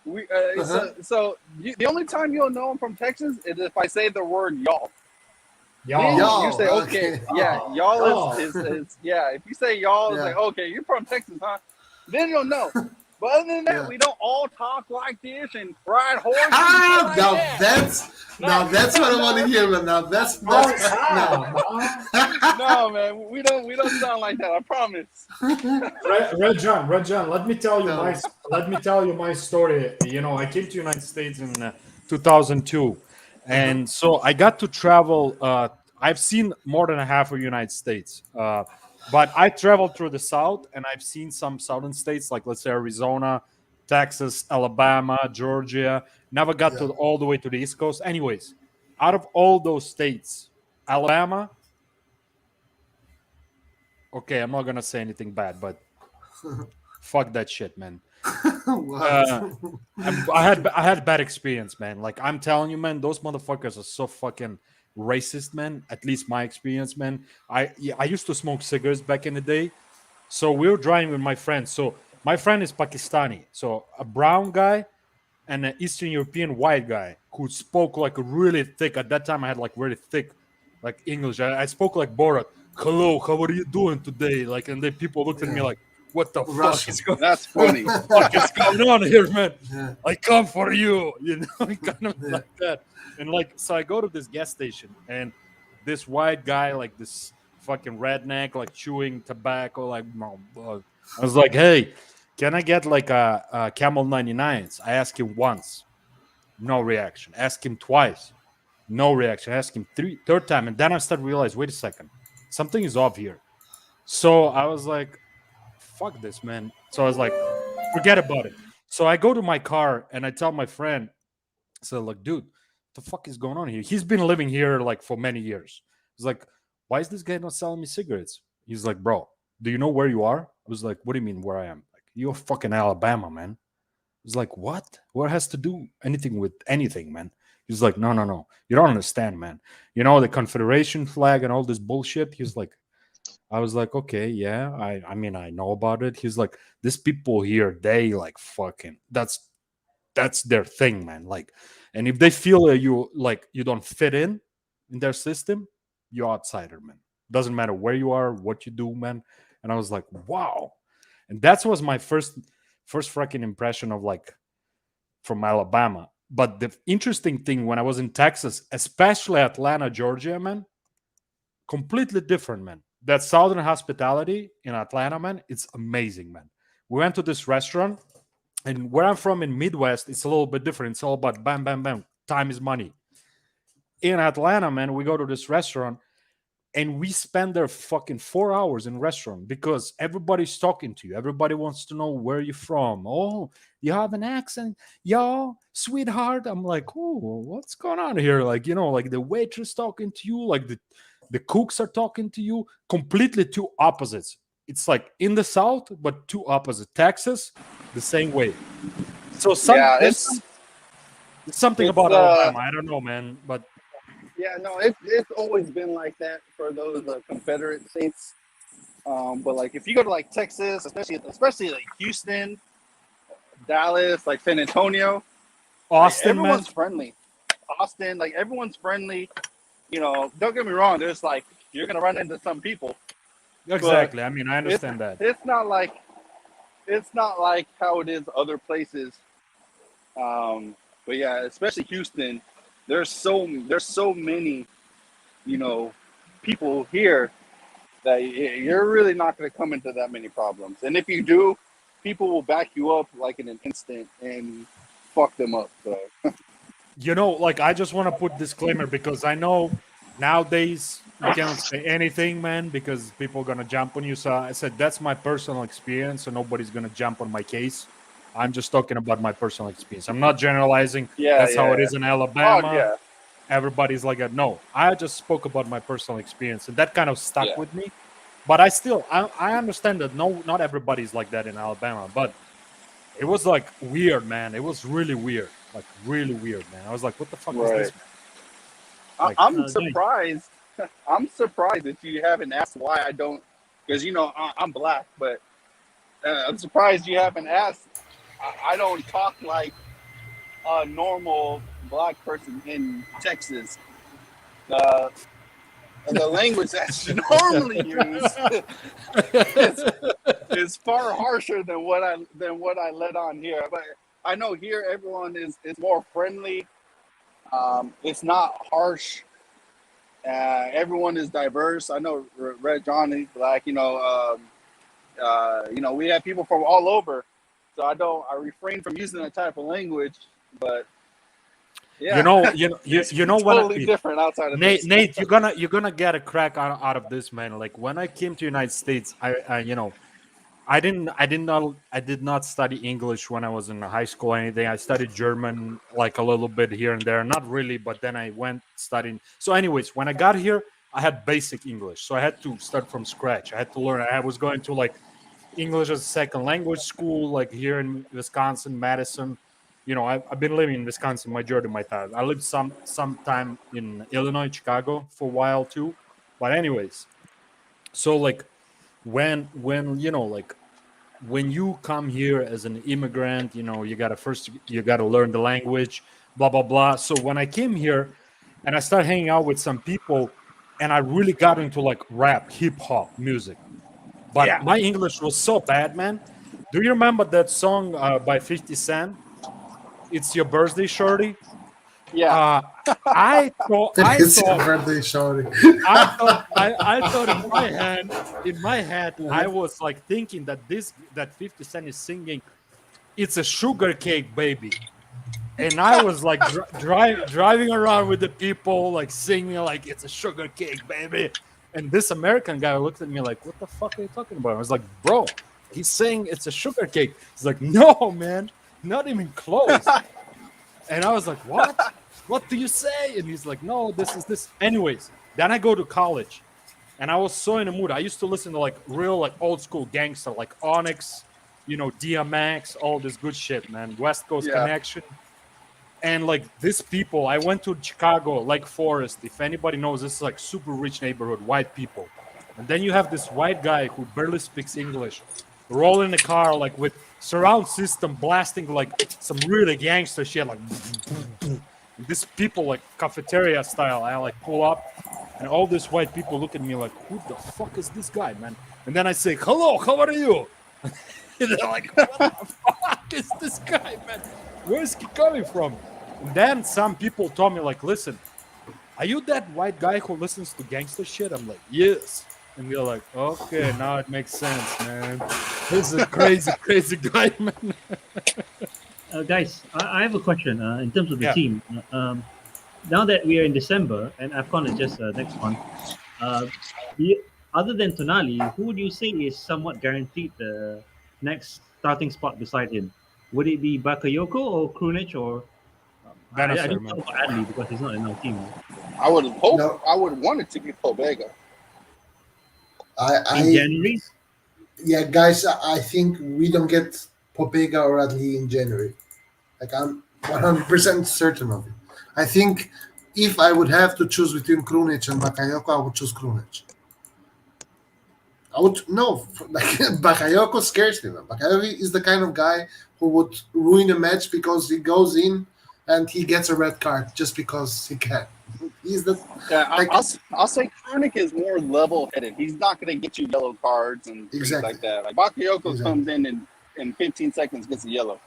the only time you'll know I'm from Texas is if I say the word y'all. Y'all. You say okay. Yeah, y'all is if you say y'all, it's like okay, you're from Texas, huh? Then you'll know. But other than that, we don't all talk like this and ride horses. That's what I want to hear, man. Now that's no, man, we don't sound like that. I promise. Red John, let me tell you my story. You know, I came to the United States in 2002, and so I got to travel. I've seen more than half of the United States. But I traveled through the South, and I've seen some southern states, like let's say Arizona, Texas, Alabama, Georgia. Never got to all the way to the East Coast. Anyways, out of all those states, Alabama. Okay, I'm not gonna say anything bad, but fuck that shit, man. I had bad experience, man. Like I'm telling you, man, those motherfuckers are so fucking racist, man. At least my experience, man. I used to smoke cigarettes back in the day, so we were driving with my friend. So my friend is Pakistani, so a brown guy and an Eastern European white guy who spoke like really thick. At that time, I had like really thick, like English. I spoke like Borat. Hello, how are you doing today? Like, and then people looked at me like, what the fuck is going on? That's funny. What is going on here, man? I come for you, you know, kind of like that. And like, so I go to this gas station, and this white guy, like this fucking redneck, like chewing tobacco, like, I was like, hey, can I get like a Camel 99s? I asked him once, no reaction. Ask him twice, no reaction. Ask him third time, and then I started to realize, wait a second, something is off here. So I was like, fuck this, man. So I was like, forget about it. So I go to my car and I tell my friend, so like, dude, what the fuck is going on here? He's been living here like for many years. He's like, why is this guy not selling me cigarettes? He's like, bro, do you know where you are? I was like, what do you mean where I am? Like, you're fucking Alabama, man. I was like, what? What has to do anything with anything, man? He's like, no. You don't understand, man. You know, the Confederation flag and all this bullshit. He's like, I was like, okay, yeah. I mean, I know about it. He's like, these people here, they like fucking, that's their thing, man. Like, and if they feel you like you don't fit in their system, you're outsider, man. Doesn't matter where you are, what you do, man. And I was like, wow. And that was my first fucking impression of like from Alabama. But the interesting thing when I was in Texas, especially Atlanta, Georgia, man, completely different, man. That Southern hospitality in Atlanta, man, it's amazing, man. We went to this restaurant, and where I'm from in Midwest, it's a little bit different. It's all about bam, bam, bam. Time is money. In Atlanta, man, we go to this restaurant, and we spend there fucking 4 hours in restaurant because everybody's talking to you. Everybody wants to know where you're from. Oh, you have an accent, yo, sweetheart. I'm like, oh, what's going on here? Like, you know, like the waitress talking to you, like the cooks are talking to you. Completely two opposites. It's like in the South, but two opposite. Texas, the same way. So it's something about Alabama. I don't know, man, but. Yeah, no, it's always been like that for those Confederate states. But like if you go to like Texas, especially like Houston, Dallas, like San Antonio, Austin, like, everyone's friendly. Austin, like everyone's friendly. You know, don't get me wrong. There's like you're gonna run into some people. Exactly. I mean, I understand that. It's not like how it is other places. But yeah, especially Houston. There's so many, you know, people here that you're really not going to come into that many problems. And if you do, people will back you up like in an instant and fuck them up. So. You know, like I just want to put disclaimer because I know nowadays you can't say anything, man, because people are going to jump on you. So I said that's my personal experience, so nobody's going to jump on my case. I'm just talking about my personal experience. I'm not generalizing. That's how it is in Alabama. Oh, yeah. Everybody's like that. No, I just spoke about my personal experience, and that kind of stuck with me. But I understand that not everybody's like that in Alabama. But it was like weird, man. It was really weird, like really weird, man. I was like, what the fuck is this, man? Like, I'm surprised. I'm surprised that you haven't asked why I don't, because you know I'm black, but I'm surprised you haven't asked. I don't talk like a normal black person in Texas. The language that you normally use is far harsher than what I let on here. But I know here everyone is more friendly. It's not harsh. Everyone is diverse. I know Red John is black. You know, we have people from all over. So I refrain from using that type of language, but yeah, you know what? Totally different outside of Nate. this. Nate, you're gonna get a crack out of this, man. Like when I came to United States, I I did not study English when I was in high school or anything. I studied German like a little bit here and there, not really, but then I went studying. So, anyways, when I got here, I had basic English, so I had to start from scratch. I had to learn. I was going to like English as a second language school, like here in Wisconsin, Madison. You know, I've been living in Wisconsin majority of my time. I lived some time in Illinois, Chicago for a while too. But anyways, so like when you know like when you come here as an immigrant, you know, you gotta learn the language, blah blah blah. So when I came here and I started hanging out with some people, and I really got into like rap, hip hop music. But my English was so bad, man. Do you remember that song by 50 Cent? It's your birthday, shorty. Yeah. I thought It's your birthday, shorty. I thought in my head I was like thinking that 50 Cent is singing "It's a sugar cake, baby," and I was like driving around with the people like singing like "It's a sugar cake, baby," and this American guy looked at me like, "What the fuck are you talking about?" I was like, "Bro, he's saying it's a sugar cake." He's like, "No, man, not even close." And I was like, "What? What do you say?" And he's like, "No, this is this." Anyways, then I go to college, and I was so in the mood. I used to listen to like real like old school gangster, like Onyx, you know, DMX, all this good shit, man. West Coast Connection. And like these people, I went to Chicago, Lake Forest. If anybody knows, this is like super rich neighborhood, white people. And then you have this white guy who barely speaks English, roll in the car like with surround system blasting like some really gangster shit, like these people like cafeteria style. I like pull up, and all these white people look at me like, "Who the fuck is this guy, man?" And then I say, "Hello, how are you?" And they're like, "What the fuck is this guy, man? Where is he coming from?" And then some people told me like, "Listen, are you that white guy who listens to gangster shit?" I'm like, "Yes." And they're like, "Okay, now it makes sense, man. This is a crazy guy, man." Guys, I have a question in terms of the team. Now that we are in December and AFCON is just next month, other than Tonali, who would you say is somewhat guaranteed the next starting spot beside him? Would it be Bakayoko or Krunic or I don't know about Adley because he's not in our team. I would hope. I would want it to be Pobega. In January? Yeah, guys, I think we don't get Popega or Adli in January. Like, I'm 100% certain of it. I think if I would have to choose between Krunic and Bakayoko, I would choose Krunic. Bakayoko scares me. Bakayoko is the kind of guy who would ruin a match because he goes in and he gets a red card just because he can. He's the I'll say Krunic is more level-headed. He's not going to get you yellow cards and things like that. Like Bakayoko comes in 15 seconds, gets a yellow.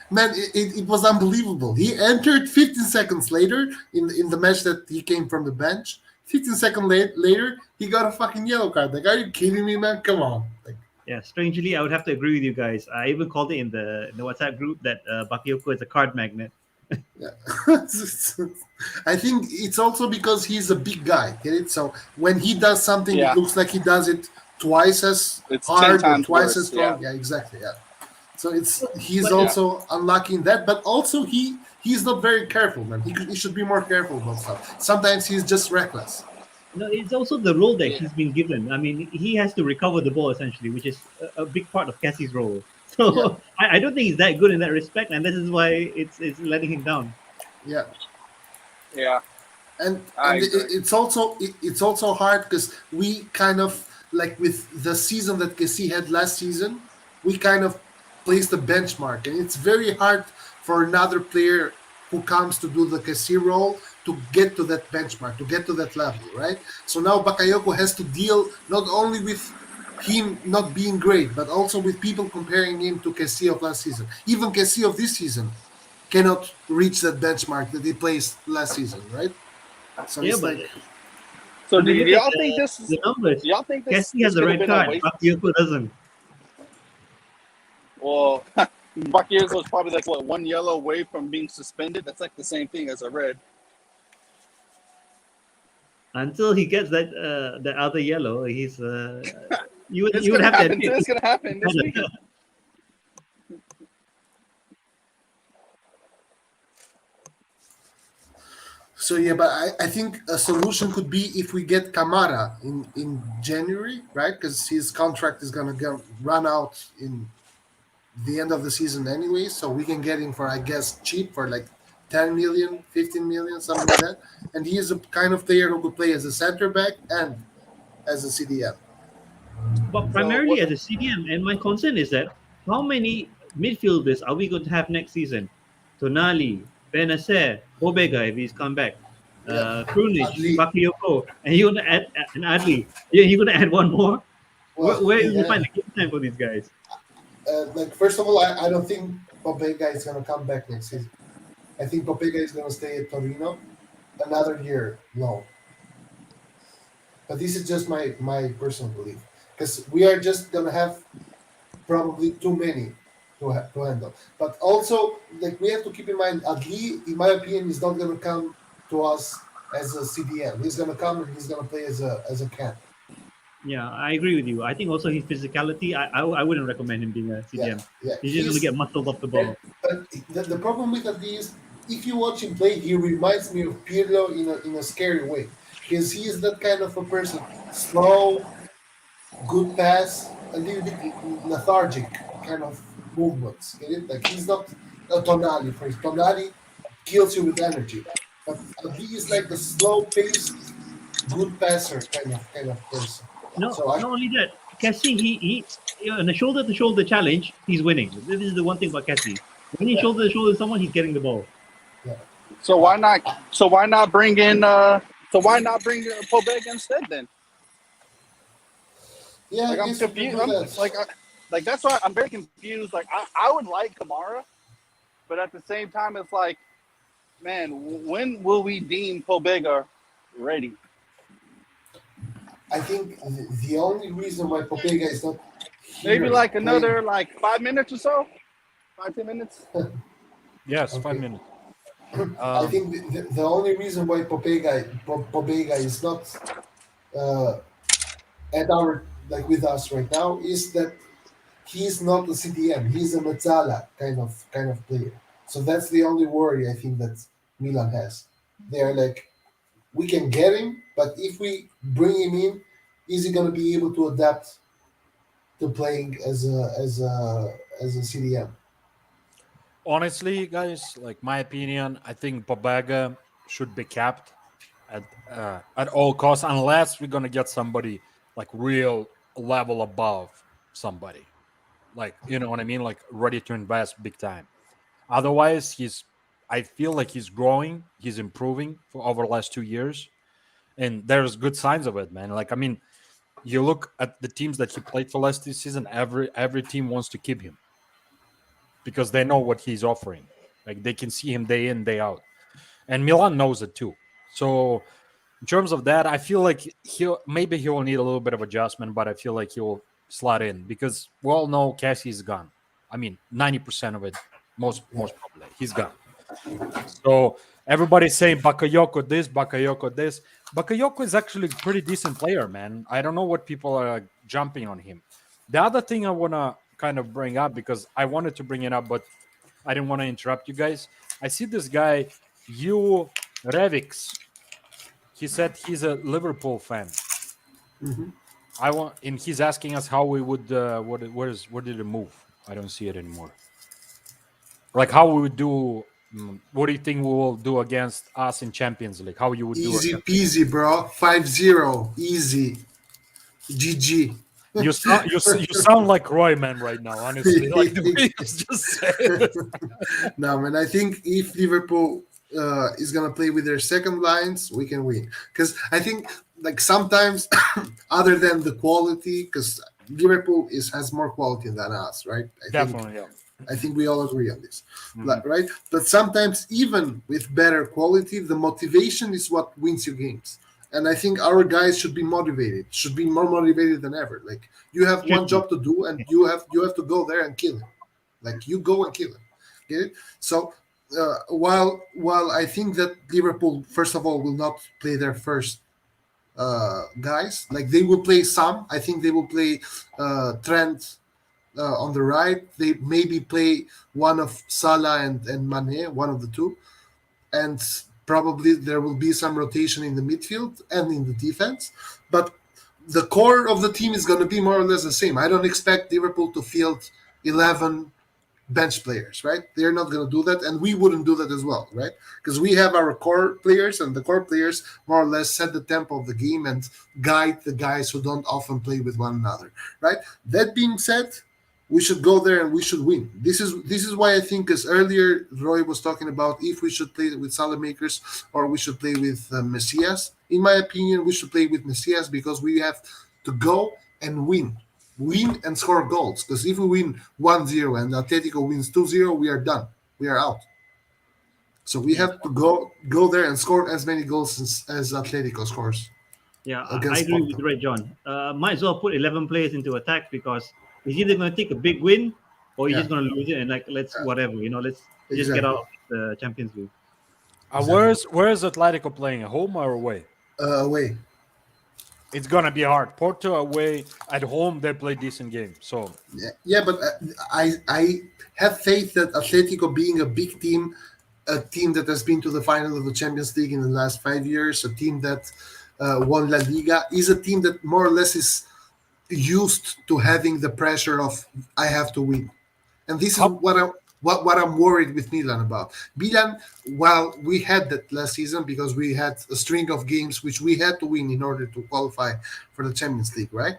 Man, it was unbelievable. He entered 15 seconds later in the match that he came from the bench. 15 seconds later, he got a fucking yellow card. Like, are you kidding me, man? Come on. Like, yeah, strangely, I would have to agree with you guys. I even called it in the WhatsApp group that Bakayoko is a card magnet. Yeah. I think it's also because he's a big guy. Get it? So when he does something, it looks like he does it twice as hard or twice as strong. Yeah, exactly. Yeah. So he's also unlucky in that, but also he's not very careful, man. He should be more careful about stuff. Sometimes he's just reckless. No, it's also the role that he's been given. I mean, he has to recover the ball essentially, which is a big part of Cassie's role. So I don't think he's that good in that respect, and this is why it's letting him down. Yeah. Yeah. And it's also hard because we kind of like with the season that Cassie had last season, we kind of placed a benchmark, and it's very hard for another player who comes to do the Cassie role to get to that benchmark, to get to that level, right? So now Bakayoko has to deal not only with him not being great, but also with people comparing him to Cassie of last season. Even Cassie of this season cannot reach that benchmark that he placed last season, right? So yeah, but so do y'all think this is the numbers? Do y'all think this Cassie has a red card, Bakayoko doesn't. Well, Bakayoko is probably like one yellow away from being suspended. That's like the same thing as a red. Until he gets that other yellow, he's You would It's have gonna to happen. admit. It's gonna happen this weekend. So yeah, but I think a solution could be if we get Kamara in January, right? Because his contract is gonna run out in the end of the season anyway, so we can get him for, I guess, cheap, for like 10 million, 15 million, something like that. And he is a kind of player who could play as a center back and as a CDM. But primarily as a CDM, and my concern is that how many midfielders are we going to have next season? Tonali, Benacer, Pobega if he's come back, Krunic, Adli. Bakayoko, and you're going to add an Adli. Yeah, you're going to add one more. Well, Where do you yeah. find the game time for these guys? Like, first of all, I don't think Pobega is gonna come back next season. I think Pobega is gonna stay at Torino another year long. But this is just my personal belief, because we are just gonna have probably too many to handle. But also, like, we have to keep in mind, Adli, in my opinion, is not gonna come to us as a CDM. He's gonna come and he's gonna play as a can. Yeah, I agree with you. I think also his physicality, I wouldn't recommend him being a CDM. Yeah, He's just going to get muscled off the ball. But the problem with Adli is, if you watch him play, he reminds me of Pirlo in a scary way, because he is that kind of a person, slow, good pass, a little bit lethargic kind of movements. Get it? Like, he's not a Tonali. For instance, Tonali kills you with energy, but Adli is like a slow-paced, good passer kind of person. No, So not only that, Cassie, he in a shoulder-to-shoulder challenge, he's winning. This is the one thing about Cassie. When he's shoulder-to-shoulder with someone, he's getting the ball. Yeah. So why not? So why not bring in? So why not bring Pobega instead then? Yeah, Like, I I'm guess we confused. can do I'm, that. like that's why I'm very confused. Like I would like Kamara, but at the same time, it's like, man, when will we deem Pobega ready? I think the only reason why Pobega is not here Maybe like playing- another 5 minutes or so, 5-10 minutes. Yes, Okay. 5 minutes. I think the only reason why Pobega is not at our, like, with us right now, is that he's not a CDM. He's a Mezzala kind of player. So that's the only worry I think that Milan has. They're like, we can get him, but if we bring him in, is he going to be able to adapt to playing as a CDM? Honestly, guys, like, my opinion, I think Pobega should be capped at all costs, unless we're gonna get somebody like real level above somebody, like, you know what I mean, like ready to invest big time. Otherwise, I feel like he's growing, he's improving for over the last 2 years, and there's good signs of it, man. Like, I mean, you look at the teams that he played for last this season, every team wants to keep him because they know what he's offering. Like, they can see him day in, day out. And Milan knows it too. So in terms of that, I feel like he'll need a little bit of adjustment, but I feel like he'll slot in because we all know Cassie's gone. I mean, 90% of it, most probably, he's gone. So everybody's saying Bakayoko this, Bakayoko this. Bakayoko is actually a pretty decent player, man. I don't know what people are jumping on him. The other thing I want to kind of bring up, because I wanted to bring it up, but I didn't want to interrupt you guys. I see this guy, Revics. He said he's a Liverpool fan. Mm-hmm. And he's asking us how we would, where did it move? I don't see it anymore. Like, how we would do. What do you think we will do against us in Champions League? How you would do it? Easy peasy, bro. 5-0. Easy. GG. You sound like Royman right now, honestly. Like, the way he's just saying. No, man. I think if Liverpool is gonna play with their second lines, we can win. Because I think, like, sometimes, other than the quality, because Liverpool has more quality than us, right? I think we all agree on this, right? But sometimes, even with better quality, the motivation is what wins you games. And I think our guys should be motivated, should be more motivated than ever. Like, you have one job to do, and you have to go there and kill him. Like, you go and kill him. Get it? So while I think that Liverpool, first of all, will not play their first guys. Like they will play some. I think they will play Trent on the right. They maybe play one of Salah and Mane, one of the two, and probably there will be some rotation in the midfield and in the defense. But the core of the team is going to be more or less the same. I don't expect Liverpool to field 11 bench players, right? They're not going to do that, and we wouldn't do that as well, right? Because we have our core players, and the core players more or less set the tempo of the game and guide the guys who don't often play with one another, right? That being said, we should go there and we should win. This is why I think, as earlier Roy was talking about, if we should play with Makers or we should play with Messias. In my opinion, we should play with Messias because we have to go and win and score goals. Because if we win 1-0 and Atletico wins 2-0, we are done. We are out. So we have to go there and score as many goals as Atletico scores. Yeah, I agree with Red John. Might as well put 11 players into attack because he's either going to take a big win or he's just going to lose it and let's whatever, let's just get out of the Champions League. Where is Atletico playing? At home or away? Away. It's gonna be hard. Porto away. At home, they play decent games. So but I have faith that Atletico, being a big team, a team that has been to the final of the Champions League in the last 5 years, a team that won La Liga, is a team that more or less is used to having the pressure of I have to win, and this is what I'm worried with Milan about. Milan, while we had that last season because we had a string of games which we had to win in order to qualify for the Champions League, right?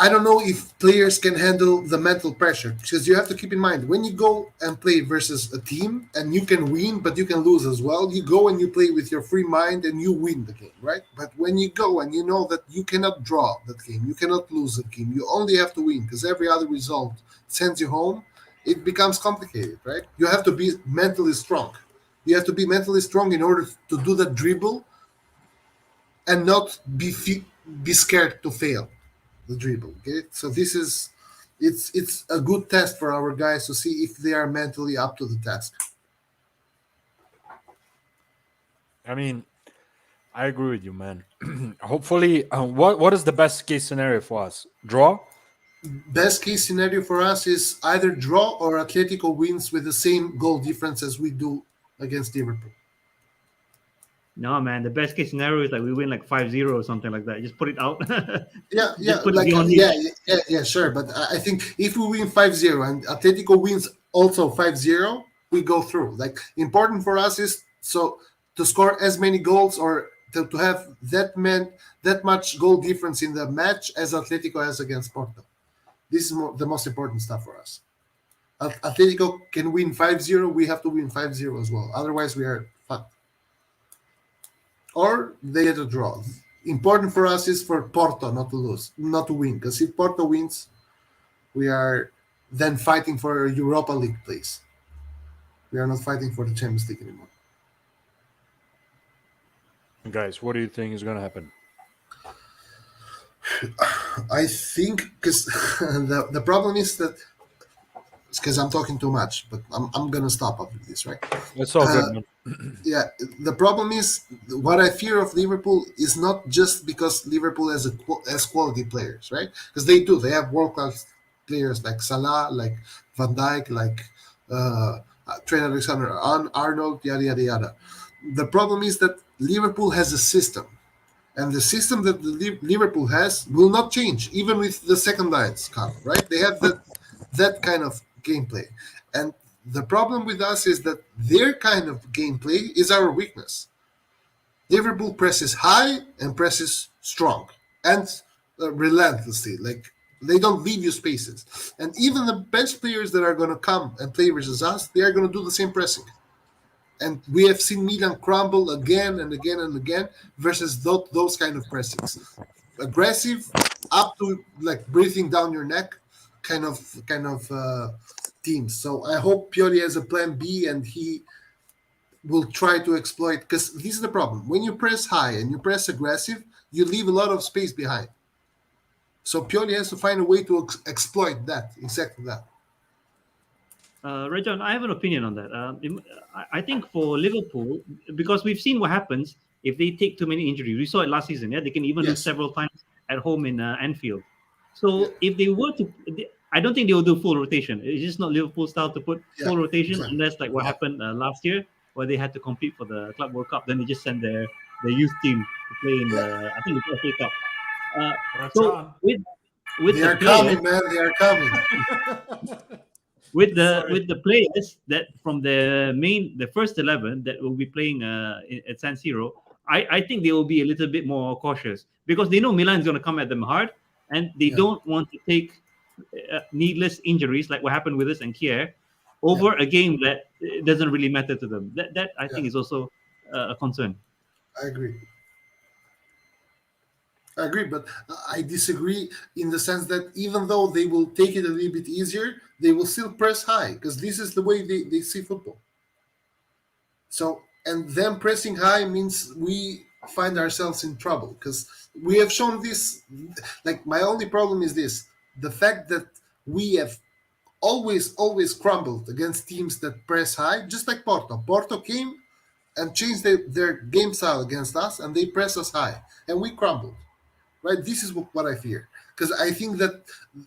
I don't know if players can handle the mental pressure, because you have to keep in mind, when you go and play versus a team and you can win, but you can lose as well, you go and you play with your free mind and you win the game, right? But when you go and you know that you cannot draw that game, you cannot lose the game, you only have to win because every other result sends you home, it becomes complicated, right? You have to be mentally strong. You have to be mentally strong in order to do that dribble and not be scared to fail the dribble. Okay, so it's a good test for our guys to see if they are mentally up to the task. I mean, I agree with you, man. Hopefully, what is the best case scenario for us? Draw? Best case scenario for us is either draw or Atletico wins with the same goal difference as we do against Liverpool. No, man. The best case scenario is we win 5-0 or something like that. Just put it out. Sure. But I think if we win 5-0 and Atletico wins also 5-0, we go through. Important for us is to score as many goals or to have that much goal difference in the match as Atletico has against Porto. This is the most important stuff for us. Atletico can win 5-0. We have to win 5-0 as well. Otherwise, we are fucked. Or they get a draw. Important for us is for Porto not to lose, not to win. Because if Porto wins, we are then fighting for a Europa League place. We are not fighting for the Champions League anymore. Guys, what do you think is going to happen? I think because the problem is that it's because I'm talking too much, but I'm gonna stop after this, right? It's all good. Yeah, the problem is what I fear of Liverpool is not just because Liverpool has quality players, right? Because they do. They have world class players like Salah, like Van Dijk, like Trent Alexander-Arnold, yada yada yada. The problem is that Liverpool has a system. And the system that Liverpool has will not change, even with the second lines come, right? They have that kind of gameplay. And the problem with us is that their kind of gameplay is our weakness. Liverpool presses high and presses strong and relentlessly. They don't leave you spaces. And even the bench players that are going to come and play versus us, they are going to do the same pressing. And we have seen Milan crumble again and again and again versus those kind of pressings. Aggressive, up to breathing down your neck kind of teams. So I hope Pioli has a plan B and he will try to exploit, because this is the problem. When you press high and you press aggressive, you leave a lot of space behind. So Pioli has to find a way to exploit that, exactly that. Rajan, I have an opinion on that. I think for Liverpool, because we've seen what happens if they take too many injuries, we saw it last season. Yeah, they can even lose several times at home in Anfield. So if they were to, I don't think they will do full rotation. It's just not Liverpool style to put full rotation, unless like what happened last year, where they had to compete for the Club World Cup. Then they just sent their youth team to play in the, I think, the FA Cup. So with they the are players, coming, man. They are coming. with the players that from the first 11 that will be playing at San Siro, I think they will be a little bit more cautious because they know Milan is going to come at them hard, and they don't want to take needless injuries like what happened with us and Kier over a game that doesn't really matter to them. That I think is also a concern. I agree. I agree, but I disagree in the sense that even though they will take it a little bit easier, they will still press high because this is the way they see football. So, and them pressing high means we find ourselves in trouble because we have shown this. Like, my only problem is this: the fact that we have always crumbled against teams that press high, just like Porto. Porto came and changed their game style against us, and they press us high, and we crumbled. Right? This is what I fear because I think that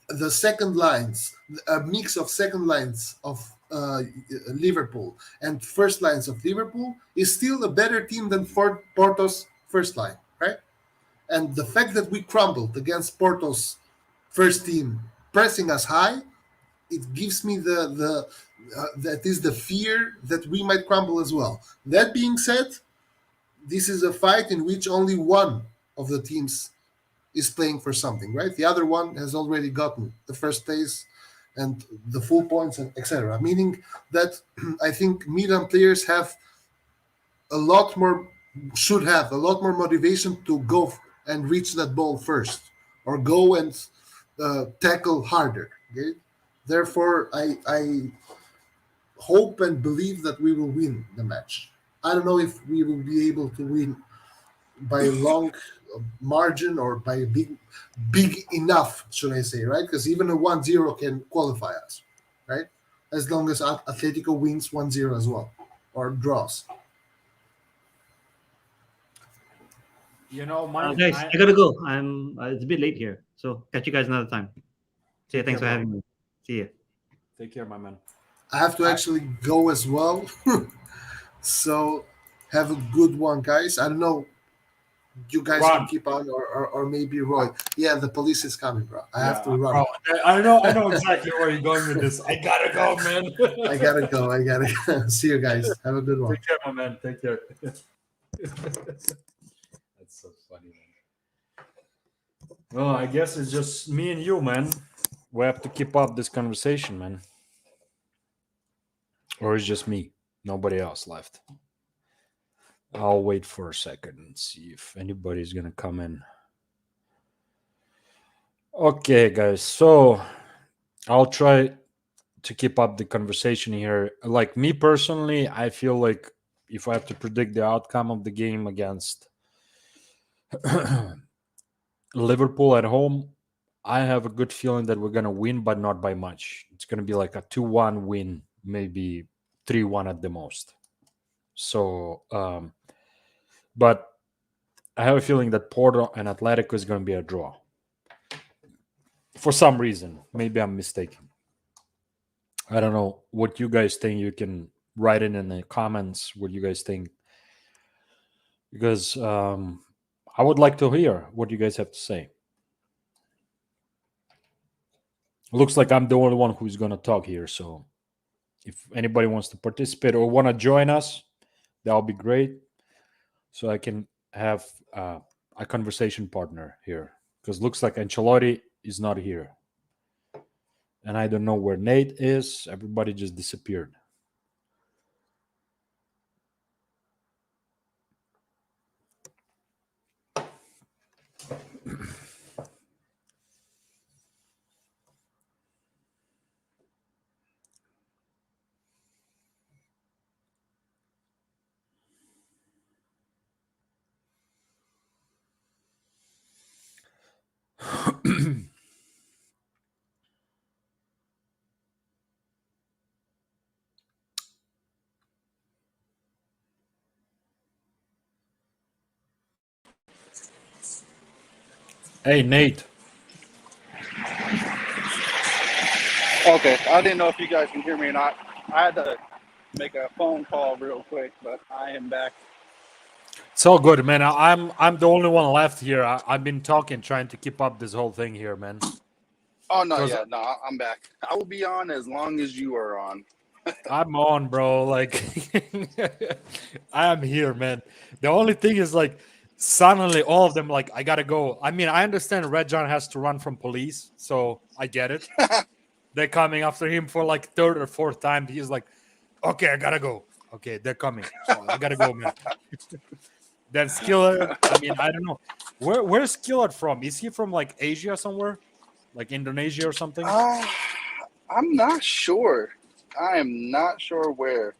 the second lines, a mix of second lines of Liverpool and first lines of Liverpool, is still a better team than Porto's first line, right? And the fact that we crumbled against Porto's first team pressing us high, it gives me the that is the fear that we might crumble as well. That being said, this is a fight in which only one of the teams is playing for something, right? The other one has already gotten the first place and the full points and etc. Meaning that I think Milan players should have a lot more motivation to go and reach that ball first, or go and tackle harder. Okay, therefore I hope and believe that we will win the match. I don't know if we will be able to win by a long margin or by a big enough, should I say, right? Because even a 1-0 can qualify us, right? As long as Atletico wins 1-0 as well, or draws. You know, guys, I gotta go. I'm it's a bit late here, so catch you guys another time. See you. Thanks for having me. See you. Take care, my man. I have to actually go as well. So have a good one, guys. I don't know. You guys can keep on, or maybe Roy. Yeah, the police is coming, bro. I have to run. Bro, I know exactly where you're going with this. I gotta go, man. I gotta go. See you guys. Have a good one. Take care, my man. Take care. That's so funny, man. Well, I guess it's just me and you, man. We have to keep up this conversation, man. Or it's just me. Nobody else left. I'll wait for a second and see if anybody's gonna come in. Okay, guys. So I'll try to keep up the conversation here. Like, me personally, I feel like if I have to predict the outcome of the game against Liverpool at home, I have a good feeling that we're gonna win, but not by much. It's gonna be like a 2-1 win, maybe 3-1 at the most. So, but I have a feeling that Porto and Atletico is going to be a draw. For some reason, maybe I'm mistaken. I don't know what you guys think. You can write in the comments what you guys think, because I would like to hear what you guys have to say. Looks like I'm the only one who's going to talk here. So if anybody wants to participate or want to join us, that'll be great. So I can have a conversation partner here, because looks like Ancelotti is not here. And I don't know where Nate is. Everybody just disappeared. Hey, Nate. Okay, I didn't know if you guys can hear me or not. I had to make a phone call real quick, but I am back. It's all good, man. I'm the only one left here. I've been talking, trying to keep up this whole thing here, man. Oh no, yeah, no, I'm back. I will be on as long as you are on. I'm on, bro. Like, I am here, man. The only thing is, like, suddenly all of them, like, I gotta go. I mean, I understand Red John has to run from police, so I get it. They're coming after him for like third or fourth time. He's like, okay, I gotta go. Okay, they're coming. So I gotta go, man. Then Skillard, I mean, I don't know. Where's Skillard from? Is he from like Asia somewhere? Like Indonesia or something? I'm not sure. I am not sure where.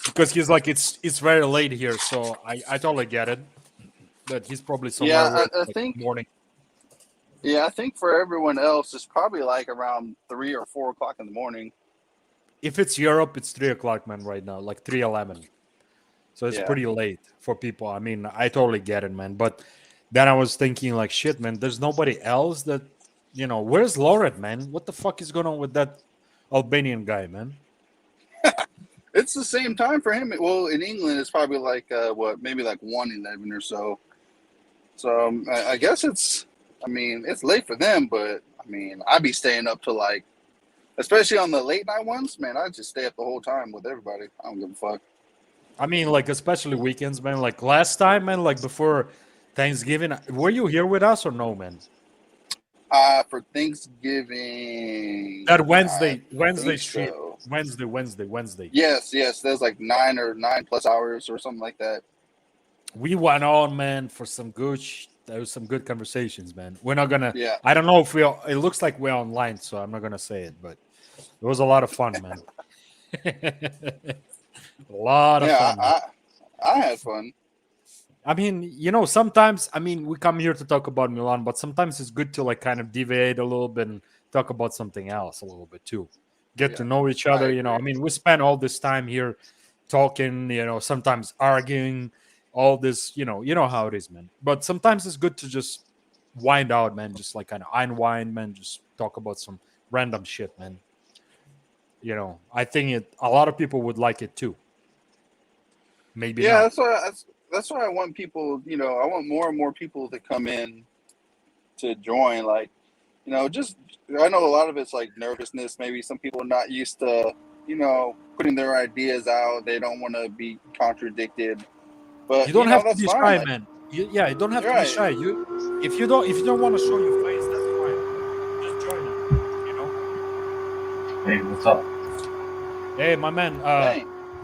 Because he's like, it's very late here, so I totally get it. That he's probably somewhere. Yeah, I like, think morning. Yeah, I think for everyone else, it's probably like around 3 or 4 o'clock in the morning. If it's Europe, it's 3 o'clock, man, right now, like 3:11. So it's pretty late for people. I mean, I totally get it, man. But then I was thinking, like, shit, man, there's nobody else that, where's Lauren, man? What the fuck is going on with that Albanian guy, man? It's the same time for him. Well, in England, it's probably like, maybe like 1:11 or so. So I guess it's late for them, but, I'd be staying up till like, especially on the late night ones, man, I just stay up the whole time with everybody. I don't give a fuck. I mean, like, especially weekends, man. Like, last time, man, like, before Thanksgiving, were you here with us or no, man? For Thanksgiving. That Wednesday stream. So. Wednesday. Yes. There's like 9+ hours or something like that. We went on, man, for some good there was some good conversations, man. We're not gonna. Yeah. I don't know if it looks like we're online, so I'm not gonna say it, but it was a lot of fun, man. A lot of fun. I had fun. I mean, sometimes, we come here to talk about Milan, but sometimes it's good to like kind of deviate a little bit and talk about something else a little bit too. Get to know each other, we spend all this time here talking, sometimes arguing, all this, you know how it is, man. But sometimes it's good to just wind out, man, just like kind of unwind, man, just talk about some random shit, man. I think a lot of people would like it too. Maybe yeah, not. that's why I want people, I want more and more people to come in to join. Like, just, I know a lot of it's like nervousness. Maybe some people are not used to, putting their ideas out. They don't want to be contradicted. But you don't have to be shy, like, man. You don't have to be shy. If you don't want to show your face, that's fine. Just join it. Hey, what's up? Hey, my man.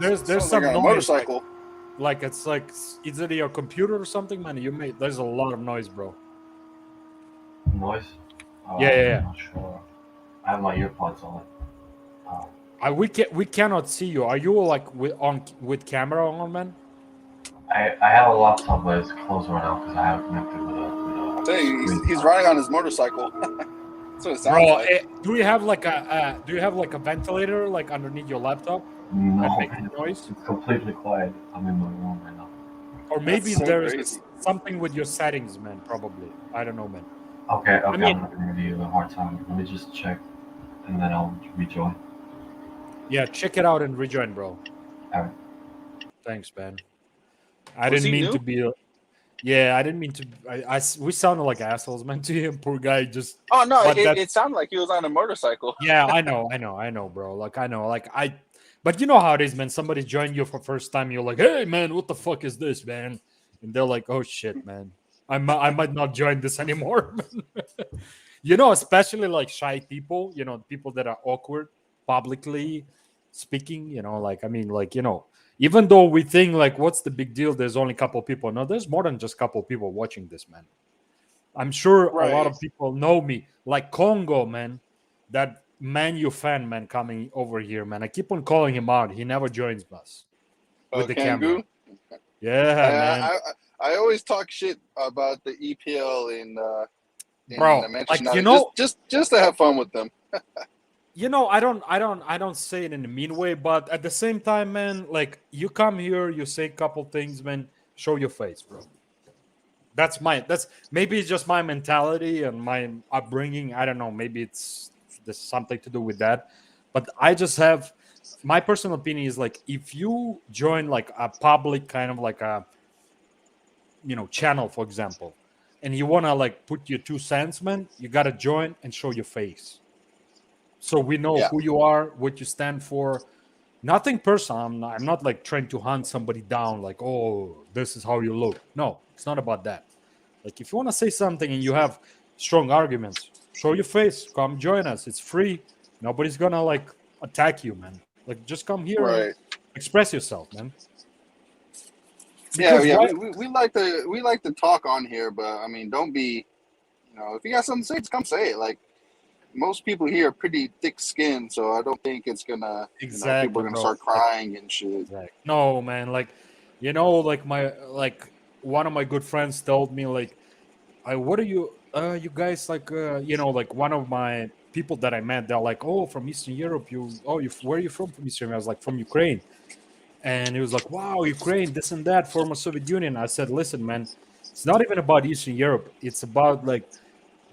There's some like noise. Motorcycle. Like it's like, is it your computer or something, man? There's a lot of noise, bro. Noise? Yeah. I'm not sure. I have my earpods on. We cannot see you. Are you like with camera on, man? I have a laptop, but it's closed right now because I have it connected with a. I'm telling you, he's riding on his motorcycle. That's what it sounds like. Do you have like a ventilator like underneath your laptop? No, that makes noise? It's completely quiet. I'm in my room right now. Or maybe there is crazy. something with your settings, man. Probably. I don't know, man. Okay, I'm not gonna give you a hard time. Let me just check, and then I'll rejoin. Yeah, check it out and rejoin, bro. All right. Thanks, man. I didn't mean to be. Yeah, I didn't mean to. We sounded like assholes, man. To him, poor guy. Just. Oh no! It sounded like he was on a motorcycle. Yeah, I know, bro. But you know how it is, man. Somebody joined you for first time. You're like, hey, man, what the fuck is this, man? And they're like, oh shit, man. I might not join this anymore. Especially like shy people. People that are awkward publicly speaking. Even though we think like, what's the big deal? There's only a couple people. No, there's more than just a couple people watching this, man. I'm sure a lot of people know me. Like Congo, man. That Man U fan, man, coming over here, man. I keep on calling him out. He never joins us with the camera. Yeah, man. I always talk shit about the EPL in bro. Like just to have fun with them. I don't say it in a mean way, but at the same time, man, like you come here, you say a couple things, man. Show your face, bro. That's maybe it's just my mentality and my upbringing. I don't know. Maybe there's something to do with that. But I just have my personal opinion is like if you join like a public kind of like a channel, for example, and you want to like put your 2 cents, man, you got to join and show your face. So we know who you are, what you stand for. Nothing personal. I'm not like trying to hunt somebody down like, oh, this is how you look. No, it's not about that. Like if you want to say something and you have strong arguments, show your face, come join us. It's free. Nobody's going to like attack you, man. Like just come here and express yourself, man. Because we like to talk on here, but I mean, don't be, if you got something to say, just come say it. Like most people here are pretty thick-skinned, so I don't think it's gonna people are gonna start crying and shit. Exactly. No, man, like like one of my good friends told me like, what are you guys like like one of my people that I met, they're like, oh, from Eastern Europe, where are you from Eastern Europe? I was like, from Ukraine. And he was like, wow, Ukraine, this and that, former Soviet Union. I said, listen, man, it's not even about Eastern Europe. It's about like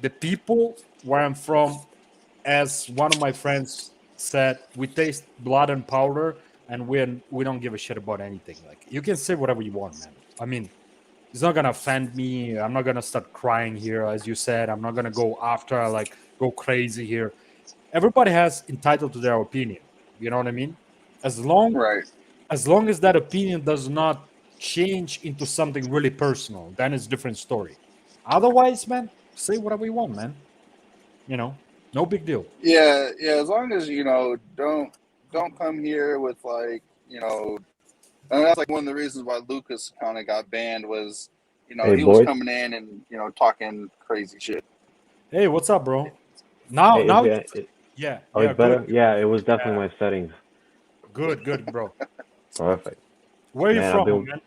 the people where I'm from. As one of my friends said, we taste blood and powder, and we don't give a shit about anything. Like you can say whatever you want, man. I mean, it's not gonna offend me. I'm not gonna start crying here, as you said. I'm not gonna go after go crazy here. Everybody has entitled to their opinion. You know what I mean? As long as that opinion does not change into something really personal, then it's a different story. Otherwise, man, say whatever you want, man. No big deal. Yeah. As long as don't come here with like and that's like one of the reasons why Lucas kind of got banned was he was coming in and talking crazy shit. Hey, what's up, bro? Now, yeah. Oh, it's better. Good. Yeah, it was definitely my settings. Good, bro. Perfect. Where are you from, man?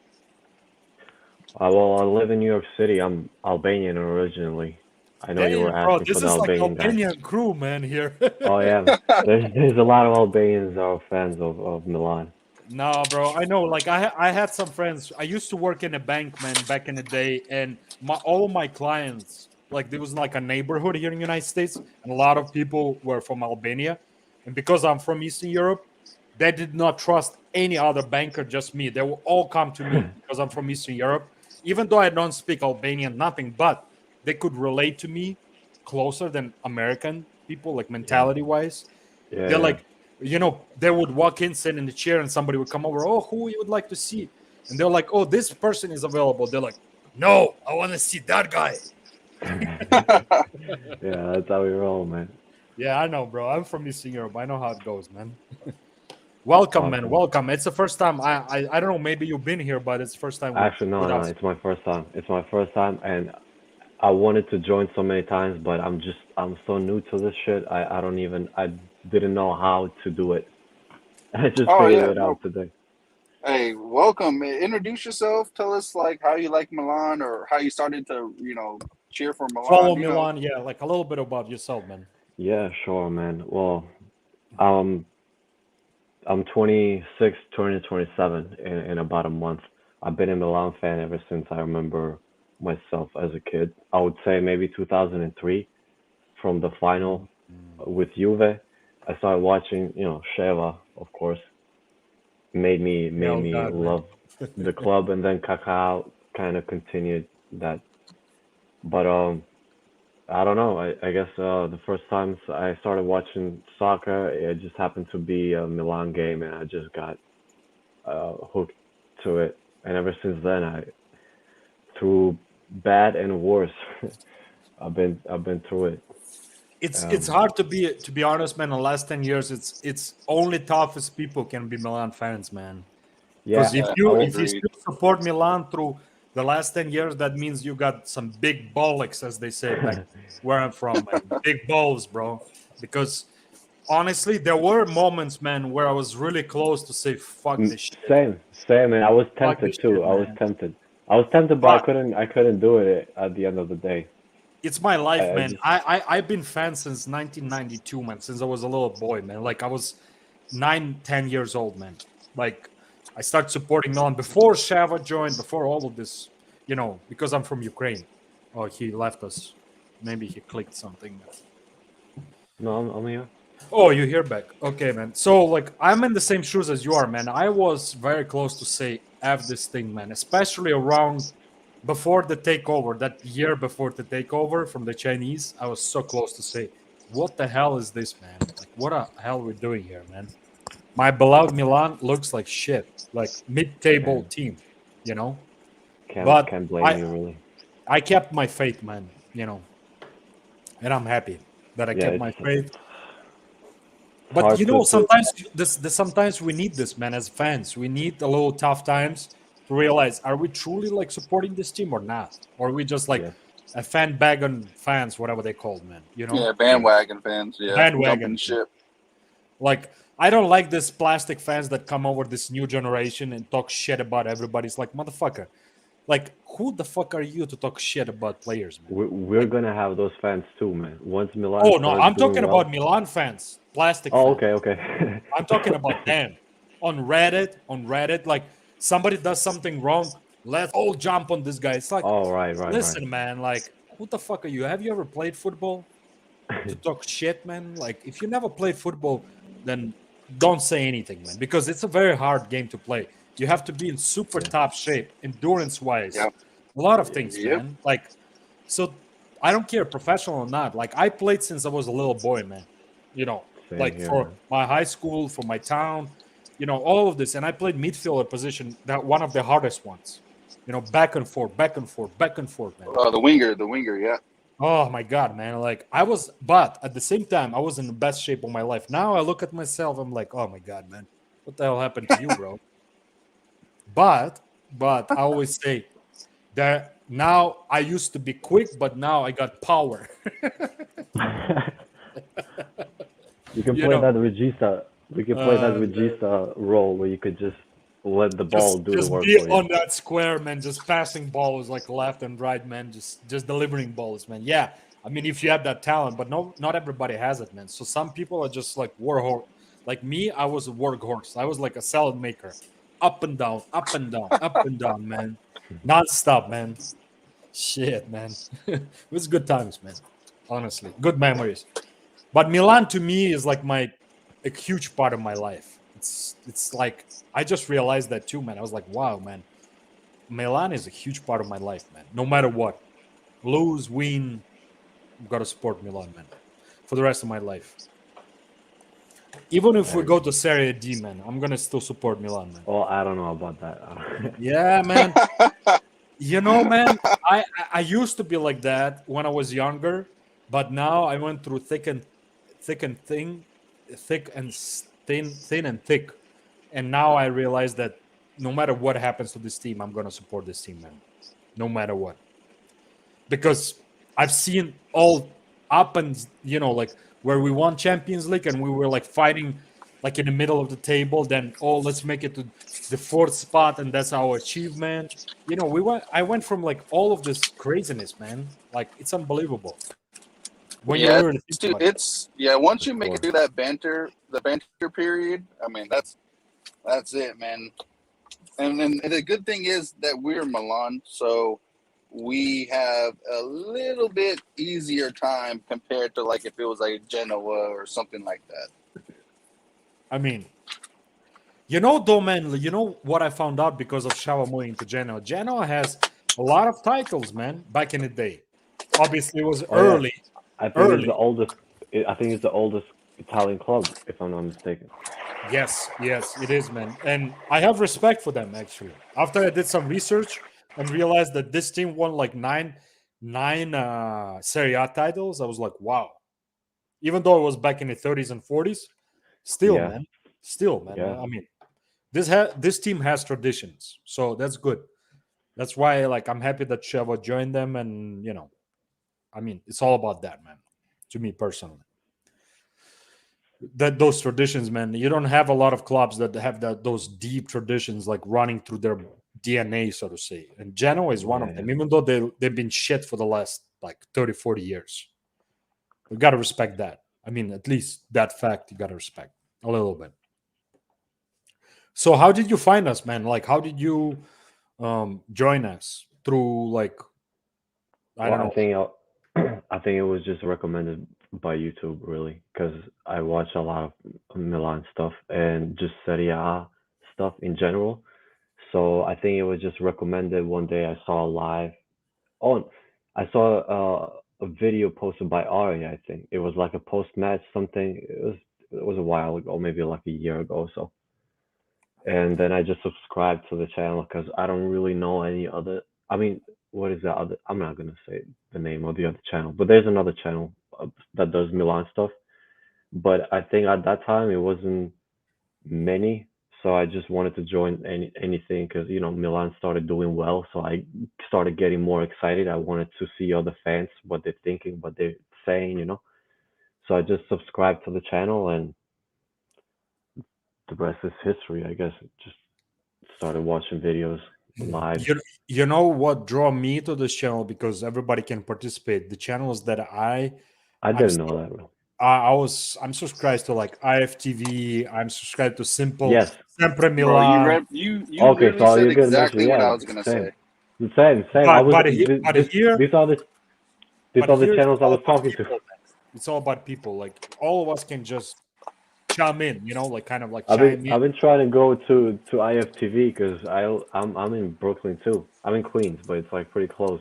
Well, I live in New York City. I'm Albanian originally. I know you were asking for the Albanian guy. Albanian crew, man, here. Oh yeah, there's a lot of Albanians that are fans of Milan. No, bro, I know. Like I had some friends. I used to work in a bank, man, back in the day, and all of my clients, like there was like a neighborhood here in the United States, and a lot of people were from Albania, and because I'm from Eastern Europe, they did not trust any other banker, just me. They will all come to me because I'm from Eastern Europe, even though I don't speak Albanian, nothing, but they could relate to me closer than American people, like mentality-wise. Yeah. They're like, they would walk in, sit in the chair, and somebody would come over. Oh, who you would like to see? And they're like, oh, this person is available. They're like, no, I want to see that guy. Yeah, that's how we roll, man. Yeah, I know, bro. I'm from Eastern Europe. I know how it goes, man. Welcome, awesome. Man. Welcome. It's the first time. I don't know. Maybe you've been here, but it's the first time. Actually, no. It's my first time. It's my first time, and I wanted to join so many times, but I'm so new to this shit. I didn't know how to do it. I just figured it out today. Hey, welcome. Introduce yourself. Tell us like how you like Milan or how you started to, cheer for Milan. Follow Milan, yeah, like a little bit about yourself, man. Yeah, sure, man. Well, I'm 26, turning 27 in about a month. I've been a Milan fan ever since I remember myself as a kid. I would say maybe 2003 from the final with Juve. I started watching, Sheva, of course, made me love the club, and then Kaká kind of continued that. But I don't know. I guess the first times I started watching soccer, it just happened to be a Milan game, and I just got hooked to it. And ever since then, through bad and worse, I've been through it. It's hard to be honest, man. In the last 10 years, it's only toughest people can be Milan fans, man. Because if you still support Milan through the last 10 years, that means you got some big bollocks, as they say, like where I'm from, man. Big balls, bro. Because honestly, there were moments, man, where I was really close to say, fuck this shit. Same, man. I was tempted too. Shit, I was tempted, but I couldn't do it at the end of the day. It's my life, man. I've been fan since 1992, man, since I was a little boy, man. Like I was 9-10 years old, man. Like I started supporting Milan before Sheva joined, before all of this. because I'm from Ukraine. Oh, he left us. Maybe he clicked something. No, I'm here. Oh, you hear back. Okay, man. So, like, I'm in the same shoes as you are, man. I was very close to say F this thing, man, especially around before the takeover, that year before the takeover from the Chinese. I was so close to say, what the hell is this, man? Like, what the hell we're doing here, man? My beloved Milan looks like shit, like mid-table team, But Can't blame you, really. I kept my faith, man, and I'm happy that I kept my faith. But sometimes we need this, man, as fans. We need a little tough times to realize, are we truly like supporting this team or not? Or are we just like a bandwagon fans, whatever they called, man? Yeah, bandwagon fans. Yeah, bandwagon ship. Like, I don't like this plastic fans that come over this new generation and talk shit about everybody. It's like, motherfucker. Like, who the fuck are you to talk shit about players, man? We're gonna have those fans too, man. Once Milan. Oh no, I'm talking about Milan fans, plastic. Oh, fans. okay. I'm talking about them on Reddit. Like, somebody does something wrong, let's all jump on this guy. It's like, oh right. Listen, man. Like, who the fuck are you? Have you ever played football to talk shit, man? Like, if you never played football, then don't say anything, man, because it's a very hard game to play. You have to be in super top shape, endurance-wise. Yep. A lot of things, man. Like, so I don't care, professional or not. Like, I played since I was a little boy, man. Same here, for man. my high school, for my town, all of this. And I played midfielder position, that one of the hardest ones. Back and forth, man. The winger, yeah. Oh my God, man. Like, but at the same time, I was in the best shape of my life. Now I look at myself, I'm like, oh my God, man. What the hell happened to you, bro? But I always say that now I used to be quick, but now I got power. You can play that Regista. We can play that Regista role where you could just let the ball do the work. Just be on that square, man. Just passing balls like left and right, man. Just delivering balls, man. Yeah, I mean, if you have that talent, but not everybody has it, man. So some people are just like warhorse. Like me, I was a workhorse. I was like a salad maker. Up and down, man. Non-stop, man. Shit, man. It was good times, man. Honestly, good memories. But Milan to me is like a huge part of my life. It's like, I just realized that too, man. I was like, wow, man. Milan is a huge part of my life, man. No matter what. Lose, win, I've got to support Milan, man. For the rest of my life. Even if we go to Serie D, man, I'm going to still support Milan, man. Oh, I don't know about that. Yeah, man. Man, I used to be like that when I was younger, but now I went through thick and thin, and now I realize that no matter what happens to this team, I'm going to support this team, man. No matter what. Because I've seen all up and, like, where we won Champions League and we were like fighting like in the middle of the table, then let's make it to the 4th spot and that's our achievement. I went from like all of this craziness, man. Like, it's unbelievable. Once you make it through that the banter period, I mean, that's it, man. And the good thing is that we're Milan, so we have a little bit easier time compared to like if it was like Genoa or something like that. I mean, though, man, what I found out because of Shava moving to Genoa? Genoa has a lot of titles, man, back in the day. Obviously, it was early. I think it's the oldest. I think it's the oldest Italian club, if I'm not mistaken. Yes, it is, man. And I have respect for them, actually. After I did some research and realized that this team won like nine Serie A titles, I was like, wow. Even though it was back in the 30s and 40s, still, man. Yeah. I mean, this team has traditions, so that's good. That's why, like, I'm happy that Sheva joined them, and I mean, it's all about that, man. To me personally, those traditions, man. You don't have a lot of clubs that have those deep traditions, like running through their DNA, so to say. And Genoa is one of them, even though they've been shit for the last like 30, 40 years. We got to respect that. I mean, at least that fact you got to respect a little bit. So how did you find us, man? Like, how did you join us? through like I don't know. I think it was just recommended by YouTube, really, because I watch a lot of Milan stuff and just Serie A stuff in general. So I think it was just recommended one day. I saw live. Oh, I saw a video posted by Ari. I think it was like a post match something. It was a while ago, maybe like a year ago or so. And then I just subscribed to the channel because I don't really know any other. I mean, what is the other? I'm not gonna say the name of the other channel, but there's another channel that does Milan stuff. But I think at that time it wasn't many, so I just wanted to join anything because Milan started doing well, so I started getting more excited. I wanted to see other fans what they're thinking, what they're saying. So I just subscribed to the channel, and the rest is history, I guess. Just started watching videos live. You know what drew me to this channel, because everybody can participate. The channels that I didn't know that. I'm subscribed to like IFTV. I'm subscribed to Simple. Yes. Sempre Milan. Bro, you Okay, so said you're gonna exactly mention, what yeah, I was gonna say. Same. These are the channels I was talking to. It's all about people. Like all of us can just chime in, like kind of like I've chime been in. trying to go to IFTV because I'm in Brooklyn too. I'm in Queens, but it's like pretty close.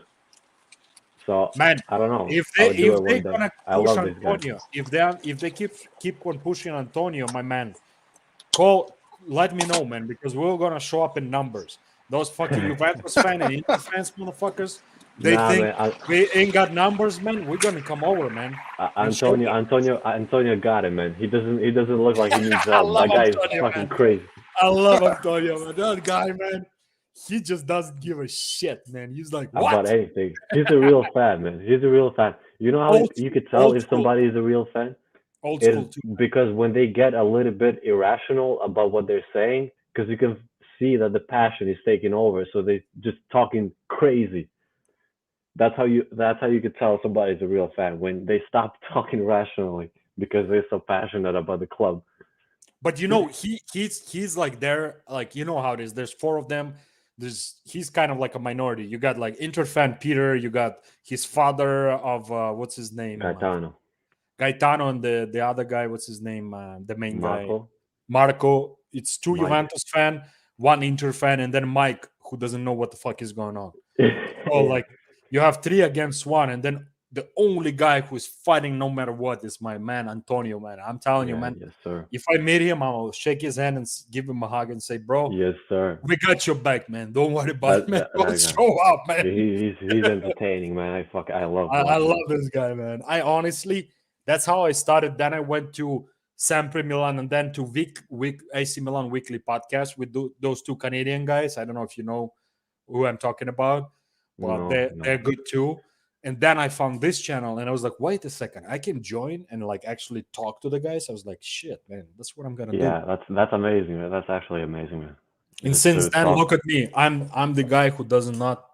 So Man, I don't know. if I would do it they're one day. gonna I push love this guy. Antonio, if they keep on pushing Antonio, my man, let me know, man, because we're gonna show up in numbers. Those fucking Juventus fans and Inter fans, motherfuckers, they think man, we ain't got numbers, man. We're gonna come over, man. Antonio got it, man. He doesn't look like he needs help. love That guy Antonio, is fucking man. crazy. I love Antonio, man. That guy, man, he just doesn't give a shit, man. He's like, what? About anything. He's a real fan, man. He's a real fan. You know how you could tell if somebody is a real fan? Old school too. Because when they get a little bit irrational about what they're saying, because you can see that the passion is taking over, so they're just talking crazy. That's how you could tell somebody's a real fan, when they stop talking rationally because they're so passionate about the club. But he's like there, like how it is. There's four of them. He's kind of like a minority. You got like Inter fan Peter. You got his father of what's his name? Gaetano, and the other guy, what's his name? The main guy, Marco. It's two Juventus fan, one Inter fan, and then Mike, who doesn't know what the fuck is going on. So like you have 3 against 1, and then the only guy who's fighting no matter what is my man Antonio, man. I'm telling you, man. Yes, sir. If I meet him, I'll shake his hand and give him a hug and say, bro, yes, sir, we got your back, man. Don't worry about it, man. Show up, man. He's entertaining, man. I love I love this guy, man. I honestly, that's how I started. Then I went to Sempre Milan and then to AC Milan Weekly podcast with those 2 Canadian guys. I don't know if you know who I'm talking about, but they're good too. And then I found this channel and I was like, wait a second, I can join and like actually talk to the guys. I was like, shit, man, that's what I'm gonna do. Yeah, that's amazing, man. That's actually amazing, man. And since then, look at me. I'm the guy who does not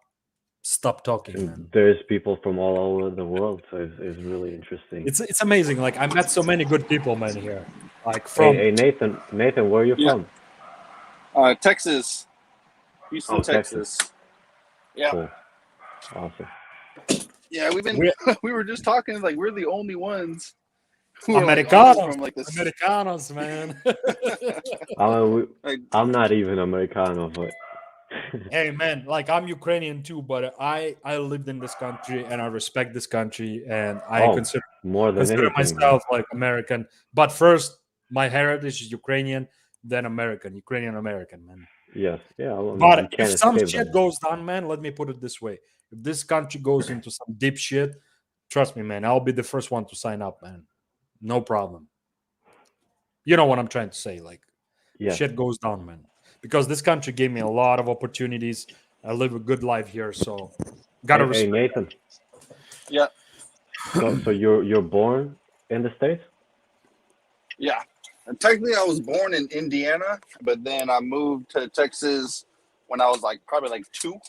stop talking, man. There's people from all over the world, so it's really interesting. It's amazing. Like I met so many good people, man, here. Like from hey Nathan, where are you from? Texas. Houston, Texas. Yeah. Cool. Awesome. Yeah, we were just talking like we're the only ones who Americanos, are like this. Americanos, man. I'm not even Americano, but hey, man, like I'm Ukrainian too, but I lived in this country and I respect this country, and I consider myself like American. But first, my heritage is Ukrainian, then Ukrainian American, man. Yes, yeah. But if some shit goes down, man, let me put it this way: if this country goes into some deep shit, trust me, man, I'll be the first one to sign up, man. No problem. You know what I'm trying to say? Like, shit goes down, man. Because this country gave me a lot of opportunities. I live a good life here, so gotta respect. Hey, Nathan. Yeah. So you're born in the States? Yeah. And technically, I was born in Indiana, but then I moved to Texas when I was probably 2.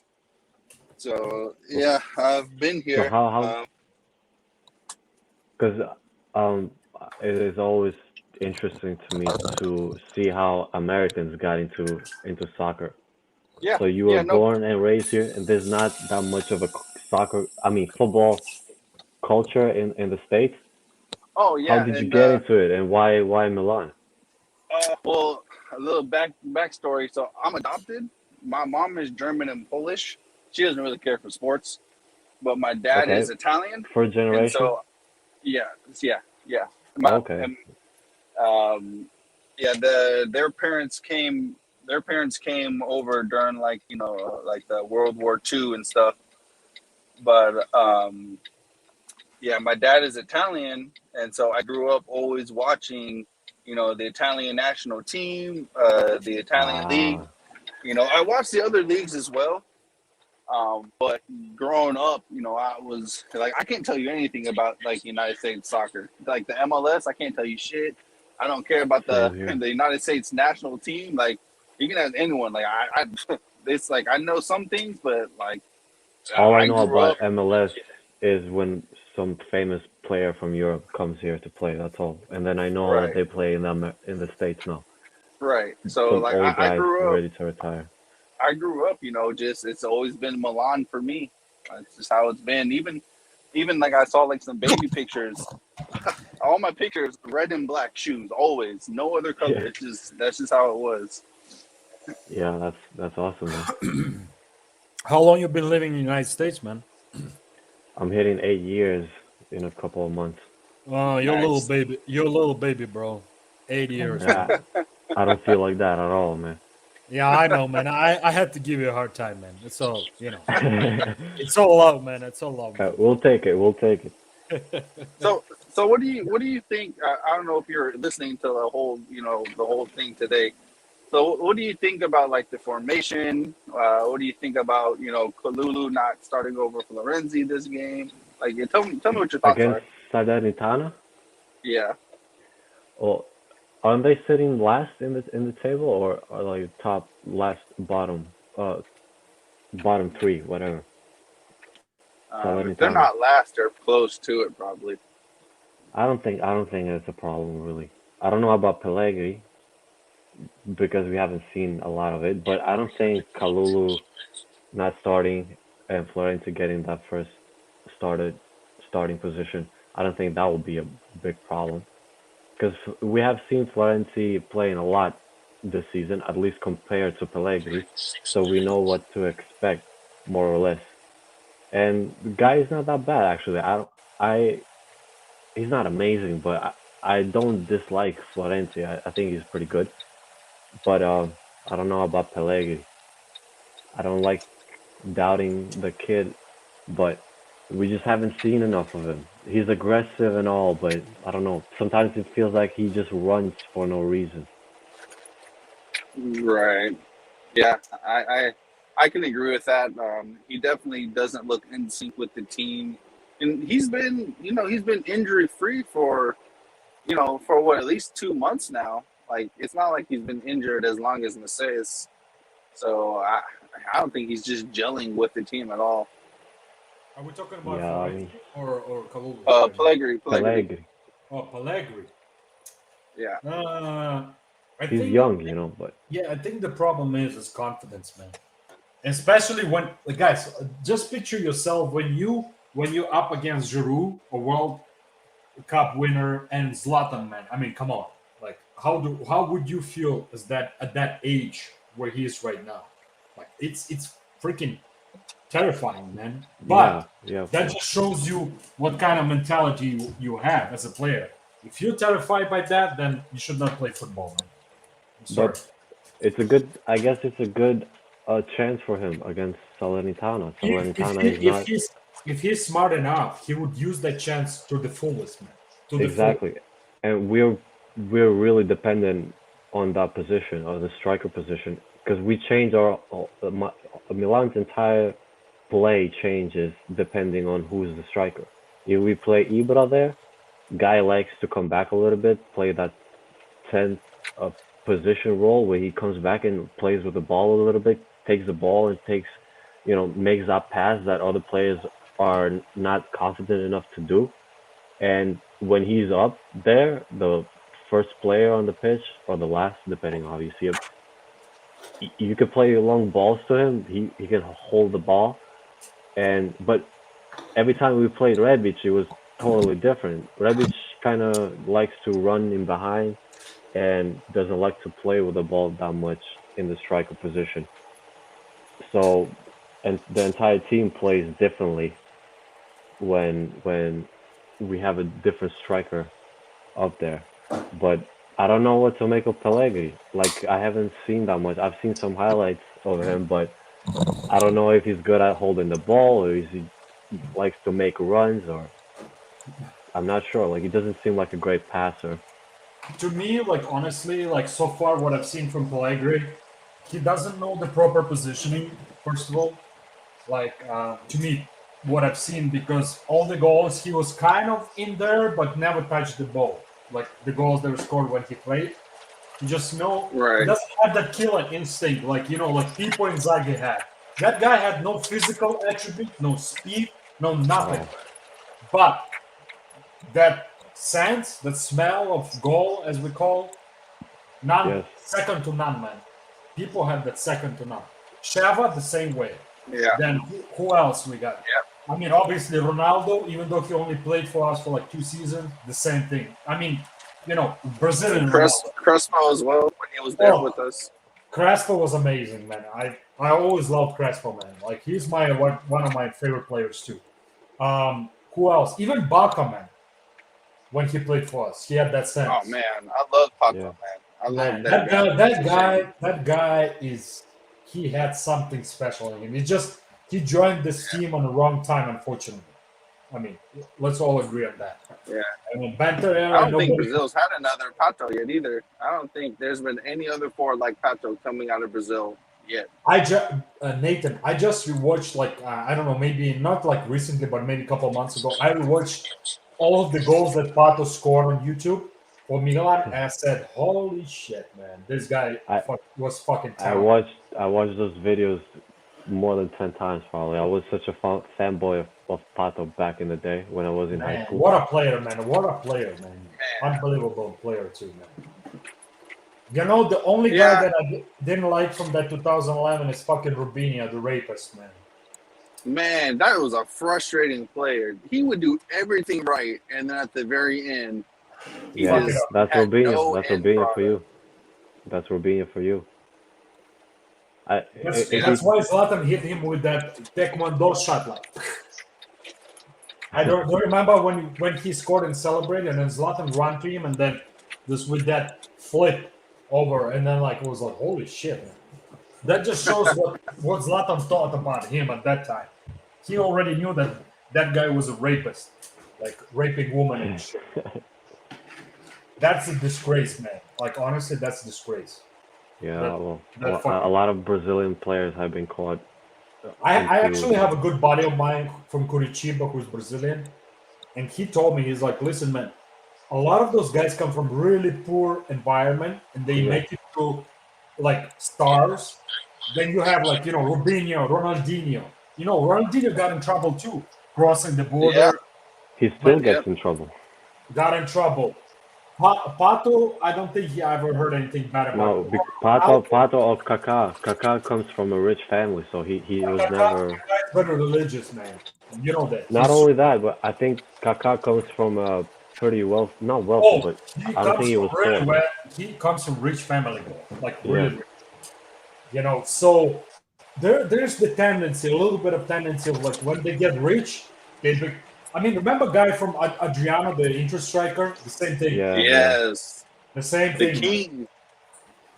So yeah, I've been here. So how? Because it is always interesting to me to see how Americans got into soccer. Yeah, So you yeah, were no. born and raised here, and there's not that much of a football culture in the States. Oh How yeah, did you and get into it, and why Milan? well, a little backstory. So I'm adopted. My mom is German and Polish. She doesn't really care for sports, but my dad Okay, is Italian, first and generation. so yeah, yeah. Okay. And, yeah, their parents came. Their parents came over during like like the World War II and stuff. But yeah, my dad is Italian, and so I grew up always watching, the Italian national team, the Italian league. Ah, I watched the other leagues as well. But growing up, I was like, I can't tell you anything about like United States soccer, like the MLS. I can't tell you shit. I don't care about same the here. the United States national team. Like you can ask anyone. Like it's like I know some things, but like All I I know grew about up. MLS is when some famous player from Europe comes here to play. That's all. And then I know that Right, they play in the States now. right. So Some like old I guys grew up. ready to retire. I grew up, just it's always been Milan for me. That's just how it's been. Even like I saw like some baby pictures. All my pictures, red and black shoes, always, no other color. Yeah, It's just that's just how it was. yeah, that's awesome, man. How long you been living in the United States, man? I'm hitting 8 years in a couple of months. Oh, you're a little Nice. baby. You're a little baby, bro. 8 years, man. Yeah, I don't feel like that at all, man. Yeah, I know, man. I had to give you a hard time, man. It's all, it's all love, man. It's all love, man. We'll take it. We'll take it. So what do you think? I don't know if you're listening to the whole thing today. So what do you think about like the formation? What do you think about Kalulu not starting over Florenzi this game? Like, tell me what your thoughts Against are. Salernitana, Yeah. or aren't they sitting last in the table, or like top, last, bottom, bottom three, whatever? If they're Salernitana. not last, they're close to it probably. I don't think it's a problem really. I don't know about Pellegrini because we haven't seen a lot of it, but I don't think Kalulu not starting and Florenzi getting that first starting position. I don't think that will be a big problem because we have seen Florenzi playing a lot this season, at least compared to Pellegrini, so we know what to expect more or less. And the guy is not that bad actually. I he's not amazing, but I don't dislike Florenzi. I think he's pretty good, but I don't know about Pellegrini. I don't like doubting the kid, but we just haven't seen enough of him. He's aggressive and all, but I don't know. Sometimes it feels like he just runs for no reason. Right. Yeah, I can agree with that. He definitely doesn't look in sync with the team, and he's been injury free for what, at least 2 months now. Like it's not like he's been injured as long as Macias. So I don't think he's just gelling with the team at all. Are we talking about Yeah, I Florenzi mean, or Kalulu? Pellegrini. Pellegrini. Oh, Pellegrini. Yeah. I He's think young, but yeah, I think the problem is confidence, man. Especially when, like, guys, just picture yourself when you're up against Giroud, a World Cup winner, and Zlatan, man. I mean, come on. Like, how would you feel at that age where he is right now? Like, it's freaking terrifying, man. But yeah, of that course. just shows you what kind of mentality you have as a player. If you're terrified by that, then you should not play football, man. I'm sorry. But I guess it's a good chance for him against Salernitana. Salernitana is not If he's smart enough, he would use that chance to the fullest, man. To the fullest. exactly, and we're really dependent on that position, or the striker position, because we change Milan's entire play changes depending on who's the striker. If we play Ibra there, guy likes to come back a little bit, play that 10th position role where he comes back and plays with the ball a little bit, takes the ball and makes that pass that other players are not confident enough to do. And when he's up there, the first player on the pitch, or the last, depending on how you see it, you could play long balls to him. He can hold the ball, but every time we played Rebic, it was totally different. Rebic kind of likes to run in behind and doesn't like to play with the ball that much in the striker position. So, and the entire team plays differently when we have a different striker up there. But I don't know what to make of Pellegrini. Like, I haven't seen that much. I've seen some highlights of him, but I don't know if he's good at holding the ball or if he likes to make runs, or I'm not sure. Like, he doesn't seem like a great passer. To me, like, honestly, like, so far what I've seen from Pellegrini, he doesn't know the proper positioning, first of all. Like, to me, what I've seen, because all the goals, he was kind of in there, but never touched the ball. Like, the goals that were scored when he played. He just he doesn't have that killer instinct, like, like Pipo Inzaghi had. That guy had no physical attribute, no speed, no nothing. Oh. But that sense, that smell of goal, as we call, second to none, man. People have that second to none. Sheva, the same way. Yeah. Then who else we got? Yeah. I mean, obviously Ronaldo, even though he only played for us for like 2 seasons, the same thing. I mean, Brazilian Crespo as well, when he was there with us. Crespo was amazing, man. I always loved Crespo, man. Like, he's one of my favorite players too. Who else? Even Baca, man. When he played for us, he had that sense. Oh man, I love Paco, man. I love that guy. That guy he had something special in him. He joined this team on the wrong time, unfortunately. I mean, let's all agree on that. Yeah. I mean, Banter era, I don't think Brazil's had another Pato yet either. I don't think there's been any other forward like Pato coming out of Brazil yet. Nathan, I just rewatched, like, I don't know, maybe not like recently, but maybe a couple of months ago. I rewatched all of the goals that Pato scored on YouTube for Milan, and I said, "Holy shit, man! This guy was fucking talented." I watched those videos more than 10 times probably. I was such a fanboy of Pato back in the day when I was in high school. What a player, man! What a player, man! Unbelievable player too, man. The only guy that I didn't like from that 2011 is fucking Rubinho, the rapist, man. Man, that was a frustrating player. He would do everything right, and then at the very end, that's Rubinho. That's Rubinho for you. That's Rubinho for you. That's why Zlatan hit him with that Taekwondo shot. Like, I don't remember when he scored and celebrated, and then Zlatan ran to him, and then just with that flip over, and then like it was like, holy shit, man. That just shows what Zlatan thought about him at that time. He already knew that guy was a rapist, like raping women and shit. That's a disgrace, man. Like, honestly, that's a disgrace. Yeah, a lot of Brazilian players have been caught. I actually have a good buddy of mine from Curitiba who's Brazilian, and he told me, he's like, listen, man, a lot of those guys come from really poor environment, and they make it to like stars. Then you have like, Rubinho, Ronaldinho. Ronaldinho got in trouble too, crossing the border. Yeah. He still gets in trouble. Got in trouble. Pato, I don't think he ever heard anything bad about him. Pato or Kaká. Kaká comes from a rich family, so he was never very religious, man. You know that. Not only that, but I think Kaká comes from a pretty but I don't think he was poor. He comes from rich family, like really. So there's the tendency, a little bit of tendency of like when they get rich, remember guy from Adriano, the Inter striker? The same thing. Yeah. Yes. The same thing. The king.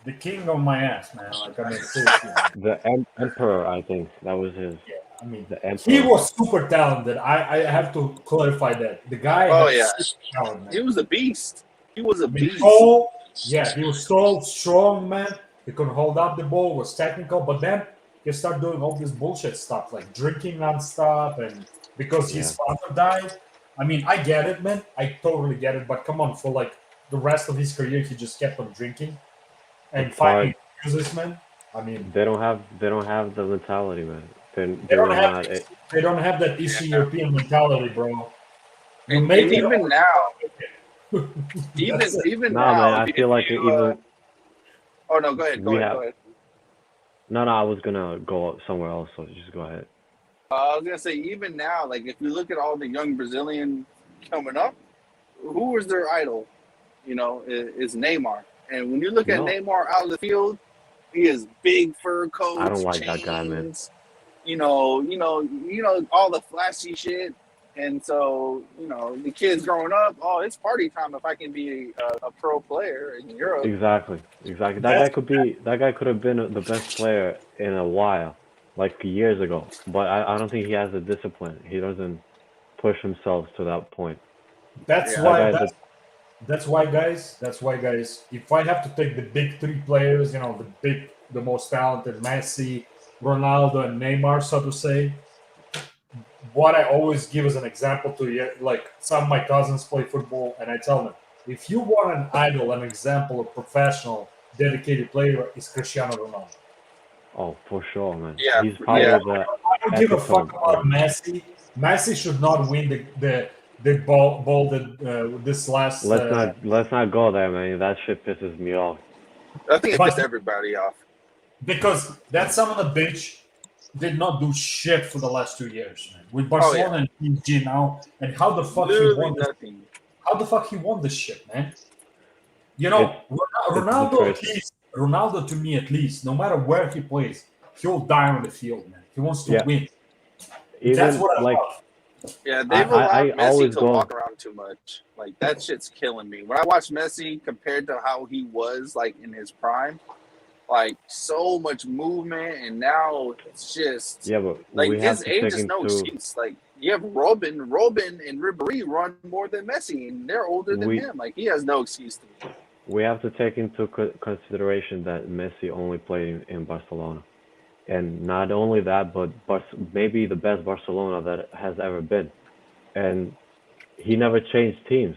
The king of my ass, man. Like, I mean, seriously. The emperor, I think that was his. Yeah, I mean, the emperor. He was super talented. I have to clarify that. The guy. Oh yeah. Talent, man. He was a beast. He was a beast. He was so strong, man. He could hold up the ball. Was technical, but then he started doing all this bullshit stuff, like drinking nonstop, and because his father died. I mean, I get it, man. I totally get it. But come on, for like the rest of his career, he just kept on drinking and finding excuses, man. I mean, they don't have the mentality, man. They don't have that Eastern European mentality, bro. And even now, even now, man, I feel like even. Oh no, go ahead. Go ahead. No, I was gonna go somewhere else, so just go ahead. I was gonna say, even now, like if you look at all the young Brazilian coming up, who is their idol? You know, is Neymar. And when you look at No, Neymar out of the field, he has big fur I coats, don't like that guy, man. chains, all the flashy shit. And so, the kids growing up, oh, it's party time if I can be a pro player in Europe. Exactly. That guy could have been the best player in a while, like years ago. But I don't think he has the discipline. He doesn't push himself to that point. That's Yeah. why. That That's why, guys. If I have to take the big three players, the most talented, Messi, Ronaldo, and Neymar, so to say, what I always give as an example to you, like some of my cousins play football, and I tell them, if you want an idol, an example of professional, dedicated player, is Cristiano Ronaldo. Oh, for sure, man. Yeah, He's probably yeah. the I don't give a fuck epitome about of. Messi. Messi should not win the ball this last. Let's not go there, man. That shit pisses me off. I think it But- pissed everybody off. Because that son of a bitch did not do shit for the last 2 years, man. With Barcelona and PSG now, and how the fuck Literally he won this, nothing. how the fuck he won this shit, man? It's Ronaldo at depressing. least, Ronaldo to me at least, no matter where he plays, he'll die on the field, man. He wants to Yeah. win. Even That's what I like love. Yeah, they've I allowed Messi always to go. walk around too much. Like that shit's killing me. When I watch Messi compared to how he was like in his prime, like so much movement, and now it's just Yeah, but like we have his to age take is no into excuse. Like you have Robin, and Ribéry run more than Messi, and they're older than we him. Like he has no excuse to. we have to take into consideration that Messi only played in Barcelona, and not only that, but maybe the best Barcelona that has ever been, and he never changed teams.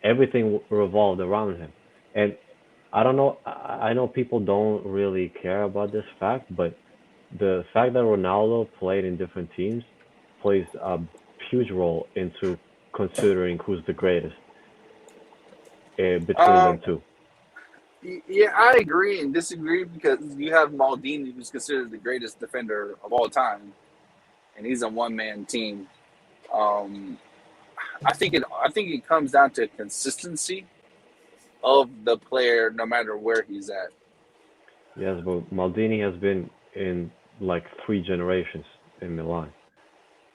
Everything revolved around him, and I don't know. I know people don't really care about this fact, but the fact that Ronaldo played in different teams plays a huge role into considering who's the greatest between them two. Yeah, I agree and disagree because you have Maldini, who's considered the greatest defender of all time, and he's a one-man team. I think it comes down to consistency of the player, no matter where he's at. Yes, but Maldini has been in like 3 generations in Milan.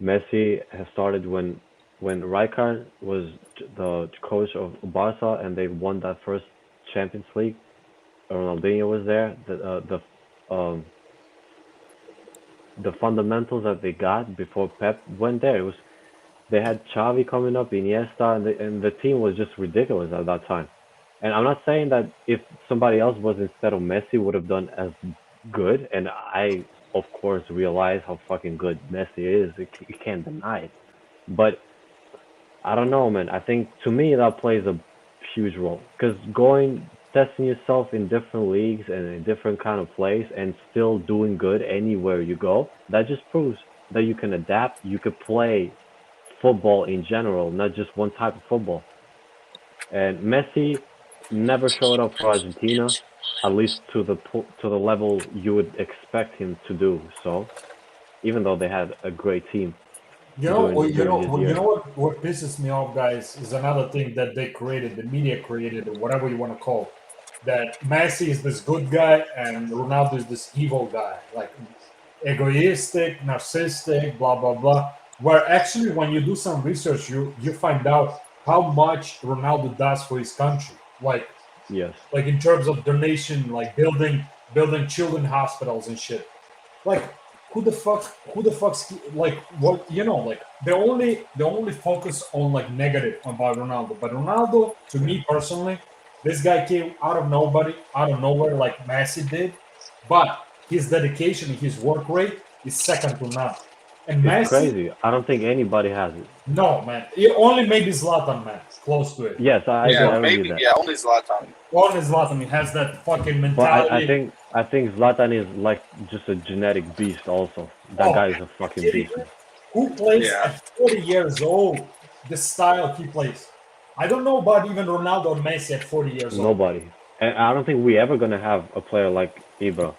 Messi has started when Rijkaard was the coach of Barca and they won that first Champions League. Ronaldinho was there. The fundamentals that they got before Pep went there, they had Xavi coming up, Iniesta, and the team was just ridiculous at that time. And I'm not saying that if somebody else was instead of Messi would have done as good, and I of course realize how fucking good Messi is. You can't deny it. But I don't know, man. I think to me that plays a huge role because testing yourself in different leagues and in different kind of plays and still doing good anywhere you go, that just proves that you can adapt. You could play football in general, not just one type of football. And Messi never showed up for Argentina, at least to the level you would expect him to do. So, even though they had a great team. What pisses me off, guys, is another thing that they created, the media created, or whatever you want to call it, that Messi is this good guy and Ronaldo is this evil guy, like egoistic, narcissistic, blah, blah, blah. Where actually, when you do some research, you find out how much Ronaldo does for his country. Like, yes, like in terms of donation, like building children hospitals and shit. Like, who the fuck's like what like they only focus on like negative about Ronaldo. But Ronaldo, to me personally, this guy came out of nowhere like Messi did, but his dedication, his work rate is second to none. And it's Messi, crazy. I don't think anybody has it. No, man. Only maybe Zlatan, man. Close to it. Yes, I maybe that. Yeah, only Zlatan. Only Zlatan. He has that fucking But mentality. I think Zlatan is like just a genetic beast. Also, that guy is a fucking beast. Who plays at 40 years old the style he plays? I don't know about even Ronaldo or Messi at 40 years old. Nobody. And I don't think we ever gonna have a player like Ibra.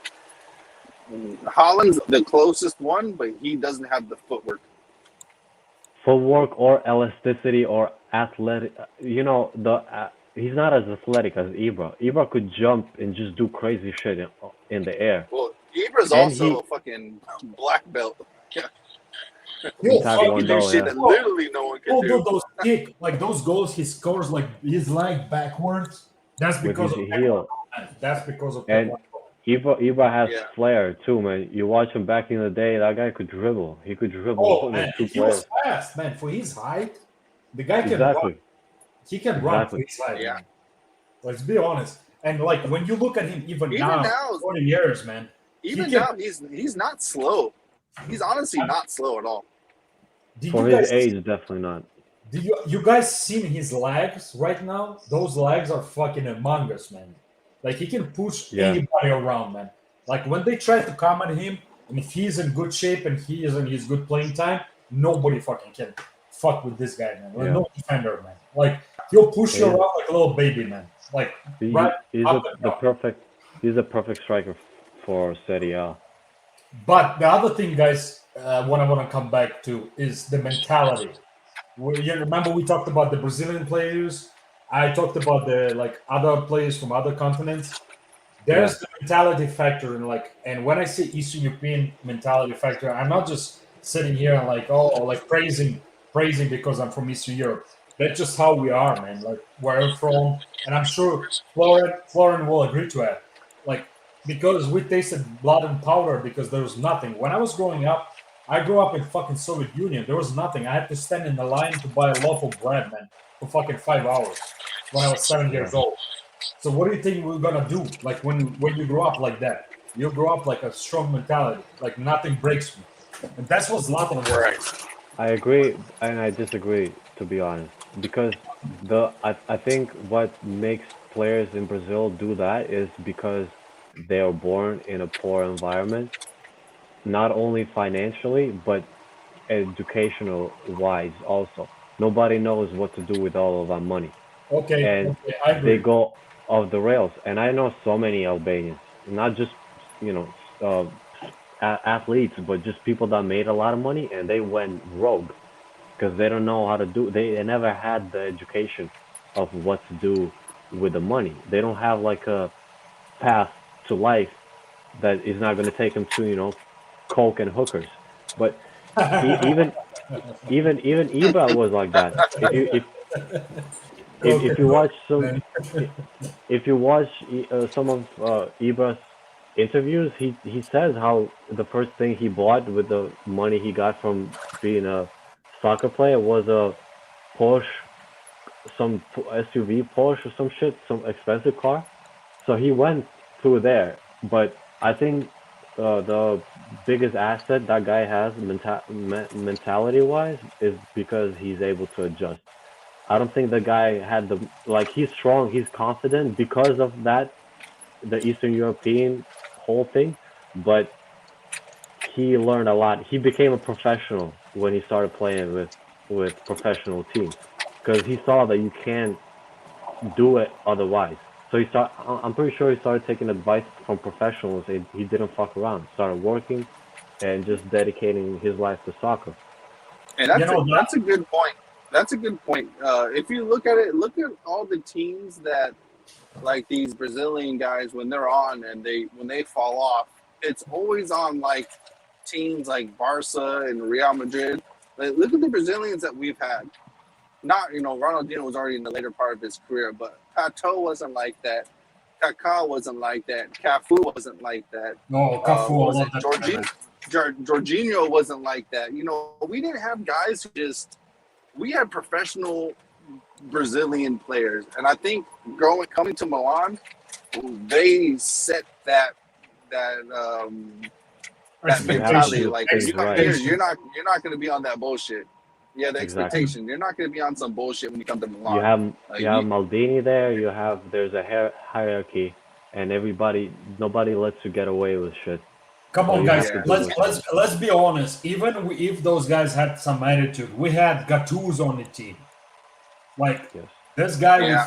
Holland's the closest one, but he doesn't have the footwork. Footwork or elasticity or athletic. You know, he's not as athletic as Ibra. Ibra could jump and just do crazy shit in the air. Well, Ibra's And also a fucking black belt. Yeah. Yo, Taekwondo, do shit yeah. that literally no one can do. Those kick, like those goals he scores like his leg backwards. That's With because his of heel. That's because of And Ibra has Yeah. flair too, man. You watch him back in the day, that guy could dribble. He could dribble. Oh man, he was fast, man. For his height, the guy can Exactly. run. He can run for Exactly. his height. Yeah. Man. Let's be honest. And like when you look at him, even now, 20 years, man. Even now, he's not slow. He's honestly not slow at all. For his age, definitely not. Did you guys seen his legs right now? Those legs are fucking humongous, man. Like he can push anybody around, man. Like when they try to come at him, and if he's in good shape and he is in his good playing time, nobody fucking can fuck with this guy, man. Like no defender, man. Like he'll push you around like a little baby, man. Like He's a perfect striker for Serie A. But the other thing, guys, what I want to come back to is the mentality. You remember we talked about the Brazilian players. I talked about the other players from other continents. There's the mentality factor, and when I say Eastern European mentality factor, I'm not just sitting here and praising because I'm from Eastern Europe. That's just how we are, man. Like where I'm from, and I'm sure Florin will agree to that. Like because we tasted blood and powder because there was nothing. When I was growing up, I grew up in fucking Soviet Union. There was nothing. I had to stand in the line to buy a loaf of bread, man, for fucking 5 hours when I was 7 years old. So what do you think we're gonna do? Like when you grow up like that, you grow up like a strong mentality, like nothing breaks me, and that's what Zlatan was. Right. I agree, and I disagree, to be honest, because I think what makes players in Brazil do that is because they are born in a poor environment, not only financially but educational wise also. Nobody knows what to do with all of that money. Okay, and I agree. they go off the rails. And I know so many Albanians, not just athletes, but just people that made a lot of money and they went rogue because they don't know how to do. They never had the education of what to do with the money. They don't have like a path to life that is not going to take them to coke and hookers. But even Ibra was like that. If you watch some of Ibra's interviews, he says how the first thing he bought with the money he got from being a soccer player was a Porsche, some SUV Porsche or some shit, some expensive car. So he went through there. But I think the biggest asset that guy has mentality-wise is because he's able to adjust. I don't think the guy had he's strong, he's confident because of that, the Eastern European whole thing, but he learned a lot. He became a professional when he started playing with professional teams because he saw that you can't do it otherwise. So I'm pretty sure he started taking advice from professionals and he didn't fuck around. Started working and just dedicating his life to soccer. And that's a good point. That's a good point. If you look at all the teams that, like these Brazilian guys, when they're on and when they fall off, it's always on like teams like Barca and Real Madrid. Like, look at the Brazilians that we've had. Not, Ronaldinho was already in the later part of his career, but Pato wasn't like that. Kaká wasn't like that. Cafu wasn't like that. No, Cafu Jorginho wasn't like that. We didn't have guys who we had professional Brazilian players, and I think coming to Milan, they set that mentality. Like if you come here, you're not going to be on that bullshit. Yeah, the expectation. You're not going to be on some bullshit when you come to Milan. You have Maldini there. There's a hierarchy, and nobody lets you get away with shit. Come on, guys. Let's be honest. Even if those guys had some attitude, we had Gattuso on the team. This guy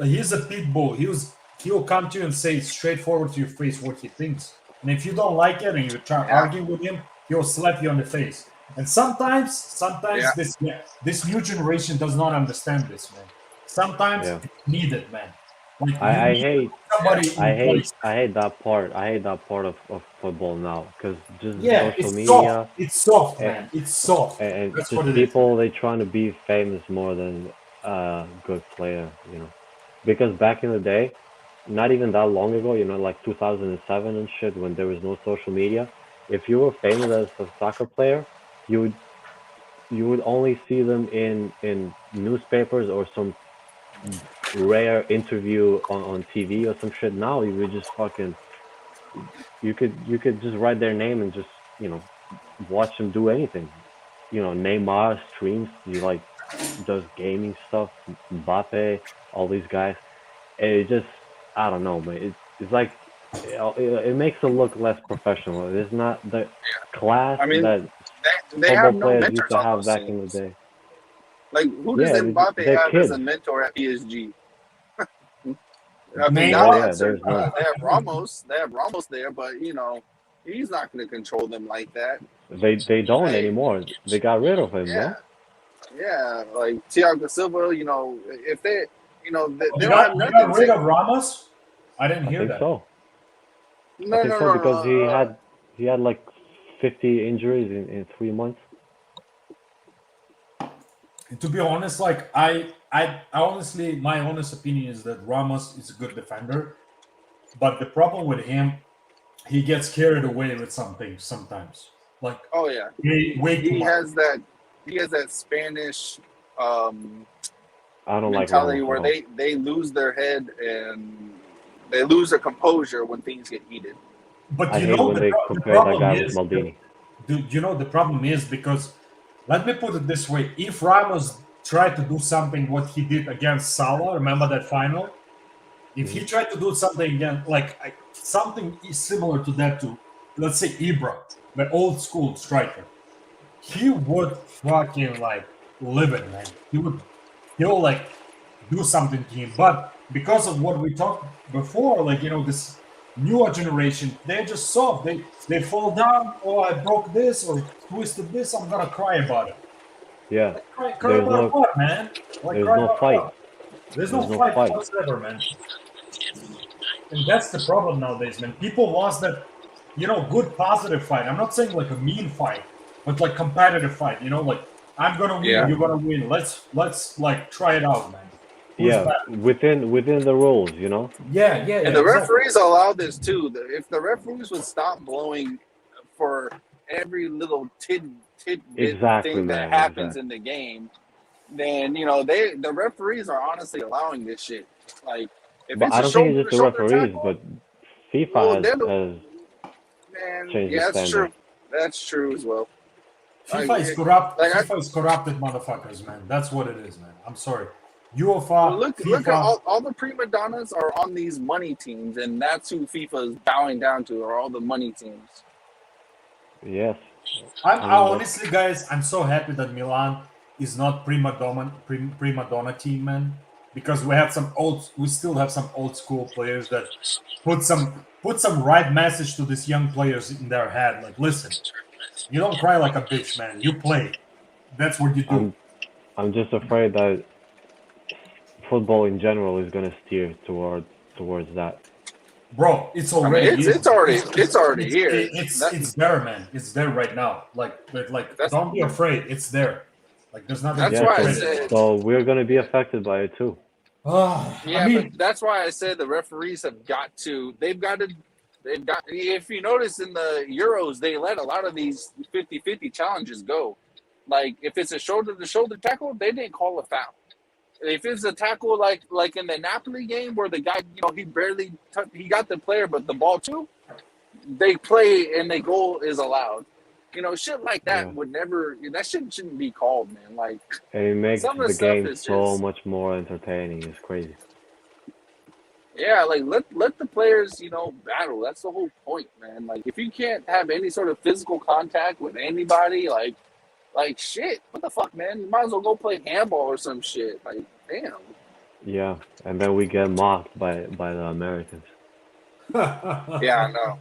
he's a pit bull. He'll come to you and say straightforward to your face what he thinks. and if you don't like it and you try to argue with him, he'll slap you on the face. And sometimes this new generation does not understand this, man. Sometimes it's needed, man. Like I hate somebody I hate I hate that part. I hate that part of football now because just social it's media. soft. It's soft, man. It's soft. And That's just what it people they trying to be famous more than a good player, you know. Because back in the day, not even that long ago, you know, like 2007 and shit, when there was no social media, if you were famous as a soccer player, you would only see them in newspapers or some rare interview on TV or some shit. Now you would just fucking you could just write their name and just, you know, watch them do anything. You know, Neymar streams, you like does gaming stuff, Mbappe, all these guys. And it just, I don't know, man. It's like it makes them look less professional. It's not the class I mean, that they football have no players used mentors to on have those back in the teams. day. Like, who does Mbappe they're have kids. as a mentor at PSG? I mean, Neymar? Oh, yeah, there's none. they have Ramos. They have Ramos there, but you know, he's not going to control them like that. They don't Hey, anymore. They got rid of him, yeah, no? yeah. Like Thiago Silva, you know, if they, you know, they They don't have got nothing. rid of Ramos? I didn't I hear think that. so. I No, think no, so no, because no. he had like 50 injuries in 3 months. And to be honest, like I honestly, my honest opinion is that Ramos is a good defender, but the problem with him, he gets carried away with some things sometimes. Like, Oh yeah, way too he much. has that. He has that Spanish I don't like mentality Ramos where at all. they lose their head and they lose their composure when things get heated. But I you hate know when the they compare that problem guy with is, Maldini. you know the problem is because, let me put it this way: if Ramos tried to do something what he did against Salah, remember that final? If he tried to do something again, like something similar to that to, let's say, Ibra, the old school striker, he would fucking like live it, man. He'll like do something to him. But because of what we talked before, like, you know, this newer generation, they're just soft. They fall down. Oh, I broke this or twisted this. I'm gonna cry about it. Yeah, Cry there's about no what, man? Like, there's cry no about fight. what? There's There's no no fight fight. whatsoever, man. And that's the problem nowadays, man. People lost that, you know, good positive fight. I'm not saying like a mean fight, but like competitive fight. You know, like, I'm gonna win, Yeah. you're gonna win. Let's like try it out, man. Who's Yeah, better? within the rules, you know. Yeah, And the exactly. referees allow this too. If the referees would stop blowing for every little tidbit Exactly, thing man. that happens Exactly. in the game, then you know the referees are honestly allowing this shit. Like if But it's I a don't think it's shoulder to just the shoulder referees, tackle, but FIFA well, they're the has man. changed Yeah, the that's standard. true. That's true as well. FIFA is corrupt. Like FIFA is corrupted motherfuckers, man. That's what it is, man. I'm sorry. UEFA, well, look FIFA. at all the prima donnas are on these money teams, and that's who FIFA is bowing down to, are all the money teams. Yes. I I mean, honestly, guys, I'm so happy that Milan is not prima donna team, man. Because we still have some old school players that put some right message to these young players in their head. Like, listen, you don't cry like a bitch, man. You play. That's what you do. I'm just afraid that football in general is gonna steer towards that. Bro, it's already it's already here. It's there, man. It's there right now. Like don't be afraid. It's there. Like, there's nothing. That's Yeah, why I so, said. so we're gonna be affected by it too. Yeah, I mean, but that's why I said the referees have got to. They've got. If you notice in the Euros, they let a lot of these 50-50 challenges go. Like if it's a shoulder-to-shoulder tackle, they didn't call a foul. If it's a tackle like in the Napoli game where the guy, you know, he got the player, but the ball too, they play and the goal is allowed. You know, shit like that would never. That shouldn't be called, man. Like, And it makes some of the stuff game is so just, much more entertaining. It's crazy. yeah, like let the players, you know, battle. That's the whole point, man. Like if you can't have any sort of physical contact with anybody, like shit, what the fuck, man? You might as well go play handball or some shit. Like, damn. Yeah, and then we get mocked by the Americans. Yeah, I know.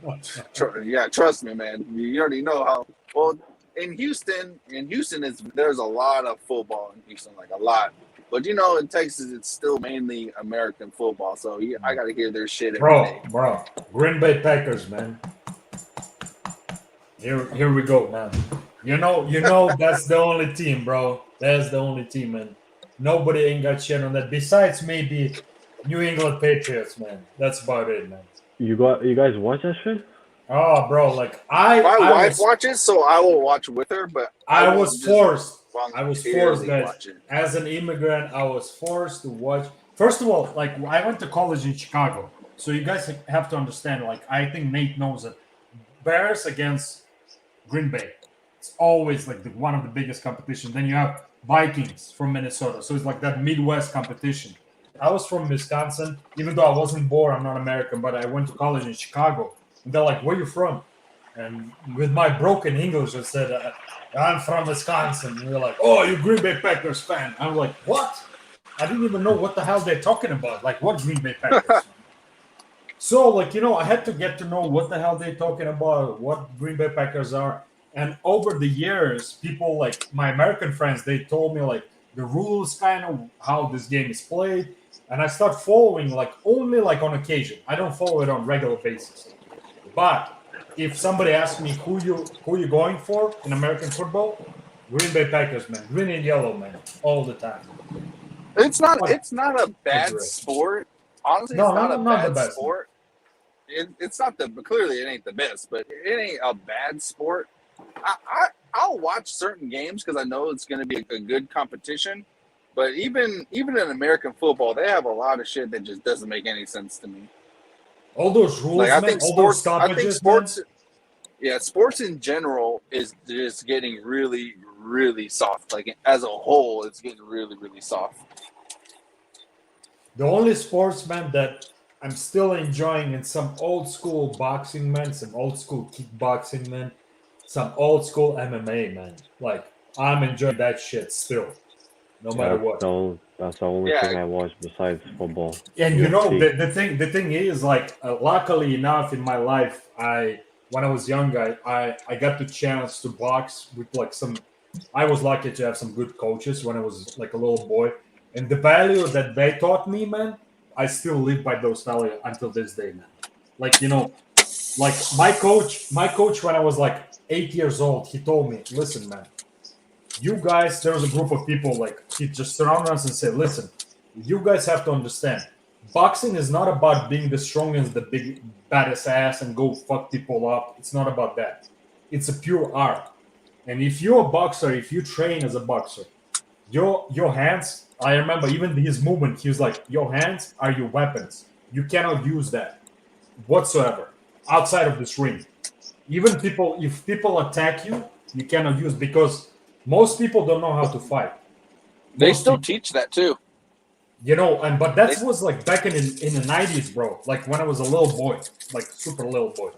Yeah, trust me, man. You already know how. Well, in Houston, there's a lot of football in Houston, like a lot. But you know, in Texas, it's still mainly American football. So yeah, I got to hear their shit every day. Bro, Green Bay Packers, man. Here we go, man. You know that's the only team, bro. That's the only team, man. Nobody ain't got shit on that. Besides maybe New England Patriots, man. That's about it, man. You guys watch that shit? Oh, bro, like my wife watches, so I will watch with her. But I was forced. Guys. Watching. As an immigrant, I was forced to watch. First of all, like I went to college in Chicago, so you guys have to understand. Like I think Nate knows that Bears against Green Bay, it's always like one of the biggest competitions. Then you have Vikings from Minnesota, so it's like that Midwest competition. I was from Wisconsin, even though I wasn't born, I'm not American, but I went to college in Chicago. And they're like, "Where you from?" And with my broken English, I said, "I'm from Wisconsin." And they're like, "Oh, you Green Bay Packers fan?" I'm like, "What?" I didn't even know what the hell they're talking about. Like, what Green Bay Packers? So, like, I had to get to know what the hell they're talking about, what Green Bay Packers are. And over the years, people like my American friends, they told me like the rules, kind of how this game is played. And I start following like only like on occasion. I don't follow it on regular basis. But if somebody asks me who you going for in American football, Green Bay Packers, man, green and yellow, man, all the time. It's not a bad sport. Honestly, it's not a bad sport. It's not clearly it ain't the best, but it ain't a bad sport. I'll watch certain games because I know it's going to be a good competition. But even in American football, they have a lot of shit that just doesn't make any sense to me. All those rules, like, I man, think all sports, those stoppages, I think sports, man. Yeah, sports in general is just getting really, really soft. Like as a whole, it's getting really, really soft. The only sports, man, that I'm still enjoying is some old school boxing, man, some old school kickboxing, man, some old school MMA, man. Like I'm enjoying that shit still, no matter what. That's the only thing I watch besides football. And the thing is, like, luckily enough in my life, when I was young, I got the chance to box with like I was lucky to have some good coaches when I was like a little boy. And the value that they taught me, man, I still live by those values until this day, man. Like, like my coach when I was like 8 years old, he told me, "Listen, man, you guys," there was a group of people, like, he just surrounded us and said, "Listen, you guys have to understand, boxing is not about being the strongest, the big baddest ass and go fuck people up. It's not about that. It's a pure art. And if you're a boxer, if you train as a boxer, your hands," I remember even his movement, he was like, "Your hands are your weapons. You cannot use that whatsoever outside of this ring. Even if people attack you, you cannot use, because most people don't know how to fight." They still teach that too. But that was like back in the 90s, bro. Like when I was a little boy, like super little boy.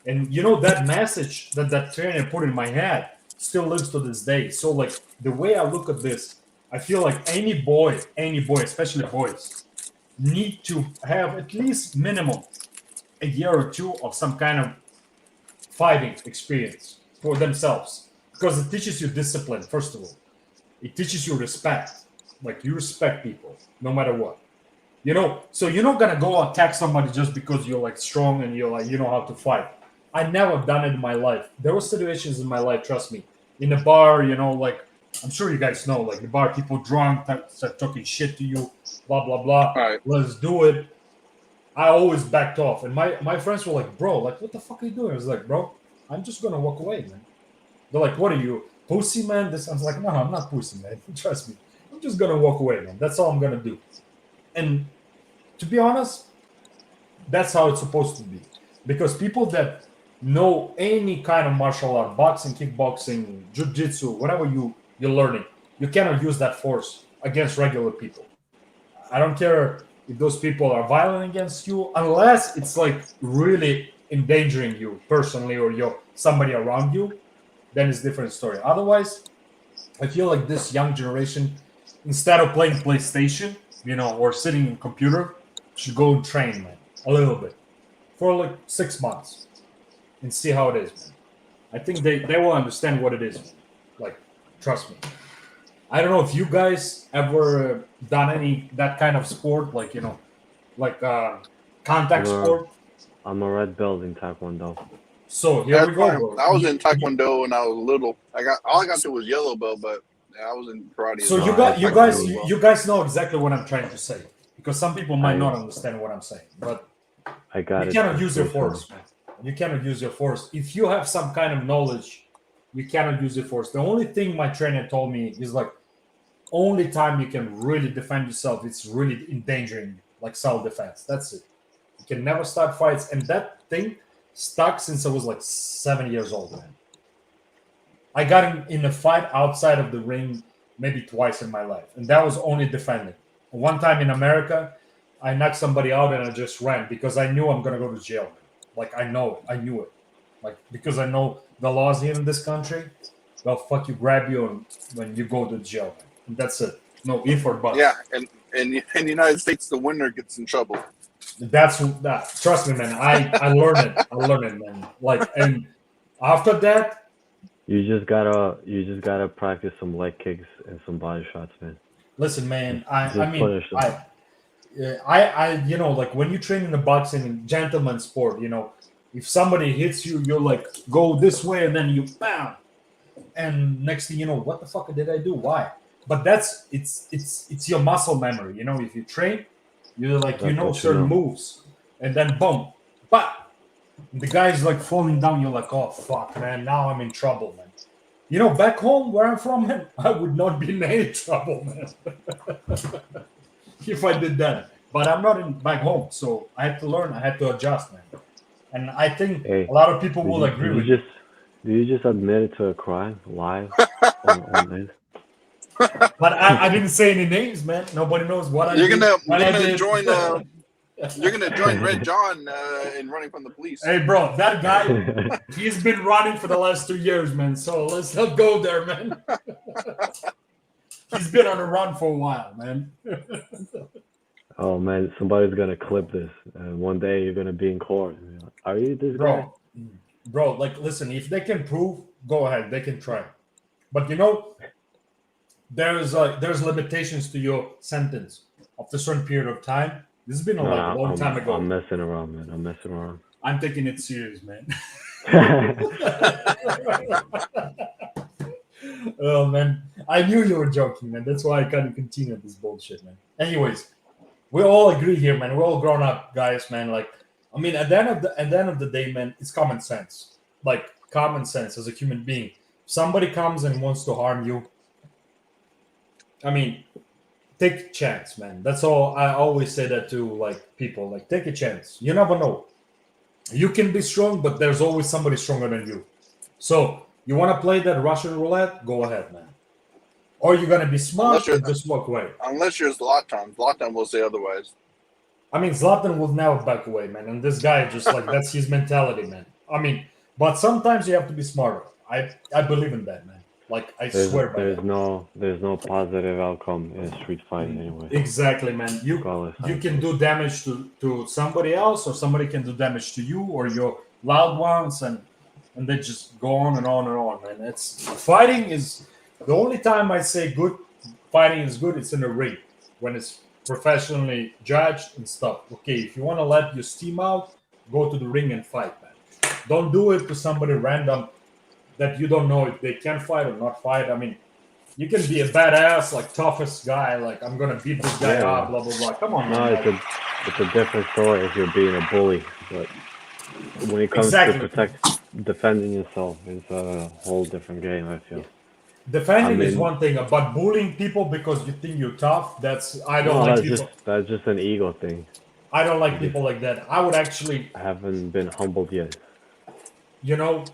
And that message that trainer put in my head still lives to this day. So like the way I look at this, I feel like any boy, especially boys, need to have at least minimum a year or two of some kind of fighting experience for themselves, because it teaches you discipline. First of all, it teaches you respect. Like you respect people no matter what. So you're not gonna go attack somebody just because you're like strong and you're like, you know how to fight. I never done it in my life. There were situations in my life, trust me, in the bar, like I'm sure you guys know, like the bar, people drunk, start talking shit to you, blah blah blah. All right. Let's do it. I always backed off, and my friends were like, "Bro, like what the fuck are you doing?" I was like, "Bro, I'm just gonna walk away, man." They're like, "What are you, pussy, man?" I was like, "No, I'm not pussy, man. Trust me. I'm just gonna walk away, man. That's all I'm gonna do." And to be honest, that's how it's supposed to be, because people that know any kind of martial art, boxing, kickboxing, jiu-jitsu, whatever you're learning, you cannot use that force against regular people. I don't care if those people are violent against you, unless it's like really endangering you personally or somebody around you, then it's a different story. Otherwise, I feel like this young generation, instead of playing PlayStation, or sitting in computer, should go and train, man, a little bit. for like 6 months and see how it is, man. I think they will understand what it is, man. Like, trust me. I don't know if you guys ever done any that kind of sport, like, you know, like contact sport. I'm a red belt in Taekwondo. So here we go, bro. I was in Taekwondo when I was little. All I got to was yellow belt, but I was in karate. So you guys know exactly what I'm trying to say, because some people might not understand what I'm saying, but you cannot use your force, man. You cannot use your force. If you have some kind of knowledge, you cannot use your force. The only thing my trainer told me is like, only time you can really defend yourself, it's really endangering, like self-defense. That's it. You can never start fights, and that thing stuck since I was like 7 years old, man. I got in a fight outside of the ring maybe twice in my life, and that was only defending. One time in America, I knocked somebody out and I just ran because I knew I'm gonna go to jail, man. Like, I knew it. Like, because I know the laws here in this country, they'll fuck you, grab you when you go to jail, man. And that's it. No if or but. Yeah, and in the United States, the winner gets in trouble. That's that. Trust me, man. I learned it. I learned it, man. Like, and after that, you just gotta practice some leg kicks and some body shots, man. Listen, man. I you know, like when you train in the boxing, gentleman sport, you know, if somebody hits you, you're like, go this way, and then you bam, and next thing you know, what the fuck did I do? Why? But it's your muscle memory, you know. If you train, you're like, you know, certain moves, and then boom, but the guy's like falling down. You're like, oh fuck, man, now I'm in trouble, man. You know, back home where I'm from, man, I would not be in any trouble, man. If I did that, but I'm not back home, so I had to learn. I had to adjust, man. And I think a lot of people will agree with you. Do you just admit it to a crime live on this? But I didn't say any names, man. Nobody knows what I did. You're gonna join Red John in running from the police. Hey, bro, that guy, he's been running for the last 2 years, man. So let's not go there, man. He's been on a run for a while, man. Oh man, somebody's gonna clip this, and one day you're gonna be in court. Are you this guy? Bro, like, listen, if they can prove, go ahead, they can try. But you know, there's limitations to your sentence after a certain period of time. This has been a long time ago. I'm messing around, man. I'm messing around. I'm taking it serious, man. Oh man, I knew you were joking, man. That's why I couldn't continue this bullshit, man. Anyways, we all agree here, man. We're all grown up guys, man. Like, I mean, at the end of the day, man, it's common sense. Like, common sense as a human being. Somebody comes and wants to harm you, I mean, take a chance, man. That's all. I always say that to like people. Like, take a chance. You never know. You can be strong, but there's always somebody stronger than you. So you want to play that Russian roulette? Go ahead, man. Or you're gonna be smart and just walk away. Unless you're Zlatan. Zlatan will say otherwise. I mean, Zlatan will never back away, man. And this guy just like that's his mentality, man. I mean, but sometimes you have to be smarter. I believe in that, man. Like, I swear by that. There's no positive outcome in street fighting anyway. Exactly, man. You can do damage to somebody else, or somebody can do damage to you or your loved ones, and they just go on and on and on, man. It's fighting is the only time I say good fighting is good. It's in the ring when it's professionally judged and stuff. Okay, if you want to let your steam out, go to the ring and fight, man. Don't do it to somebody random that you don't know if they can fight or not fight. I mean, you can be a badass, like toughest guy, like I'm gonna beat this guy up, blah blah blah. Come on, man. No, it's a different story if you're being a bully, but when it comes to defending yourself, it's a whole different game, I feel. Defending is one thing, but bullying people because you think you're tough, that's that's just an ego thing. I don't like people like that. I would actually I haven't been humbled yet. You know,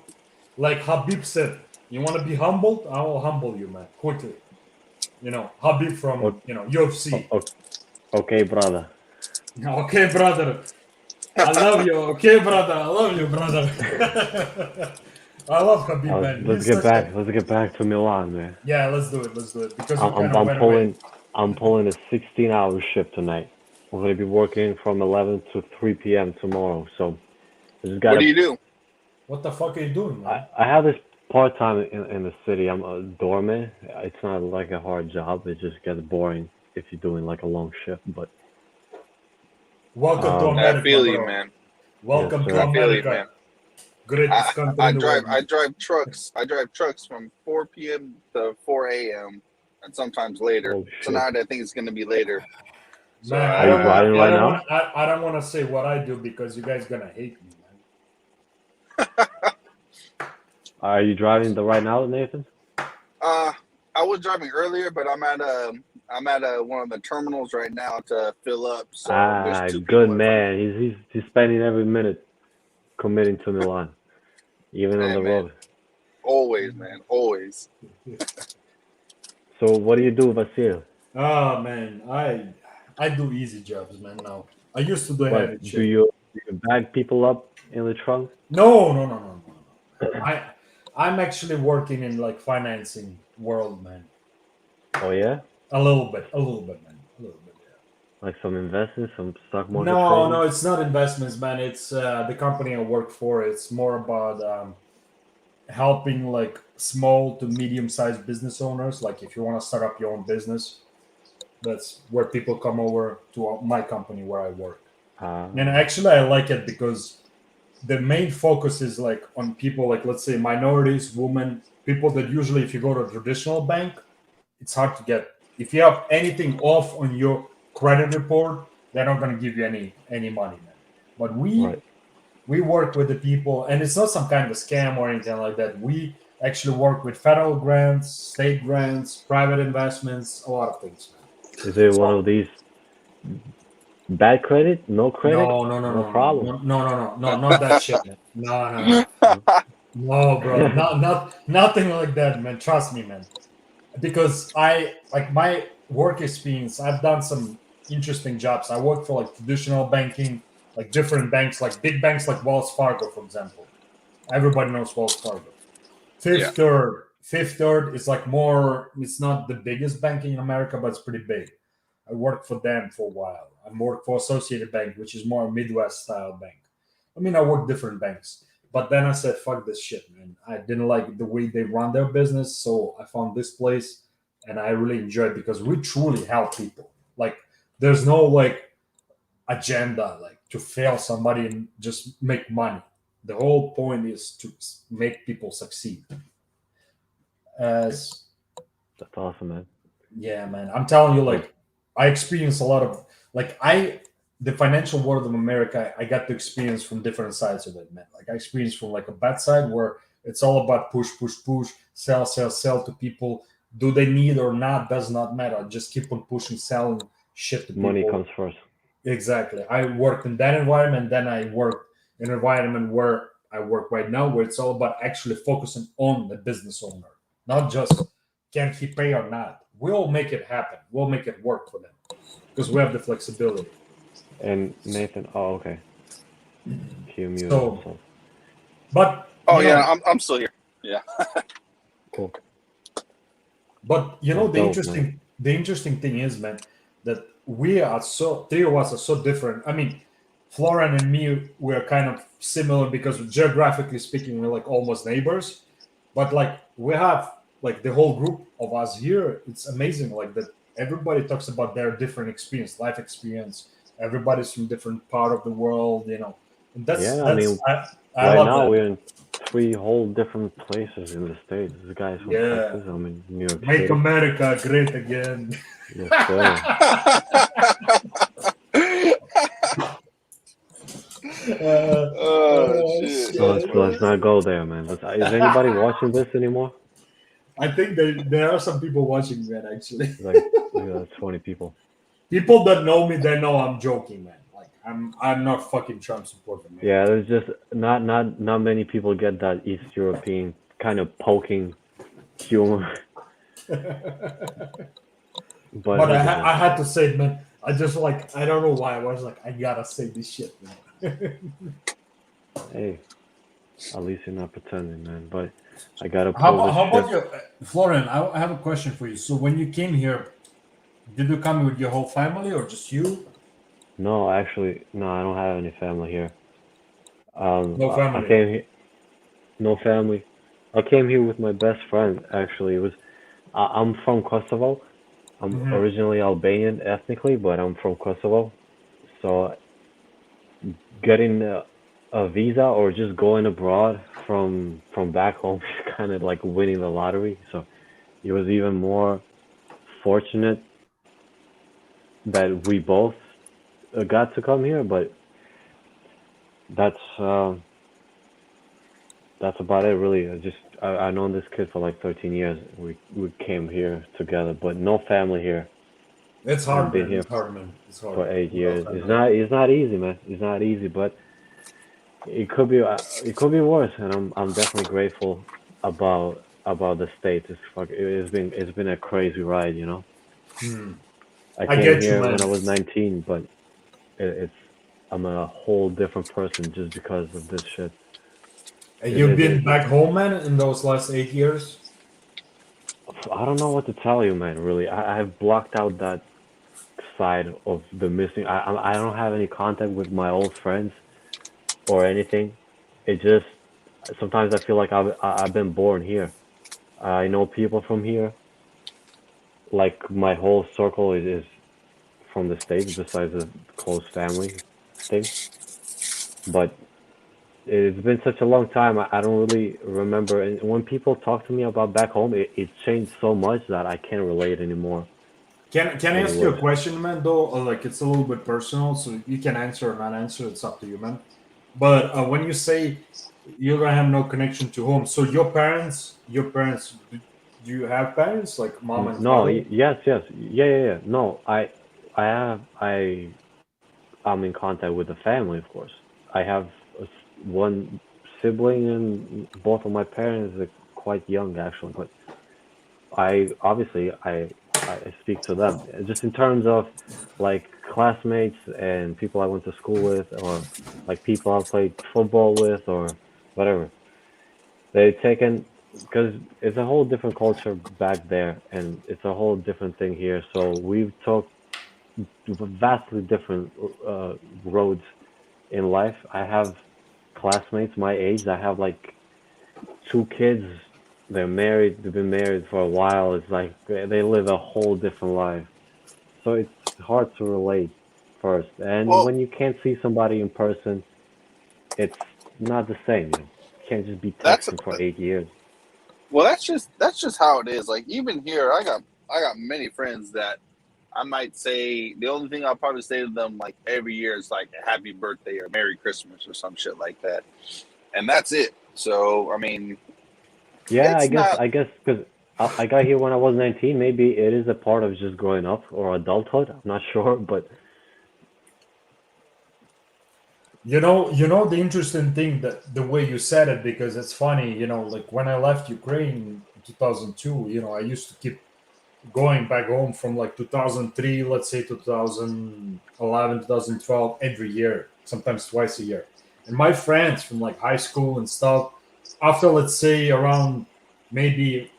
like Habib said, you want to be humbled? I will humble you, man, quickly. You know, Habib from UFC. Okay, brother. Okay, brother. I love you. Okay, brother. I love you, brother. I love Habib, man. Let's get back to Milan, man. Yeah, let's do it. Because I'm pulling a 16-hour shift tonight. We're gonna be working from 11 to 3 p.m. tomorrow, so What do you do? What the fuck are you doing, man? I have this part time in the city. I'm a doorman. It's not like a hard job. It just gets boring if you're doing like a long shift. But Welcome to I America, feel you, bro. man. Welcome Yes, to sir. I feel you, America. man. Greatest country I in the drive. world. I drive trucks. I drive trucks from 4 p.m. to 4 a.m. and sometimes later. Oh shit. Tonight, I think it's gonna be later. So Man, Are you driving right now? I don't want to say what I do because you guys gonna hate me, man. Are you driving right now, Nathan? I was driving earlier, but I'm at one of the terminals right now to fill up. So there's 2 people good in front of man. He's spending every minute committing to Milan, even on Hey, the man. road. Always, man. Always. So what do you do, Vasil? Oh man, I do easy jobs, man. Now I used to do heavy What do shit. you bag people up in the trunk? No. I'm actually working in like financing world, man. Oh yeah, A little bit, man. A little bit, yeah. like some investments, some stock market No, trading? it's not investments, man. It's the company I work for. It's more about helping like small to medium-sized business owners. Like if you want to start up your own business, that's where people come over to my company where I work. And actually, I like it because the main focus is like on people like, let's say, minorities, women, people that usually, if you go to a traditional bank, it's hard to get. If you have anything off on your credit report, they're not going to give you any money, man. But we work with the people, and it's not some kind of a scam or anything like that. We actually work with federal grants, state grants, private investments, a lot of things, man. Is it one of these bad credit, no credit? No problem. No, not that shit, man. No, bro, nothing like that, man. Trust me, man. Because I like my work experience. I've done some interesting jobs. I worked for like traditional banking, like different banks, like big banks like Wells Fargo, for example. Everybody knows Wells Fargo. Fifth Third is like more. It's not the biggest bank in America, but it's pretty big. I worked for them for a while. I worked for Associated Bank, which is more a Midwest style bank. I mean, I worked different banks, but then I said, "Fuck this shit, man." I didn't like the way they run their business, so I found this place, and I really enjoy it because we truly help people. Like, there's no like agenda like to fail somebody and just make money. The whole point is to make people succeed. That's awesome, man. Yeah, man. I'm telling you, like, I experienced a lot of the financial world of America. I got to experience from different sides of it, man. Like I experienced from like a bad side where it's all about push, sell to people. Do they need or not? Does not matter. Just keep on pushing, selling shit to people. Money comes first. Exactly. I worked in that environment. Then I worked in an environment where I work right now, where it's all about actually focusing on the business owner, not just can he pay or not. We'll make it happen. We'll make it work for them because we have the flexibility. And Nathan, oh okay. He muted So, himself. but I'm still here. Yeah. Cool. But you know, That's the dope, interesting thing is, man, that three of us are so different. I mean, Florian and me, we're kind of similar because geographically speaking, we're like almost neighbors. But like we have like the whole group of us here, it's amazing. Like that, everybody talks about their different experience, life experience. Everybody's from different part of the world, you know. And that's I mean, I right love now that. we're in 3 whole different places in the States. This guy's from Texas. I'm in New York Make City. America great again. Yes, sir. Shit. Let's not go there, man. Is anybody watching this anymore? I think there are some people watching that actually. Like 20 people. People that know me, they know I'm joking, man. Like I'm not fucking Trump supporter, man. Yeah, there's just not many people get that East European kind of poking humor. But I had to say it, man. I just like I don't know why I was like I gotta say this shit, man. Hey, at least you're not pretending, man. But I gotta. How about you, Florian? I have a question for you. So when you came here, did you come with your whole family or just you? No, actually, no. I don't have any family here. No I family. came here, no family. I came here with my best friend. Actually, it was. I'm from Kosovo. I'm Mhm. originally Albanian ethnically, but I'm from Kosovo. So getting a visa or just going abroad from back home is kind of like winning the lottery. So it was even more fortunate that we both got to come here. But that's uh, that's about it, really. I've known this kid for like 13 years. We came here together, but no family here. It's I've hard, been man. here It's hard, man. It's hard. for eight Without years. family. It's not easy, man. It's not easy, but it could be worse. And I'm definitely grateful about the States. It's been a crazy ride, you know. Hmm. I I came get you, here man. when I was 19, but it's I'm a whole different person just because of this shit. You've been It back home, man, in those last 8 years. I don't know what to tell you, man. Really, I've blocked out that side of the missing. I don't have any contact with my old friends or anything. It just sometimes I feel like I've been born here. I know people from here. Like my whole circle is from the States, besides the close family thing. But it's been such a long time. I don't really remember. And when people talk to me about back home, it changed so much that I can't relate anymore Can I than it ask you was. a question, man? Though, like it's a little bit personal, so you can answer or not answer. It's up to you, man. But when you say you're gonna have no connection to home, so your parents, do you have parents like mom and No, father? yes, yes, yeah, yeah, yeah. No, I'm in contact with the family, of course. I have one sibling, and both of my parents are quite young, actually. But I speak to them just in terms of like classmates and people I went to school with, or like people I played football with, or whatever. They've taken because it's a whole different culture back there, and it's a whole different thing here. So we've took vastly different roads in life. I have classmates my age that have like two kids. They're married. They've been married for a while. It's like they live a whole different life. So it's hard to relate first. And Well, when you can't see somebody in person, it's not the same. You can't just be that's texting for 8 years. well, that's just how it is. Like even here, I got many friends that I might say the only thing I'll probably say to them like every year is like a happy birthday or Merry Christmas or some shit like that, and that's it. So I mean, Yeah, it's not. I guess because I got here when I was 19. Maybe it is a part of just growing up or adulthood. I'm not sure, but You know the interesting thing that the way you said it because it's funny. Like when I left Ukraine in 2002, I used to keep going back home from like 2003, let's say 2011, 2012, every year, sometimes twice a year. And my friends from like high school and stuff, after let's say around maybe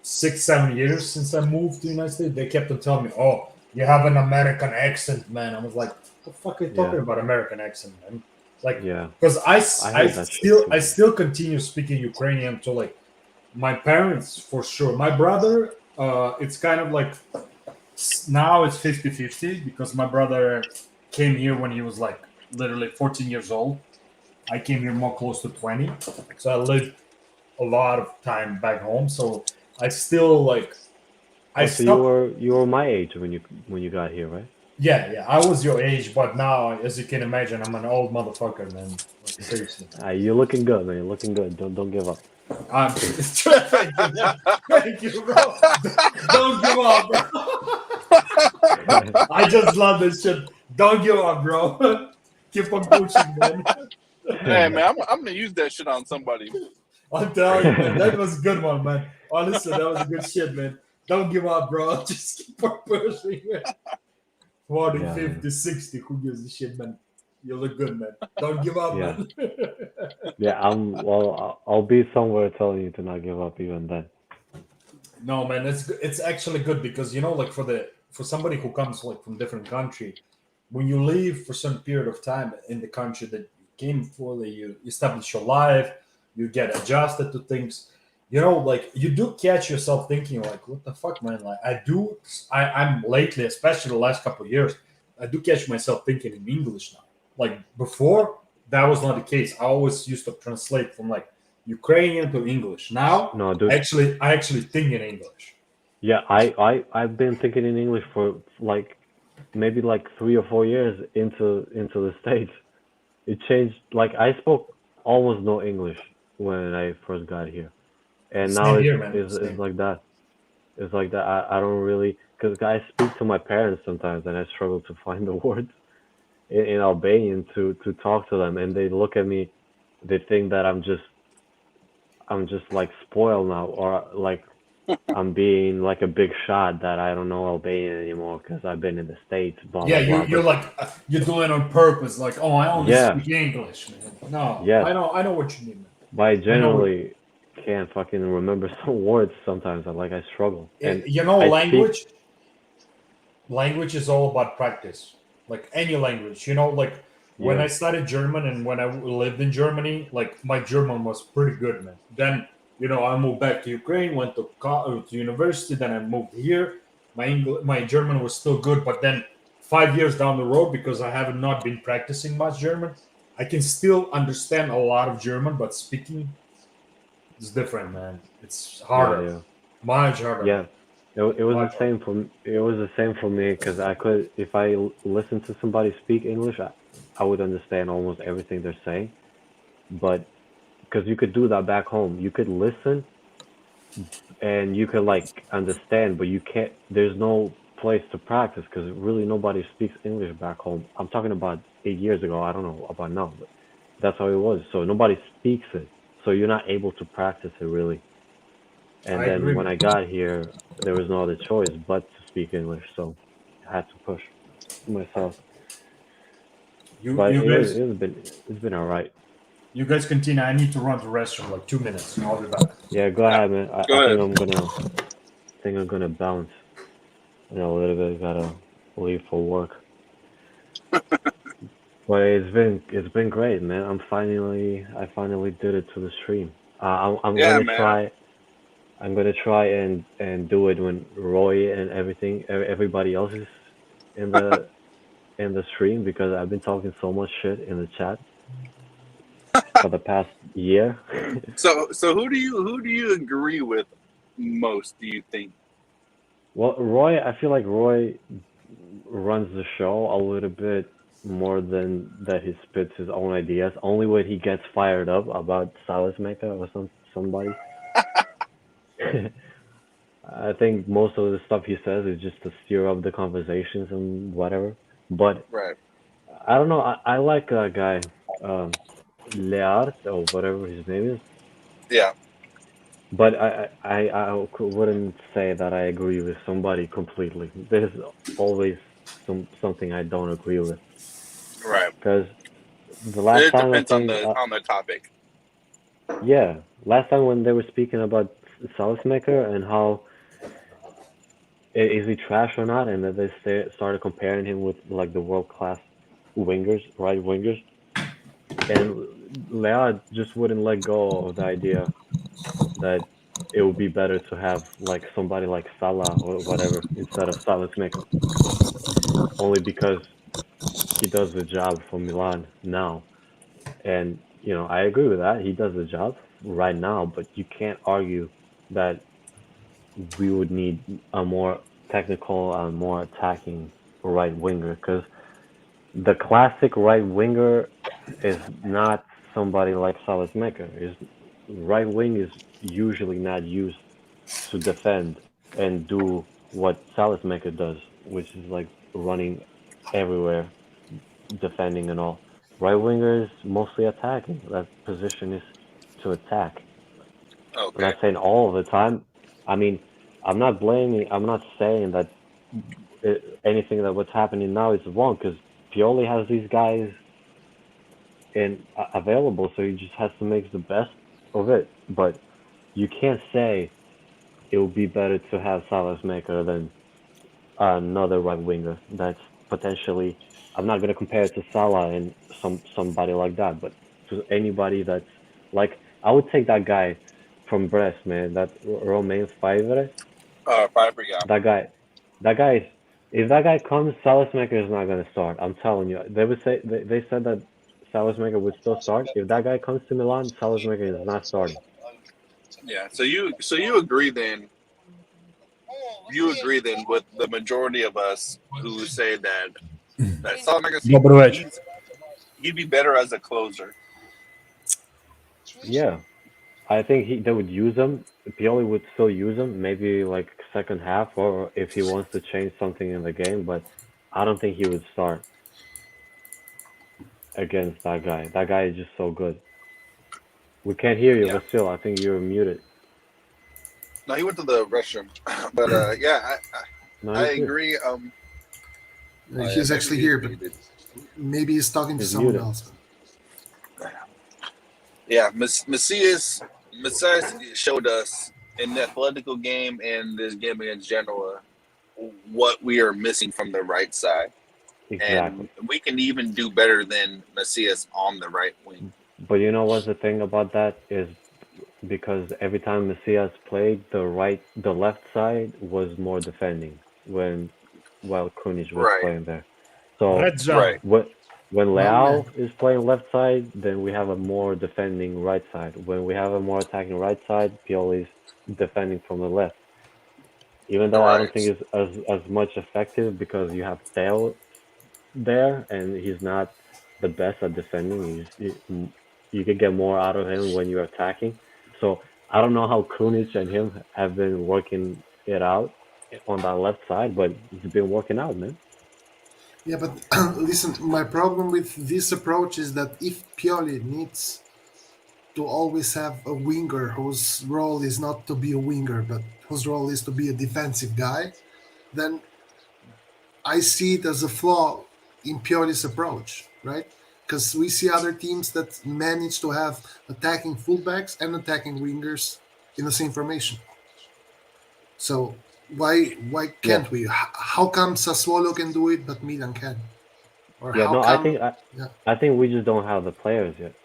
6, 7 years since I moved to the United States, they kept on telling me, "Oh, you have an American accent, man." I was like, "What the fuck are you yeah, talking about, American accent, man?" Like, yeah, because I, I I heard that shit still too. I still continue speaking Ukrainian to like my parents for sure. My brother, it's kind of like now it's 50-50 because my brother came here when he was like literally 14 years old. I came here more close to 20. So I lived a lot of time back home. So I still like I Oh, so stopped. you were my age when you got here, right? Yeah, I was your age, but now as you can imagine, I'm an old motherfucker, man. Like seriously. You're looking good, man. You're looking good. Don't give up. Thank you, man. Thank you, bro. Don't give up, bro. I just love this shit. Don't give up, bro. Keep on pushing, man. Hey man, I'm gonna use that shit on somebody. I'm telling you, man, that was a good one, man. Honestly, that was a good shit, man. Don't give up, bro. Just keep on pushing, man. 40, Yeah, 50, 60. Who gives a shit, man? You look good, man. Don't give up, yeah, man. yeah. I'll be somewhere telling you to not give up even then. No, man, it's actually good because like for somebody who comes like from different country, when you leave for some period of time in the country that came fully, you establish your life, you get adjusted to things. You know, like you do catch yourself thinking, like, what the fuck, man? Like I'm lately, especially the last couple of years, I do catch myself thinking in English now. Like before, that was not the case. I always used to translate from like Ukrainian to English. Now, No, dude. I actually think in English. Yeah, I've been thinking in English for like maybe like 3 or 4 years into the States. It changed. Like I spoke almost no English when I first got here, and now Same here, man. it's like that. It's like that. I don't really, because I speak to my parents sometimes, and I struggle to find the words in Albanian to talk to them, and they look at me. They think that I'm just like spoiled now, or like I'm being like a big shot that I don't know Albanian anymore because I've been in the States. Blah, Yeah, blah, blah. you're like you're doing it on purpose. Like, oh, I only Yeah. speak English, man. No, Yes. I know what you mean, man. But I generally can't fucking remember some words sometimes. I struggle. And You know, I language is all about practice. Like any language, you know, like when Yeah. I studied German and when I lived in Germany, like my German was pretty good, man. Then, you know, I moved back to Ukraine, went to university, then I moved here. My German was still good, but then 5 years down the road, because I have not been practicing much German, I can still understand a lot of German, but speaking is different, man. It's harder, Yeah. much harder. Yeah. It was Much the same for me because I could, if I listened to somebody speak English, I would understand almost everything they're saying. But because you could do that back home, you could listen and you could like understand, but you can't. There's no place to practice because really nobody speaks English back home. I'm talking about 8 years ago. I don't know about now, but that's how it was. So nobody speaks it, so you're not able to practice it really. And I then agree. when I got here, there was no other choice but to speak English, so I had to push myself. But it's been all right. You guys continue. I need to run to the restroom like 2 minutes. I'll be back. Yeah, go ahead, man. I ahead. think I'm gonna bounce in a little bit. Gotta leave for work. But it's been great, man. I finally did it to the stream. I'm Yeah, gonna man. try. I'm gonna try and do it when Roy and everybody else is in the stream because I've been talking so much shit in the chat for the past year. So who do you agree with most? Do you think? Well, Roy, I feel like Roy runs the show a little bit more than that he spits his own ideas. Only when he gets fired up about Silas Maker or somebody. I think most of the stuff he says is just to steer up the conversations and whatever. But Right. I don't know. I like that guy, Leart or whatever his name is. Yeah. But I wouldn't say that I agree with somebody completely. There's always something I don't agree with. Right. Because the last It time depends on the topic. yeah, last time when they were speaking about Salzmaker and how is he trash or not, and that they started comparing him with like the world class wingers, right wingers, and Leao just wouldn't let go of the idea that it would be better to have like somebody like Salah or whatever instead of Salzmaker, only because he does the job for Milan now. And you know, I agree with that. He does the job right now, but you can't argue that we would need a more technical and more attacking right winger because the classic right winger is not somebody like Salzmaker. Is right wing is usually not used to defend and do what Salzmaker does, which is like running everywhere, defending and all. Right winger is mostly attacking. That position is to attack. Okay. I'm not saying all of the time. I mean, I'm not saying that anything that what's happening now is wrong because Pioli has these guys available, so he just has to make the best of it. But you can't say it would be better to have Salazmaker than another right winger that's potentially I'm not gonna compare it to Salah and somebody like that, but to anybody that's like, I would take that guy from Brest, man. That Romain Favre. Fiber, yeah. That guy is. If that guy comes, Salesmaker is not gonna start. I'm telling you. They said that Salesmaker would still start. If that guy comes to Milan, Salesmaker is not starting. Yeah. So you agree then? You agree then with the majority of us who say that Salamaker, he'd be better as a closer. Yeah, I think they would use him. Pioli would still use him, maybe like second half, or if he wants to change something in the game. But I don't think he would start against that guy. That guy is just so good. We can't hear you, but still, I think you're muted. No, he went to the restroom. But I agree. He's actually here, but maybe he's talking to someone else. Yeah, Macias showed us in the Atletico game and this game against Genoa what we are missing from the right side. Exactly. And we can even do better than Macias on the right wing. But you know what's the thing about that is because every time Macias played, the left side was more defending while Krunic was playing there. So when Leao is playing left side, then we have a more defending right side. When we have a more attacking right side, Pioli's defending from the left. Even though I don't think it's as much effective because you have Theo there and he's not the best at defending. You can get more out of him when you're attacking. So I don't know how Krunic and him have been working it out on that left side, but it's been working out, man. Yeah, but listen, my problem with this approach is that if Pioli needs to always have a winger whose role is not to be a winger, but whose role is to be a defensive guy, then I see it as a flaw in Pioli's approach, right? Because we see other teams that manage to have attacking fullbacks and attacking wingers in the same formation. So why can't we? How come Sassuolo can do it but Milan can't? I think we just don't have the players yet.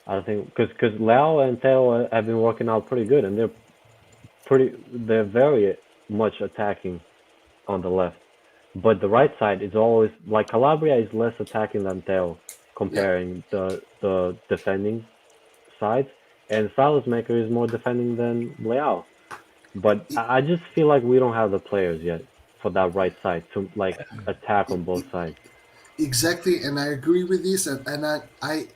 I think because Leao and Theo have been working out pretty good, and they're very much attacking on the left. But the right side is always like Calabria is less attacking than Theo, comparing the defending sides, and Salesmaker is more defending than Leao. But I just feel like we don't have the players yet for that right side to like attack on both sides. Exactly, and I agree with this, and I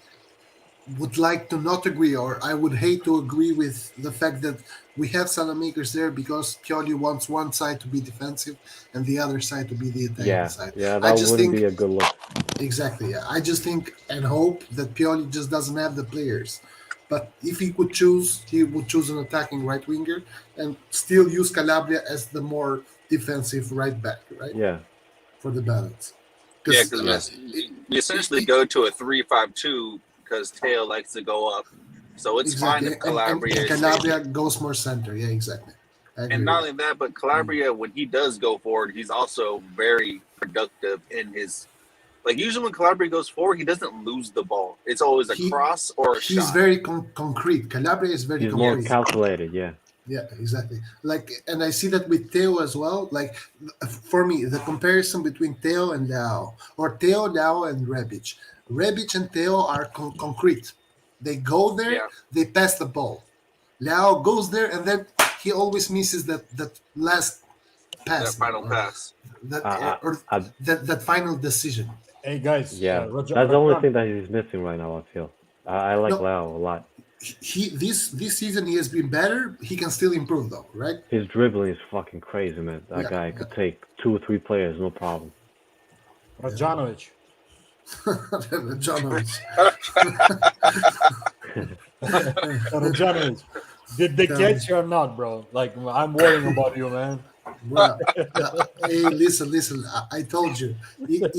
would like to not agree, or I would hate to agree with the fact that we have Salamakers there because Pioli wants one side to be defensive and the other side to be the attacking side. Yeah, that wouldn't be a good look. Exactly. Yeah. I just think and hope that Pioli just doesn't have the players. But if he could choose, he would choose an attacking right winger and still use Calabria as the more defensive right back, right? Yeah. For the balance. Yeah, because we essentially go to a 3-5-2 because Theo likes to go up. So it's fine if Calabria and Calabria goes more center. Yeah, exactly. And not only that, but Calabria, when he does go forward, he's also very productive in his... Like, usually when Calabria goes forward, he doesn't lose the ball. It's always a cross or a shot. He's very concrete. Calabria is very concrete. He's more calculated, yeah. Yeah, exactly. Like, and I see that with Theo as well. Like, for me, the comparison between Theo and Leao, or Theo, Leao, and Rebic. Rebic and Theo are concrete. They go there, they pass the ball. Leao goes there, and then he always misses that last pass. That final pass. That final decision. Hey, guys. Yeah, that's the only thing that he's missing right now, I feel. I like Leao a lot. This season he has been better. He can still improve though, right? His dribbling is fucking crazy, man. That guy could take 2 or 3 players, no problem. Rajanovic. Rajanovic. Did they catch you or not, bro? Like, I'm worrying about you, man. Well, hey, listen. I told you. If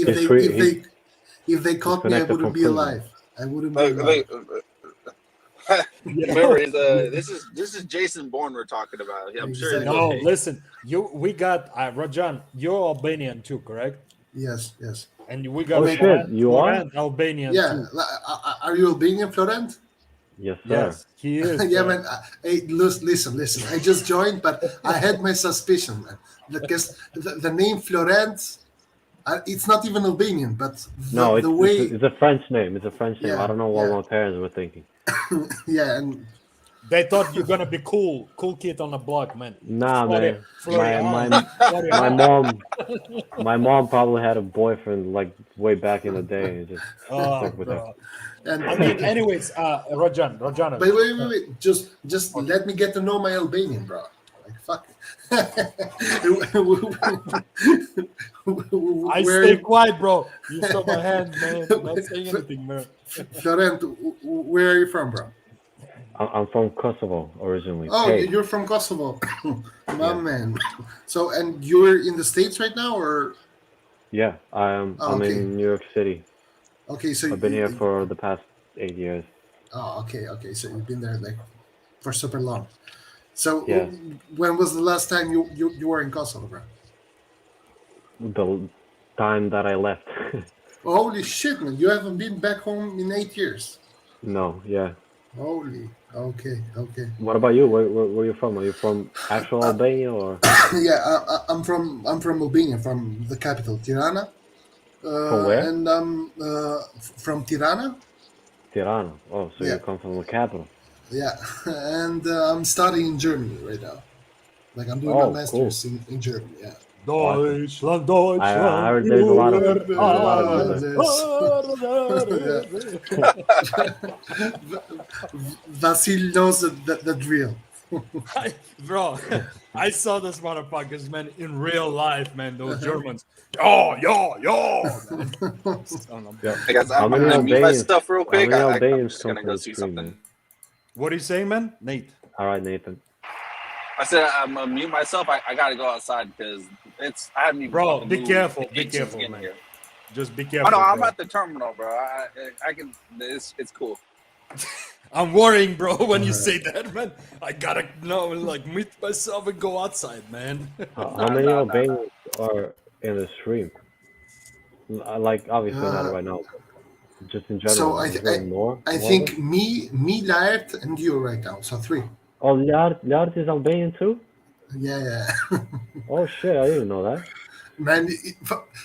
they caught me, I wouldn't be alive. I wouldn't be alive. Remember, this is Jason Bourne we're talking about. I'm sure. No, listen. We got Rajan. You're Albanian too, correct? Yes. And we got shit, you Florent, Albanian too. Are you Albanian, Florent? Yes, sir. Yes, he is. Yeah, man. Hey, listen. I just joined, but I had my suspicion, man, because the name Florent, it's not even Albanian, but the way it's a French name. It's a French name. Yeah, I don't know what my parents were thinking. yeah, and They thought you're gonna be cool kid on the block, man. Nah, man. Florian. My mom probably had a boyfriend like way back in the day and just stuck with her. and I mean, anyways, Rajan. But wait. Just let me get to know my Albanian, bro. Like fuck. I stay quiet, bro. You saw my hand, man. I'm not saying anything, man. Florent, where are you from, bro? I'm from Kosovo originally. Oh, Hey. you're from Kosovo. My man. So, and you're in the States right now, or? Yeah, I'm in New York City. Okay, so I've been here for the past 8 years. Oh, okay. So you've been there like for super long. So Yes. when was the last time you were in Kosovo, bro? The time that I left. Holy shit, man! You haven't been back home in 8 years. No, yeah. Holy. Okay. What about you? Where are you from? Are you from actual Albania or? Yeah, I'm from Albania, from the capital, Tirana. From where? And from Tirana. Tirana. Oh, so Yeah. you come from the capital. Yeah, and I'm studying in Germany right now. Like I'm doing my master's in Germany. Yeah. Deutschland. I heard there's a lot of Vasil knows the drill. Bro, I saw those motherfuckers, man, in real life, man. Those Germans. Yo. Hey guys, I'm gonna mute my stuff real quick. I'm just gonna go see something. What are you saying, man? Nate. All right, Nathan. I said I'm gonna mute myself. I gotta go outside because I haven't even. Bro, be careful, man. Just be careful. Oh no, I'm bro. at the terminal, bro. I can. It's cool. I'm worrying, bro, when you say that, man. I gotta mute myself and go outside, man. How many Albanians are in the stream? Like, obviously not right now. Just in general. So I think more? me, Laert, and you right now. So 3. Oh, Liart is Albanian too? Yeah. Oh shit, I didn't know that. Man,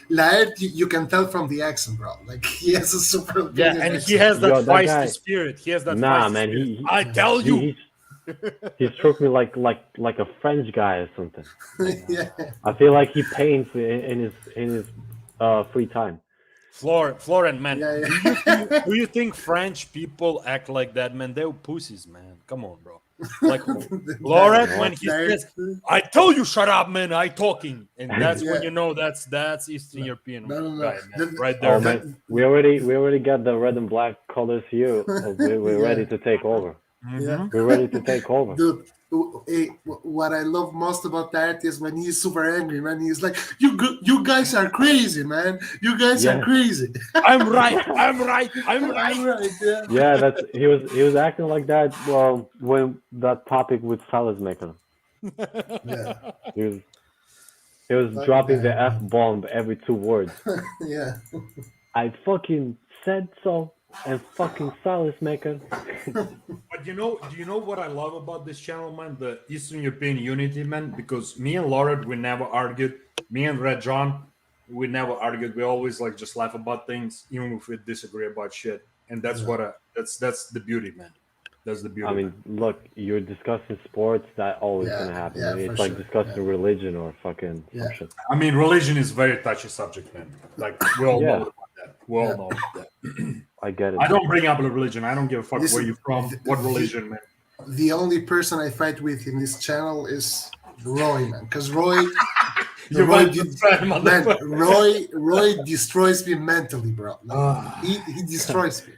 Laert, you can tell from the accent, bro. Like he has a super. Yeah, and accent. he has that feisty spirit. He has that. Nah, feisty man, spirit. I tell you. He struck me like a French guy or something. Yeah. I feel like he paints in his free time. Florent, man. Yeah. Do you think French people act like that, man? They're pussies, man. Come on, bro. Like Florent, when he says, "I tell you, shut up, man. I talking," and that's when you know that's Eastern European guy, man. Right there. Oh, man. We already got the red and black colors here. We're ready to take over. Yeah. We're ready to take over. Dude, what I love most about that is when he's super angry, man. He's like, "You guys are crazy, man. You guys are crazy." I'm right. Yeah, he was acting like that. Well, when that topic with Salesmaker. Yeah. He was dropping the F-bomb every 2 words. Yeah. I fucking said so. And fucking Salesmaker. But do you know what I love about this channel, man? The Eastern European unity, man. Because me and Laura, we never argued. Me and Red John, we never argued. We always just laugh about things, even if we disagree about shit. And that's that's the beauty, man. That's the beauty. I mean, look, you're discussing sports. That always gonna happen. Yeah, it's like discussing religion or fucking some shit. I mean, religion is a very touchy subject, man. Like we all know about that. We all know about that. I get it. I don't bring up a religion. I don't give a fuck where you're from, what religion, man. The only person I fight with in this channel is Roy, man. Because Roy, Roy destroys me mentally, bro. Like, he destroys me.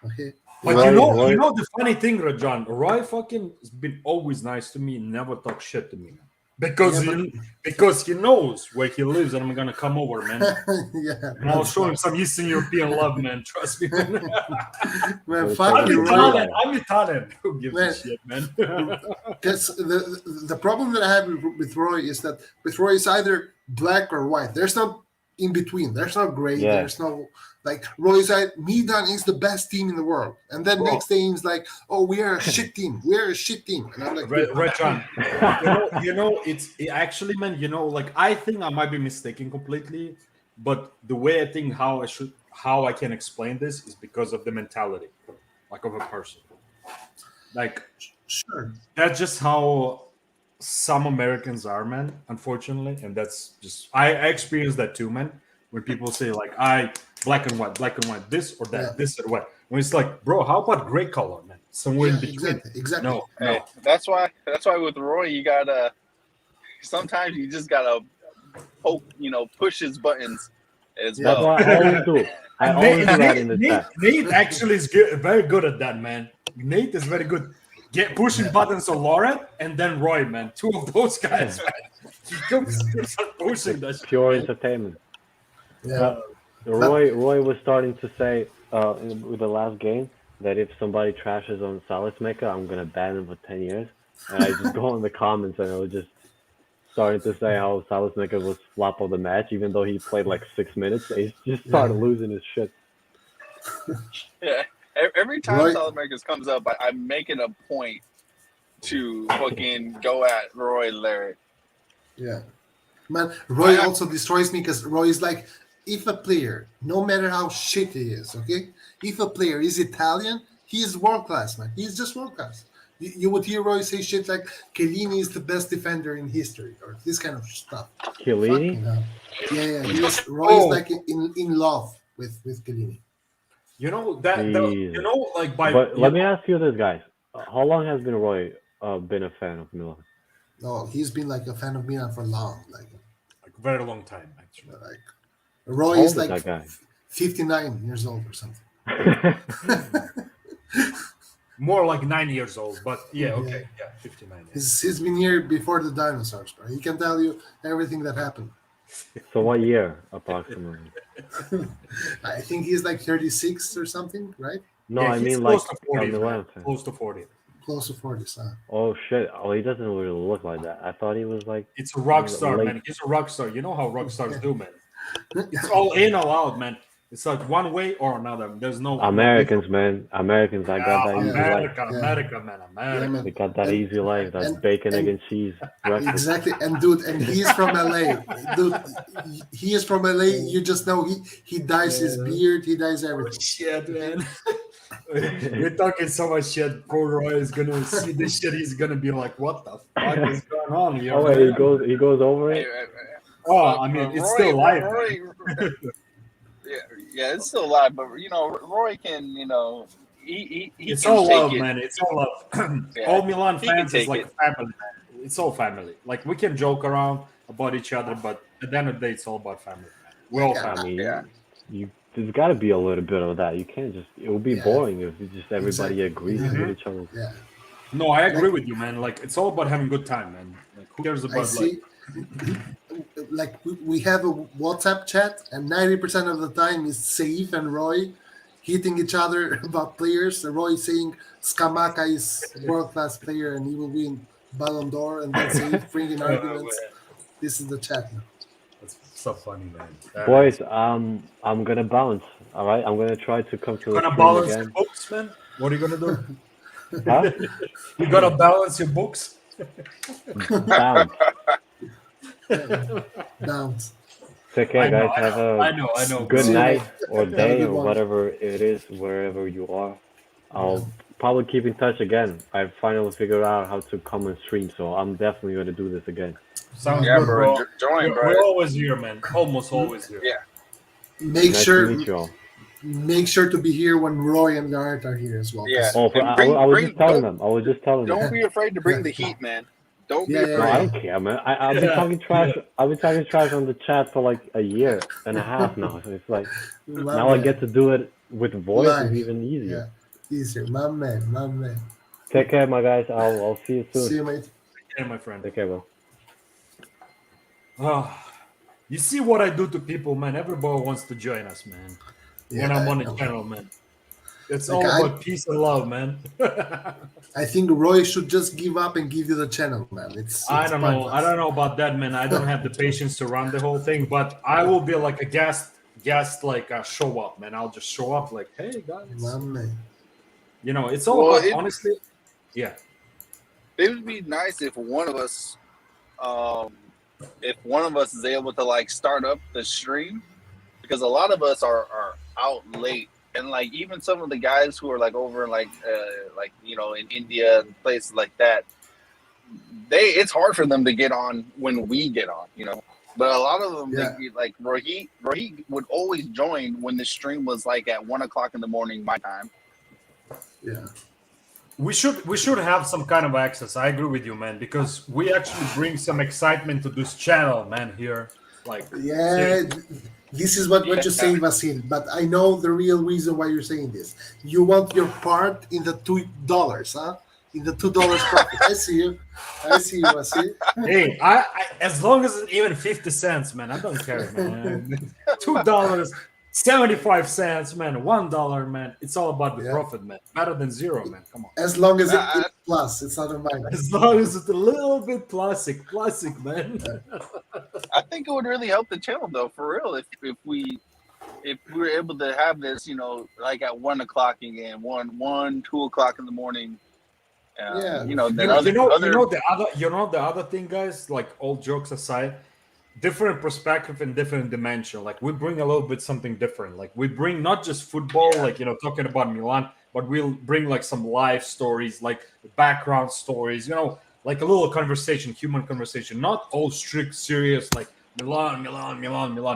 Okay. But you know the funny thing, Rajan, Roy fucking has been always nice to me, never talk shit to me, man. Because he knows where he lives, and I'm gonna come over, man. And I'll show him some Eastern European love, man. Trust me, man. Man, I'm Italian. Who gives a shit, man? Because the problem that I have with Roy is that with Roy is either black or white. There's no in between. There's no gray. Yeah. There's no like Roy said, Milan is the best team in the world, and then next day he's like, "Oh, we are a shit team. We are a shit team," and I'm like, Red John, it's actually, man. Like I think I might be mistaken completely, but the way I think how I can explain this is because of the mentality, like of a person. Like, sure, that's just how some Americans are, man. Unfortunately, and that's just I experienced that too, man. When people say like black and white, this or that, this or what. When it's like, bro, how about gray color, man? Somewhere in between. Exactly. No. Hey, that's why with Roy, you gotta sometimes you just gotta poke, push his buttons as well. That's what I always do. I always do that in the chat. Nate actually is very good at that, man. Nate is very good. Pushing buttons on Laura and then Roy, man. Two of those guys, man. He comes pushing that Pure shit, entertainment. Yeah. Roy was starting to say with the last game that if somebody trashes on Salesmaker, I'm gonna ban him for 10 years. And I just go in the comments and I was just starting to say how Salesmaker was flop of the match, even though he played like 6 minutes. He just started losing his shit. Yeah. Every time Salesmakers comes up, I'm making a point to fucking go at Roy Larry. Yeah. Man, Roy also destroys me because Roy is like, if a player, no matter how shit he is, okay? If a player is Italian, he is world class, man. He's just world class. You would hear Roy say shit like, Chiellini is the best defender in history, or this kind of stuff. Chiellini? Yeah. Roy is like in love with Chiellini. Like by. But let me ask you this, guys. How long has Roy been a fan of Milan? No, he's been like a fan of Milan for long, like a very long time, actually. Like Roy is like 59 years old or something. More like 9 years old, but okay, 59. Yeah. He's been here before the dinosaurs, bro. He can tell you everything that happened. So what year, approximately? I think he's like 36 or something, right? No, I mean like close to 40. Close to 40, son. Oh shit! Oh, he doesn't really look like that. I thought he was like. It's a rock star, man. He's a rock star. You know how rock stars do, man. It's all in, all out, man. It's like one way or another. There's no Americans, man. Americans, I got that easy life. America, man. America. They got that easy life. That's bacon, egg, and cheese. Breakfast. Exactly, and dude, and he's from LA, dude. He is from LA. You just know he dyes his beard. He dyes everything. Shit, man. You're talking so much shit. Poor Roy is gonna see this shit. He's gonna be like, "What the fuck is going on here?" Oh, wait, he goes over it. Oh, I mean, it's still live. Yeah, it's still alive, but Roy can, he it's can all take love, it. man. It's all love. All Milan fans is like family, man. It's all family. Like we can joke around about each other, but at the end of the day, it's all about family, man. We're all family. There's got to be a little bit of that. You can't just. It would be boring if just everybody agrees with each other. Yeah. No, I agree with you, man. Like it's all about having a good time, man. Like who cares about like we have a WhatsApp chat, and 90% of the time is Saif and Roy hitting each other about players. Roy saying Scamacca is world class player and he will win Ballon d'Or, and then Saif bringing arguments. This is the chat now. That's so funny, man. Boys, I'm gonna bounce. All right, I'm gonna try to come to. Gonna balance your books, man. What are you gonna do? Huh? You gotta balance your books. Bounce. Bounce. Take care, guys. Have a I know. good night or day or whatever it is, wherever you are. I'll probably keep in touch again. I finally figured out how to come and stream, so I'm definitely gonna do this again. Sounds good, bro. Join, bro. We're always here, man. Almost always here. Yeah. Make nice sure to meet you all. Make sure to be here when Roy and Garrett are here as well. Yeah. Oh, I was just telling them. Don't be afraid to bring the heat, man. Don't be afraid. No, I don't care, man. I've been talking trash. I've been talking trash on the chat for like a year and a half now. So it's like now I get to do it with voice. It's even easier. Yeah. Easier, my man. Take care, my guys. I'll see you soon. See you, mate. Take care, my friend. Take care, bro. You see what I do to people, man. Everybody wants to join us, man. When I'm on the channel, man. It's Like, all about peace and love, man. I think Roy should just give up and give you the channel, man. It's I don't know. pointless. I don't know about that, man. I don't have the patience to run the whole thing, but I will be like a guest like show up, man. I'll just show up like, hey guys. Man. You know, it's all about honestly. Yeah. It would be nice if one of us is able to like start up the stream, because a lot of us are out late, and like even some of the guys who are like over in like you know, in India and places like that, it's hard for them to get on when we get on, you know. But a lot of them, like Rohit would always join when the stream was like at 1 o'clock in the morning my time. Yeah. We should have some kind of access. I agree with you, man, because we actually bring some excitement to this channel, man. Here, like, this is what you're saying, Vasil. But I know the real reason why you're saying this. You want your part in the $2, huh? In the $2 profit. I see you, Vasil. Hey, I as long as it's even 50 cents, man, I don't care, man. $2. 75 cents, man. $1, man. It's all about the profit, man. Better than zero, man. Come on. As long as it's plus, it's not a minus. As long as it's a little bit plastic, man. I think it would really help the channel, though, for real. If we were able to have this, you know, like at 1 o'clock again, 2 o'clock in the morning. You know, the other thing, guys. Like, all jokes aside, different perspective and different dimension. Like, we bring a little bit something different. Like, we bring not just football, like, you know, talking about Milan, but we'll bring like some life stories, like background stories, you know, like a little conversation, human conversation, not all strict, serious, like Milan,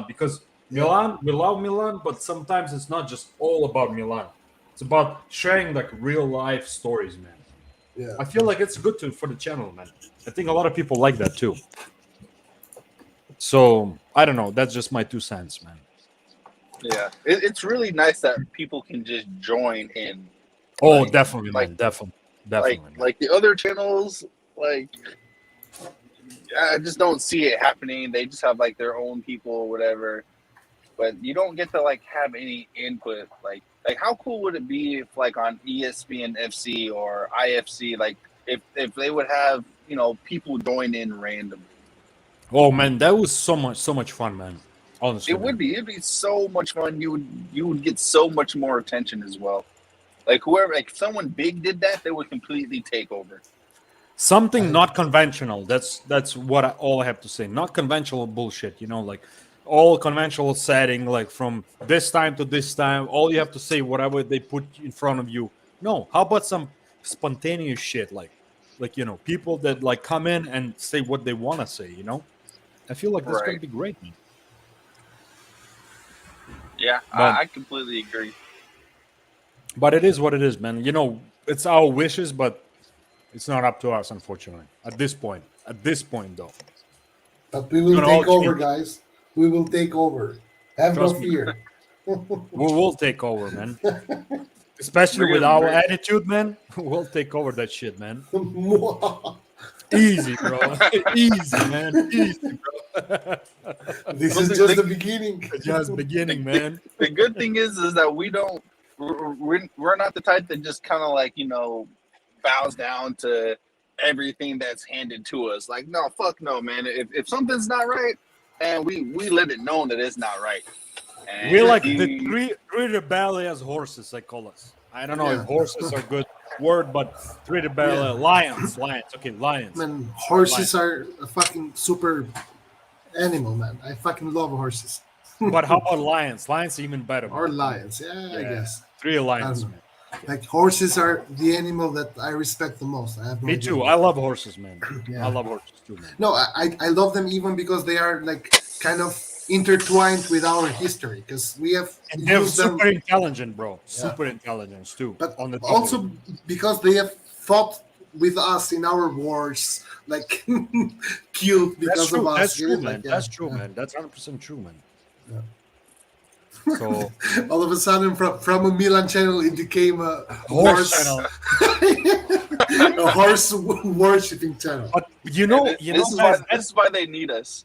because Milan, we love Milan, but sometimes it's not just all about Milan. It's about sharing like real life stories, man. Yeah. I feel like it's good for the channel, man. I think a lot of people like that too. So I don't know. That's just my 2 cents, man. Yeah, it's really nice that people can just join in. Oh, like, definitely, like, man. Definitely. Like the other channels, like I just don't see it happening. They just have like their own people or whatever, but you don't get to like have any input. Like how cool would it be if like on ESPN FC or IFC, like if they would have, you know, people join in randomly. Oh man, that was so much fun, man. Honestly, it'd be so much fun. You would get so much more attention as well. Like whoever, like if someone big did that, they would completely take over. Something not conventional. That's what all I have to say. Not conventional bullshit. You know, like all conventional setting, like from this time to this time. All you have to say whatever they put in front of you. No, how about some spontaneous shit, like you know, people that like come in and say what they want to say. You know. I feel like this is going to be great, man. Yeah, I completely agree. But it is what it is, man. You know, it's our wishes, but it's not up to us, unfortunately. At this point, though. But we will take over, guys. We will take over. Have no fear. We will take over, man. Especially with our attitude, man. We'll take over that shit, man. Easy, bro. Easy, man. Easy, bro. This is just the beginning. Just beginning, man. The good thing is that we're not the type that just kind of like, you know, bows down to everything that's handed to us. Like, no, fuck no, man. If something's not right, and we let it know that it's not right. And we're like the three rebellious horses, I call us. I don't know if horses are good word, but three rebellious lions. Okay, lions. Man, horses are a fucking super animal, man. I fucking love horses. But how about lions? Lions are even better. Or lions, I guess. 3 lions, man. Like horses are the animal that I respect the most. I have no Me idea. too. I love horses, man. I love horses too, man. No, I love them even because they are like kind of intertwined with our history, because we have and they're super intelligent, bro. Super intelligent too. But also because they have fought with us in our wars, like killed because of us. That's true, man. That's true, man. That's 100% true, man. So all of a sudden, from a Milan channel, it became a horse channel, a horse worshipping channel. But you know, this is why they need us.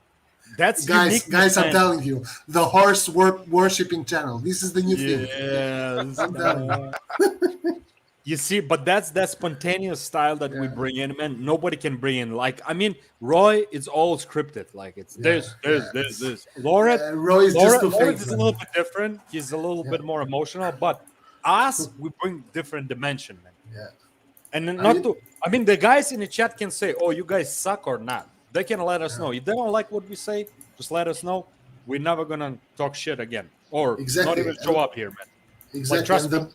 That's guys. I'm telling you, the horse worshipping channel. This is the new thing. Yes, I'm telling you. You see, but that's that spontaneous style that we bring in, man. Nobody can bring in. Like, I mean, Roy, it's all scripted. Like, it's this. Laura, Roy is just too fake. is a little bit different. He's a little bit more emotional, but us, we bring different dimension, man. Yeah. And I mean, the guys in the chat can say, "Oh, you guys suck" or not. They can let us know. If they don't like what we say, just let us know. We're never gonna talk shit again, or not even show up here, man. Exactly. Like, trust me.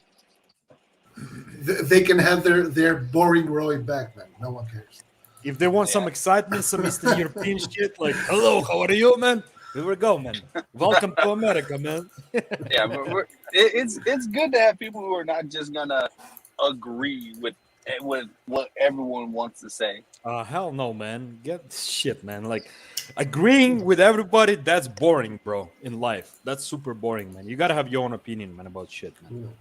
They can have their boring Roy back, man. No one cares. If they want some excitement, some Eastern European shit, like, hello, how are you, man? Here we go, man. Welcome to America, man. Yeah, but it's good to have people who are not just gonna agree with what everyone wants to say. Hell no, man. Get shit, man. Like, agreeing with everybody, that's boring, bro, in life. That's super boring, man. You gotta have your own opinion, man, about shit, man.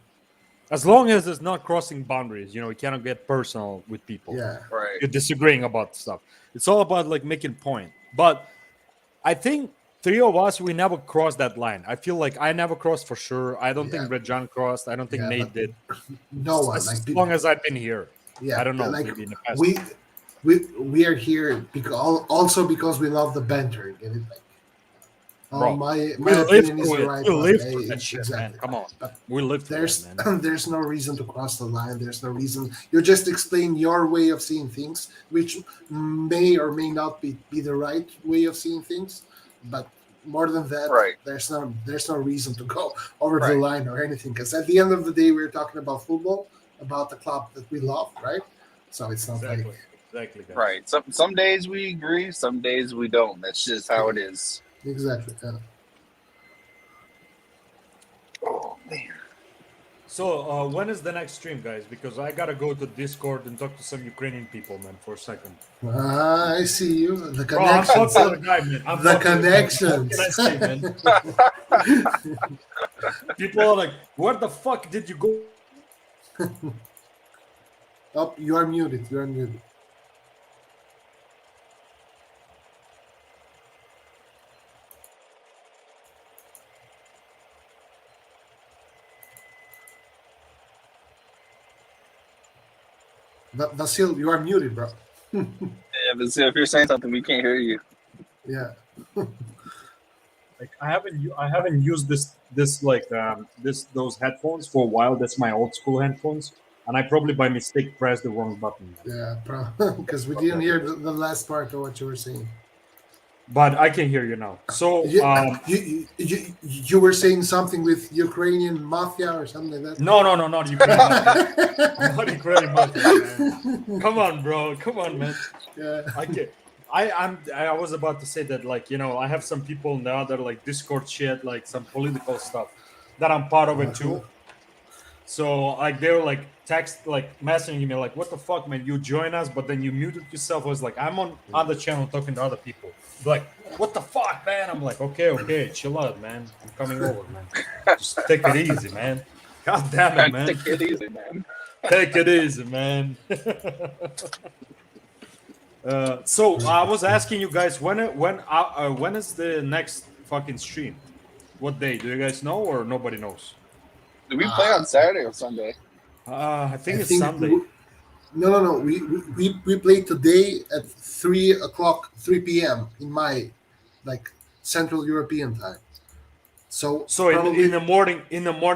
As long as it's not crossing boundaries, you cannot get personal with people. Yeah, right. You're disagreeing about stuff. It's all about like making point. But I think three of us, we never crossed that line. I feel like I never crossed for sure. I don't think Red John crossed. I don't think Nate did. No one. As long as I've been here. Yeah, I don't know. Like, maybe in the past. We are here because we love the banter. Get it? Like, Bro, my we opinion is the right we one. live for that shit, Exactly. man. Come on. But We live for that, man. there's no reason to cross the line. There's no reason. You just explain your way of seeing things, which may or may not be the right way of seeing things. But more than that, there's no reason to go over the line or anything. Because at the end of the day, we're talking about football, about the club that we love, right? So it's not Exactly. like Right. Some days we agree, some days we don't. That's just how it is. Exactly. Yeah. Oh man. So when is the next stream, guys? Because I gotta go to Discord and talk to some Ukrainian people, man, for a second. I see you. The Bro, I'm connections. popular guy, man. I'm The popular. connections. What can I say, man? People are like, where the fuck did you go? Oh, you are muted. You are muted. Vasil, you are muted, bro. Yeah, but if you're saying something, we can't hear you. Yeah. Like I haven't used those headphones for a while. That's my old school headphones, and I probably by mistake pressed the wrong button. Yeah, because we didn't hear the last part of what you were saying. But I can hear you now. So you were saying something with Ukrainian mafia or something like that? No, not Ukrainian mafia. Not Ukrainian mafia, man. Come on, bro. Come on, man. Yeah. I was about to say that, like, I have some people in the other like Discord shit, like some political stuff that I'm part of it too. So like they were like messaging me like, what the fuck, man, you join us but then you muted yourself. I was like, I'm on other channel talking to other people. Like, what the fuck, man? I'm like, okay, chill out, man. I'm coming over, man. Just take it easy, man. God damn it, man. Take it easy, man. Take it easy, man. So I was asking you guys when is the next fucking stream? What day? Do you guys know or nobody knows? Do we play on Saturday or Sunday? I think it's Sunday. No. We play today at 3 p.m. in my Central European time. So in the morning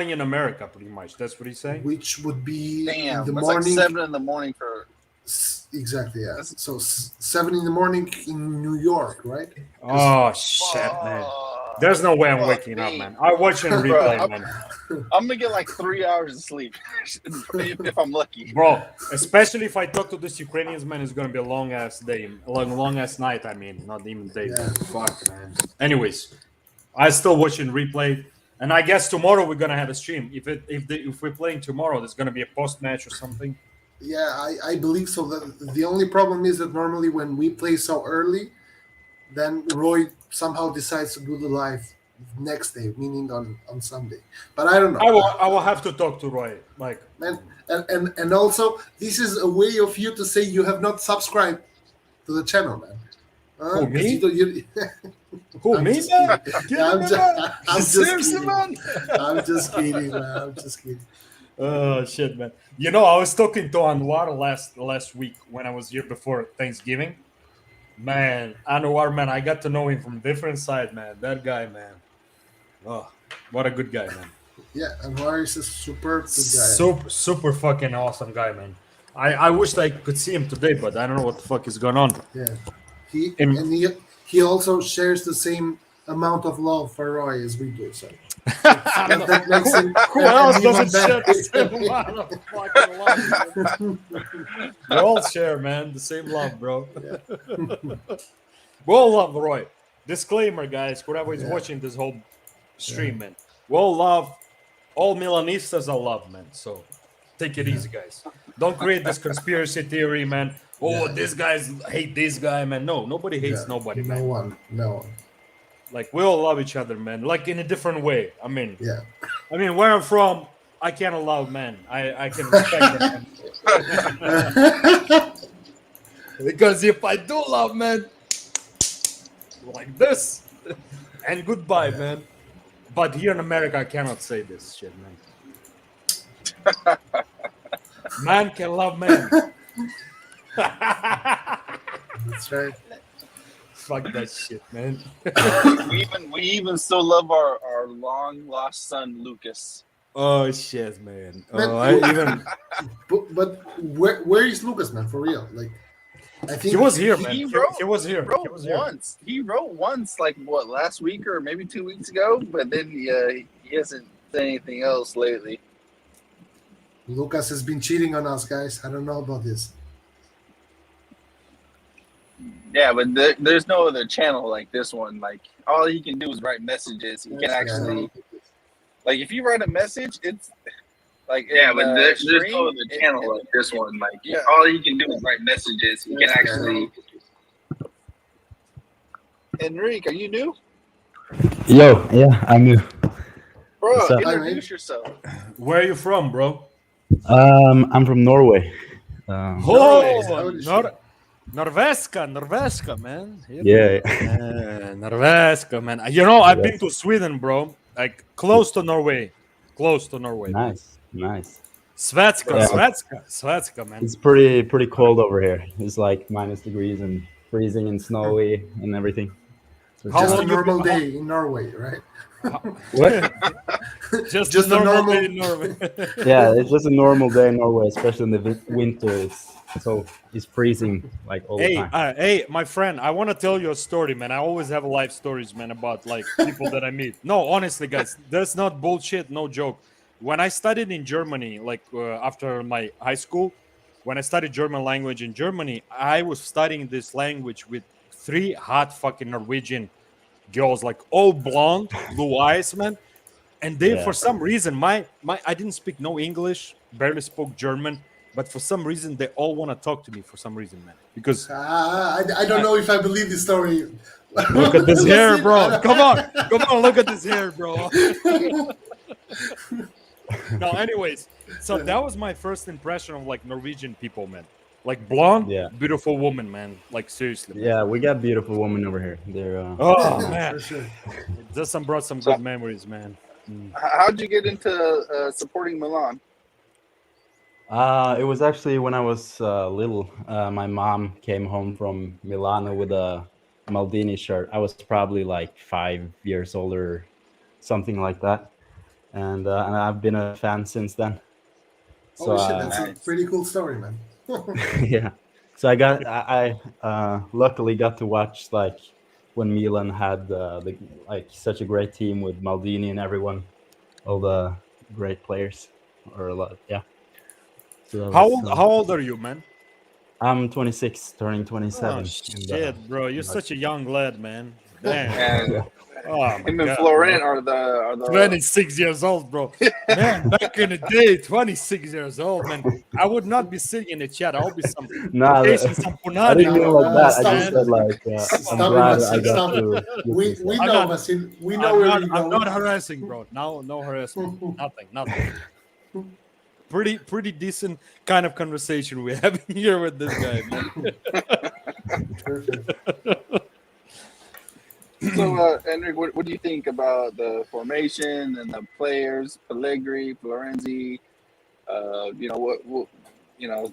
in America, pretty much. That's what he's saying. Which would be in the morning. Like 7 in the morning for. Exactly, yeah. So 7 in the morning in New York, right? Oh shit, man. There's no way I'm waking up, man. I watch it in replay, man. I'm gonna get like 3 hours of sleep if I'm lucky, bro. Especially if I talk to this Ukrainians, man, it's gonna be a long ass day, long ass night. I mean, not even day. Yeah. Fuck, man. Anyways, I still watch in replay, and I guess tomorrow we're gonna have a stream. If we're playing tomorrow, there's gonna be a post match or something. Yeah, I believe so. The only problem is that normally when we play so early, then Roy somehow decides to do the live next day, meaning on Sunday. But I don't know. I will have to talk to Roy. Like, and also this is a way of you to say you have not subscribed to the channel, man. Me? Who, me, man? I'm just kidding, man. I'm just kidding. Oh shit, man! You know, I was talking to Anwar last week when I was here before Thanksgiving. Man, Anwar, man, I got to know him from different side, man. That guy, man. Oh, what a good guy, man. Yeah, Anwar is a super good guy. Super fucking awesome guy, man. I wished I could see him today, but I don't know what the fuck is going on. Yeah, he also shares the same amount of love for Roy as we do. So that makes him. Who else doesn't share the same amount of fucking love? We all share, man, the same love, bro. Yeah. We all love Roy. Disclaimer, guys, whoever is watching this whole stream, man. We all love, all Milanistas are love, man. So take it easy, guys. Don't create this conspiracy theory, man. Oh, this guys hate this guy, man. No, nobody hates nobody, man. No one. Like, we all love each other, man. Like, in a different way. I mean, yeah. I mean, where I'm from, I can't allow men. I can respect them. Because if I do love men, like this, and goodbye, man. But here in America, I cannot say this shit, man. Man can love man. That's right. Fuck that shit, man. we even still love our long lost son Lucas. Oh shit, man. But where is Lucas, man? For real, like I think he was here, man. He wrote once. He wrote once, like what, last week or maybe 2 weeks ago. But then he hasn't said anything else lately. Lucas has been cheating on us, guys. I don't know about this. Yeah, but there's no other channel like this one. Like, all he can do is write messages. He can actually, like, if you write a message, it's like, but there's no other channel like this one. Like, all he can do is write messages. He can actually. Enrique, are you new? Yo, yeah, I'm new. Bro, introduce yourself. Where are you from, bro? I'm from Norway. Norveska, man. Yeah. Norveska, man. You know, I've been to Sweden, bro. Like, close to Norway. Nice. Svetska, man. It's pretty cold over here. It's like -degrees and freezing and snowy and everything. So just a normal day in Norway, right? What? just a normal day in Norway. Yeah, it's just a normal day in Norway, especially in the winter. It's freezing like all the time. Hey, my friend, I want to tell you a story, man. I always have life stories, man, about like people that I meet. No, honestly, guys, that's not bullshit, no joke. When I studied in Germany, like after my high school, when I studied German language in Germany, I was studying this language with 3 hot fucking Norwegian girls, like all blonde, blue eyes, man. And they, for some reason, I didn't speak no English, barely spoke German, but for some reason, they all want to talk to me for some reason, man. Because I don't know if I believe this story. Look at this hair, bro. Come on, look at this hair, bro. No, anyways, so that was my first impression of like Norwegian people, man. Like blonde, beautiful woman, man. Like seriously. Man. Yeah, we got beautiful women over here. They're man, for sure. Just brought some good memories, man. How'd you get into supporting Milan? It was actually when I was little. My mom came home from Milano with a Maldini shirt. I was probably like 5 years old or something like that, and I've been a fan since then. So shit, that's a pretty cool story, man. Yeah, so I luckily got to watch like when Milan had such a great team with Maldini and everyone, all the great players, or a lot. Yeah. So how old are you, man? I'm 26, turning 27. Oh shit, bro! You're such a young lad, man. Damn. Him and Florent are the 26 years old, bro. Man, back in the day, 26 years old, man. I would not be sitting in the chat. I'll be some I didn't mean like that. I just said like I'm glad I got to. We know, Vasil. We know where you're going. I'm not harassing, bro. No harassment. Nothing. Pretty decent kind of conversation we're having here with this guy, man. Perfect. So, Henrik, what do you think about the formation and the players, Pellegrini, Florenzi?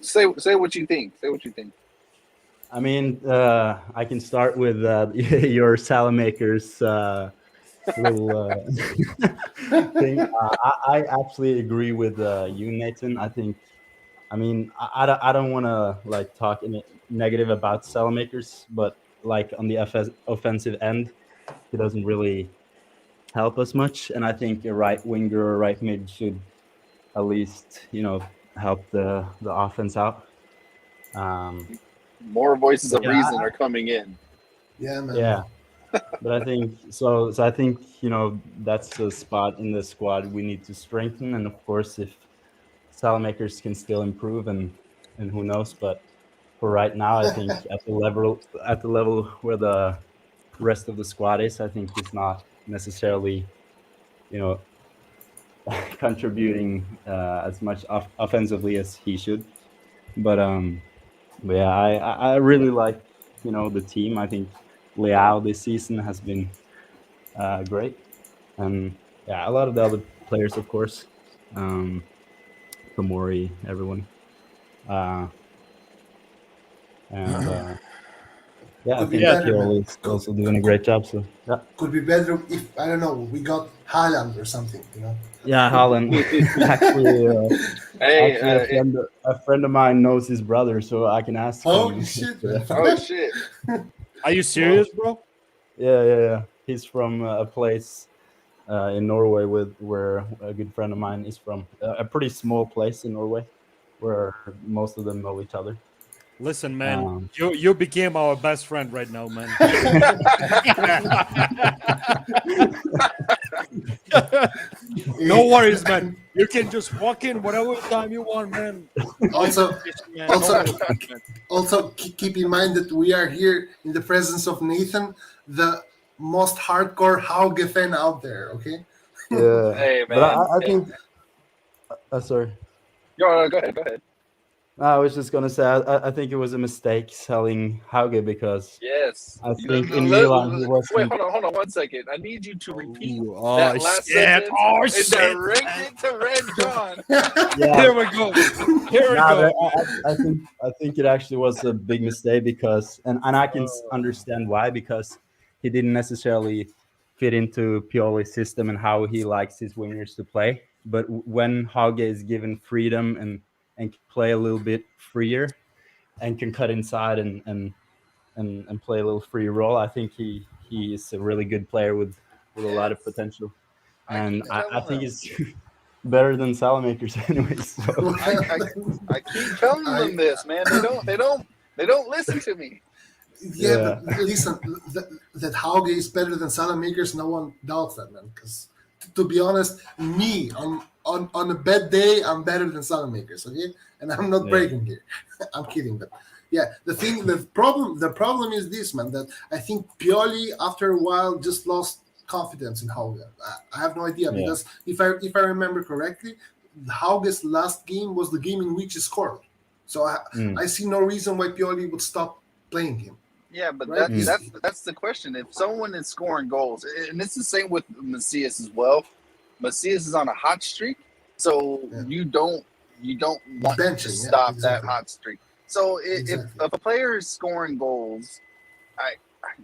Say what you think. Say what you think. I mean, I can start with your Salamakers little thing. I absolutely agree with you, Nathan. I mean, I don't want to like talk negative about Salamakers, but like on the offensive end, he doesn't really help us much. And I think a right winger or right mid should at least help the offense out. More voices of Yeah, reason are coming in. Yeah, man. yeah. But I think so. So I think that's a spot in the squad we need to strengthen. And of course, if Salamakers can still improve, and who knows. But for right now, I think at the level where the rest of the squad is, I think he's not necessarily contributing as much offensively as he should. But yeah, I really like the team. I think Leao this season has been great, and yeah, a lot of the other players, of course, Tomori, everyone, and yeah, I Could be think better, man. Pioli is also doing a great job. So yeah, Could be better if, I don't know, we got Haaland or something, yeah, Holland. Actually, Hey, a friend of mine knows his brother, so I can ask Holy him. shit, man. oh shit! Are you serious, bro? Yeah. He's from a place in Norway where a good friend of mine is from. A pretty small place in Norway where most of them know each other. Listen, man, you became our best friend right now, man. No worries, man. You can just walk in whatever time you want, man. Also, keep in mind that we are here in the presence of Nathan, the most hardcore Hauge fan out there. Okay. Yeah. Hey, man. But I think. Sorry. Go ahead. I was just gonna say I think it was a mistake selling Hauge because Yes. I think in Milan he was. Wait, hold on 1 second. I need you to repeat Oh, that last shit. sentence Oh, and shit. direct it to Red John. Yeah. Here we go. I think it actually was a big mistake because, and I can understand why, because he didn't necessarily fit into Pioli's system and how he likes his wingers to play. But when Hauge is given freedom and can play a little bit freer and can cut inside and play a little free role, I think he is a really good player with a lot of potential. And I think he's better than Salamakers anyways. So. I keep telling them this, man. They don't listen to me. Yeah. But listen, that Hauge is better than Salamakers, no one doubts that, man. Because to be honest, me on a bad day, I'm better than Salamakers, okay? And I'm not breaking here. I'm kidding, but yeah, the problem is this, man, that I think Pioli after a while just lost confidence in Hauge. I have no idea because if I remember correctly, Hauge's last game was the game in which he scored. So I see no reason why Pioli would stop playing him. Yeah, but right? that's the question. If someone is scoring goals, and it's the same with Macias as well. Macias is on a hot streak, so you don't want to stop that hot streak. So if a player is scoring goals, I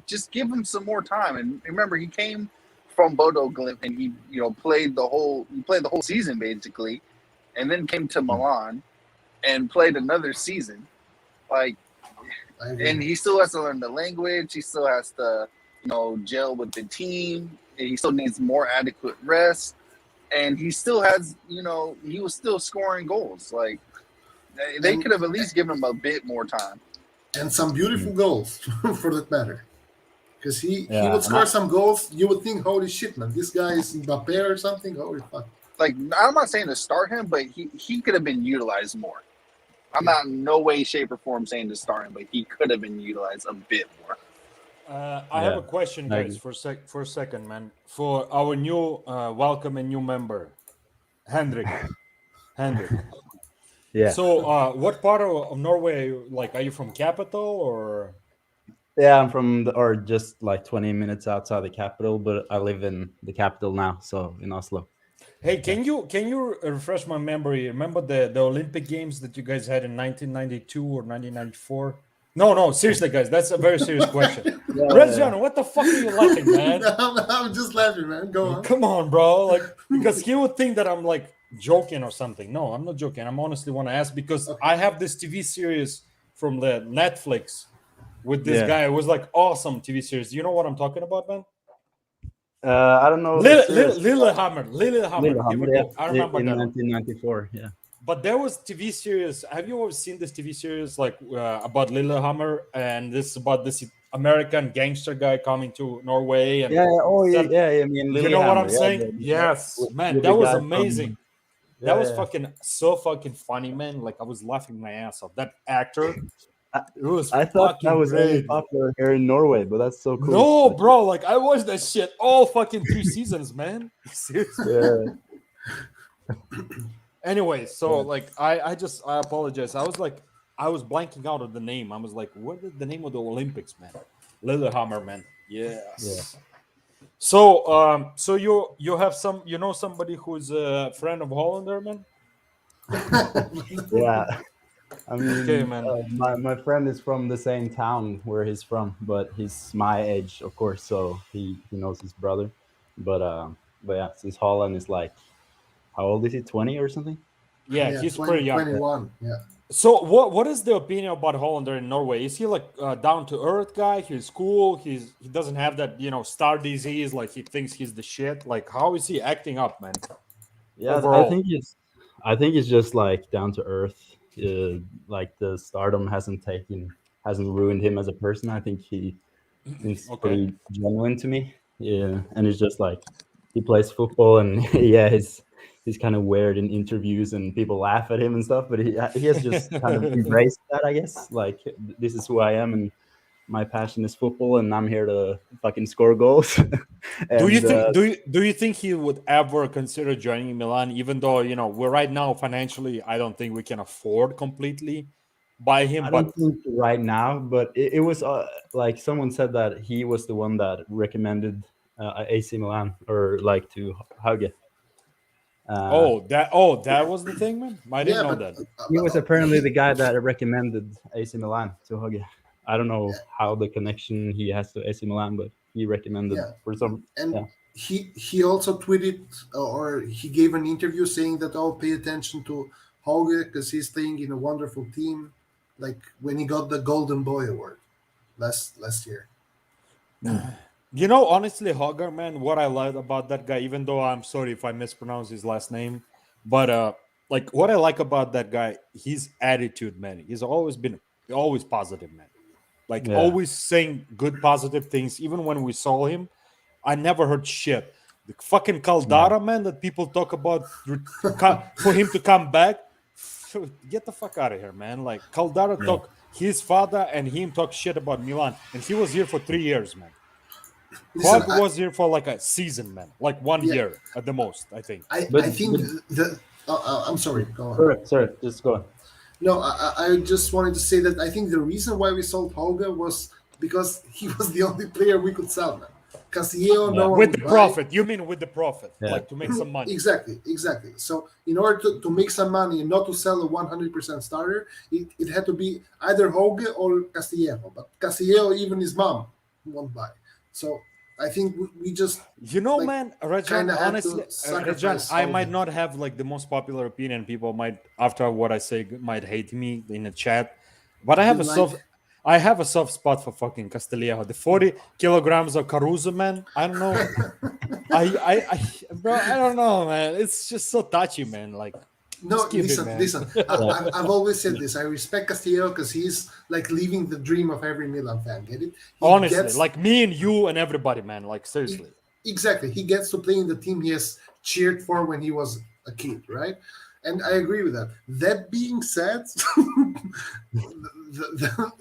just give him some more time. And remember, he came from Bodo Glimt, and he played the whole season basically, and then came to Milan and played another season, and he still has to learn the language. He still has to gel with the team. He still needs more adequate rest, and he still has he was still scoring goals. Like they could have at least given him a bit more time. And some beautiful goals, for that matter. Because he would score some goals. You would think, holy shit, man, this guy is Mbappe or something. Holy fuck. Like, I'm not saying to start him, but he could have been utilized more. I'm not in no way, shape, or form saying to start him, but he could have been utilized a bit more. I have a question, guys, for a second, man. For our new welcome and new member, Hendrik. Yeah. So, what part of Norway are you? Like, are you from capital or? Yeah, I'm from or just like 20 minutes outside the capital, but I live in the capital now, so in Oslo. Hey, can you refresh my memory? Remember the Olympic Games that you guys had in 1992 or 1994? No, seriously, guys, that's a very serious question. Rezjan, what the fuck are you laughing, man? I'm just laughing, man. Go on. Come on, bro. Like, because he would think that I'm like joking or something. No, I'm not joking. I'm honestly want to ask because I have this TV series from the Netflix with this guy. It was like awesome TV series. Do you know what I'm talking about, man? I don't know. Lillehammer. Lillehammer, Yeah. I remember in that 1994. Yeah. But there was TV series. Have you ever seen this TV series like about Lillehammer and this about this American gangster guy coming to Norway? And I mean, you know what I'm Lillehammer, saying? Yes, man, that was amazing. That was so fucking funny, man. Like I was laughing my ass off. That actor. It was I thought that was great. really popular here in Norway, but that's so cool. No, bro, like I watched that shit all fucking 3 seasons, man. Seriously. Yeah. Anyway, so like I apologize. I was blanking out of the name. I was like, what is the name of the Olympics, man? Lillehammer, man. Yes. Yeah. So you have somebody who's a friend of Hollander, man? Yeah. I mean, okay, man. My friend is from the same town where he's from, but he's my age, of course, so he knows his brother. But yeah, since Holland is like, how old is he? 20 or something? Yeah, he's pretty young. 21. Yeah. So what is the opinion about Hollander in Norway? Is he like down to earth guy? He's cool. He doesn't have that star disease. Like he thinks he's the shit. Like how is he acting up, man? Yeah, overall? I think he's just like down to earth. Like the stardom hasn't ruined him as a person. I think he is pretty genuine to me. Yeah, and it's just like he plays football, and yeah, he's kind of weird in interviews, and people laugh at him and stuff. But he has just kind of embraced that, I guess. Like this is who I am, and my passion is football, and I'm here to fucking score goals. And, do you think he would ever consider joining Milan, even though we're right now financially, I don't think we can afford completely buy him. I don't think right now, but it was like someone said that he was the one that recommended AC Milan or like to Hauge. That was the thing, man. I didn't know that. He was apparently the guy that recommended AC Milan to Hauge. I don't know how the connection he has to AC Milan, but he recommended for some. And he also tweeted or he gave an interview saying that pay attention to Hauge because he's playing in a wonderful team, like when he got the Golden Boy Award last year. Honestly, Hauger, man, what I like about that guy, even though I'm sorry if I mispronounce his last name, but like what I like about that guy, his attitude, man. He's always positive, man. Like always saying good, positive things. Even when we saw him, I never heard shit. The fucking Caldara, man, that people talk about for him to come back. Get the fuck out of here, man. Like Caldara talk his father and him talk shit about Milan, and he was here for 3 years, man. Hog was here for like a season, man. Like 1 year at the most, I think. I think I'm sorry. Go on. Sorry, just go on. No, I just wanted to say that I think the reason why we sold Hauge was because he was the only player we could sell, man. Castillo, no one with the profit. You mean with the profit, like to make some money? Exactly. So in order to make some money and not to sell a 100% starter, it had to be either Hauge or Castillo. But Castillo, even his mom won't buy. So I think we just man, Rajan, honestly, Rajan, I might not have like the most popular opinion. People might, after what I say, might hate me in the chat, but I have a soft spot for fucking Castillejo. The 40 kilograms of Caruso, man. I don't know. Bro, I don't know, man. It's just so touchy, man. Like, listen. I've always said this. I respect Castillo because he's like living the dream of every Milan fan. Get it? Honestly, like me and you and everybody, man. Like seriously. Exactly. He gets to play in the team he has cheered for when he was a kid, right? And I agree with that. That being said,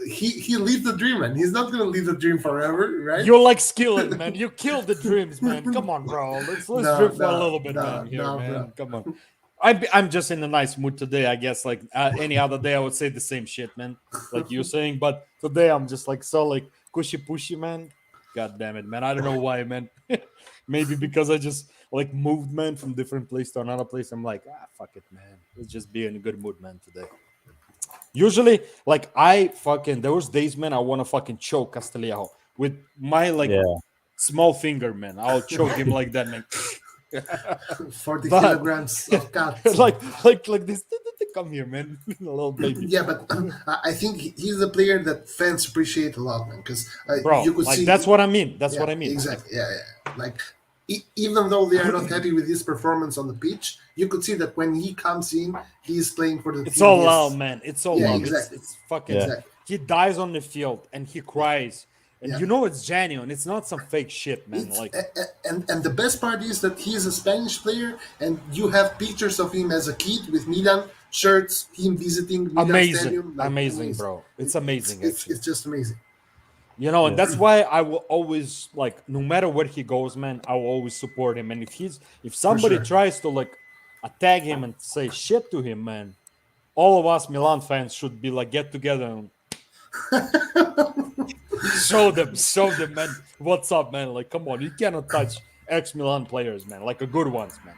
he lived the dream, man. He's not gonna live the dream forever, right? You're like Skillet, man. You killed the dreams, man. Come on, bro. Let's dream for a little bit, man. Man. Come on. I'm just in a nice mood today, I guess. Like any other day, I would say the same shit, man. Like you're saying, but today I'm just like so like cushy pushy, man. God damn it, man. I don't know why, man. Maybe because I just like moved, man, from different place to another place. I'm like, fuck it, man. Let's just be in a good mood, man, today. Usually, like I fucking those days, man, I want to fucking choke Castellano with my like small finger, man. I'll choke him like that, man. 40 kilograms of cats. like this. Come here, man. A little baby. Yeah, but I think he's a player that fans appreciate a lot, man. Because bro, you could like see that's what I mean. That's yeah, what I mean. Exactly. Yeah. Like even though they are not happy with his performance on the pitch, you could see that when he comes in, he's playing for the it's team. All love, man. It's all love. Exactly. It's fucking. He dies on the field and he cries. And you know it's genuine. It's not some fake shit, man. It's, like, and the best part is that he is a Spanish player, and you have pictures of him as a kid with Milan shirts, him visiting Milan Stadium. Like, amazing, bro. It's amazing. It's just amazing. You know, and that's why I will always like, no matter where he goes, man, I will always support him. And if somebody tries to like attack him and say shit to him, man, all of us Milan fans should be like get together and show them, man. What's up, man? Like, come on, you cannot touch ex-Milan players, man. Like a good ones, man.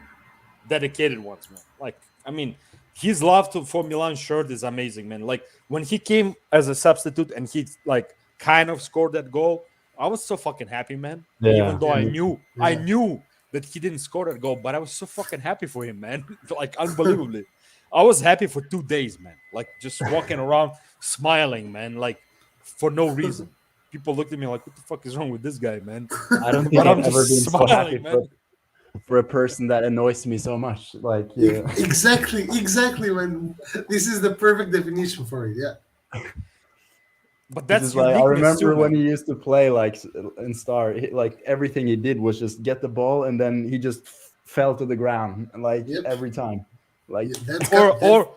Dedicated ones, man. Like, I mean, his love for Milan shirt is amazing, man. Like when he came as a substitute and he like kind of scored that goal, I was so fucking happy, man. Yeah. Even though I knew that he didn't score that goal, but I was so fucking happy for him, man. Like unbelievably. I was happy for 2 days, man. Like just walking around smiling, man. Like for no reason. People looked at me like, what the fuck is wrong with this guy, man? I don't think I've ever been so happy for a person that annoys me so much. Like, yeah. Exactly, man. This is the perfect definition for it, yeah. But that's like, I remember when he used to play like in Star, like everything he did was just get the ball and then he just fell to the ground, like every time. Like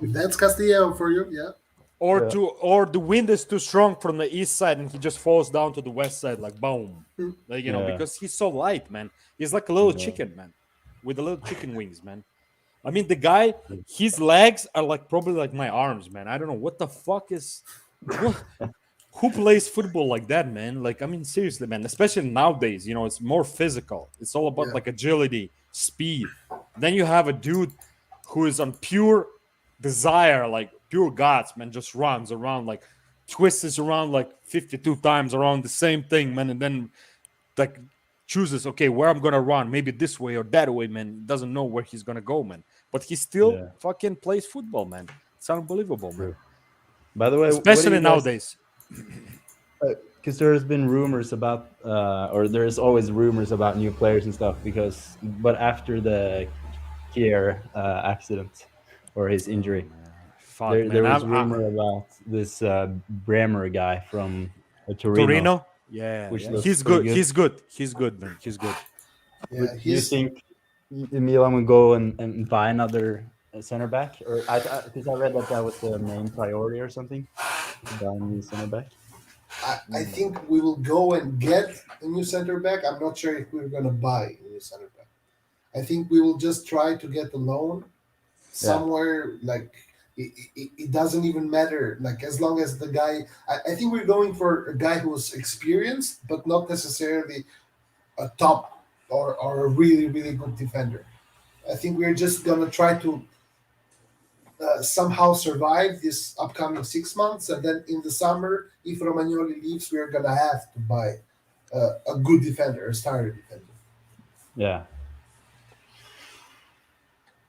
that's Castillo for you, yeah. Or the wind is too strong from the east side and he just falls down to the west side, like boom. Like, you know, because he's so light, man. He's like a little chicken, man, with the little chicken wings, man. I mean, the guy, his legs are like probably like my arms, man. I don't know what the fuck is. Who plays football like that, man? Like, I mean, seriously, man. Especially nowadays, you know, it's more physical. It's all about like agility, speed. Then you have a dude who is on pure desire, like pure guts, man. Just runs around, like twists around like 52 times around the same thing, man, and then like chooses, okay, where I'm gonna run, maybe this way or that way, man. Doesn't know where he's gonna go, man. But he still fucking plays football, man. It's unbelievable, man. By the way, especially nowadays. Because there's been rumors about, or there's always rumors about new players and stuff. But after the Kier accident or his injury, there was rumor about this Bremer guy from Torino. Yeah, he's good. He's good, man. He's good. Yeah, do you think Milan will go and buy another center back? Or because I read that was the main priority or something, buying a new center back. I think we will go and get a new center back. I'm not sure if we're going to buy a new center back. I think we will just try to get a loan somewhere. Like it doesn't even matter. Like as long as the guy, I think we're going for a guy who's experienced, but not necessarily a top or a really, really good defender. I think we're just going to try to somehow survive this upcoming 6 months, and then in the summer, if Romagnoli leaves, we're gonna have to buy a good defender, a starter defender. Yeah.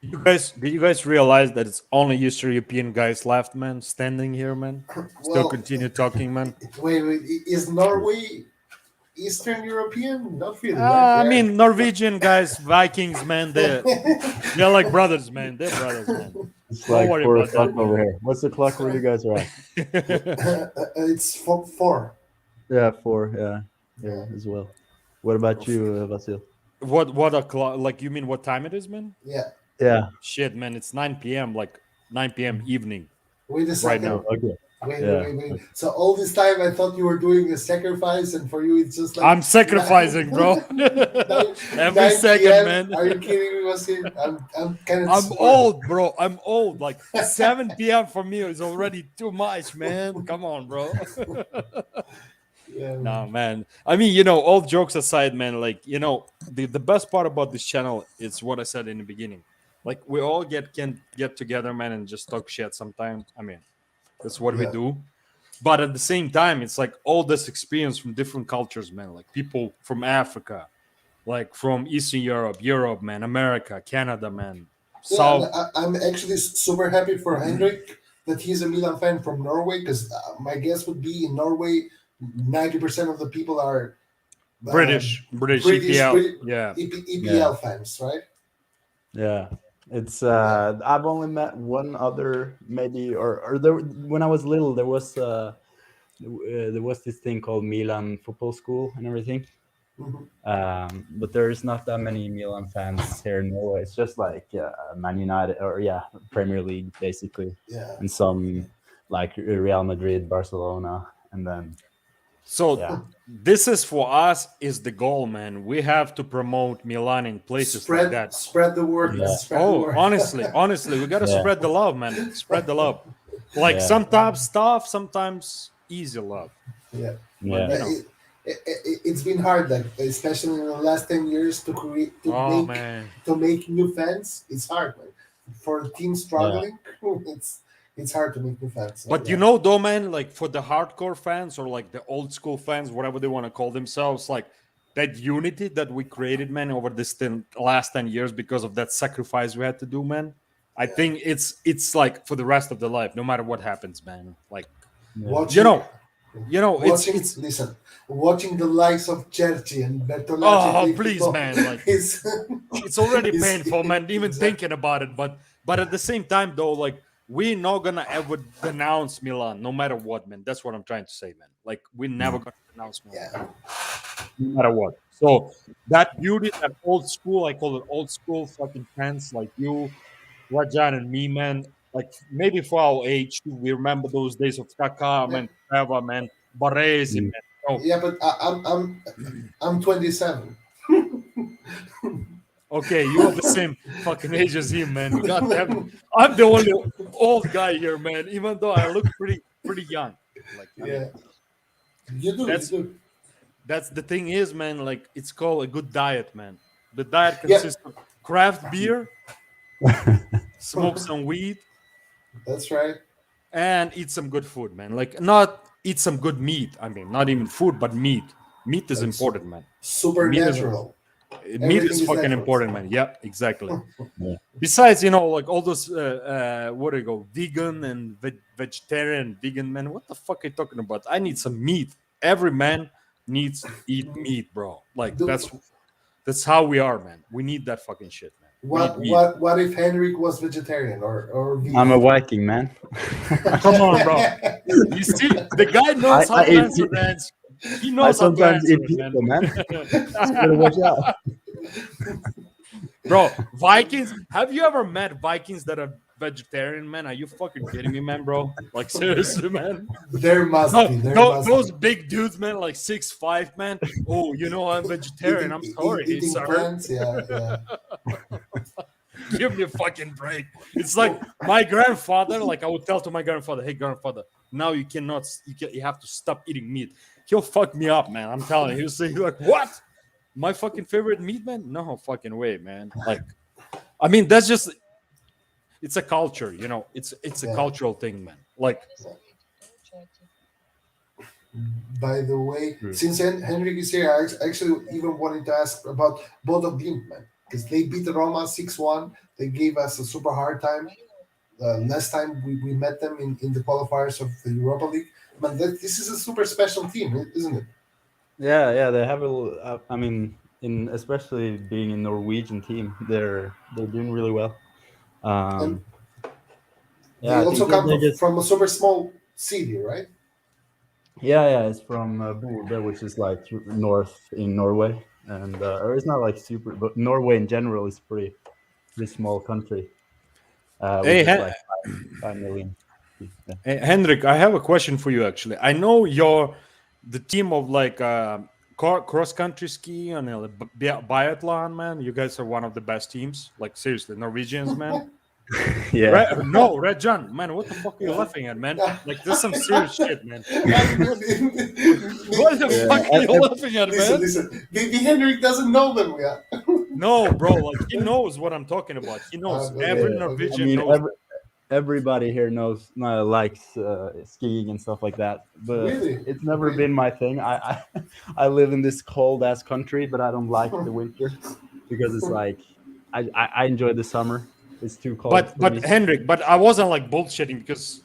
Did you guys realize that it's only Eastern European guys left, man, standing here, man? Still continue talking, man. Wait, is Norway Eastern European? Not really. I mean, Norwegian guys, Vikings, man, they're like brothers, man. They're brothers, man. It's like 4 o'clock over here. What's the clock where you guys are at? It's 4. Yeah, 4. Yeah, as well. What about you, Vasil? What o'clock? Like, you mean what time it is, man? Yeah. Shit, man, it's 9 p.m. Like 9 p.m. evening. Wait a second. Right now. Okay. Wait. So all this time I thought you were doing a sacrifice, and for you it's just like I'm sacrificing, bro. Every second, man. Are you kidding me, Vasil? I'm kind of. I'm old, bro. I'm old. Like 7 p.m. for me is already too much, man. Come on, bro. Yeah, No, man. I mean, you know, all jokes aside, man, like, you know, the best part about this channel is what I said in the beginning. Like, we all can get together, man, and just talk shit sometimes. I mean, that's what we yeah. do. But at the same time, it's like all this experience from different cultures, man. Like people from Africa, like from Eastern Europe, man, America, Canada, man. Yeah, and South. I'm actually super happy for Hendrik that he's a Milan fan from Norway, because my guess would be in Norway, 90% of the people are British British EPL. Yeah. EPL fans, right? Yeah, it's I've only met one other, maybe, or there, when I was little there was this thing called Milan Football School and everything. Mhm. But there's not that many Milan fans here in Norway. It's just like Man United, or Premier League basically, Yeah. and some like Real Madrid, Barcelona, and then So this is for us is the goal, man. We have to promote Milan in places like that. Spread the word. Yeah. Spread the word. honestly, we gotta Yeah. spread the love, man. Spread the love. Like Yeah. sometimes tough, sometimes easy love. Yeah. Yeah. You know. It's been hard, like especially in the last 10 years, to create Man. to make new fans. It's hard, man. For a team struggling, it's hard to make new fans. So, But you know, though, man, like for the hardcore fans or like the old school fans, whatever they want to call themselves, like that unity that we created, man, over this last 10 years because of that sacrifice we had to do, man. I think it's like for the rest of the life, no matter what happens, man. Like, watching, it's listen, watching the likes of Cerci and Bertolacci. oh, please, man, like it's already painful, man, even thinking about it. But at the same time, though, like we're not gonna ever denounce Milan, no matter what, man. That's what I'm trying to say, man. Like we're never gonna denounce Milan, no matter what. So that beauty, that old school, I call it old school fucking fans like you, Rajan, and me, man. Like maybe for our age, we remember those days of Kaká, man, Trevor, man, Baresi, man. Oh, Yeah, but I'm 27. okay, you are the same fucking age as him, man. God damn, I'm the only old guy here, man. Even though I look pretty young. Like, I mean, You do. that's the thing is, man. Like, it's called a good diet, man. The diet consists of craft beer, smoke some weed. That's right. And eat some good food, man. Like, not eat some good meat. I mean, not even food, but meat. Meat is important, man. Supernatural. Meat is fucking important, man. Yeah, exactly. Besides, you know, like all those what do you go, vegan and vegetarian, vegan, man. What the fuck are you talking about? I need some meat. Every man needs to eat meat, bro. Like that's how we are, man. We need that fucking shit, man. What if Henrik was vegetarian or vegan? I'm a Viking, man. Come on, bro. You see, the guy knows how to answer that. He knows how to sometimes answer eat it, people, man. man. Better watch out. Bro, Vikings. Have you ever met Vikings that are vegetarian, man? Are you fucking kidding me, man, bro? Like seriously, man. There must be. Those big dudes, man, like 6'5", man. Oh, you know I'm vegetarian. I'm sorry, eating sir. plants, yeah. Give me a fucking break. It's like my grandfather. Like I would tell to my grandfather, "Hey, grandfather, now you have to stop eating meat." He'll fuck me up, man. I'm telling you. He'll say, like, what? My fucking favorite meat, man? No fucking way, man. Like, I mean, that's just, it's a culture, you know. It's a cultural thing, man. Like, By the way, since Henrik is here, I actually even wanted to ask about both of them, man, because they beat Roma 6-1. They gave us a super hard time. Last time we met them in the qualifiers of the Europa League. Man, this is a super special team, isn't it? Yeah, they have I mean, especially being a Norwegian team, they're doing really well. They also come from a super small city, right? Yeah, it's from Bodø, which is like north in Norway, and or it's not like super, but Norway in general is pretty small country. Hey, like 5 million. Yeah. Hey, Hendrik, I have a question for you. Actually, I know you're the team of like cross country ski and biathlon, man. You guys are one of the best teams. Like seriously, Norwegians, man. Yeah. Red John, man, what the fuck are you laughing at, man? Like, this is some serious shit, man. What the fuck are you laughing at, man? Listen. Baby Henrik doesn't know them. Yeah. No, bro, like, he knows what I'm talking about. He knows. Every Norwegian knows. Everybody here knows likes skiing and stuff like that, but it's never been my thing. I live in this cold ass country, but I don't like the winter because it's like I enjoy the summer. It's too cold. But Henrik, but I wasn't like bullshitting because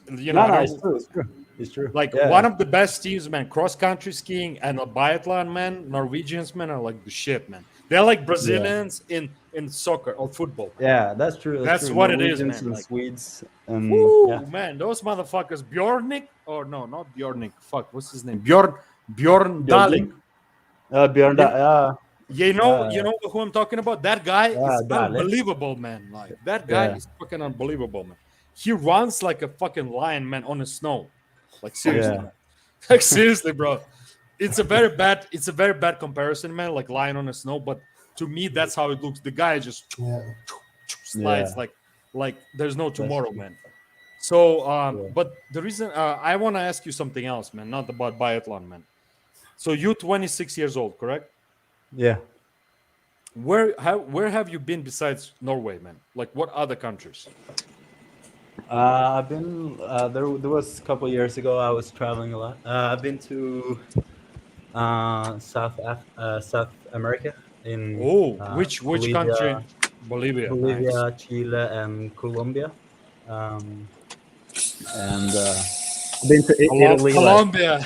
it's true. Like one of the best teams, man, cross country skiing and a biathlon, man. Norwegians, man, are like the shit, man. They're like Brazilians in soccer or football. Yeah, that's true. That's what it is, man. And like, Swedes. Man, those motherfuckers. Bjornik, or no, not Bjornik. Fuck, what's his name? Bjorn Dahlin. You know who I'm talking about? That guy is unbelievable, man. Like that guy is fucking unbelievable, man. He runs like a fucking lion, man, on the snow. Like seriously, man. Like seriously, bro. It's a very bad comparison, man. Like lying on the snow, but to me, that's how it looks. The guy just slides like there's no tomorrow, man. So, but the reason I want to ask you something else, man, not about biathlon, man. So you're 26 years old, correct? Yeah. Where have you been besides Norway, man? Like what other countries? I've been there was a couple years ago. I was traveling a lot. I've been to South America in which Bolivia, country? Bolivia, nice. Chile, and Colombia. And I've been to Italy. Colombia.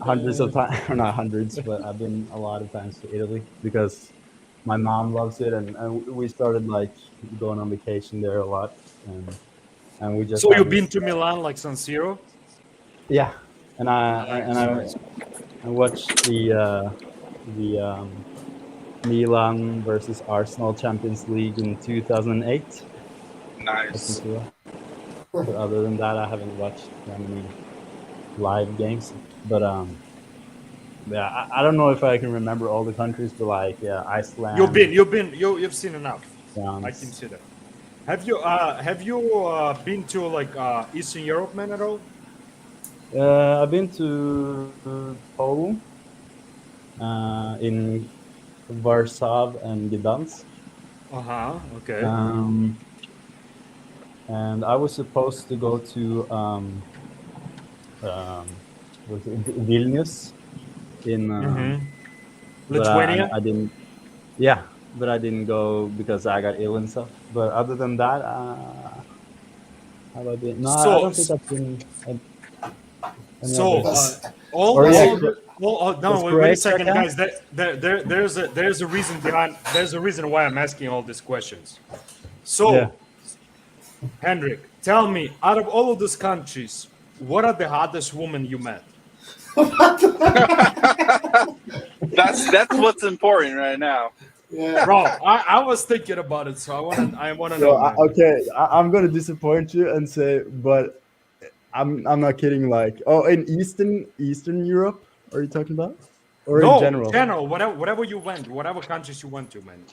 Hundreds of times, or not hundreds, but I've been a lot of times to Italy because my mom loves it, and we started like going on vacation there a lot, and we just. So you've been to Milan, like San Siro? Yeah, and I watched the Milan versus Arsenal Champions League in 2008. Nice. But other than that, I haven't watched that many live games. But yeah, I don't know if I can remember all the countries, but like Iceland. You've seen enough. France. I consider. Have you been to like Eastern Europe, man, at all? I've been to Poland, in Warsaw and Gdansk. Okay. And I was supposed to go to Vilnius in Lithuania. I didn't. Yeah, but I didn't go because I got ill and stuff. But other than that, how about it? No, I don't think I've been. Wait a second, guys. There's a reason behind. There's a reason why I'm asking all these questions. So, Henrik, tell me, out of all of these countries, what are the hottest women you met? That's what's important right now. Yeah. Bro, I was thinking about it, so I want to know. Okay, I'm gonna disappoint you and say, but I'm not kidding. Like, in Eastern Europe, are you talking about, or in general? General, whatever you went, whatever countries you went to, man.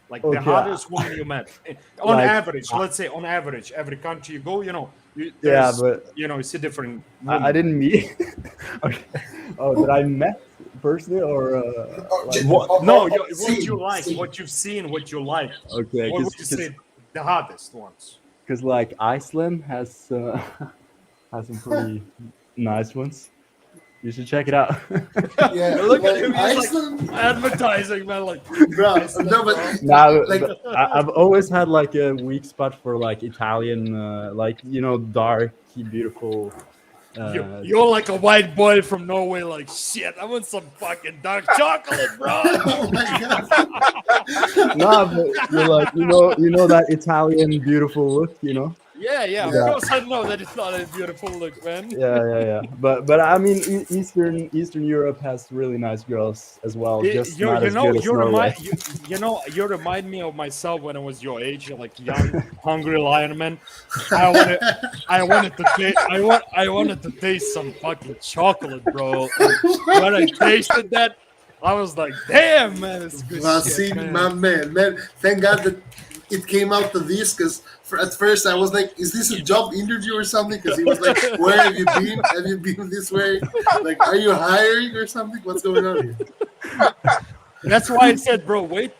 Like the hottest woman you met, on average. Let's say on average, every country you go, but it's a different. I didn't meet. Okay. Oh, did I met personally or? What you like, what you've seen, what you like. Okay. What would you say the hottest ones? Because like Iceland has some pretty nice ones. You should check it out. Yeah, look at him, Iceland like advertising, man. Like, bro, I've always had like a weak spot for like Italian, dark, beautiful. You're like a white boy from Norway. Like shit, I want some fucking dark chocolate, bro. Oh my god. But you're like you know that Italian beautiful look, Yeah. Of course, I know that it's not a beautiful look, man. Yeah. But I mean, Eastern Europe has really nice girls as well. You remind me of myself when I was your age, like young, hungry lion man. I wanted to taste some fucking chocolate, bro. And when I tasted that, I was like, damn, man, it's good shit, man. My man. Thank God that it came out to this because at first I was like, is this a job interview or something? Because he was like, where have you been? Have you been this way? Like, are you hiring or something? What's going on here? That's why I said, bro, wait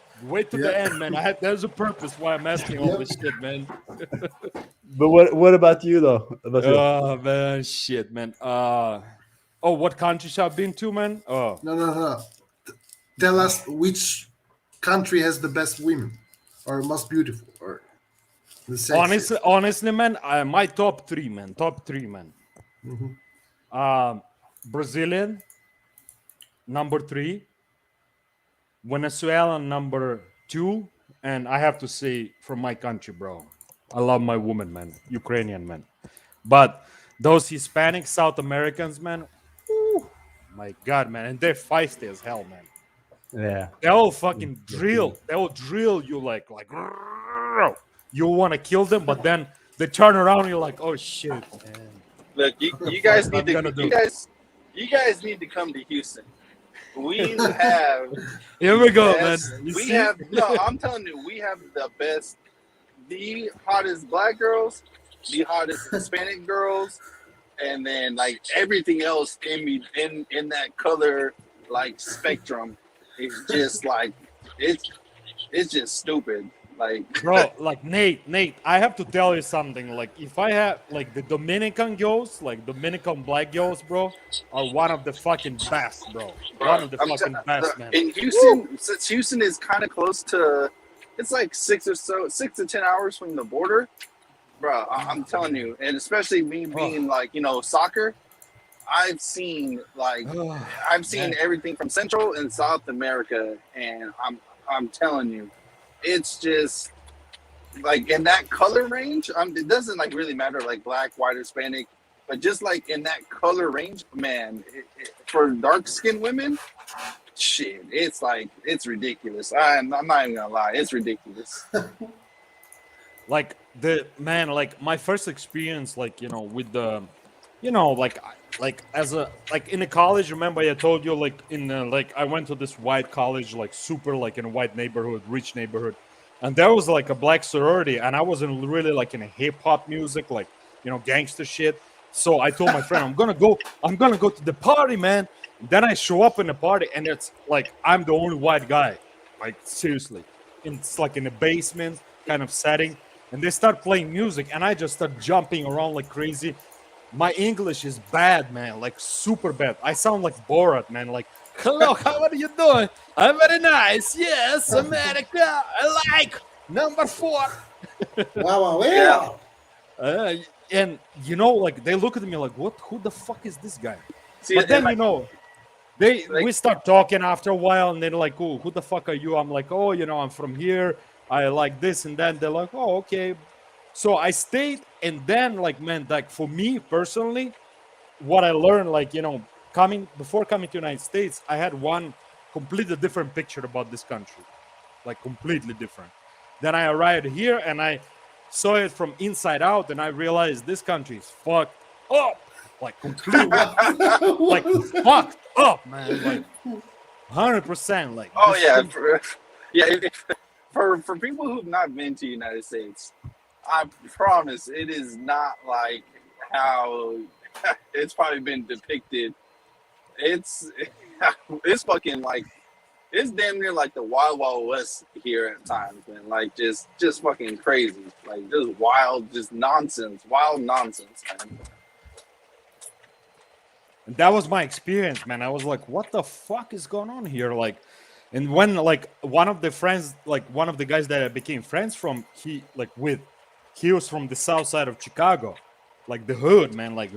to the end, man. There's a purpose why I'm asking all this shit, man. But what about you though? Oh man, shit, man. What countries I've been to, man? Oh, No. Tell us which country has the best women, or most beautiful, or the sexiest. honestly, man, my top three, man. Brazilian, number 3. Venezuelan, number 2. And I have to say, from my country, bro, I love my woman, man. Ukrainian, man. But those Hispanic South Americans, man, my God, man. And they're feisty as hell, man. Yeah. They'll fucking drill. They'll drill you like you want to kill them, but then they turn around and you're like, oh shit, man. Look, you guys need to you guys need to come to Houston. We have here we go, man. I'm telling you, we have the hottest black girls, the hottest Hispanic girls, and then like everything else in that color like spectrum. It's just like it's just stupid. Like, bro, like Nate, I have to tell you something. Like, if I have like the Dominican girls, like Dominican black girls, bro, are one of the fucking best, bro. One of the fucking best, man. In Houston, since Houston is kind of close to, it's like 6 to 10 hours from the border, bro. I'm telling you, and especially me being like, soccer. I've seen everything from Central and South America, and I'm telling you, it's just like in that color range. It doesn't like really matter like black, white, Hispanic, but just like in that color range, man. For dark skinned women, shit, it's ridiculous. I'm not even gonna lie, it's ridiculous. Like my first experience, like with the, as a in the college. Remember I told you I went to this white college, like super like in a white neighborhood, rich neighborhood, and there was like a black sorority, and I wasn't really like in a hip hop music, like gangster shit. So I told my friend, I'm gonna go to the party, man. Then I show up in the party, and it's like I'm the only white guy, like seriously. It's like in a basement kind of setting, and they start playing music, and I just start jumping around like crazy. My English is bad, man, like super bad. I sound like Borat, man. Like, hello, how are you doing? I'm very nice. Yes, America. I like number 4. Wow. And like they look at me like, what? Who the fuck is this guy? See, but then we start talking after a while, and they're like, oh, who the fuck are you? I'm like, oh, I'm from here. I like this and that. They're like, oh, okay. So I stayed, and then for me personally, what I learned, before coming to the United States, I had one completely different picture about this country, like completely different. Then I arrived here and I saw it from inside out, and I realized this country is fucked up, like completely, like fucked up, man, like 100%, like. Oh yeah, for people who've not been to the United States. I promise it is not like how it's probably been depicted. It's fucking like, it's damn near like the Wild Wild West here at times, man. Like just fucking crazy, like just wild nonsense, man. And that was my experience, man. I was like, what the fuck is going on here? Like, and when one of the guys that I became friends from, he was from the south side of Chicago, like the hood, man, like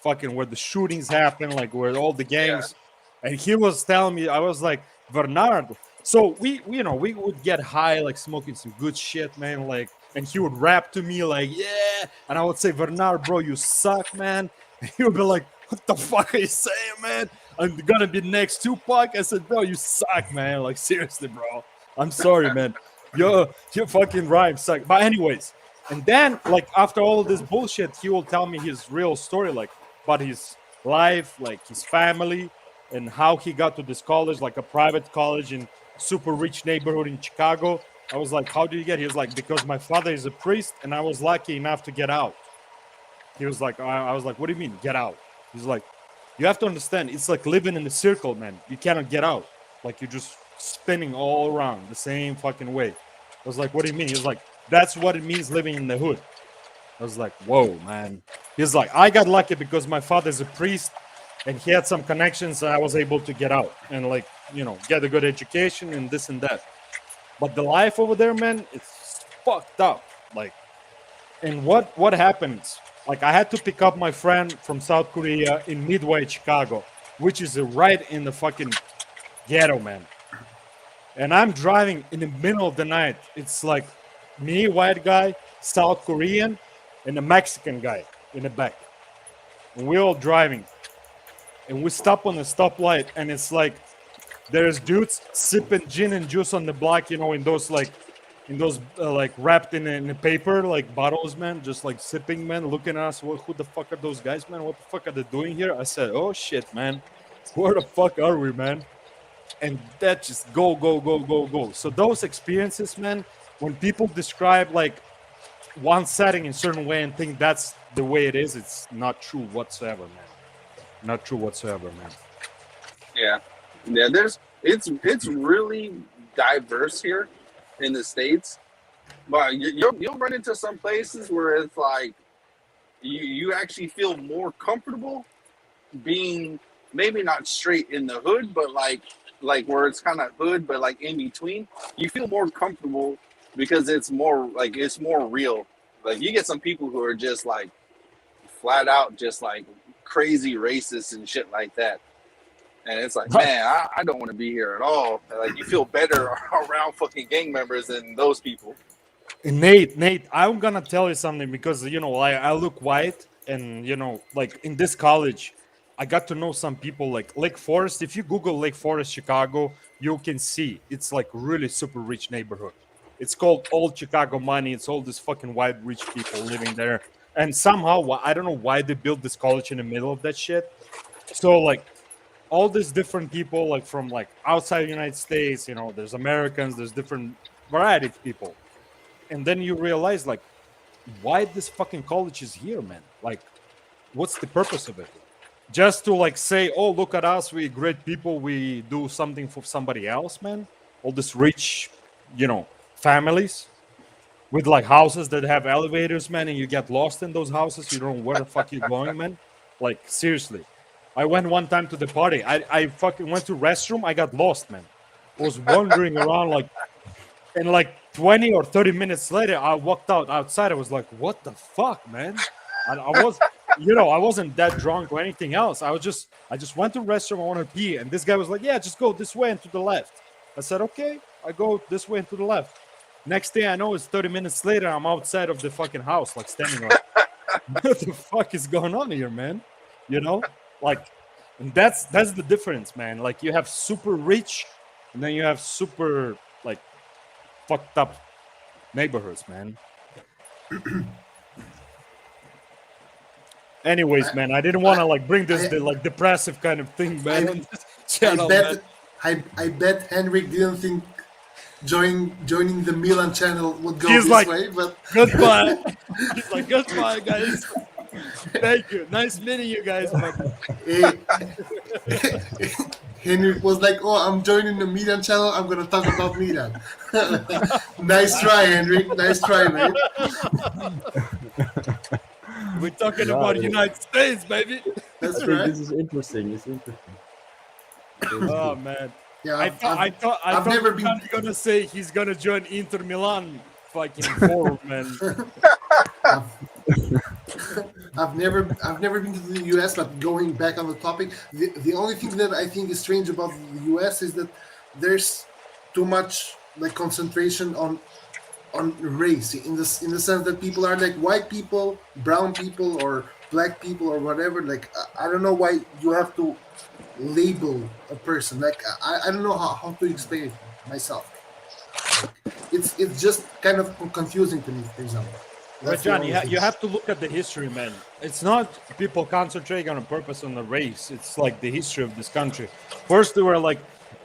fucking where the shootings happen, like where all the gangs. Yeah. And he was telling me, I was like, Bernard. So we would get high, like smoking some good shit, man, like, and he would rap to me like, yeah, and I would say, Bernard, bro, you suck, man. And he would be like, what the fuck are you saying, man? I'm gonna be next Tupac. I said, bro, you suck, man. Like, seriously, bro. I'm sorry, man. Your fucking rhymes suck. But anyways, and then like after all of this bullshit, he will tell me his real story, like about his life, like his family, and how he got to this college, like a private college in super rich neighborhood in Chicago. I was like, how do you get? He was like, because my father is a priest, and I was lucky enough to get out. He was like, I was like, what do you mean, get out? He's like, you have to understand, it's like living in a circle, man. You cannot get out. Like, you're just spinning all around the same fucking way. I was like, what do you mean? He was like, that's what it means living in the hood. I was like, whoa, man. He's like, I got lucky because my father's a priest and he had some connections and I was able to get out and, like, you know, get a good education and this and that. But the life over there, man, it's fucked up. Like, and what happens? Like, I had to pick up my friend from South Korea in Midway, Chicago, which is right in the fucking ghetto, man. And I'm driving in the middle of the night. It's like me, white guy, South Korean, and a Mexican guy in the back. And we're all driving. And we stop on the stoplight, and it's like there's dudes sipping gin and juice on the block, you know, in those like wrapped in a paper like bottles, man, just like sipping, man, looking at us. Who the fuck are those guys, man? What the fuck are they doing here? I said, oh shit, man, where the fuck are we, man? And that just go. So those experiences, man, when people describe like one setting in a certain way and think that's the way it is, it's not true whatsoever, man. Not true whatsoever, man. Yeah. It's really diverse here in the States, but you'll run into some places where it's like you actually feel more comfortable being maybe not straight in the hood, but like where it's kind of hood, but like in between. You feel more comfortable because it's more real. Like, you get some people who are just like flat out just like crazy racist and shit like that. And it's like, man, I don't want to be here at all. Like, you feel better around fucking gang members than those people. Nate, I'm gonna tell you something, because, you know, I look white, and, you know, like in this college, I got to know some people like Lake Forest. If you Google Lake Forest, Chicago, you can see it's like really super rich neighborhood. It's called Old Chicago Money. It's all these fucking white rich people living there. And somehow, I don't know why they built this college in the middle of that shit. So, like, all these different people, like from like outside the United States, you know, there's Americans, there's different variety of people. And then you realize, like, why this fucking college is here, man? Like, what's the purpose of it? Just to like say, oh, look at us, we great people, we do something for somebody else, man? All this rich, you know, families with like houses that have elevators, man, and you get lost in those houses, you don't know where the fuck you're going, man. Like, seriously. I went one time to the party. I fucking went to restroom. I got lost, man. I was wandering around like, and like 20 or 30 minutes later, I walked outside. I was like, what the fuck, man? And I was, you know, I wasn't that drunk or anything else. I just went to restroom. I wanted to pee. And this guy was like, yeah, just go this way and to the left. I said, okay. I go this way and to the left. Next thing I know, it's 30 minutes later. I'm outside of the fucking house, like standing like, what the fuck is going on here, man? You know? Like, and that's the difference, man. Like, you have super rich, and then you have super like fucked up neighborhoods, man. Anyways, man, I didn't want to like bring this like depressive kind of thing, man. I bet Henrik didn't think joining the Milan channel would go He's this like, way, but goodbye. He's like, goodbye, guys. Thank you. Nice meeting you guys. Henrik was like, oh, I'm joining the Milan channel. I'm going to talk about Milan. Nice try, Henrik. Nice try, man. We're talking about the United States, baby. That's right. This is interesting. It's interesting. Oh, man. Yeah, I thought never been gonna say he's gonna join Inter Milan fucking forum, man. I've never been to the US, but going back on the topic, the only thing that I think is strange about the US is that there's too much like concentration on race in the sense that people are like white people, brown people, or black people, or whatever. Like, I don't know why you have to label a person. Like, I don't know how to explain it myself. It's just kind of confusing to me, for example. But John, you have to look at the history, man. It's not people concentrating on purpose on the race. It's like the history of this country. First, they were like,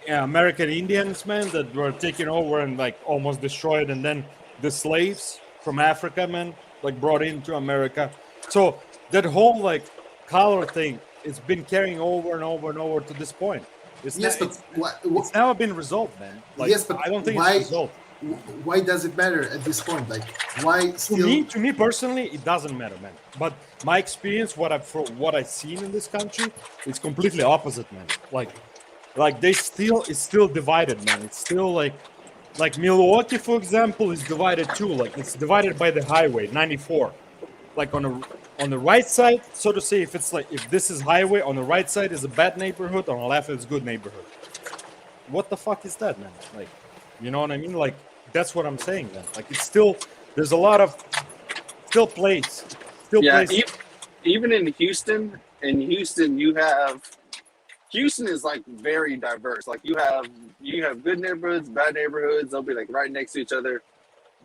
American Indians, man, that were taken over and like almost destroyed, and then the slaves from Africa, man, like brought into America. So that whole like color thing, it's been carrying over and over and over to this point. It's it's never been resolved, man. Like, yes, but I don't think why? it's resolved. Why does it matter at this point? Like, why still? To me personally, it doesn't matter, man. But my experience, what I've seen in this country, it's completely opposite, man. Like it's still divided, man. It's still like Milwaukee, for example, is divided too. Like it's divided by the highway 94. Like on the right side, so to say, if this is highway, on the right side is a bad neighborhood, on the left is good neighborhood. What the fuck is that, man? Like, you know what I mean? Like, that's what I'm saying, man. Like, it's still, there's a lot of place. Even in Houston, Houston is like very diverse. Like you have good neighborhoods, bad neighborhoods. They'll be like right next to each other.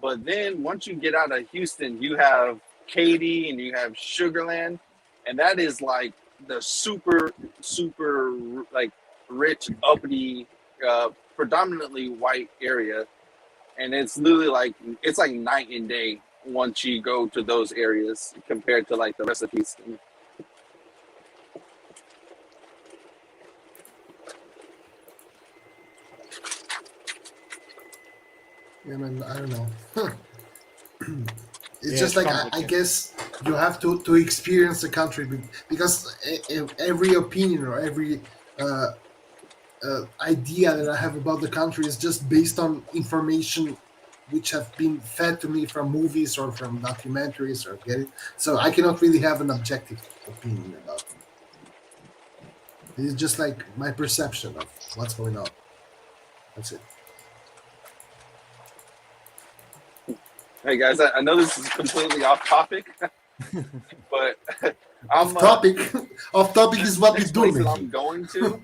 But then once you get out of Houston, you have Katy and you have Sugarland, and that is like the super like rich, uppity, predominantly white area, and it's literally like night and day once you go to those areas compared to like the rest of Houston. Yeah, man, I don't know. It's just like I guess you have to experience the country because every opinion or every idea that I have about the country is just based on information which have been fed to me from movies or from documentaries or get it. So I cannot really have an objective opinion about it. It's just like my perception of what's going on. That's it. Hey guys, I know this is completely off topic, but off topic is what we do. I'm going to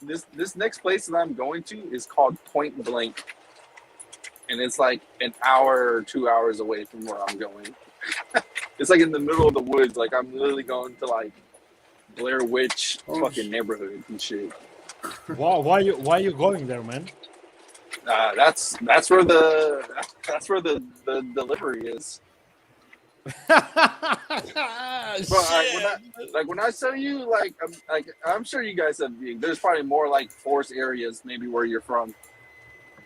this next place that I'm going to is called Point Blank, and it's like an hour or 2 hours away from where I'm going. It's like in the middle of the woods. Like I'm literally going to like Blair Witch fucking neighborhood and shit. Wow, why are you going there, man? That's where the delivery is. When I tell you, I'm sure you guys have. There's probably more like forest areas, maybe where you're from.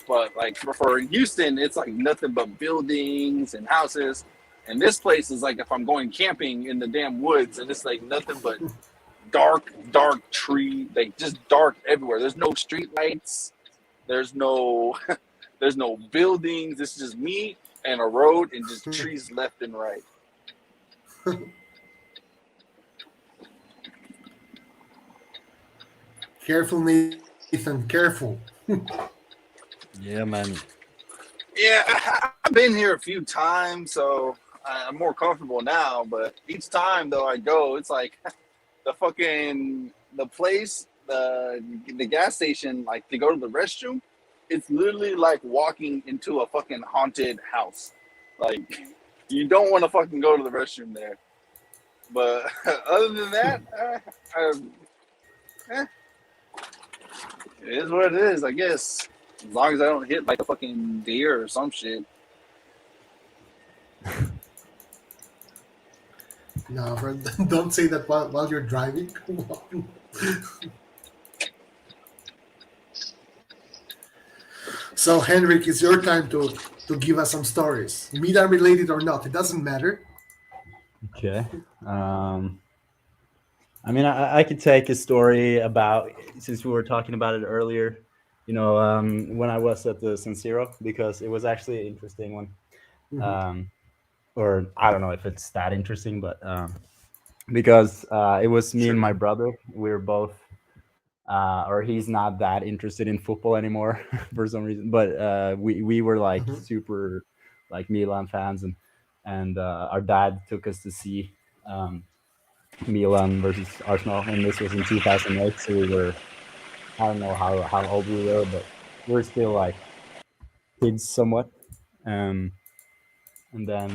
But like for Houston, it's like nothing but buildings and houses. And this place is like if I'm going camping in the damn woods, and it's like nothing but dark tree, like just dark everywhere. There's no street lights. There's no buildings. It's just me and a road and just trees left and right. Careful, Nathan. Careful. Yeah, man. Yeah, I've been here a few times, so I'm more comfortable now. But each time though I go, it's like the place. The gas station, like to go to the restroom, it's literally like walking into a fucking haunted house. Like you don't want to fucking go to the restroom there. But other than that, it is what it is, I guess. As long as I don't hit like a fucking deer or some shit. No, bro, don't say that while you're driving. So, Henrik, it's your time to give us some stories. Milan related or not, it doesn't matter. Okay. I mean, I could take a story about, since we were talking about it earlier, when I was at the San Siro, because it was actually an interesting one. Mm-hmm. Or I don't know if it's that interesting, but because it was me and my brother. We were both, or he's not that interested in football anymore for some reason. But we were like super like Milan fans, and our dad took us to see Milan versus Arsenal, and this was in 2008. So we were, I don't know how old we were, but we were still like kids somewhat. And then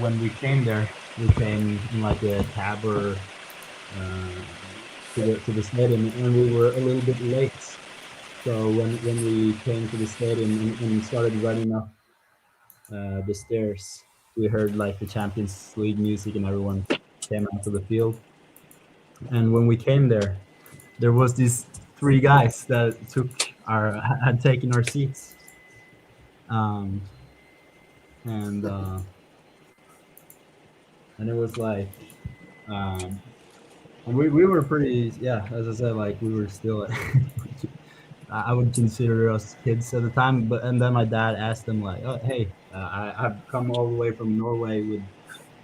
when we came there, we came in like a cab or to the stadium, and we were a little bit late. So when we came to the stadium and started running up the stairs, we heard like the Champions League music, and everyone came out to the field. And when we came there was these three guys that had taken our seats, and it was like, and we were pretty, yeah, as I said, like we were still I would consider us kids at the time, and then my dad asked them like, oh, hey, I've come all the way from Norway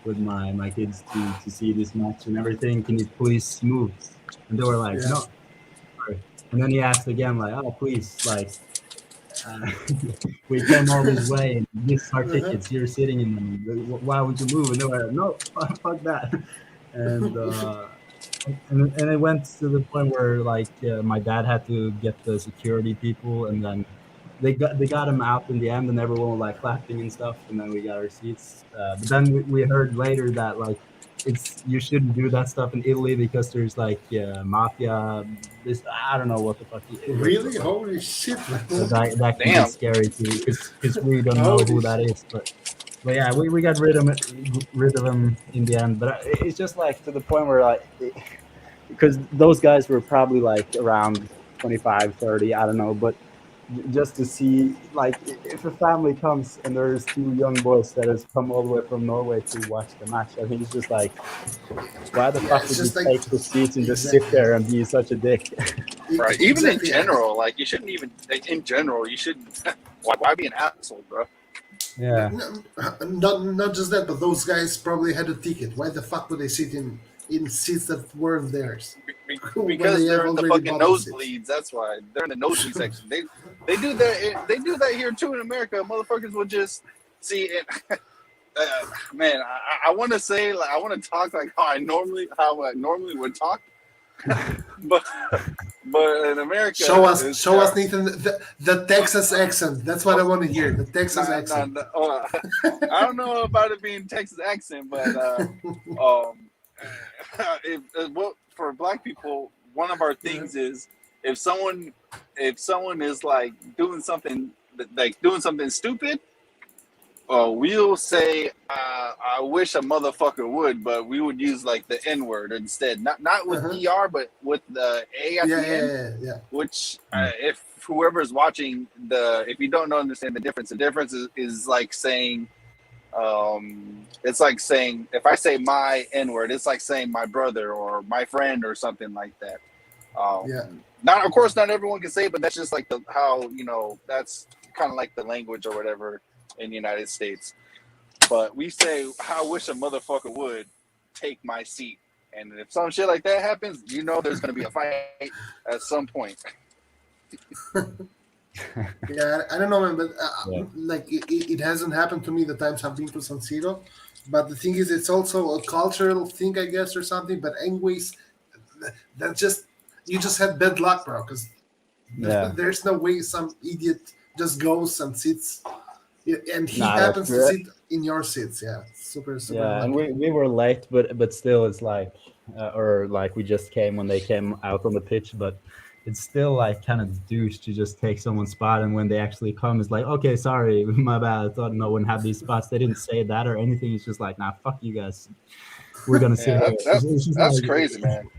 with my kids to see this match and everything, can you please move? And they were like, no. And then he asked again, like, oh, please, like, we came all this way, and these are tickets, you're sitting in them, why would you move? And they were like, no, fuck that. And and it went to the point where like my dad had to get the security people, and then they got him out in the end, and everyone was like clapping and stuff, and then we got our seats. But then we heard later that like you shouldn't do that stuff in Italy because there's like mafia. This I don't know what the fuck. Really? Holy shit! So that can be scary too, because we don't know who that is, but yeah, we got rid of him in the end. But it's just like to the point where like, because those guys were probably like around 25, 30, I don't know. But just to see like if a family comes and there's two young boys that has come all the way from Norway to watch the match, I think it's just like, why the fuck would you take the seats and just sit there and be such a dick? Right. Even in general, like you shouldn't even. In general, you shouldn't. Why be an asshole, bro? Yeah. Not just that, but those guys probably had a ticket. Why the fuck would they sit in seats that weren't theirs? Because they're in the fucking nosebleeds. That's why they're in the nosebleed section. They do that. They do that here too in America. Motherfuckers will just see it. Man, I want to say like I want to talk like how I normally would talk, but in America, show us, Nathan, the Texas accent. That's what I want to hear. The Texas accent. I don't know about it being Texas accent, but for Black people, one of our things is if someone is like doing something stupid, we'll say I wish a motherfucker would, but we would use like the N word instead, not with ER, but with the A at the end. Yeah. Which if whoever's watching if you don't understand the difference is like saying. It's like saying if I say my N word, it's like saying my brother or my friend or something like that. Not of course not everyone can say it, but that's just like how that's kind of like the language or whatever in the United States. But we say I wish a motherfucker would take my seat, and if some shit like that happens, there's gonna be a fight at some point. Yeah, I don't know, man, but like it hasn't happened to me the times I've been to San Siro. But the thing is, it's also a cultural thing, I guess, or something. But anyways, you just had bad luck, bro. Because there's no way some idiot just goes and sits, and he happens to sit in your seats. Yeah, super. Yeah, lucky. and we were late, but still, it's like, or like we just came when they came out on the pitch, but. It's still like kind of douche to just take someone's spot, and when they actually come, it's like, okay, sorry, my bad. I thought no one had these spots. They didn't say that or anything. It's just like, nah, fuck you guys. We're gonna sit here. That's crazy, man.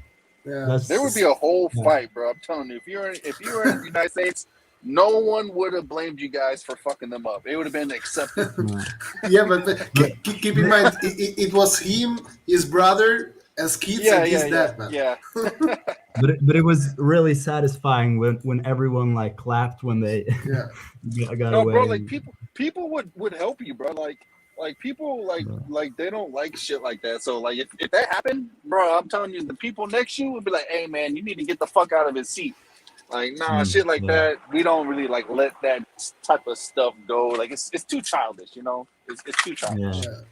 Yeah, there would be a whole fight, bro. I'm telling you, if you were in the United States, no one would have blamed you guys for fucking them up. It would have been accepted. Yeah, but keep in mind, it was him, his brother, as kids, and his dad, man. Yeah. But it was really satisfying when everyone like clapped when they got away. Bro, like people would help you, bro. Like people like they don't like shit like that. So like if that happened, bro, I'm telling you, the people next to you would be like, hey man, you need to get the fuck out of his seat. Like shit like that. We don't really like let that type of stuff go. Like it's too childish, It's too childish. Yeah.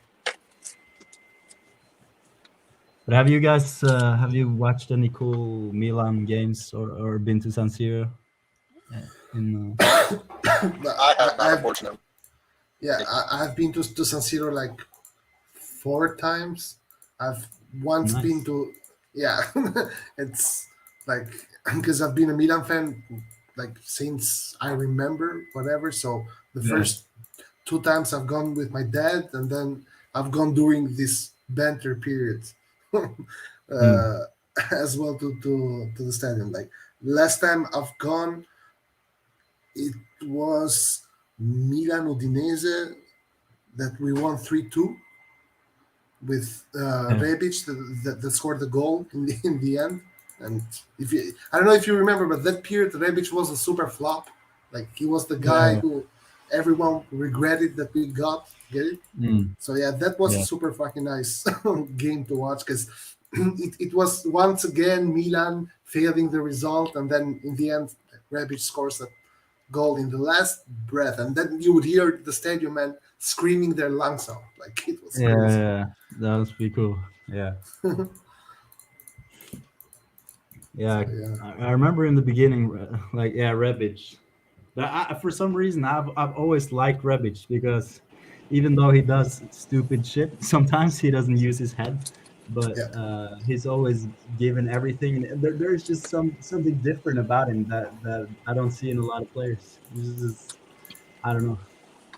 But have you guys watched any cool Milan games or been to San Siro? I have not, unfortunately. Yeah, I've been to San Siro like 4 times. I've once been to it's like because I've been a Milan fan like since I remember, whatever. So the first 2 times I've gone with my dad, and then I've gone during this banter period as well to the stadium. Like last time I've gone, it was Milan Udinese that we won 3-2 with Rebic that scored the goal in the end. And if you, I don't know if you remember, but that period Rebic was a super flop. Like he was the guy who everyone regretted that we got. Get it? So yeah, that was a super fucking nice game to watch because it was once again Milan failing the result, and then in the end Rebic scores a goal in the last breath, and then you would hear the stadium man screaming their lungs out. Like it was crazy. Yeah, that was pretty cool. Yeah. Yeah, So, yeah. I remember in the beginning, like Rebic. But for some reason, I've always liked Rebic because even though he does stupid shit, sometimes he doesn't use his head, but he's always given everything. And there's just something different about him that I don't see in a lot of players. I don't know.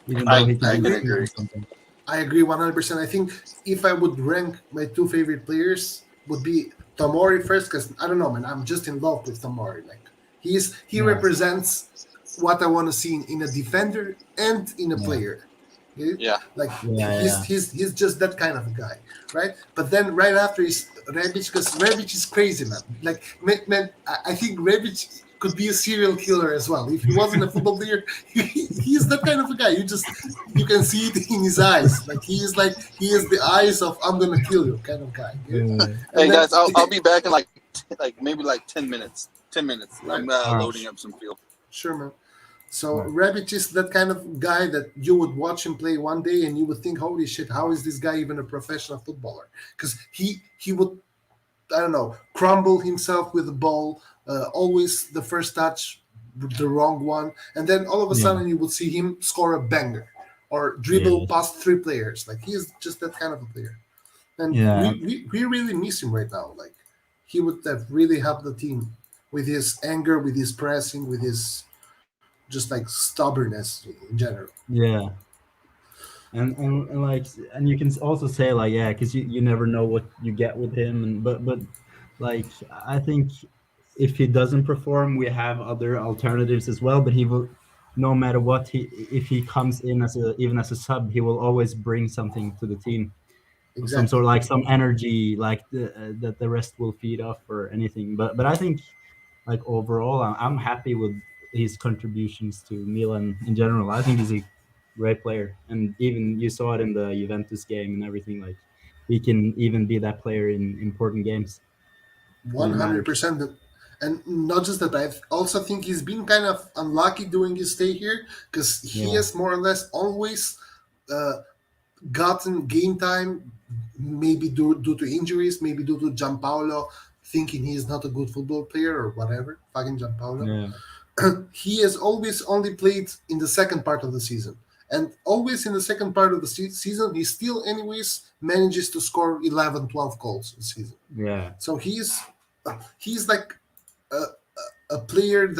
Even though he can do something. I agree 100%. I think if I would rank my two favorite players, would be Tomori first, because I don't know, man. I'm just in love with Tomori. Like he represents what I want to see in a defender and in a player. Yeah. Like he's just that kind of a guy, right? But then right after is Rebic, because Rebic is crazy, man. Like man, I think Rebic could be a serial killer as well. If he wasn't a football player, he's that kind of a guy. You can see it in his eyes. Like he is the eyes of "I'm gonna kill you" kind of guy. Hey guys, I'll be back in maybe 10 minutes. 10 minutes. I'm loading up some fuel. Sure, man. So Rebic is that kind of guy that you would watch him play one day and you would think, holy shit, how is this guy even a professional footballer? Because he would, I don't know, crumble himself with the ball, always the first touch, the wrong one. And then all of a sudden you would see him score a banger or dribble past 3 players. Like he's just that kind of a player. And we really miss him right now. Like he would have really helped the team with his anger, with his pressing, with his just like stubbornness in general. Yeah. And you can also say because you never know what you get with him, but like I think if he doesn't perform, we have other alternatives as well. But he will, no matter what, if he comes in even as a sub, he will always bring something to the team. Exactly. Some sort of some energy, that the rest will feed off or anything. But I think overall, I'm happy with his contributions to Milan in general. I think he's a great player, and even you saw it in the Juventus game and everything. Like he can even be that player in important games. 100%, and not just that. I also think he's been kind of unlucky during his stay here because he has more or less always gotten game time, maybe due to injuries, maybe due to Gianpaolo thinking he's not a good football player or whatever. Fucking Gianpaolo. Yeah. He has always only played in the second part of the season. And always in the second part of the season, he still anyways manages to score 11, 12 goals this season. Yeah. So he's like a player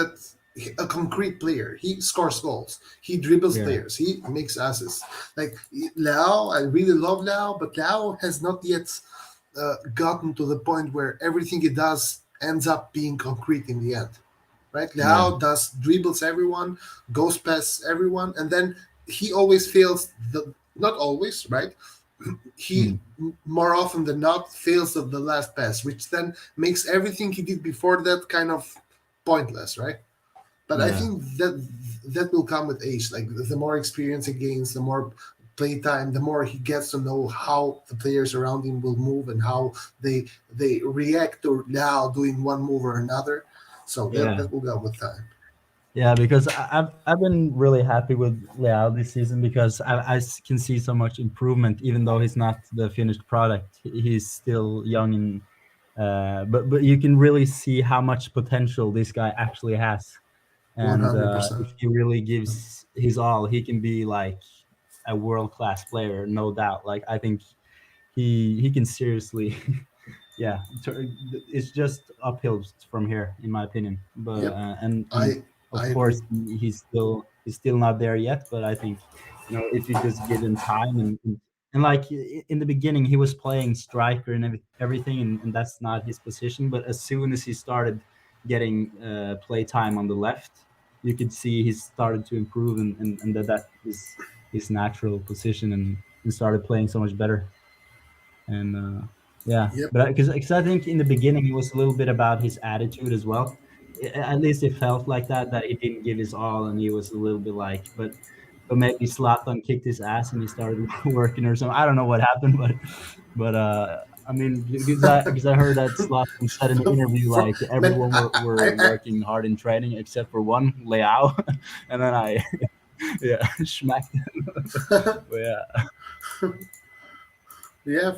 a concrete player. He scores goals. He dribbles players. He makes assists. Like Leao, I really love Leao, but Leao has not yet gotten to the point where everything he does ends up being concrete in the end. Right? Leao dribbles everyone, goes past everyone, and then he always fails. Not always, right? He more often than not fails of the last pass, which then makes everything he did before that kind of pointless, right? But I think that will come with age. Like the more experience he gains, the more play time, the more he gets to know how the players around him will move and how they react to Leao doing one move or another. So that will go with time. Yeah, because I've been really happy with Leao this season because I can see so much improvement, even though he's not the finished product. He's still young, and but you can really see how much potential this guy actually has. And if he really gives his all, he can be like a world-class player, no doubt. Like I think he can seriously yeah, it's just uphill from here, in my opinion. But Yep. and I of course he's still not there yet. But I think if you just give him time and like in the beginning he was playing striker and everything, and that's not his position. But as soon as he started getting play time on the left, you could see he started to improve, and that is his natural position, and started playing so much better. And yeah, Yep. but because I think in the beginning it was a little bit about his attitude as well. At least it felt like that he didn't give his all, and he was a little bit like, but maybe Zlatan kicked his ass and he started working or something. I don't know what happened, but I mean, because I heard that Zlatan said in the interview like everyone were working hard in training except for one, Leao, and then I yeah smacked him. But yeah. Yeah,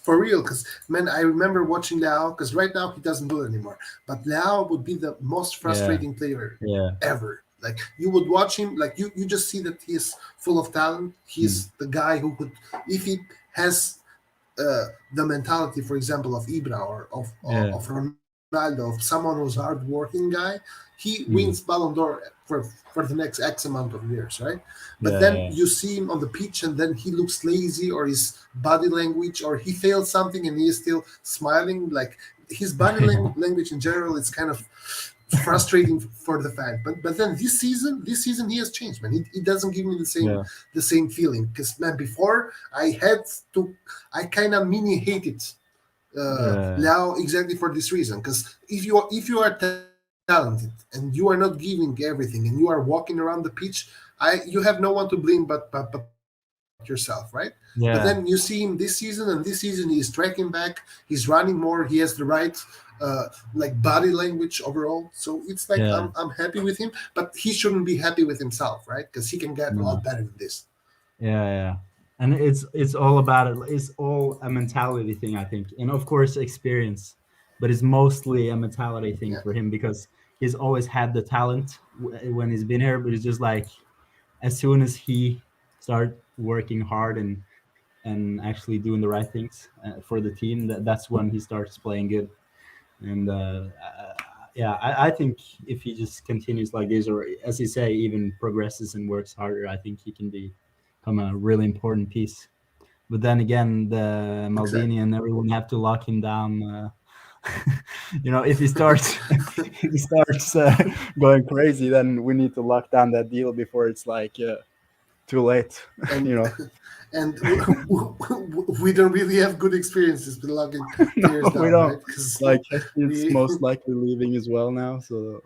for real. Because man, I remember watching Leao. Because right now he doesn't do it anymore. But Leao would be the most frustrating player ever. Like you would watch him, like you just see that he's full of talent. He's the guy who could, if he has the mentality, for example, of Ibra or of Ronaldo, of someone who's hard-working guy, he wins Ballon d'Or for the next X amount of years, right? But then you see him on the pitch, and then he looks lazy, or his body language, or he failed something, and he is still smiling. Like his body language in general is kind of frustrating for the fan. But then this season he has changed, man. He doesn't give me the same feeling. Because man, before I kind of mini hated Leao exactly for this reason. Because if you are talented and you are not giving everything and you are walking around the pitch, you have no one to blame but yourself, right? But then you see him this season, and this season he is tracking back, he's running more, he has the right like body language overall. So it's like I'm happy with him, but he shouldn't be happy with himself, right? Because he can get a lot better than this. Yeah. And it's all about it. It's all a mentality thing, I think, and of course experience, but it's mostly a mentality thing for him, because he's always had the talent when he's been here. But it's just like as soon as he start working hard and actually doing the right things for the team, that's when he starts playing good. And I think if he just continues like this, or as you say, even progresses and works harder, I think he can become a really important piece. But then again, the Maldini and everyone have to lock him down. If he starts going crazy, then we need to lock down that deal before it's like too late. And, and we don't really have good experiences with locking players down. We don't. Right? Like it's most likely leaving as well now. So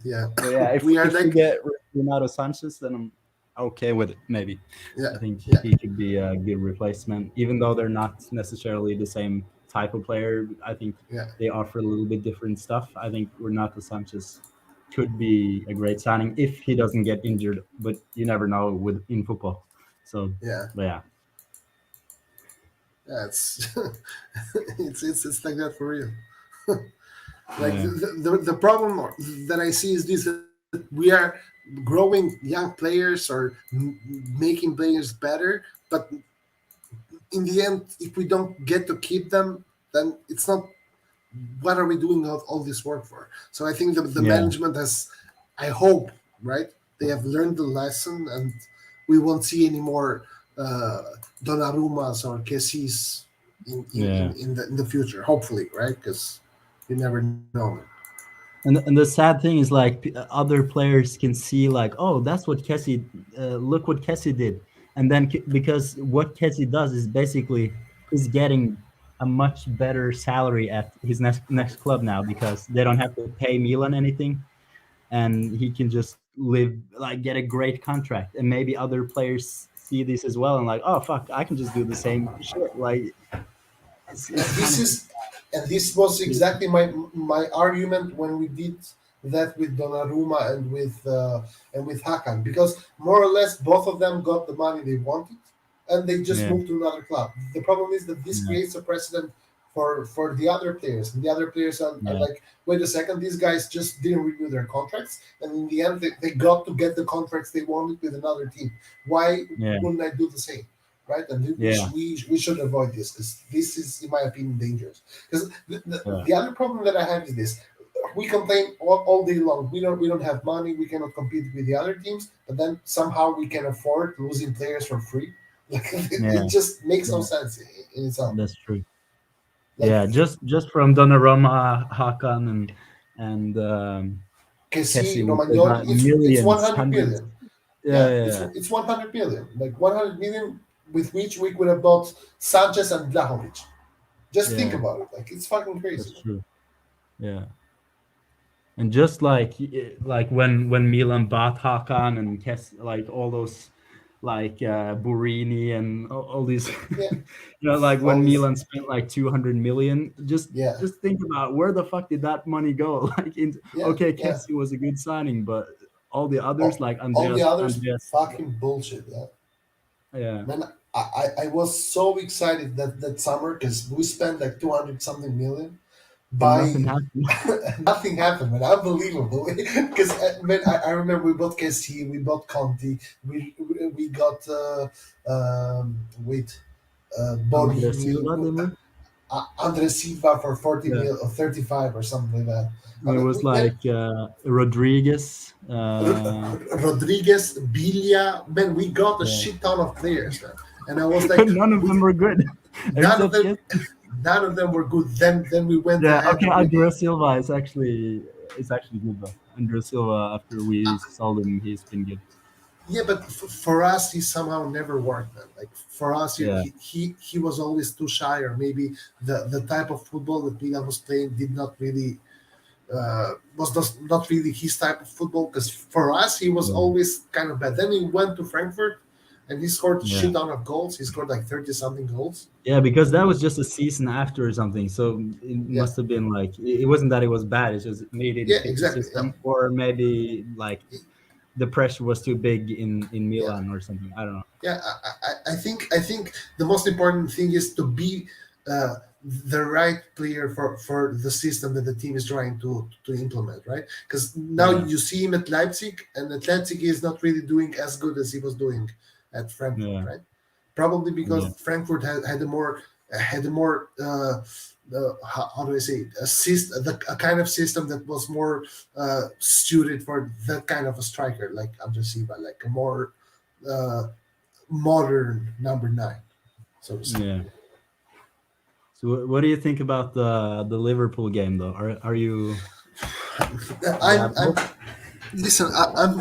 if we get Renato Sanchez, then I'm okay with it. Maybe. I think he could be a good replacement, even though they're not necessarily the same type of player. I think they offer a little bit different stuff. I think Renato Sanchez could be a great signing if he doesn't get injured, but you never know in football. So it's it's like that for real. Like the problem that I see is this: that we are growing young players or making players better, but in the end, if we don't get to keep them, then it's not. What are we doing all this work for? So I think the management has, I hope, right? They have learned the lesson, and we won't see any more Donnarummas or Kessis in the future. Hopefully, right? Because you never know. And the sad thing is, like, other players can see, like, oh, that's what Kessie. Look what Kessie did, and then because what Kessie does is basically he's getting a much better salary at his next club now, because they don't have to pay Milan anything, and he can just get a great contract. And maybe other players see this as well and like, oh fuck, I can just do the same shit. Like, this was exactly my argument when we did that with Donnarumma and with Hakan, because more or less both of them got the money they wanted, and they just moved to another club. The problem is that this creates a precedent for the other players, and the other players are like, wait a second, these guys just didn't renew their contracts, and in the end they got to get the contracts they wanted with another team. Why wouldn't I do the same? right? And we should avoid this because this is, in my opinion, dangerous. Because the other problem that I have is this: we complain all day long. We don't have money. We cannot compete with the other teams. But then somehow we can afford losing players for free. Like it just makes no sense in itself. That's true. Like, just from Donnarumma, Hakan, and Kessie, we Romagnoli, got it's 100 hundreds. million. Yeah. It's 100 million. Like 100 million with which we could have bought Sanchez and Vlahovic. Just think about it. Like it's fucking crazy. That's true. Yeah. And just like when Milan bought Hakan and like all those like Burini and all these, like when Milan spent like 200 million, just think about where the fuck did that money go? Like, Kessie was a good signing, but all the others fucking bullshit. Yeah. Man, I was so excited that summer because we spent like 200 something million. Nothing happened. Nothing happened, man. Unbelievable. Because I remember we bought Kessie, we bought Conti, we got Borini, Andre Silva for 40 mil or 35 or something like that. It was like Rodriguez. Rodriguez, Bilia. Man, we got a shit ton of players, man. And I was like, none of them were good. None of them were good. Then we went. Andre Silva is actually good though. Andre Silva, after we sold him, he's been good. Yeah, but for us, he somehow never worked. Man. Like for us, he was always too shy, or maybe the type of football that Milan was playing did not really was not really his type of football. Because for us, he was always kind of bad. Then he went to Frankfurt. And he scored a shit ton of goals. He scored like 30-something goals. Yeah, because that was just a season after or something. So it must have been like, it wasn't that it was bad. It's just maybe it fit the system. Or maybe like the pressure was too big in Milan or something. I don't know. Yeah, I think the most important thing is to be the right player for the system that the team is trying to implement, right? Because now you see him at Leipzig, and Leipzig is not really doing as good as he was doing at Frankfurt, right? Probably because Frankfurt had a more how do I say it? A kind of system that was more suited for that kind of a striker, like Andre Silva, like a more modern number 9, so to say. Yeah. So what do you think about the Liverpool game, though? Are you? I'm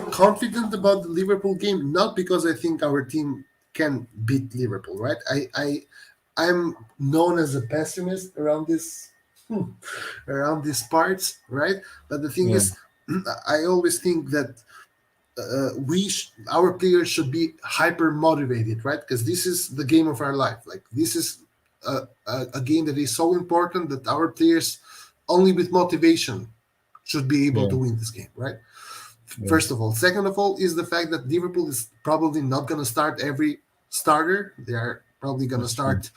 confident about the Liverpool game, not because I think our team can beat Liverpool, right? I'm known as a pessimist around these parts, right? But the thing is, I always think that our players should be hyper motivated, right? Because this is the game of our life. Like this is a game that is so important that our players, only with motivation, should be able to win this game, right? First of all. Second of all is the fact that Liverpool is probably not going to start every starter. They are probably going to start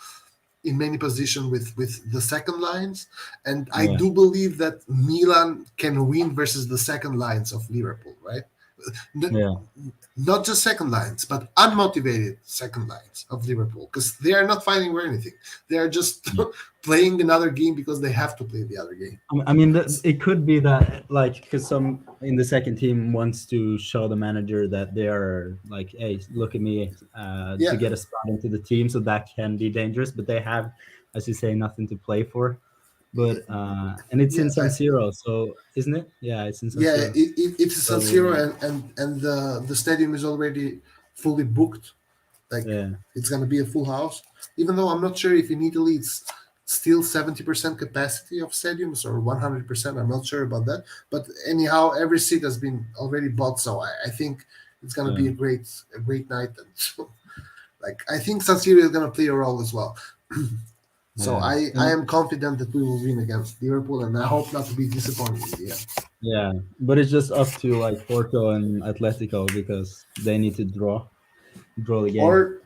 in many positions with the second lines. And I do believe that Milan can win versus the second lines of Liverpool, right? Not just second lines, but unmotivated second lines of Liverpool, because they are not fighting for anything. They are just playing another game because they have to play the other game. I mean, it could be that, like, because some in the second team wants to show the manager that they are like, hey, look at me, to get a spot into the team, so that can be dangerous. But they have, as you say, nothing to play for. But and it's in San Siro, so isn't it? Yeah, it's in San Siro. It's San Siro, and the stadium is already fully booked. Like it's gonna be a full house. Even though I'm not sure if in Italy it's still 70% capacity of stadiums or 100%. I'm not sure about that. But anyhow, every seat has been already bought, so I think it's gonna be a great night. And like I think San Siro is gonna play a role as well. So I am confident that we will win against Liverpool, and I hope not to be disappointed. Yeah, but it's just up to like Porto and Atletico because they need to draw the game. Or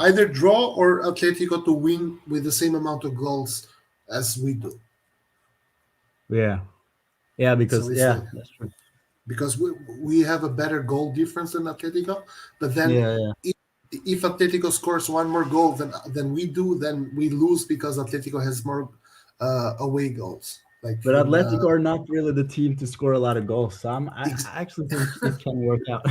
either draw or Atletico to win with the same amount of goals as we do. Yeah, because that's true. Because we have a better goal difference than Atletico, but then if Atletico scores one more goal than we do, then we lose because Atletico has more away goals. But Atletico are not really the team to score a lot of goals. So I actually think it can work out.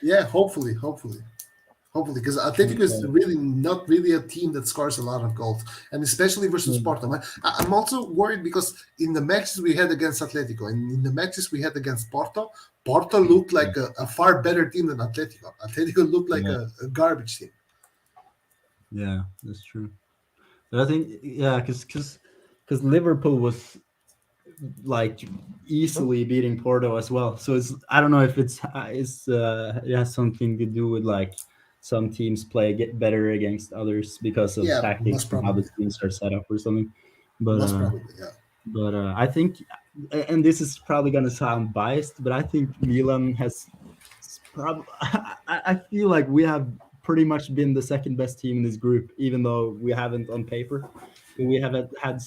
Yeah, hopefully, because Atletico is really not really a team that scores a lot of goals, and especially versus Porto. I'm also worried because in the matches we had against Atletico and in the matches we had against Porto, Porto looked like a far better team than Atletico. Atletico looked like a garbage team. Yeah, that's true. But I think because Liverpool was like easily beating Porto as well. So I don't know if it has something to do with like some teams get better against others because of tactics and how the teams are set up or something. But I think, and this is probably gonna sound biased, but I think Milan has I feel like we have pretty much been the second best team in this group, even though we haven't on paper. We haven't had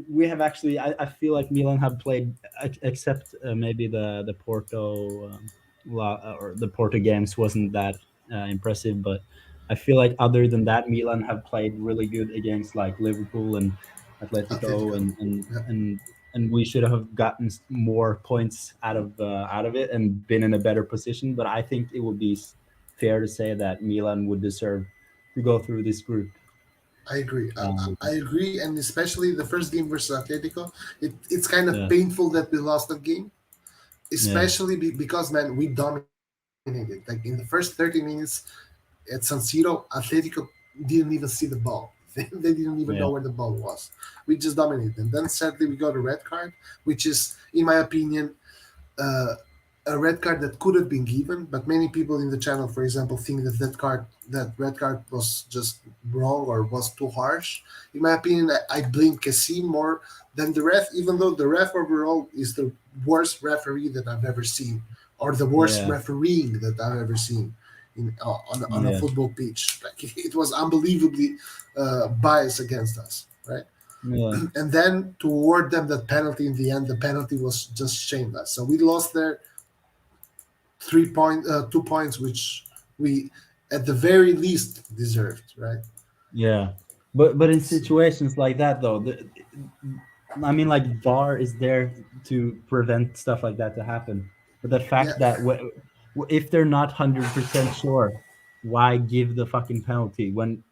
we have actually. I feel like Milan have played, except maybe the Porto or the Porto games wasn't that impressive. But I feel like other than that, Milan have played really good against like Liverpool and Atletico. And we should have gotten more points out of it and been in a better position. But I think it would be fair to say that Milan would deserve to go through this group. I agree. I agree, and especially the first game versus Atletico, it's kind of painful that we lost that game, especially because man, we dominated. Like in the first 30 minutes at San Siro, Atletico didn't even see the ball. They didn't even know where the ball was. We just dominated, and then sadly we got a red card, which is, in my opinion, a red card that could have been given, but many people in the channel, for example, think that red card was just wrong or was too harsh. In my opinion, I blame Cassim more than the ref, even though the ref overall is the worst referee that I've ever seen, or the worst refereeing that I've ever seen on a football pitch. Like, it was unbelievably biased against us, right? Yeah. And then to award them that penalty in the end, the penalty was just shameless. So we lost there 2 points, which we at the very least deserved, right? Yeah, but in situations like that, though, I mean, like VAR is there to prevent stuff like that to happen. But the fact that if they're not 100% sure, why give the fucking penalty when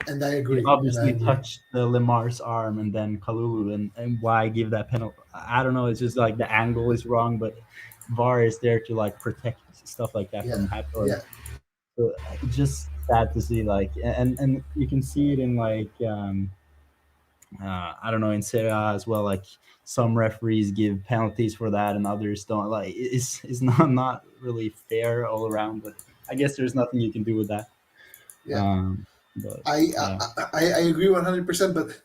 and I agree. It obviously touched the Lamar's arm and then Kalulu, and why give that penalty? I don't know. It's just like the angle is wrong, but VAR is there to like protect stuff like that from happening. So it's just sad to see, like, and you can see it in like I don't know, in Serie A as well. Like some referees give penalties for that, and others don't. Like it's not really fair all around. But I guess there's nothing you can do with that. Yeah. But, I agree 100%. But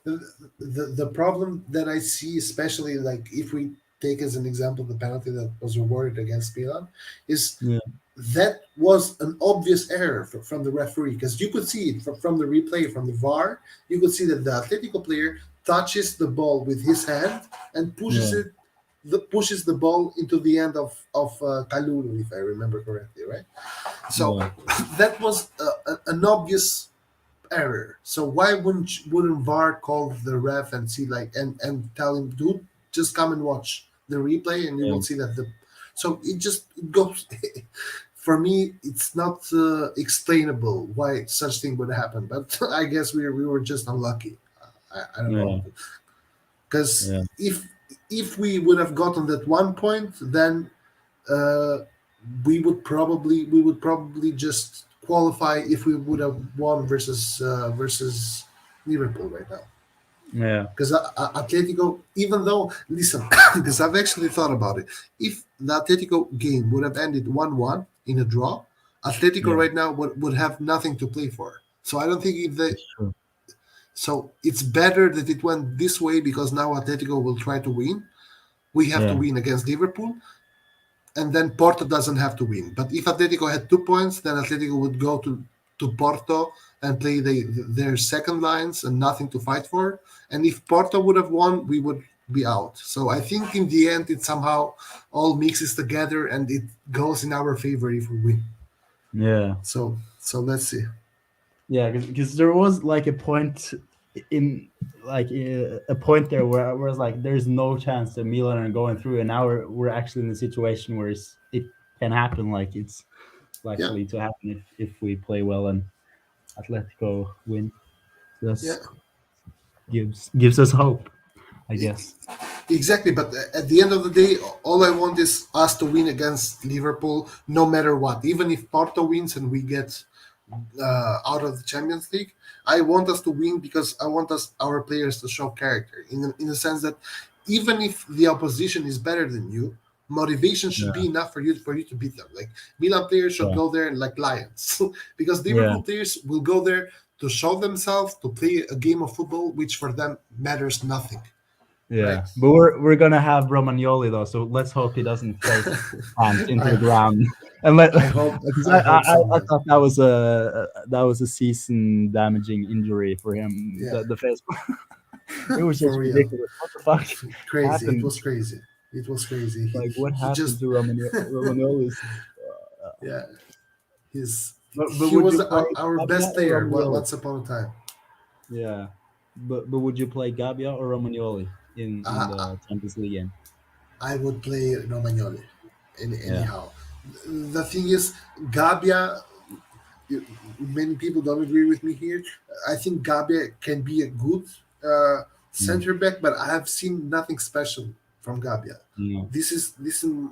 the problem that I see, especially like if we take as an example the penalty that was awarded against Milan, is that was an obvious error from the referee, because you could see it from the replay, from the VAR. You could see that the Atletico player touches the ball with his hand and pushes pushes the ball into the end of Kalulu, if I remember correctly, right? So that was an obvious error. So why wouldn't VAR call the ref and see and tell him, dude, just come and watch the replay and you will see that so it goes. For me, it's not explainable why such thing would happen, but I guess we were just unlucky. I don't know, because if we would have gotten that 1 point, then we would probably just qualify if we would have won versus Liverpool right now. Yeah, because Atletico, even though, listen, because I've actually thought about it, if the Atletico game would have ended 1-1 in a draw, Atletico right now would have nothing to play for. So I don't think if they. So it's better that it went this way, because now Atletico will try to win. We have to win against Liverpool, and then Porto doesn't have to win. But if Atletico had 2 points, then Atletico would go to Porto and play their second lines and nothing to fight for. And if Porto would have won, we would be out. So I think in the end, it somehow all mixes together and it goes in our favor if we win. Yeah. So let's see. Yeah, because there was like a point in a point there where I was like, there's no chance that Milan are going through, and now we're actually in a situation where it can happen. Like it's likely to happen if we play well and Atletico win. That's gives us hope, I guess. Exactly, but at the end of the day, all I want is us to win against Liverpool, no matter what. Even if Porto wins and we get out of the Champions League, I want us to win because I want our players to show character. In the sense that even if the opposition is better than you, motivation should be enough for you to beat them. Like Milan players should go there like lions, because Liverpool players will go there to show themselves, to play a game of football, which for them matters nothing. Yeah, right? But we're gonna have Romagnoli though, so let's hope he doesn't take hands into the ground. And I thought that was a season damaging injury for him. Yeah. The face. It was just ridiculous. What the fuck? Crazy. Happened? It was crazy. It was crazy. Like what happened to Romagnoli? Yeah, But he was our best player once upon a time. Yeah, but would you play Gabbia or Romagnoli in the Champions League game? I would play Romagnoli. Anyhow, the thing is, Gabbia. Many people don't agree with me here. I think Gabbia can be a good center back, but I have seen nothing special from Gabbia. This is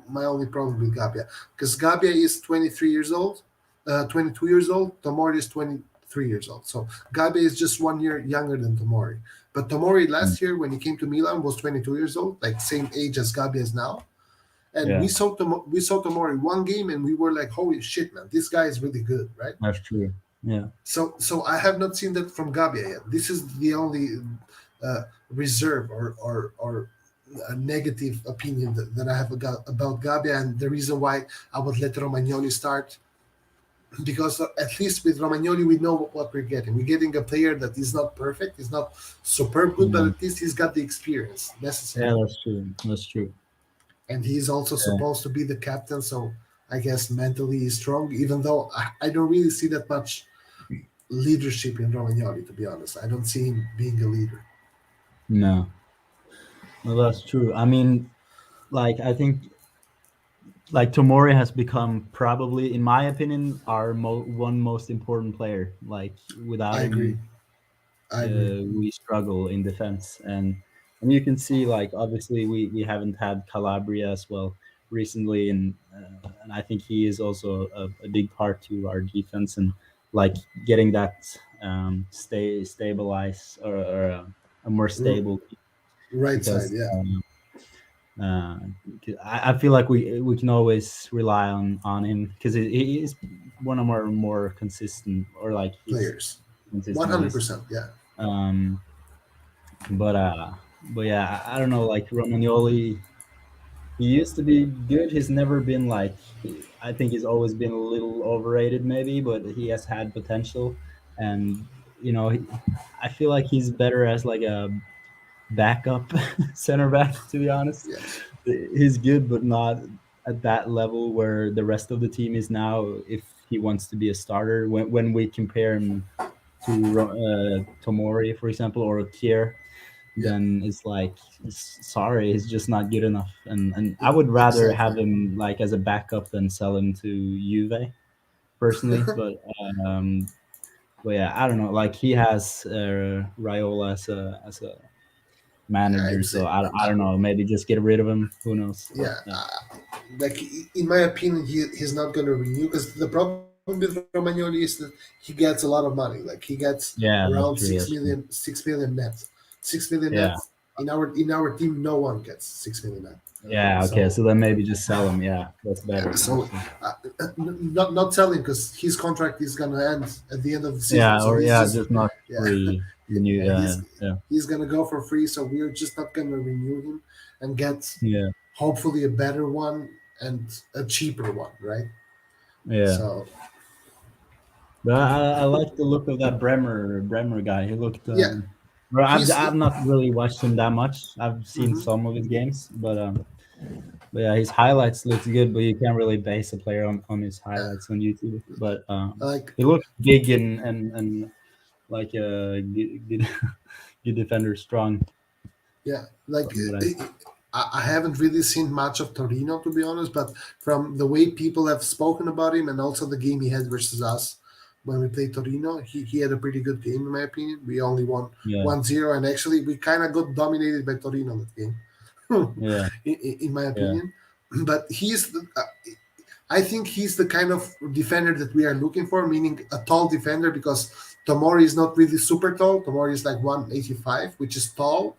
my only problem with Gabbia, because Gabbia is 23 years old, 22 years old. Tomori is 23 years old. So Gabbia is just 1 year younger than Tomori. But Tomori last year, when he came to Milan, was 22 years old, like same age as Gabbia is now. And we saw Tomori one game, and we were like, "Holy shit, man! This guy is really good, right?" That's true. Yeah. So I have not seen that from Gabbia yet. This is the only reserve or a negative opinion that I have about Gabbia, and the reason why I would let Romagnoli start, because at least with Romagnoli we know what we're getting. We're getting a player that is not perfect, is not superb good, but at least he's got the experience necessary. Yeah, that's true. That's true. And he's also supposed to be the captain, so I guess mentally he's strong, even though I don't really see that much leadership in Romagnoli, to be honest. I don't see him being a leader. No, that's true. I mean, like, I think like Tomori has become probably, in my opinion, our one most important player. Like without him, we struggle in defense. And you can see, like, obviously we haven't had Calabria as well recently, and I think he is also a big part to our defense, and like getting that stabilize or a more stable right side. I feel like we can always rely on him, because he is one of our more consistent, or like players. 100%, yeah. But yeah, I don't know. Like Romagnoli, he used to be good. He's never been like. I think he's always been a little overrated, maybe, but he has had potential, and you know, I feel like he's better as like a backup center back, to be honest. He's good, but not at that level where the rest of the team is now, if he wants to be a starter. When we compare him to Tomori, for example, or Kier, then it's like, sorry, he's just not good enough. And I would rather have him like as a backup than sell him to Juve, personally. But yeah, I don't know. Like he has Raiola as a manager, so I don't know. Maybe just get rid of him. Who knows? Like in my opinion, he's not going to renew, because the problem with Romagnoli is that he gets a lot of money. Like he gets around 6 million net. 6 million net. In our team, no one gets 6 million net. Yeah. Okay. So then maybe just sell him. Yeah, that's better. So not selling, because his contract is gonna end at the end of the season. Yeah, so or just not renew. He's gonna go for free. So we're just not gonna renew him and get hopefully a better one and a cheaper one, right? Yeah. So. But I like the look of that Bremer guy. He looked. I've not really watched him that much. I've seen some of his games, but But yeah, his highlights looks good, but you can't really base a player on his highlights on YouTube. But Like he looks big and like a good, good defender, strong. yeah, like From what I haven't really seen much of Torino, to be honest, but from the way people have spoken about him and also the game he had versus us when we played Torino, he had a pretty good game, in my opinion. We only won Yeah. 1-0, and actually we kind of got dominated by Torino that game, Yeah. in my opinion. But I think he's the kind of defender that we are looking for, meaning a tall defender, because Tomori is not really super tall. Tomori is like 185, which is tall,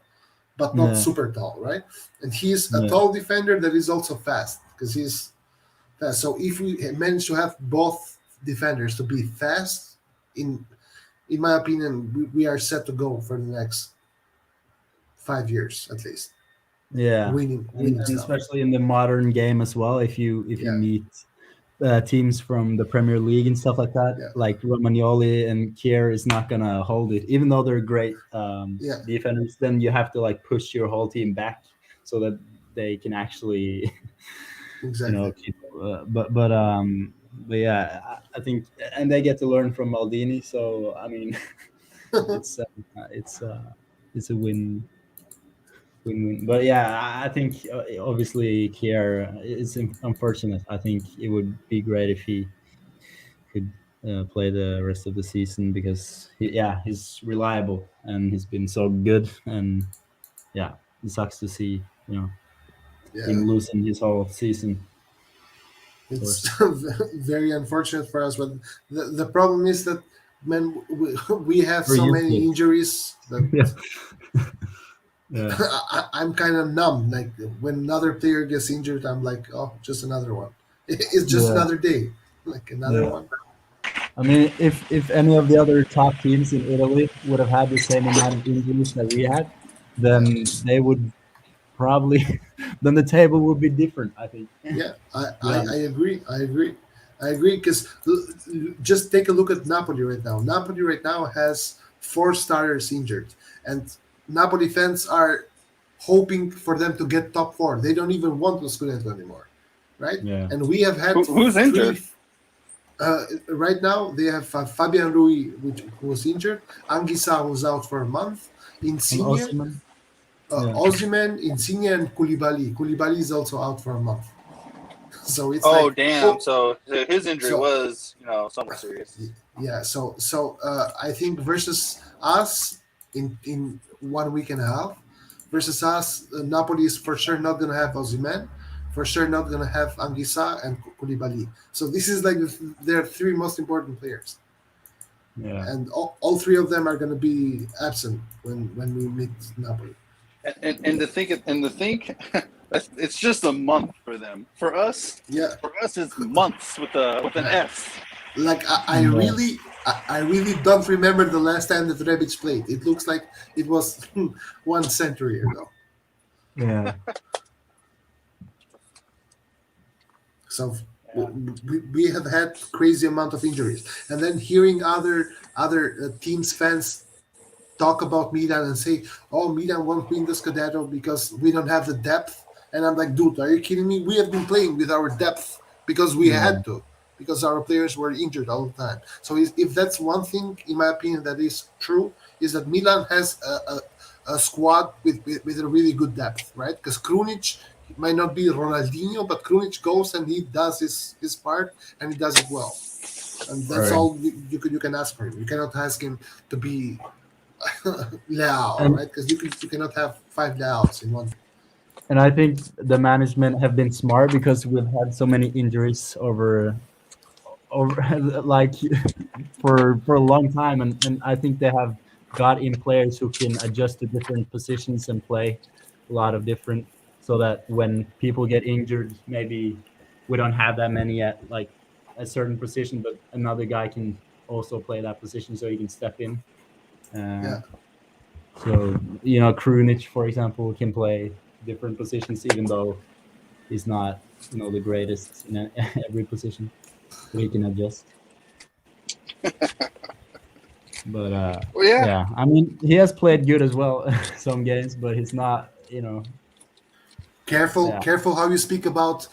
but not Yeah. super tall, right? And he's a Yeah. tall defender that is also fast, because he's fast. So if we manage to have both defenders to be fast, in my opinion, we are set to go for the next 5 years at least. Yeah, Winning and stuff. especially in the modern game as well. If you meet teams from the Premier League and stuff like that, like Romagnoli and Kier is not gonna hold it, even though they're great defenders. Then you have to like push your whole team back so that they can actually, Exactly. keep, but yeah, I think, and they get to learn from Maldini. So I mean, it's a win. Win-win. But yeah, I think obviously Kier is unfortunate. I think it would be great if he could play the rest of the season, because he's reliable and he's been so good, and yeah, it sucks to see him losing his whole season. It's very unfortunate for us, but the problem is that, man, we have so many injuries that I'm kind of numb. Like when another player gets injured, I'm like, oh, just another one. It's just another day, like another one. I mean, if any of the other top teams in Italy would have had the same amount of injuries that we had, then they would probably, then the table would be different, I think. Yeah, I agree. Because just take a look at Napoli right now. Napoli right now has 4 starters injured, and Napoli fans are hoping for them to get top 4. They don't even want the Scudetto anymore, right? Yeah. And we have had who's injured? Right now they have Fabian Rui, who was injured, Anguissa, who's out for a month, Insigne, Osimhen, Insigne, and Koulibaly. Koulibaly is also out for a month. So it's damn! So his injury was somewhat serious. Yeah. So I think versus us in 1 week and a half, versus us, Napoli is for sure not going to have Osimhen, for sure not going to have Anguissa and Koulibaly. So this is like their 3 most important players. Yeah. And all 3 of them are going to be absent when we meet Napoli. And to think it's just a month for them. For us, it's months with an S. Like I really don't remember the last time that Rebic played. It looks like it was 1 century ago. Yeah. So we have had crazy amount of injuries, and then hearing other teams fans talk about Milan and say, "Oh, Milan won't win the Scudetto because we don't have the depth." And I'm like, dude, are you kidding me? We have been playing with our depth because we had to, because our players were injured all the time. So if that's one thing, in my opinion, that is true, is that Milan has a squad with a really good depth, right? Because Krunic might not be Ronaldinho, but Krunic goes and he does his part, and he does it well. And that's all you can ask for him. You cannot ask him to be Leao, right? Because you cannot have 5 Leaos in one. And I think the management have been smart, because we've had so many injuries over like for a long time, and I think they have got in players who can adjust to different positions and play a lot of different, so that when people get injured, maybe we don't have that many at like a certain position, but another guy can also play that position, so he can step in. So Krunic, for example, can play different positions, even though he's not the greatest in every position, but he can adjust. But yeah, I mean, he has played good as well some games, but he's not Careful how you speak about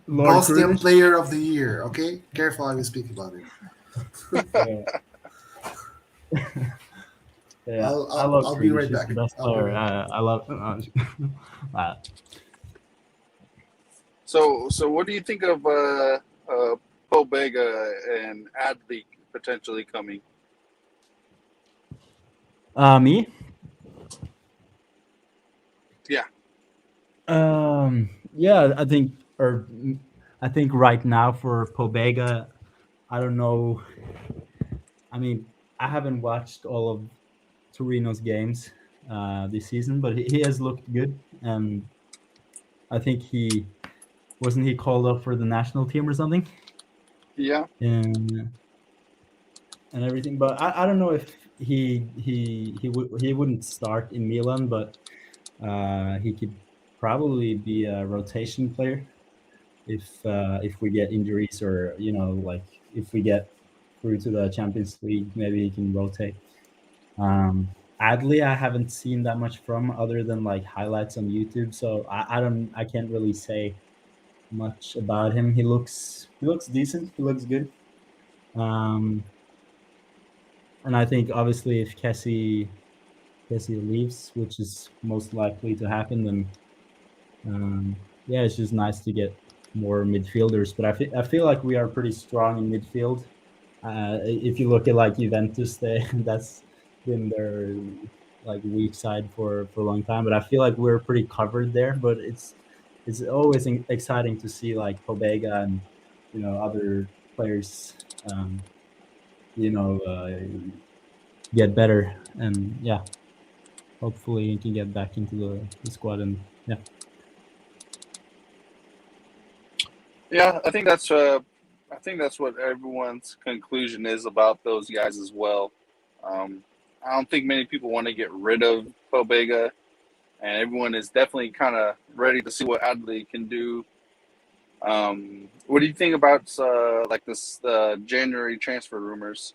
Lord Bosnian Krunic. Player of the Year. Okay, careful how you speak about it. Yeah, I'll be right He's back. the best I'll be player. right I love. So what do you think of Pobega and Adley potentially coming? Me? Yeah. Yeah, I think right now for Pobega, I don't know. I mean, I haven't watched all of Torino's games this season, but he has looked good, and I think he called up for the national team or something. Yeah. And everything, but I don't know if he wouldn't start in Milan, but he could probably be a rotation player if we get injuries, or like if we get through to the Champions League, maybe he can rotate. Adley, I haven't seen that much from, other than like highlights on YouTube, so I can't really say much about him. He looks decent. He looks good. And I think obviously if Kessie leaves, which is most likely to happen, then yeah, it's just nice to get more midfielders. But I feel like we are pretty strong in midfield. If you look at like Juventus, that's been their like weak side for a long time. But I feel like we're pretty covered there. But it's always exciting to see like Pobega and other players get better, and yeah, hopefully he can get back into the squad. And Yeah, I think that's what everyone's conclusion is about those guys as well. I don't think many people want to get rid of Pobega, and everyone is definitely kind of ready to see what Adley can do. What do you think about like this January transfer rumors?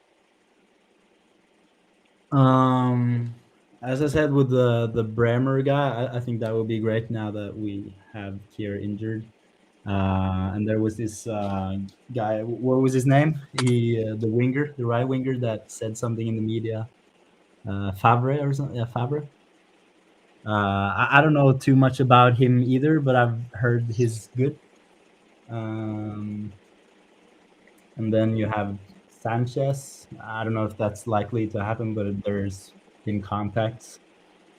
As I said with the Bremer guy, I think that would be great now that we have Kier injured. And there was this guy. What was his name? The right winger that said something in the media. Favre or something. Yeah, Favre. I don't know too much about him either, but I've heard he's good. And then you have Sanchez. I don't know if that's likely to happen, but there's been contacts.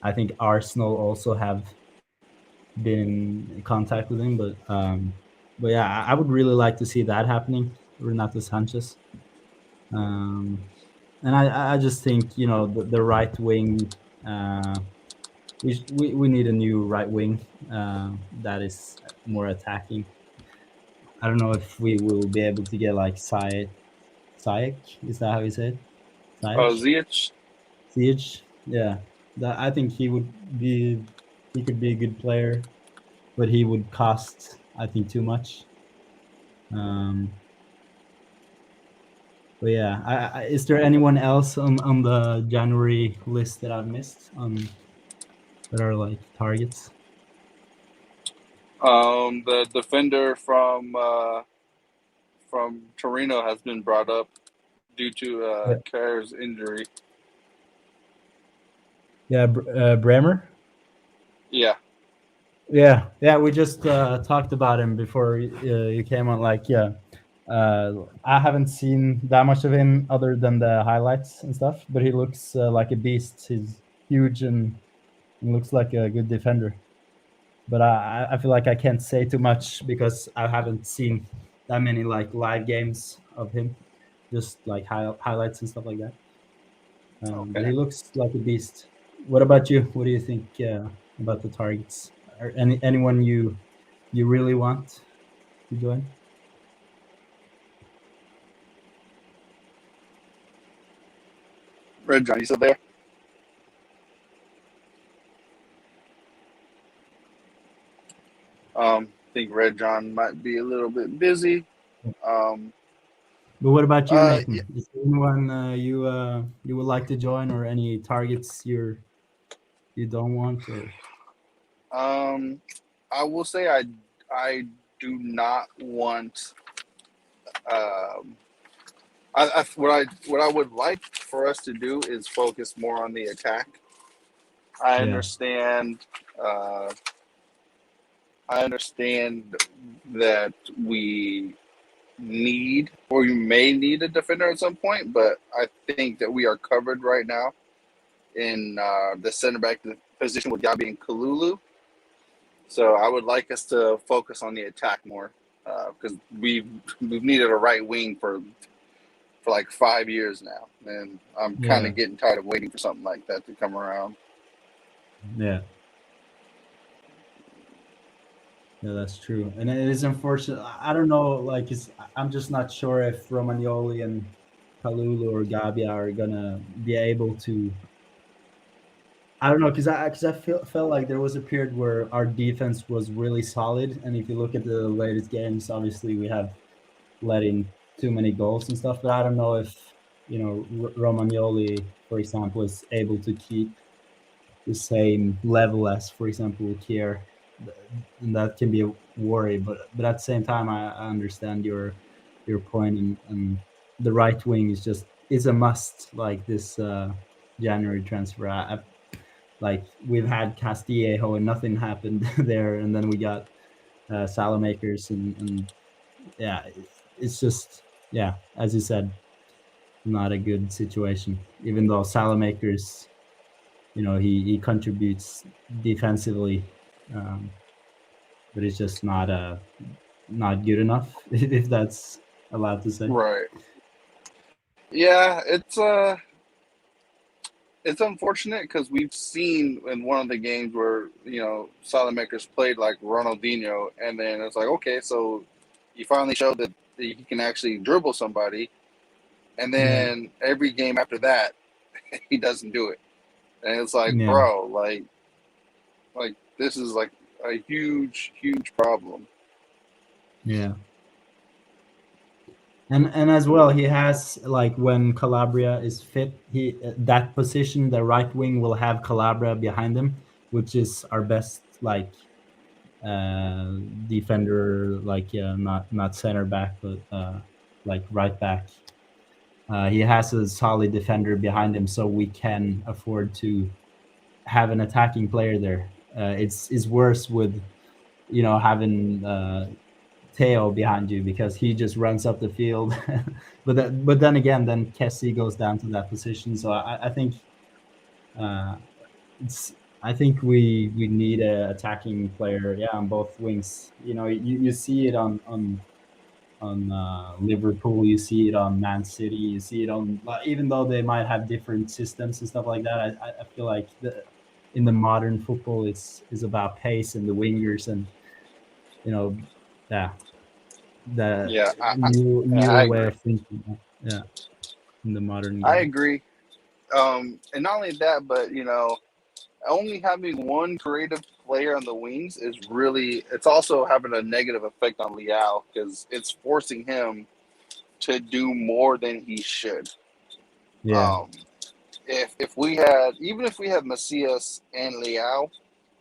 I think Arsenal also have been in contact with him, but yeah, I would really like to see that happening. Renato Sanchez. And I just think the right wing. We need a new right wing that is more attacking. I don't know if we will be able to get like Ziyech. Is that how you say it? Ziyech. Ziyech. Yeah, I think he could be a good player, but he would cost, I think, too much. But yeah, is there anyone else on the January list that I've missed that are like targets? The defender from Torino has been brought up due to Kerr's injury. Yeah, Bremer. Yeah. Yeah. We just talked about him before you came on. Like, yeah, I haven't seen that much of him other than the highlights and stuff. But he looks like a beast. He's huge and looks like a good defender. But I feel like I can't say too much because I haven't seen that many like live games of him, just like highlights and stuff like that. But he looks like a beast. What about you? What do you think about the targets? Or anyone you really want to join? Red John, you still there? I think Red John might be a little bit busy. But what about you, Nathan? Yeah. Is there anyone you would like to join, or any targets you don't want? Or I will say I do not want. What I would like for us to do is focus more on the attack. I understand. I understand that we need, or you may need, a defender at some point, but I think that we are covered right now in the center back position with Gabi and Kalulu. So I would like us to focus on the attack more, because we've needed a right wing for like 5 years now, and I'm kind of getting tired of waiting for something like that to come around. Yeah. Yeah, that's true, and it is unfortunate. I don't know, like, I'm just not sure if Romagnoli and Kalulu or Gabbia are gonna be able to. I don't know, because I felt like there was a period where our defense was really solid, and if you look at the latest games, obviously we have let in too many goals and stuff. But I don't know if Romagnoli, for example, is able to keep the same level as, for example, Kier. And that can be a worry, but at the same time, I understand your point, and the right wing is a must. Like this January transfer, like we've had Castillejo and nothing happened there, and then we got Salamakers, and yeah, it's just as you said, not a good situation. Even though Salamakers, he contributes defensively. But it's just not good enough, if that's allowed to say. Right. Yeah, it's unfortunate because we've seen in one of the games where Salamakers played like Ronaldinho, and then it's like, okay, so he finally showed that he can actually dribble somebody, and then every game after that, he doesn't do it, and it's like, bro, like this is like a huge problem. Yeah. And as well, he has, like, when Calabria is fit, that position, the right wing, will have Calabria behind him, which is our best, like, defender, like, not center back, but like right back. He has a solid defender behind him, so we can afford to have an attacking player there. It's worse with having Theo behind you, because he just runs up the field. but then again, then Kessie goes down to that position. So I think I think we need a attacking player, on both wings. You see it on Liverpool, you see it on Man City, you see it on, even though they might have different systems and stuff like that. I feel like in the modern football, is about pace and the wingers, and new way of thinking. Yeah, in the modern game. I agree. And not only that, but only having one creative player on the wings it's also having a negative effect on Leao, because it's forcing him to do more than he should. Yeah. If we had Macias and Leao,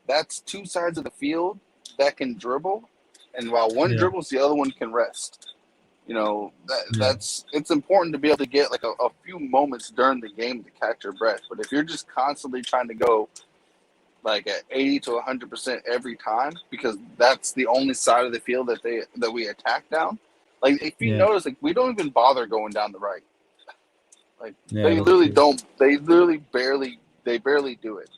that's two sides of the field that can dribble, and while one dribbles, the other one can rest. It's important to be able to get like a few moments during the game to catch your breath. But if you're just constantly trying to go like at 80 to 100% every time, because that's the only side of the field that we attack down. Like, if you notice, like, we don't even bother going down the right. Like, they literally don't. They literally barely do it.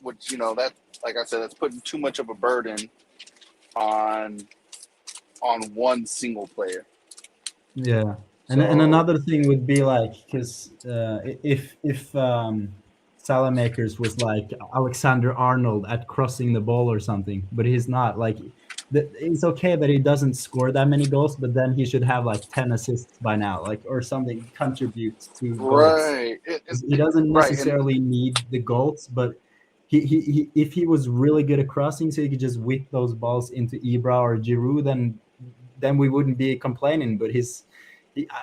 Which, that, like I said, that's putting too much of a burden on one single player. Yeah. And another thing would be, like, because if Salamakers was like Alexander Arnold at crossing the ball or something, but he's not. Like, it's okay that he doesn't score that many goals, but then he should have like 10 assists by now, like, or something, contributes to goals. Right. He doesn't necessarily need the goals, but he if he was really good at crossing, so he could just whip those balls into Ibra or Giroud, then we wouldn't be complaining. But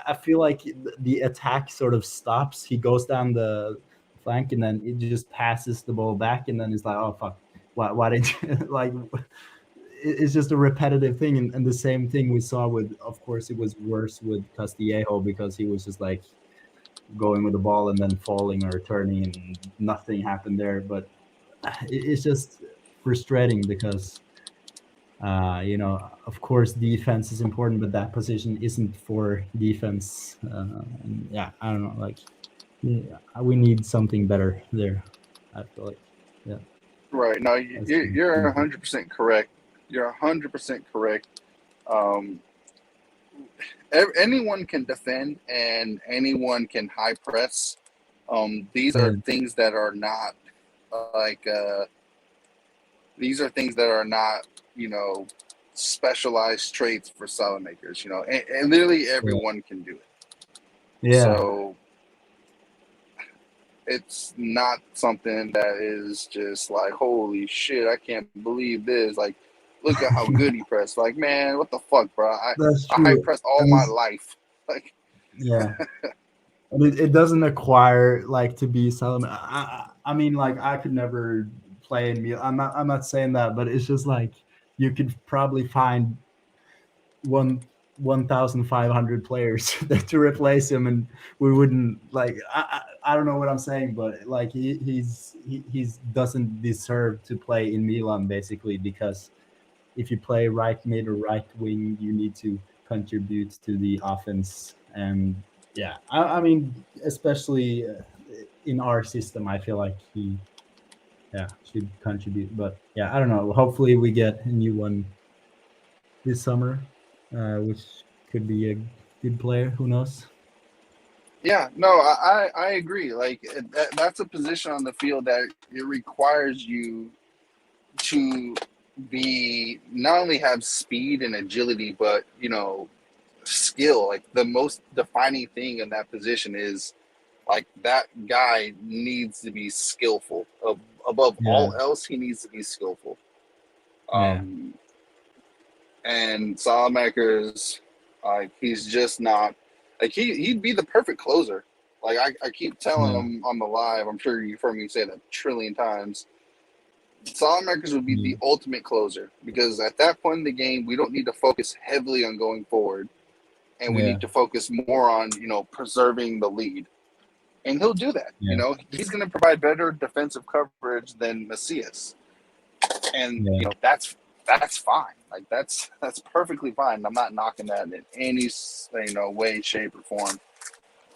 I feel like the attack sort of stops. He goes down the flank, and then it just passes the ball back, and then it's like, oh fuck, why did like it's just a repetitive thing, and the same thing we saw with, of course, it was worse with Castillejo because he was just like going with the ball and then falling or turning and nothing happened there. But it's just frustrating because of course defense is important, but that position isn't for defense. And yeah, I don't know, like we need something better there, I feel like. Yeah. Right. No, you're 100% correct. You're 100% correct. Anyone can defend and anyone can high press. These are things that are not these are things that are not, specialized traits for Salamakers, and literally everyone can do it. Yeah. So it's not something that is just like, holy shit, I can't believe this. Like, look at how good he pressed. Like, man, what the fuck, bro? I high pressed all my life. Like, yeah. And it doesn't acquire like to be Salamaker. I mean, like I could never play in Milan. I'm not saying that, but it's just like you could probably find 1,500 players to replace him, and we wouldn't like. I don't know what I'm saying, but like he doesn't deserve to play in Milan basically, because if you play right mid or right wing, you need to contribute to the offense. And yeah, I mean, especially in our system, I feel like he should contribute. But yeah, I don't know. Hopefully we get a new one this summer, which could be a good player. Who knows? Yeah, no, I agree. Like that's a position on the field that it requires you to be not only have speed and agility, but skill. Like the most defining thing in that position is like that guy needs to be skillful. Above all else, he needs to be skillful. And Salamakers, like he's just not like he'd be the perfect closer. Like I keep telling him on the live, I'm sure you've heard me say that a trillion times. Salamakers would be the ultimate closer, because at that point in the game, we don't need to focus heavily on going forward, and we need to focus more on preserving the lead. And he'll do that. He's going to provide better defensive coverage than Macias, and that's fine. Like that's perfectly fine. I'm not knocking that in any way, shape, or form.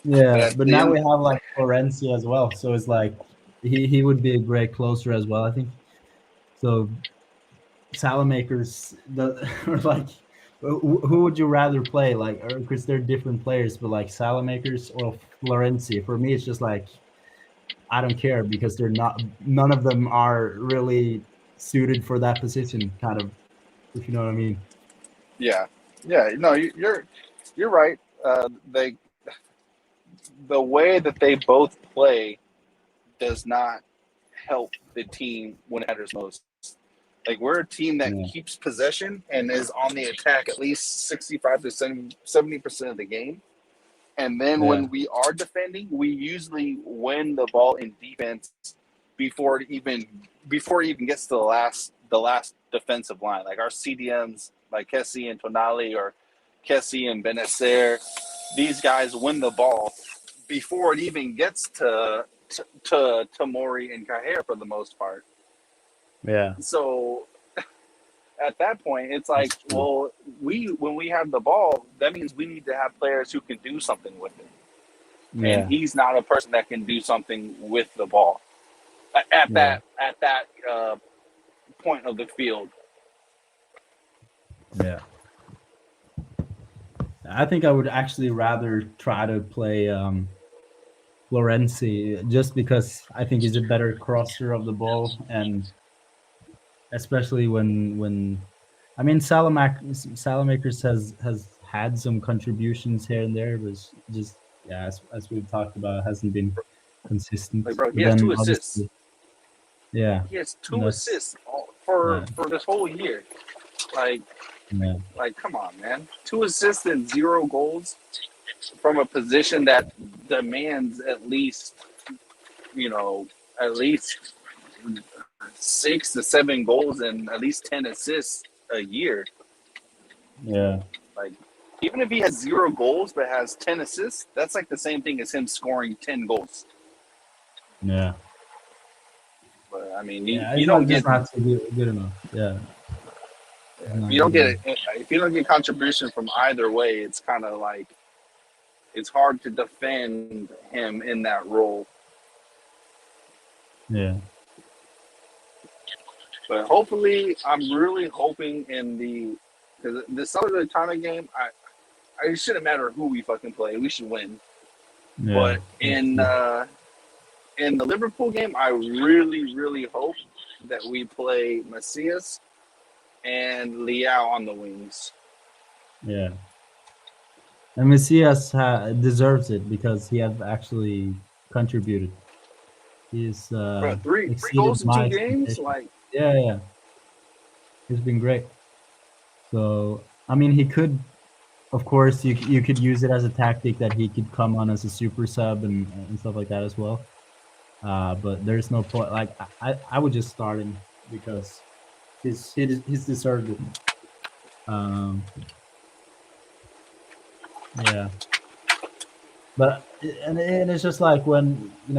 Yeah, but now we have like Florenzi as well, so it's like he would be a great closer as well, I think. So Salamakers, like, who would you rather play? Like, because they're different players, but like Salamakers or Florenzi. For me, it's just like I don't care, because none of them are really suited for that position, kind of, if you know what I mean. Yeah. No, you're right. The way that they both play does not help the team when it matters most. Like, we're a team that keeps possession and is on the attack at least 65 to 70% of the game. And then when we are defending, we usually win the ball in defense before it even gets to the last defensive line. Like our CDMs, like Kessie and Tonali, or Kessie and Benacer, these guys win the ball before it even gets to Mori and Cajer for the most part. Yeah. So at that point, it's like, well, when we have the ball, that means we need to have players who can do something with it. Yeah. And he's not a person that can do something with the ball at that point of the field. Yeah. I think I would actually rather try to play Florenzi, just because I think he's a better crosser of the ball, and especially when I mean Salamakers has had some contributions here and there, but just as we've talked about, hasn't been consistent. Like, bro, he has 2 assists. Yeah, he has 2 assists for this whole year. Like, come on, man! 2 assists and 0 goals from a position that demands at least 6 to 7 goals and at least 10 assists a year. Yeah. Like, even if he has 0 goals but has 10 assists, that's like the same thing as him scoring 10 goals. Yeah. But I mean, You don't get not good enough. Yeah. if you don't get contribution from either way, it's kind of like it's hard to defend him in that role. Yeah. But hopefully, I'm really hoping in the Salernitana game, it shouldn't matter who we fucking play. We should win. Yeah. But in the Liverpool game, I really, really hope that we play Macias and Leao on the wings. Yeah. And Macias deserves it because he has actually contributed. He's three goals in 2 games, like yeah. He's been great. So I mean, he could, of course, you could use it as a tactic that he could come on as a super sub and stuff like that as well. But there's no point. Like I would just start him because he's deserved it. Yeah. But and it's just like when we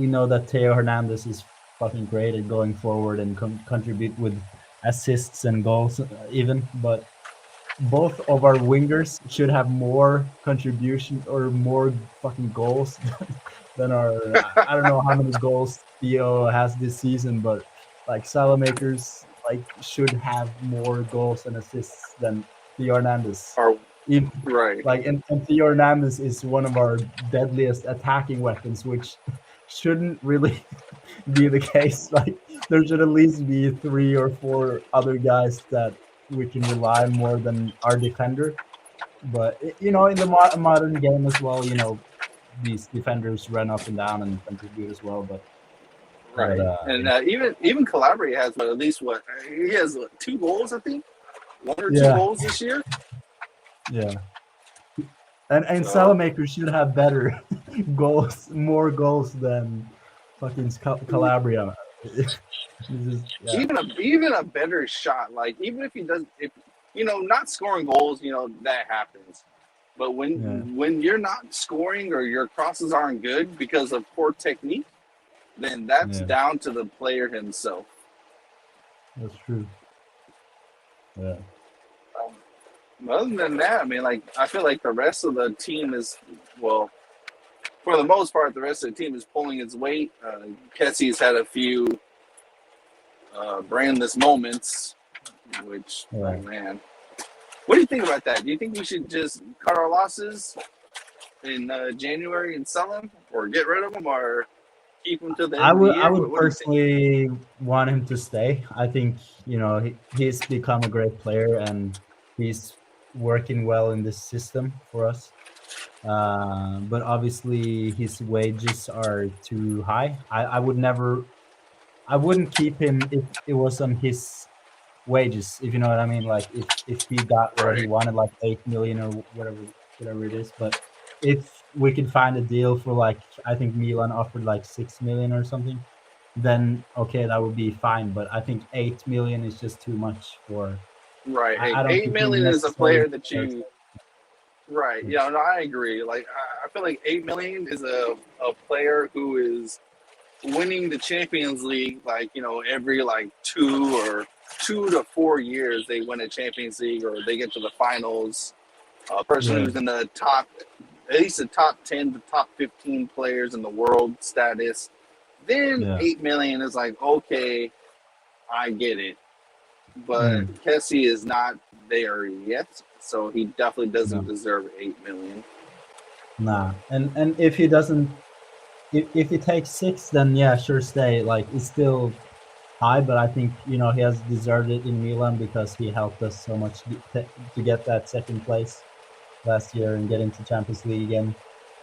know that Theo Hernandez is fucking great at going forward and contribute with assists and goals even, but both of our wingers should have more contribution or more fucking goals than our I don't know how many goals Theo has this season, but like Salamakers should have more goals and assists than Theo Hernandez. Right. Like and Theo Hernandez is one of our deadliest attacking weapons, which shouldn't really be the case. Like there should at least be 3 or 4 other guys that we can rely more than our defender. But in the modern game as well, these defenders run up and down and contribute as well. But right, and even Calabria has at least he has 2 goals, I think, 1 or 2 goals this year. Yeah. And Salamakers should have better goals, more goals than fucking Calabria. Even a better shot. Like even if he does, not scoring goals, that happens. But when you're not scoring or your crosses aren't good because of poor technique, then that's down to the player himself. That's true. Yeah. Other than that, I mean, I feel like the rest of the team is, for the most part, the rest of the team is pulling its weight. Kessie's had a few brainless moments, which, man. What do you think about that? Do you think we should just cut our losses in January and sell them, or get rid of them, or keep them to the end of the year? I would personally want him to stay. I think, he's become a great player and he's working well in this system for us. But obviously his wages are too high. I wouldn't keep him if it was on his wages, if you know what I mean. Like if he got what he wanted, like 8 million or whatever it is. But if we could find a deal for I think Milan offered 6 million or something, then okay, that would be fine. But I think 8 million is just too much for. Right. I 8 million is a player that you. Right. Yeah. No, I agree. I feel like 8 million is a player who is winning the Champions League. Every 2 to 4 years they win a Champions League or they get to the finals. A person who's in the top, at least the top 10 to top 15 players in the world status. Then 8 million is okay, I get it. But Kessie is not there yet, so he definitely doesn't deserve 8 million. Nah, and if he doesn't, if he takes 6, then sure, stay. It's still high, but I think he has deserved it in Milan because he helped us so much to get that second place last year and get into Champions League again.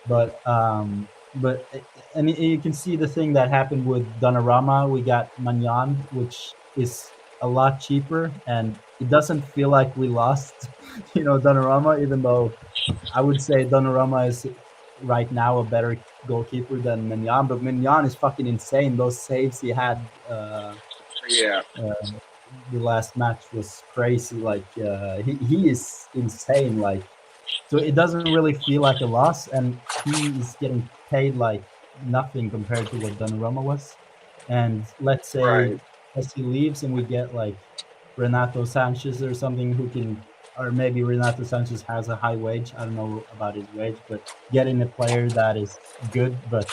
But and you can see the thing that happened with Donnarumma. We got Magnan, which is a lot cheaper, and it doesn't feel like we lost, Donnarumma, even though I would say Donnarumma is right now a better goalkeeper than Magnan, but Magnan is fucking insane. Those saves he had Yeah. The last match was crazy. Like he is insane. Like so it doesn't really feel like a loss, and he is getting paid like nothing compared to what Donnarumma was. And let's say as he leaves and we get like Renato Sanchez or something who can, or maybe Renato Sanchez has a high wage. I don't know about his wage, but getting a player that is good but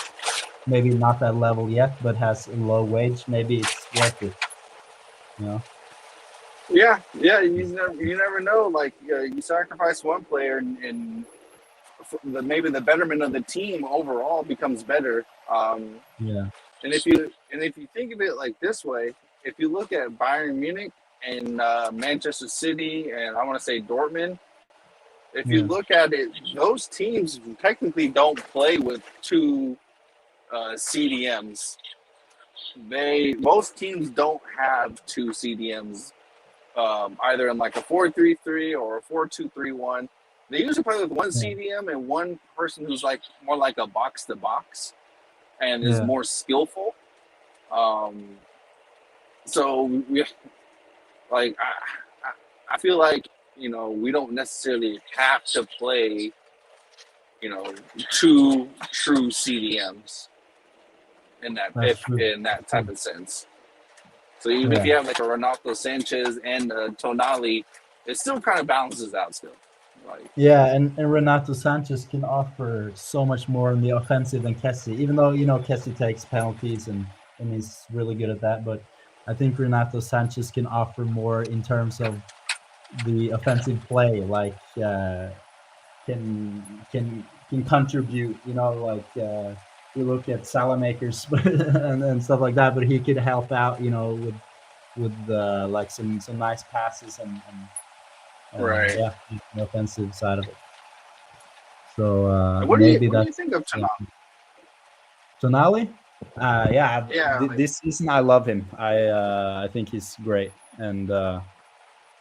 maybe not that level yet, but has a low wage, maybe it's worth it. You know? Yeah. You never know. Like you sacrifice one player, and maybe the betterment of the team overall becomes better. Yeah. And if you think of it like this way, if you look at Bayern Munich and Manchester City, and I want to say Dortmund, if you look at it, those teams technically don't play with two CDMs. Most teams don't have two CDMs, either in like a 4-3-3 or a 4-2-3-1. They usually play with one CDM and one person who's like more like a box to box and is more skillful. So we like I feel like we don't necessarily have to play two true CDMs in that type of sense. So even if you have like a Renato Sanchez and a Tonali, it still kind of balances out still. And Renato Sanchez can offer so much more in the offensive than Kessie, even though Kessie takes penalties and he's really good at that. But I think Renato Sanchez can offer more in terms of the offensive play, like can contribute. Like you look at Salamakers and stuff like that, but he could help out, with like some nice passes and the offensive side of it. So what do you think of Tonali? This season I love him. I think he's great, and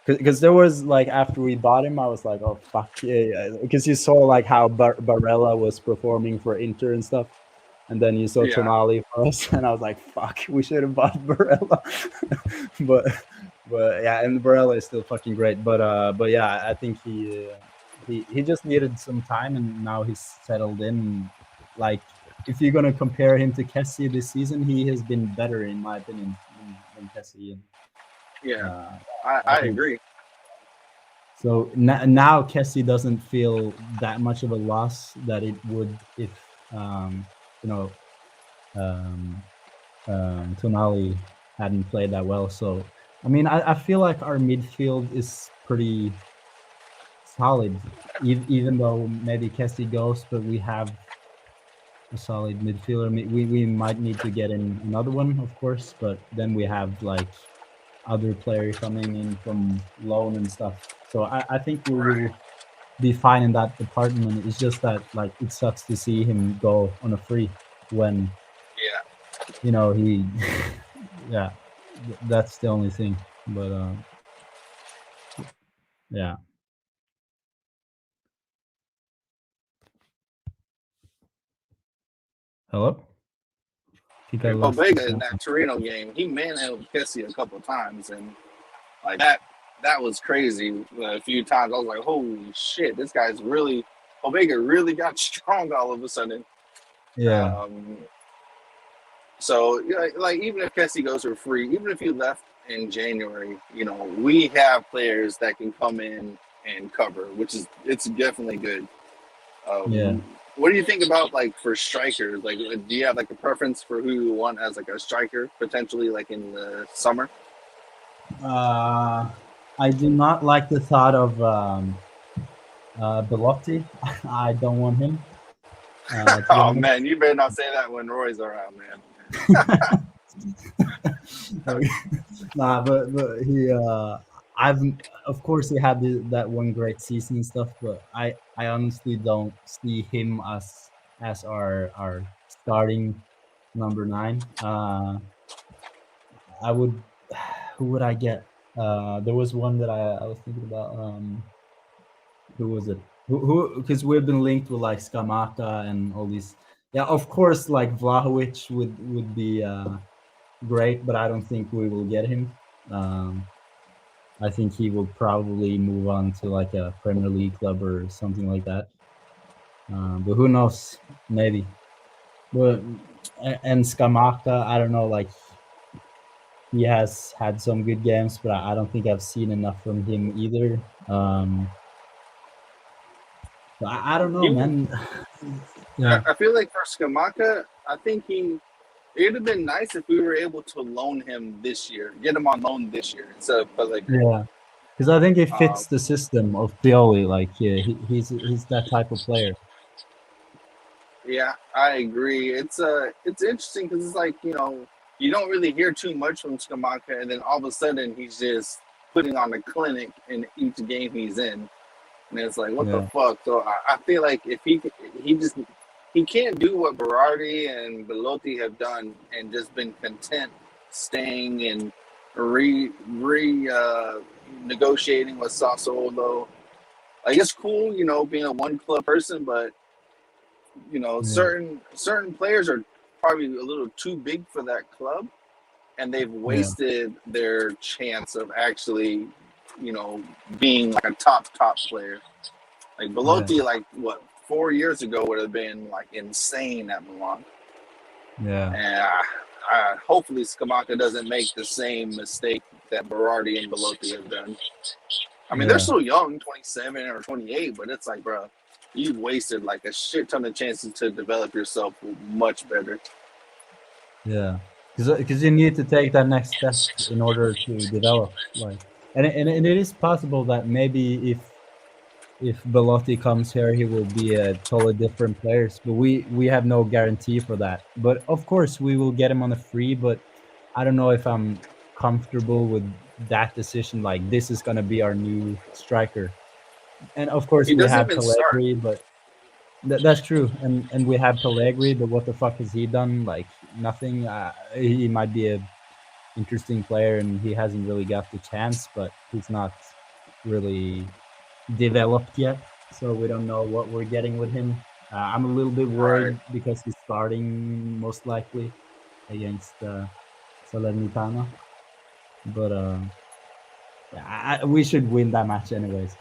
because there was like after we bought him, I was like, oh fuck yeah, because you saw like how Barella was performing for Inter and stuff, and then you saw Tonali for us, and I was like, fuck, we should have bought Barella, but yeah, and Barella is still fucking great, but yeah, I think he just needed some time, and now he's settled in. Like if you're gonna compare him to Kessie this season, he has been better in my opinion than Kessie. I agree. So now Kessie doesn't feel that much of a loss that it would if Tonali hadn't played that well. So I mean, I feel like our midfield is pretty solid, even though maybe Kessie goes, but we have a solid midfielder. We might need to get in another one, of course, but then we have like other players coming in from loan and stuff. So I think we will be fine in that department. It's just that like it sucks to see him go on a free when he that's the only thing. But hello? Pobega in that Torino game, he manhandled Kessie a couple of times, and like that was crazy. A few times I was like, holy shit, this guy's Pobega really got strong all of a sudden. So like even if Kessie goes for free, even if he left in January, we have players that can come in and cover, it's definitely good. What do you think about like for strikers? Like, do you have like a preference for who you want as like a striker potentially like in the summer? I do not like the thought of Belotti. I don't want him. Oh man, you better not say that when Roy's around, man. Nah, but he of course he had that one great season and stuff, but I honestly don't see him as our starting number 9. Who would I get? There was one that I was thinking about. Who was it? Who? Because we've been linked with like Skamaka and all these. Yeah, of course, like Vlahovic would be great, but I don't think we will get him. I think he will probably move on to like a Premier League club or something like that. But who knows? Maybe. But and Skamaka, I don't know. Like he has had some good games, but I don't think I've seen enough from him either. I don't know, man. Yeah. I feel like for Skamaka, I think it would have been nice if we were able to loan him this year, get him on loan this year instead of Pellegrini. Yeah, because I think it fits the system of Pioli. Like, yeah, he's that type of player. Yeah, I agree. It's interesting because it's like, you don't really hear too much from Skamaka, and then all of a sudden he's just putting on a clinic in each game he's in, and it's like, what the fuck? So I feel like if he can't do what Berardi and Belotti have done and just been content staying and negotiating with Sassuolo. Like, it's cool, being a one club person, but certain players are probably a little too big for that club, and they've wasted their chance of actually, being like a top player. Like Belotti, like what, 4 years ago would have been like insane at Milan. Yeah. And hopefully Skamaka doesn't make the same mistake that Berardi and Belotti have done. I mean, they're still young, 27 or 28, but it's like, bro, you've wasted like a shit ton of chances to develop yourself much better. Yeah, because you need to take that next step in order to develop. Like, and it is possible that maybe if Belotti comes here, he will be a totally different player. But we have no guarantee for that. But of course, we will get him on a free. But I don't know if I'm comfortable with that decision. Like, this is gonna be our new striker. And of course, we have Pellegrini, but that's true. And we have Pellegrini, but what the fuck has he done? Like, nothing. He might be a interesting player, and he hasn't really got the chance, but he's not really developed yet. So we don't know what we're getting with him. I'm a little bit worried because he's starting most likely against Salernitana. But we should win that match anyways.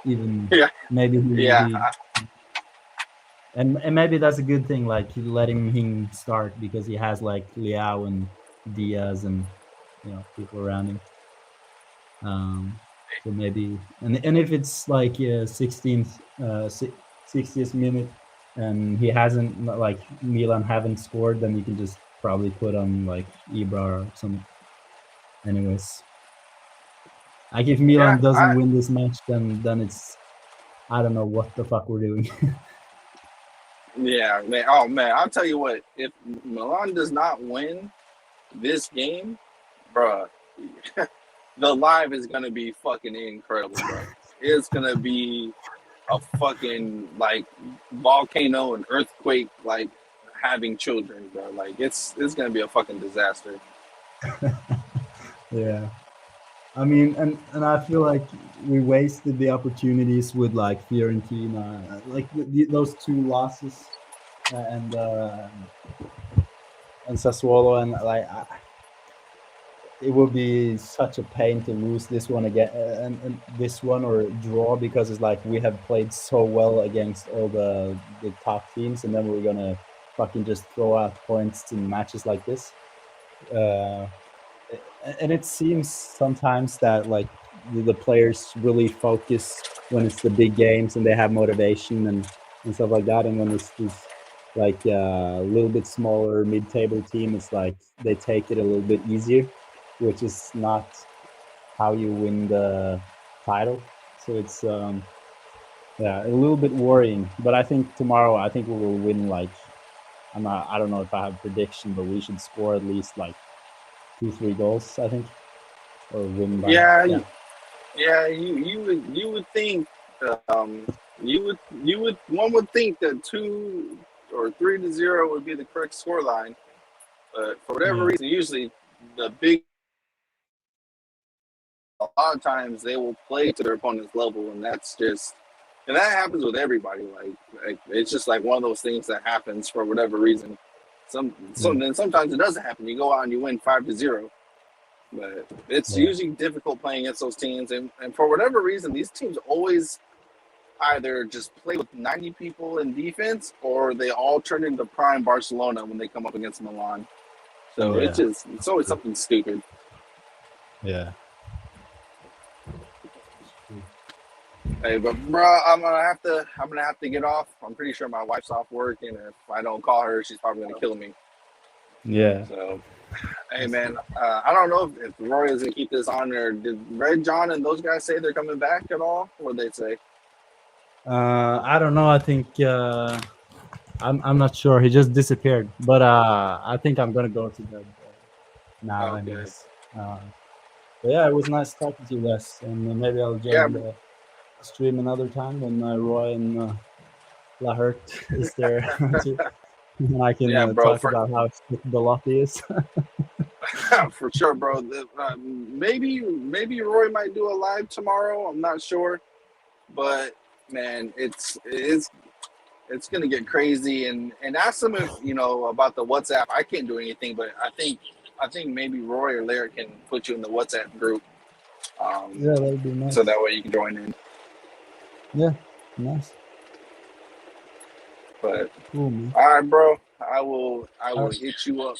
Even maybe and maybe that's a good thing, like letting him start, because he has like Leao and Diaz and people around him. So maybe and if it's like 60th minute and he hasn't, like Milan haven't scored, then you can just probably put on like Ibra or something. Anyways. Like, if Milan doesn't win this match, then it's, I don't know what the fuck we're doing. Yeah, man. Oh, man. I'll tell you what. If Milan does not win this game, bruh, the live is going to be fucking incredible, bro. It's going to be a fucking, like, volcano and earthquake, like, having children, bro. Like, it's going to be a fucking disaster. Yeah. I mean, and I feel like we wasted the opportunities with like Fiorentina, like those two losses, and Sassuolo, and like it would be such a pain to lose this one again, and this one or draw, because it's like we have played so well against all the top teams, and then we're gonna fucking just throw out points in matches like this. And it seems sometimes that like the players really focus when it's the big games and they have motivation and stuff like that, and when it's this like a little bit smaller mid-table team, it's like they take it a little bit easier, which is not how you win the title. So it's a little bit worrying. But I think tomorrow, I think we will win. Like, I don't know if I have a prediction, but we should score at least like 2-3 goals, I think, or win by. You would think one would think that 2 or 3-0 would be the correct scoreline, but for whatever reason, usually a lot of times they will play to their opponent's level, and that happens with everybody. Like it's just like one of those things that happens for whatever reason. Then sometimes it doesn't happen. You go out and you win 5-0. But it's usually difficult playing against those teams, and for whatever reason, these teams always either just play with 90 people in defense, or they all turn into prime Barcelona when they come up against Milan. So it's always something stupid. Yeah. Hey, but bro, I'm gonna have to get off. I'm pretty sure my wife's off work, and if I don't call her, she's probably gonna kill me. Yeah. So, hey man, I don't know if Roy is gonna keep this on, or did Red John and those guys say they're coming back at all? What did they say? I don't know. I think I'm not sure. He just disappeared. But I think I'm gonna go to bed now, anyways. But yeah, it was nice talking to you guys, and maybe I'll join the stream another time when Roy and Lahert is there too. And I can talk about how stupid the Lottie is. For sure, bro. Maybe Roy might do a live tomorrow. I'm not sure, but man, it's gonna get crazy. And ask them if about the WhatsApp. I can't do anything, but I think maybe Roy or Larry can put you in the WhatsApp group. Yeah, that'd be nice. So that way you can join in. Yeah, nice. But cool, man. All right, bro. I will hit you up.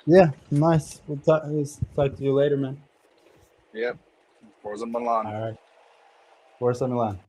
Yeah, nice. We'll talk to you later, man. Yep. Forza Milan. All right. Forza Milan.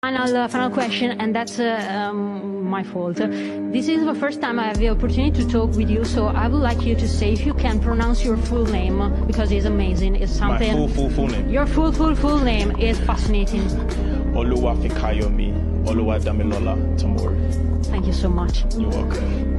Final question, and that's my fault. This is the first time I have the opportunity to talk with you, so I would like you to say, if you can, pronounce your full name, because it's amazing. It's something. My full name. Your full name is fascinating. Oluwafikayomi Oluwadamilola Tamori. Thank you so much. You're welcome.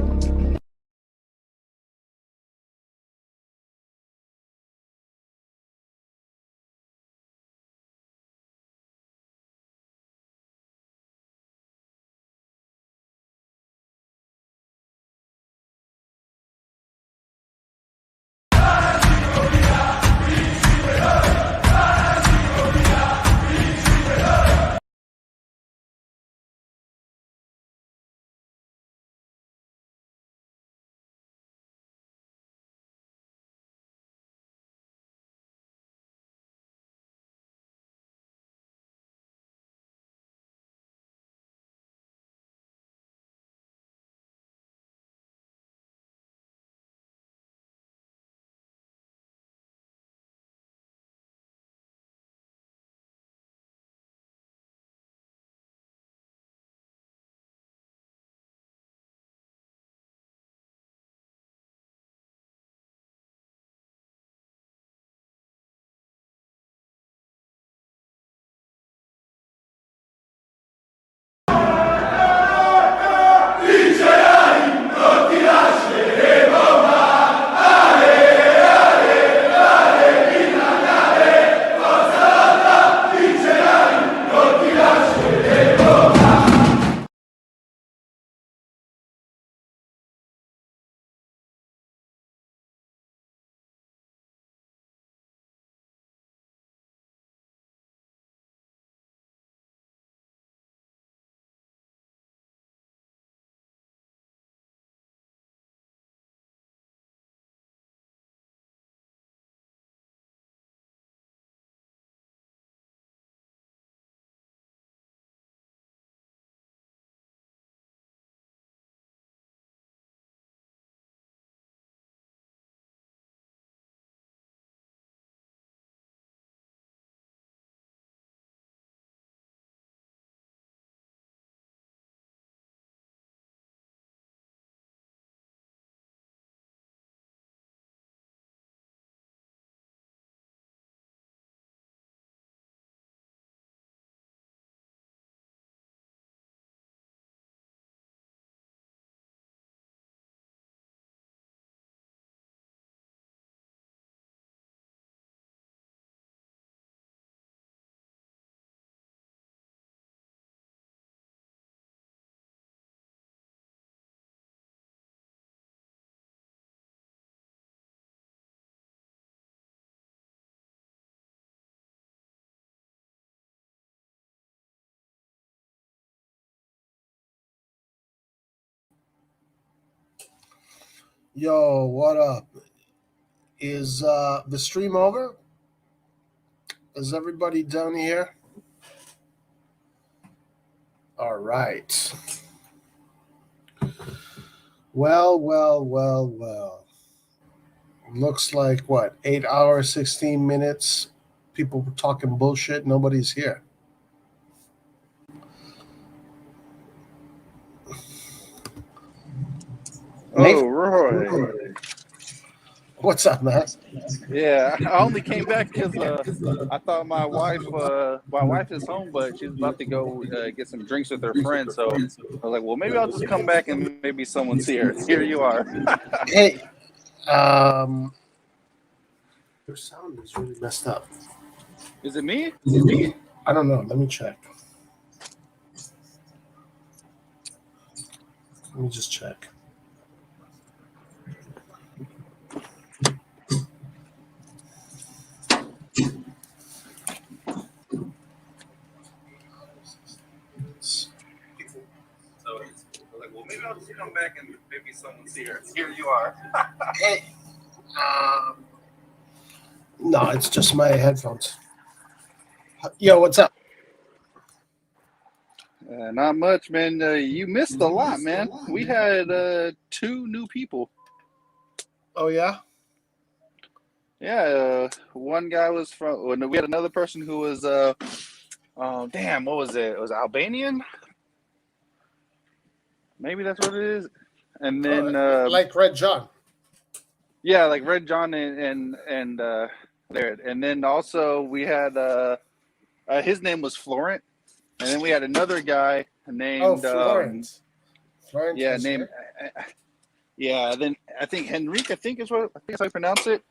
Yo, what up? Is the stream over? Is everybody down here? All right. Well. Looks like what? 8 hours, 16 minutes. People talking bullshit. Nobody's here. Oh, Roy. What's up, man? Yeah, I only came back because I thought my wife is home, but she's about to go get some drinks with her friends. So I was like, well, maybe I'll just come back and maybe someone's here. Here you are. Hey, your sound is really messed up. Is it me? I don't know. Let me check. Let me just check. So I was like, well, maybe I'll just come back and maybe someone's here. Here you are. Hey, no, it's just my headphones. Yo, what's up? Not much, man. You missed a lot, man. We had 2 new people. Oh, yeah? Yeah, one guy was from. We had another person who was Oh, damn, what was it? It was Albanian? Maybe that's what it is. And then like Red John. Yeah, like Red John and there. And then also we had his name was Florent. And then we had another guy named Florent. Florent. Yeah, named yeah, then I think Henrik, I think is how you pronounce it.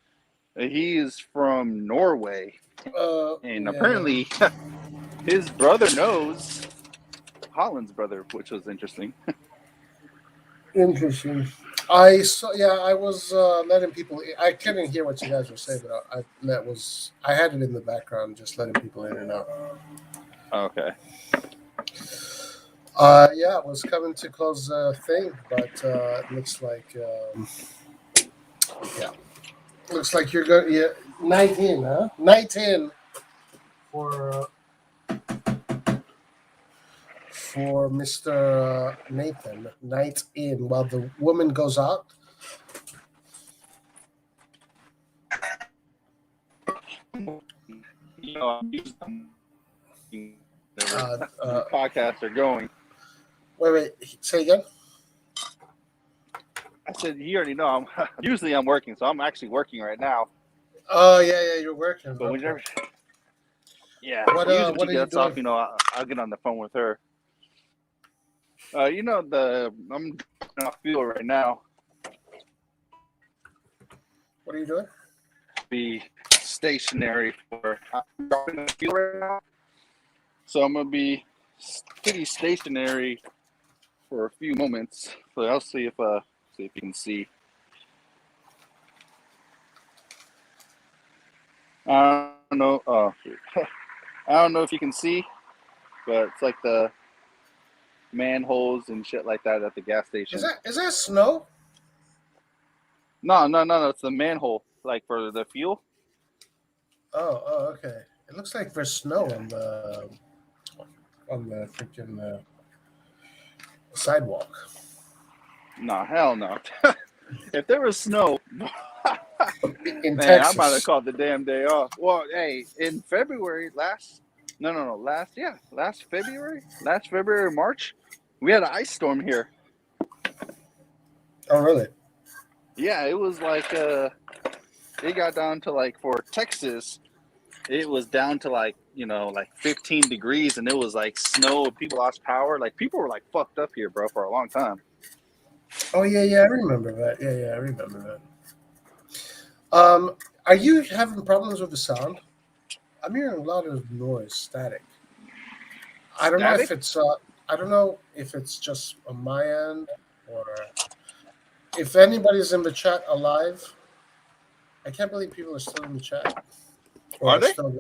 He is from Norway. And apparently his brother knows Holland's brother, which was interesting. Interesting. I saw. Yeah, I was letting people. I couldn't hear what you guys were saying, but I had it in the background, just letting people in and out. Okay. Yeah, it was coming to close the thing, but it looks like. Yeah, looks like you're going. Yeah, 19, huh? 19 for Mr. Nathan. Night in while the woman goes out. Podcasts are going. Wait. Say again. I said you already know. Usually I'm working, so I'm actually working right now. Oh yeah, you're working. But whenever, yeah, What usually are she you gets doing? off, I'll get on the phone with her. I'm off field right now. What are you doing? Be stationary for I'm dropping the field right now, so I'm gonna be pretty stationary for a few moments. So I'll see if you can see. I don't know. Oh, I don't know if you can see, but it's like the manholes and shit like that at the gas station. Is that snow? No. It's the manhole, like for the fuel. Oh, okay. It looks like there's snow on the freaking sidewalk. No, hell no. If there was snow, in man, Texas. I might have called the damn day off. Well, hey, in February last February, March, we had an ice storm here. Oh, really? Yeah, it was like it got down to like for Texas, it was down to like 15 degrees, and it was like snow. People lost power. Like people were like fucked up here, bro, for a long time. Oh yeah, I remember that. Yeah, I remember that. Are you having problems with the sound? I'm hearing a lot of noise, static. I don't know if it's just on my end or if anybody's in the chat alive. I can't believe people are still in the chat. Or Are they? still,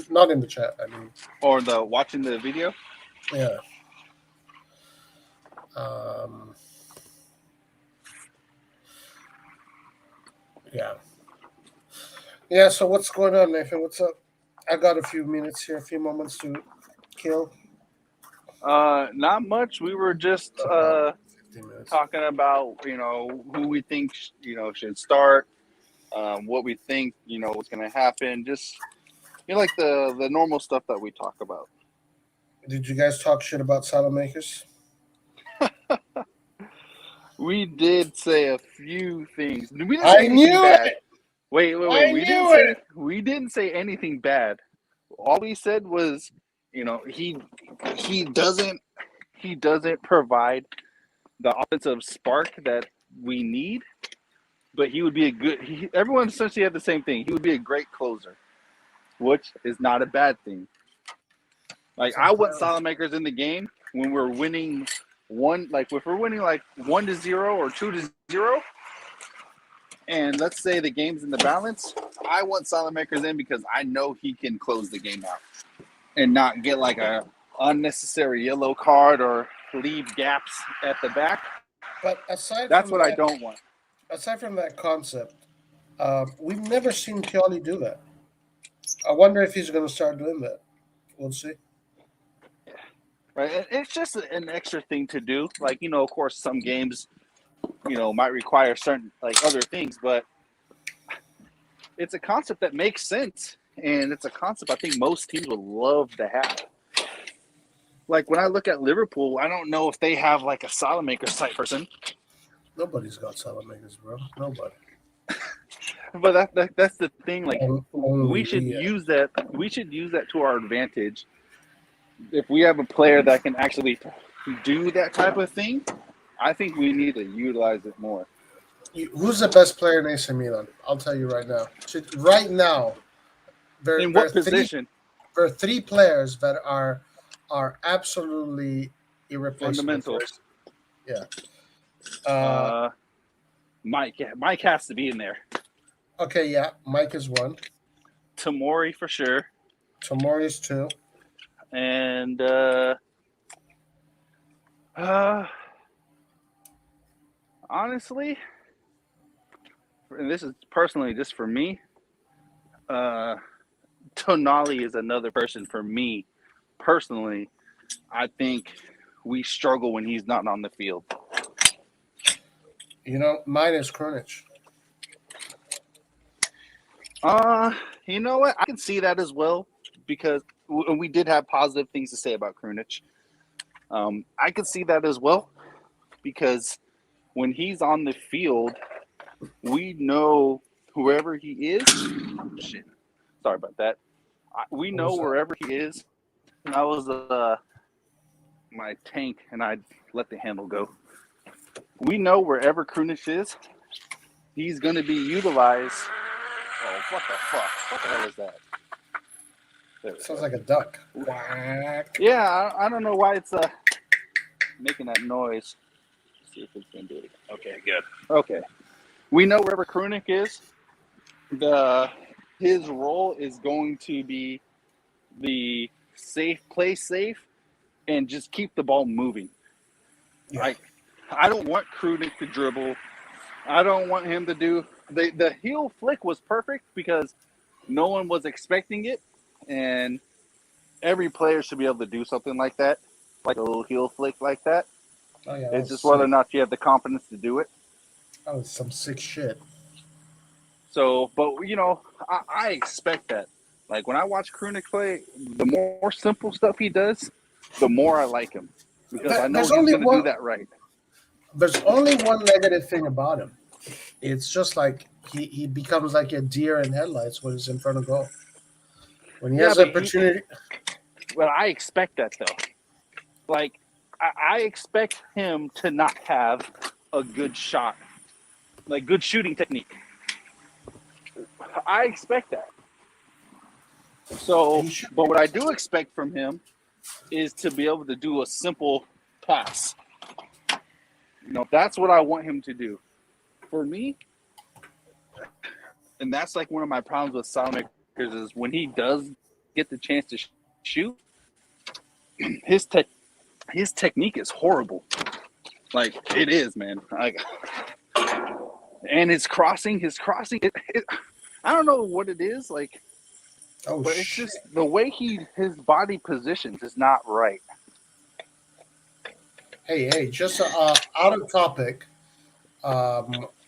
not in the chat, I mean. Or watching the video? Yeah. Yeah, so what's going on, Nathan? What's up? I got a few minutes here, a few moments to kill. Not much. We were just talking about, who we think, should start, what we think, what's going to happen. Just, like the normal stuff that we talk about. Did you guys talk shit about Salamakers? We did say a few things. We didn't I say anything knew bad. it! Wait. I We didn't say anything bad. All we said was, he doesn't provide the offensive spark that we need, but he would be everyone essentially had the same thing. He would be a great closer, which is not a bad thing. Like I want Salamakers in the game when we're winning if we're winning like 1-0 or 2-0, and let's say the game's in the balance, I want Salamakers in because I know he can close the game out and not get like a unnecessary yellow card or leave gaps at the back. But that's what I don't want. Aside from that concept, we've never seen Pioli do that. I wonder if he's going to start doing that. We'll see. Right, it's just an extra thing to do. Like, of course, some games, might require certain like other things, but it's a concept that makes sense. and it's a concept I think most teams would love to have. Like when I look at Liverpool, I don't know if they have like a Salamakers type person. Nobody's got Salamakers, bro. Nobody. But that's the thing. Like Only we should use that. We should use that to our advantage. If we have a player that can actually do that type of thing, I think we need to utilize it more. Who's the best player in AC Milan? I'll tell you right now. Right now, In what position? There are 3 players that are absolutely irreplaceable. Fundamental. Yeah. Mike. Yeah, Mike has to be in there. Okay, yeah. Mike is 1. Tomori for sure. Tomori is 2. And honestly, and this is personally just for me, Tonali is another person for me. Personally, I think we struggle when he's not on the field. You know, mine is Krunic. You know what? I can see that as well because we did have positive things to say about Krunic. I could see that as well because when he's on the field, we know whoever he is. Shit. Sorry about that. We know wherever he is. And that was my tank, and I let the handle go. We know wherever Krunic is, he's going to be utilized. Oh, what the fuck? What the hell is that? Sounds like a duck. Quack. Yeah, I don't know why it's making that noise. Let's see if it's going to do it. Okay, good. Okay. We know wherever Krunic is, his role is going to be the play safe, and just keep the ball moving. Yeah. I don't want Krunic to dribble. I don't want him to do the heel flick was perfect because no one was expecting it, and every player should be able to do something like that, like a little heel flick like that. Oh, yeah, it's just whether or not you have the confidence to do it. That was some sick shit. So, but you know, I expect that. Like when I watch Krunic play, the more simple stuff he does, the more I like him because I know he's going to do that right. There's only one negative thing about him. It's just like he becomes like a deer in headlights when he's in front of goal. When he has the opportunity. Well, I expect that though. Like I expect him to not have a good shot, like good shooting technique. I expect that. So, but what I do expect from him is to be able to do a simple pass. You know, that's what I want him to do. For me, and that's like one of my problems with Salamakers is when he does get the chance to shoot, his technique is horrible. Like, it is, man. And his crossing, I don't know what it is, like, but it's just the way his body positions is not right. Hey, just out of topic.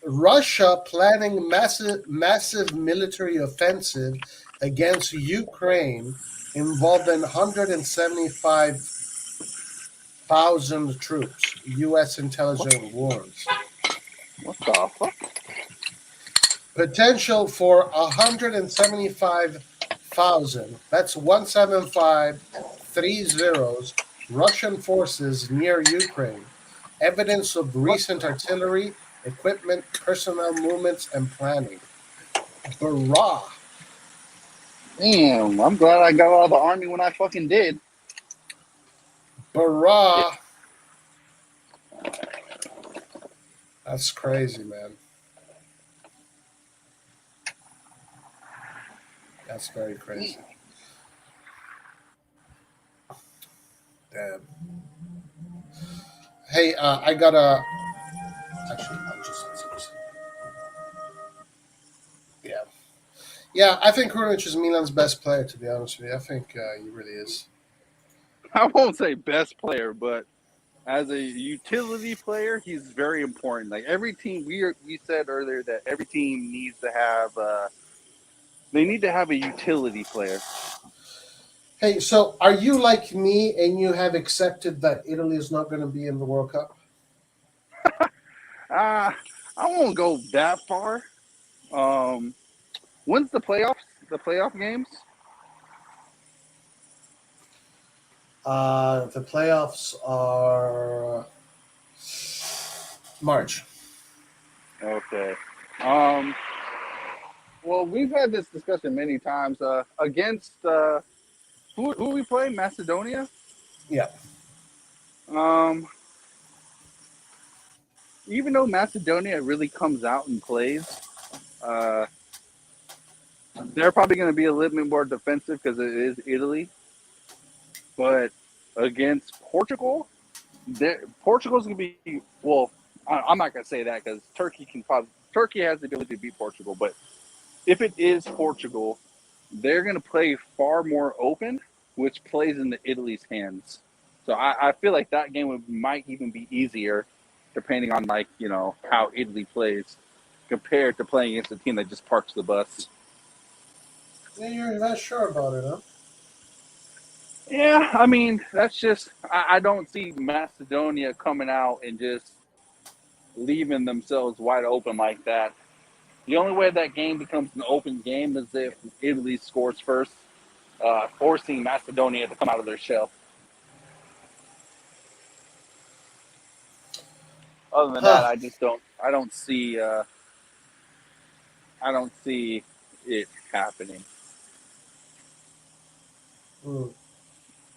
Russia planning massive military offensive against Ukraine involving 175,000 troops. U.S. intelligence warns. What the fuck? Potential for 175,000. That's 175, 3 zeros. Russian forces near Ukraine. Evidence of recent artillery, equipment, personnel movements, and planning. Hurrah! Damn, I'm glad I got out of the army when I fucking did. Hurrah! That's crazy, man. That's very crazy. Damn. Hey, I got a... Actually, I'm just... Yeah, I think Krunic is Milan's best player, to be honest with you. I think he really is. I won't say best player, but as a utility player, he's very important. Like every team, we said earlier that every team needs to have They need to have a utility player. Hey, so are you like me and you have accepted that Italy is not going to be in the World Cup? I won't go that far. When's the playoffs? The playoff games? The playoffs are March. Okay. Well, we've had this discussion many times. Against who we play? Macedonia. Yeah. Even though Macedonia really comes out and plays, they're probably going to be a little bit more defensive because it is Italy. But against Portugal, Portugal's going to be, well, I'm not going to say that because Turkey has the ability to beat Portugal. But if it is Portugal, they're going to play far more open, which plays into Italy's hands. So I feel like that game might even be easier, depending on how Italy plays, compared to playing against a team that just parks the bus. Yeah, you're not sure about it, huh? Yeah, I mean, that's just I don't see Macedonia coming out and just leaving themselves wide open like that. The only way that game becomes an open game is if Italy scores first, forcing Macedonia to come out of their shell. Other than that, I don't see it happening.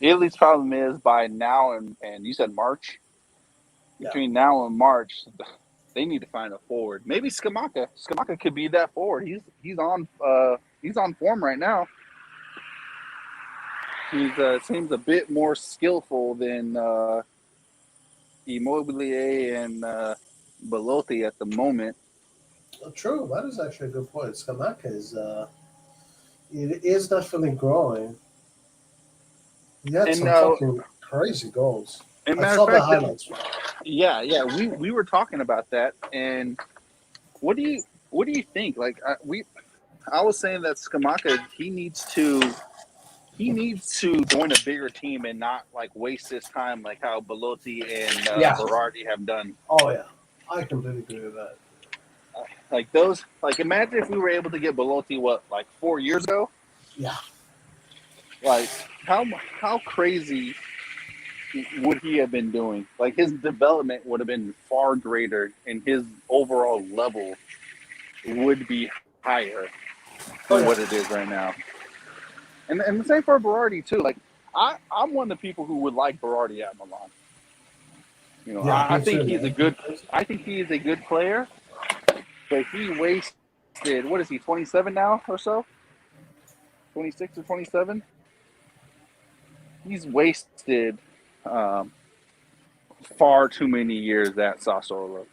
Italy's problem is by now and you said March. Yeah. Between now and March, they need to find a forward. Maybe Scamacca. Scamacca could be that forward. He's on form right now. He seems a bit more skillful than Immobile and Belotti at the moment. Oh, true. That is actually a good point. Scamacca is definitely growing. He had some fucking crazy goals. I saw the highlights. Yeah. We were talking about that, and what do you think? Like I was saying that Scamacca he needs to join a bigger team and not waste his time like how Belotti and Berardi have done. Oh yeah, I completely agree with that. Imagine if we were able to get Belotti 4 years ago. Yeah. How crazy would he have been doing? His development would have been far greater, and his overall level would be higher than what it is right now. And the same for Berardi too. I'm one of the people who would like Berardi at Milan. I think he's a good. I think he is a good player, but he wasted. What is he? 27 now or so? 26 or 27. He's wasted far too many years at Sassuolo.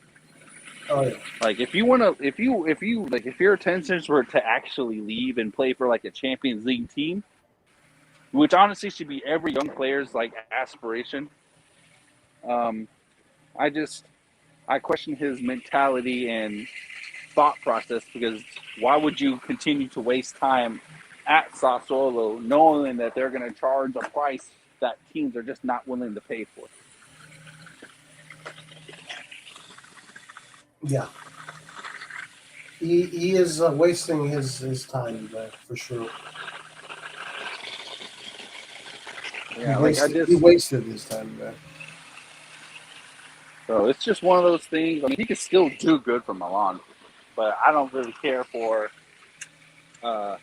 Oh yeah. If your intentions were to actually leave and play for a Champions League team, which honestly should be every young player's aspiration. I question his mentality and thought process, because why would you continue to waste time at Sassuolo knowing that they're going to charge a price that teams are just not willing to pay for? Yeah. He is wasting his time there for sure. Yeah, he wasted his time there. So it's just one of those things. I mean, he could still do good for Milan, but I don't really care for. Damn,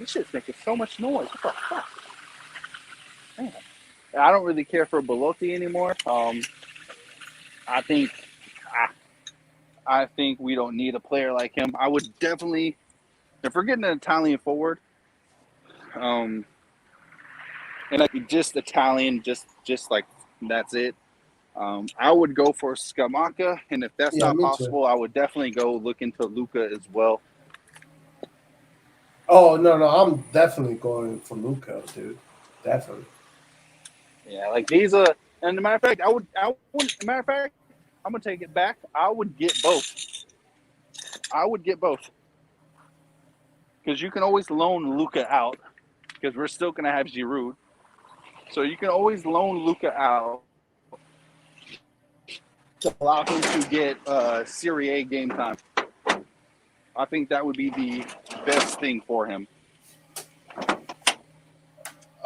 this shit's making so much noise. What the fuck? Man. I don't really care for Belotti anymore. I think we don't need a player like him. I would definitely, if we're getting an Italian forward, and just Italian, just that's it. I would go for Scamacca, and if that's not possible, I would definitely go look into Luca as well. Oh no, I'm definitely going for Luca, dude. Definitely. Yeah, these are, and as a matter of fact, I'm gonna take it back. I would get both. because you can always loan Luka out because we're still going to have Giroud. So you can always loan Luka out to allow him to get Serie A game time. I think that would be the best thing for him.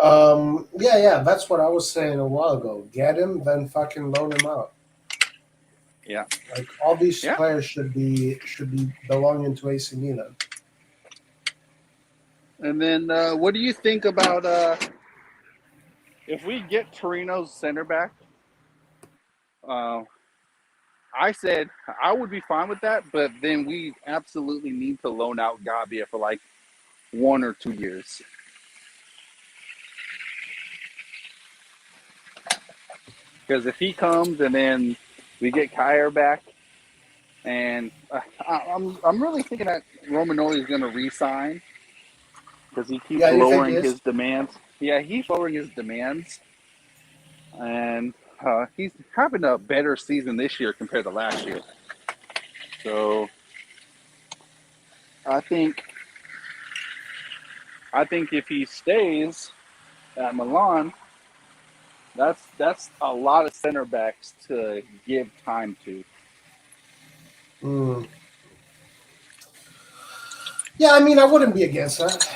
Yeah, that's what I was saying a while ago. Get him, then fucking loan him out. Yeah, like all these players should be belonging to AC Milan. And then, what do you think about if we get Torino's center back? I said I would be fine with that, but then we absolutely need to loan out Gabbia for like 1 or 2 years. Because if he comes and then we get Kyer back, and I'm really thinking that Romagnoli is going to re-sign because he keeps lowering his demands. Yeah, he's lowering his demands, and he's having a better season this year compared to last year. So I think if he stays at Milan, that's a lot of center backs to give time to. Yeah, I mean, I wouldn't be against that.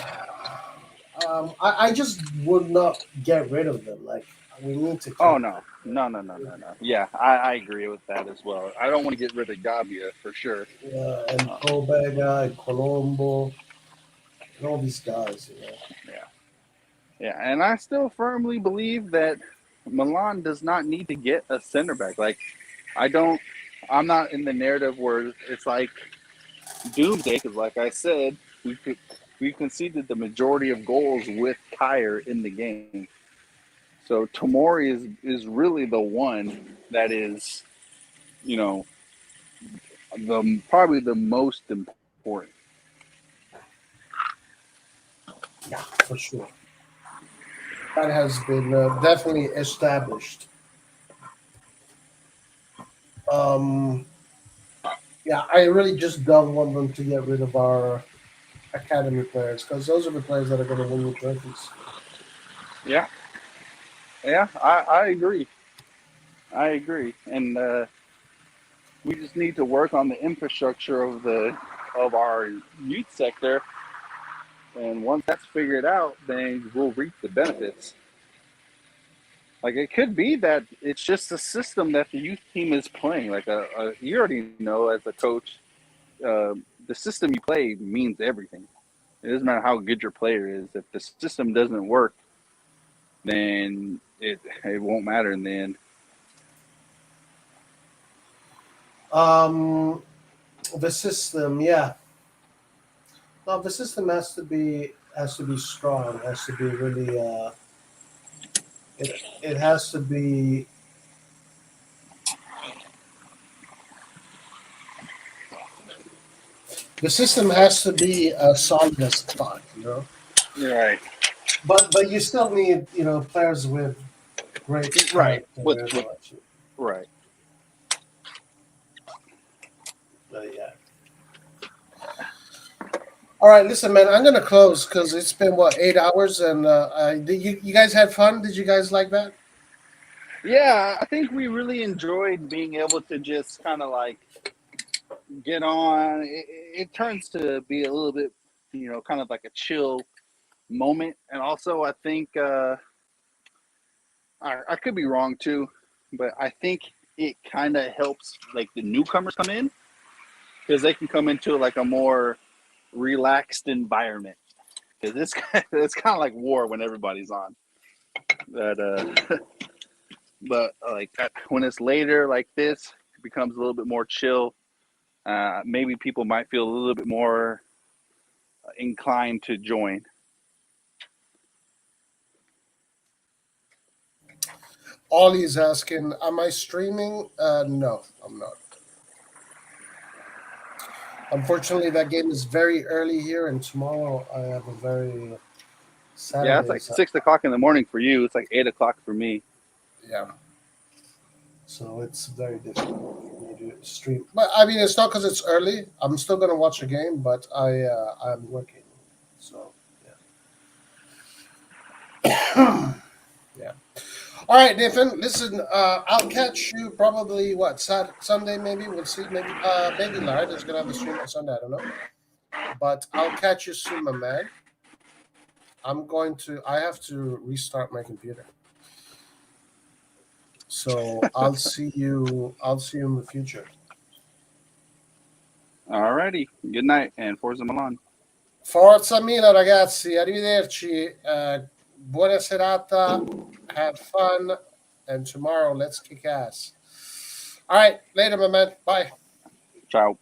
I just would not get rid of them. Like, we need to keep No. Yeah, I agree with that as well. I don't want to get rid of Gabbia for sure. Yeah, and Pobega and Colombo and all these guys, you know. Yeah, and I still firmly believe that Milan does not need to get a center back. Like, I'm not in the narrative where it's like doomsday, because like I said, we conceded the majority of goals with Kyer in the game. So Tomori is really the one that is, you know, probably the most important. Yeah, for sure. That has been definitely established. Yeah, I really just don't want them to get rid of our academy players, because those are the players that are going to win you trophies. Yeah, I agree. And we just need to work on the infrastructure of our youth sector. And once that's figured out, then we'll reap the benefits. Like, it could be that it's just the system that the youth team is playing. Like, you already know as a coach, the system you play means everything. It doesn't matter how good your player is. If the system doesn't work, then it won't matter in the end. The system, yeah. No, the system has to be strong. Has to be really. It has to be. The system has to be solid as fuck, you know. Right. But you still need, you know, players with great right. Right. But yeah. All right, listen, man. I'm gonna close because it's been 8 hours, and you guys had fun? Did you guys like that? Yeah, I think we really enjoyed being able to just kind of like get on. It turns to be a little bit, you know, kind of like a chill moment, and also I think I could be wrong too, but I think it kind of helps like the newcomers come in because they can come into like a more relaxed environment, because it's kind of like war when everybody's on that but like when it's later like this, it becomes a little bit more chill. Maybe people might feel a little bit more inclined to join. Ollie's asking, am I streaming? No, I'm not. Unfortunately, that game is very early here, and tomorrow I have a very Saturday. Yeah, it's like 6 o'clock in the morning for you. It's like 8 o'clock for me. Yeah. So it's very difficult for me to stream. But I mean, it's not because it's early. I'm still going to watch a game, but I'm working. So yeah. Yeah. All right, Nathan. Listen, I'll catch you probably Sunday maybe. We'll see. Maybe Lard is gonna have the stream on Sunday. I don't know, but I'll catch you soon, my man. I have to restart my computer. So I'll see you in the future. Alrighty. Good night and Forza Milan. Forza Milan, ragazzi. Arrivederci. Buona serata. Have fun. And tomorrow, let's kick ass. All right. Later, my man. Bye. Ciao.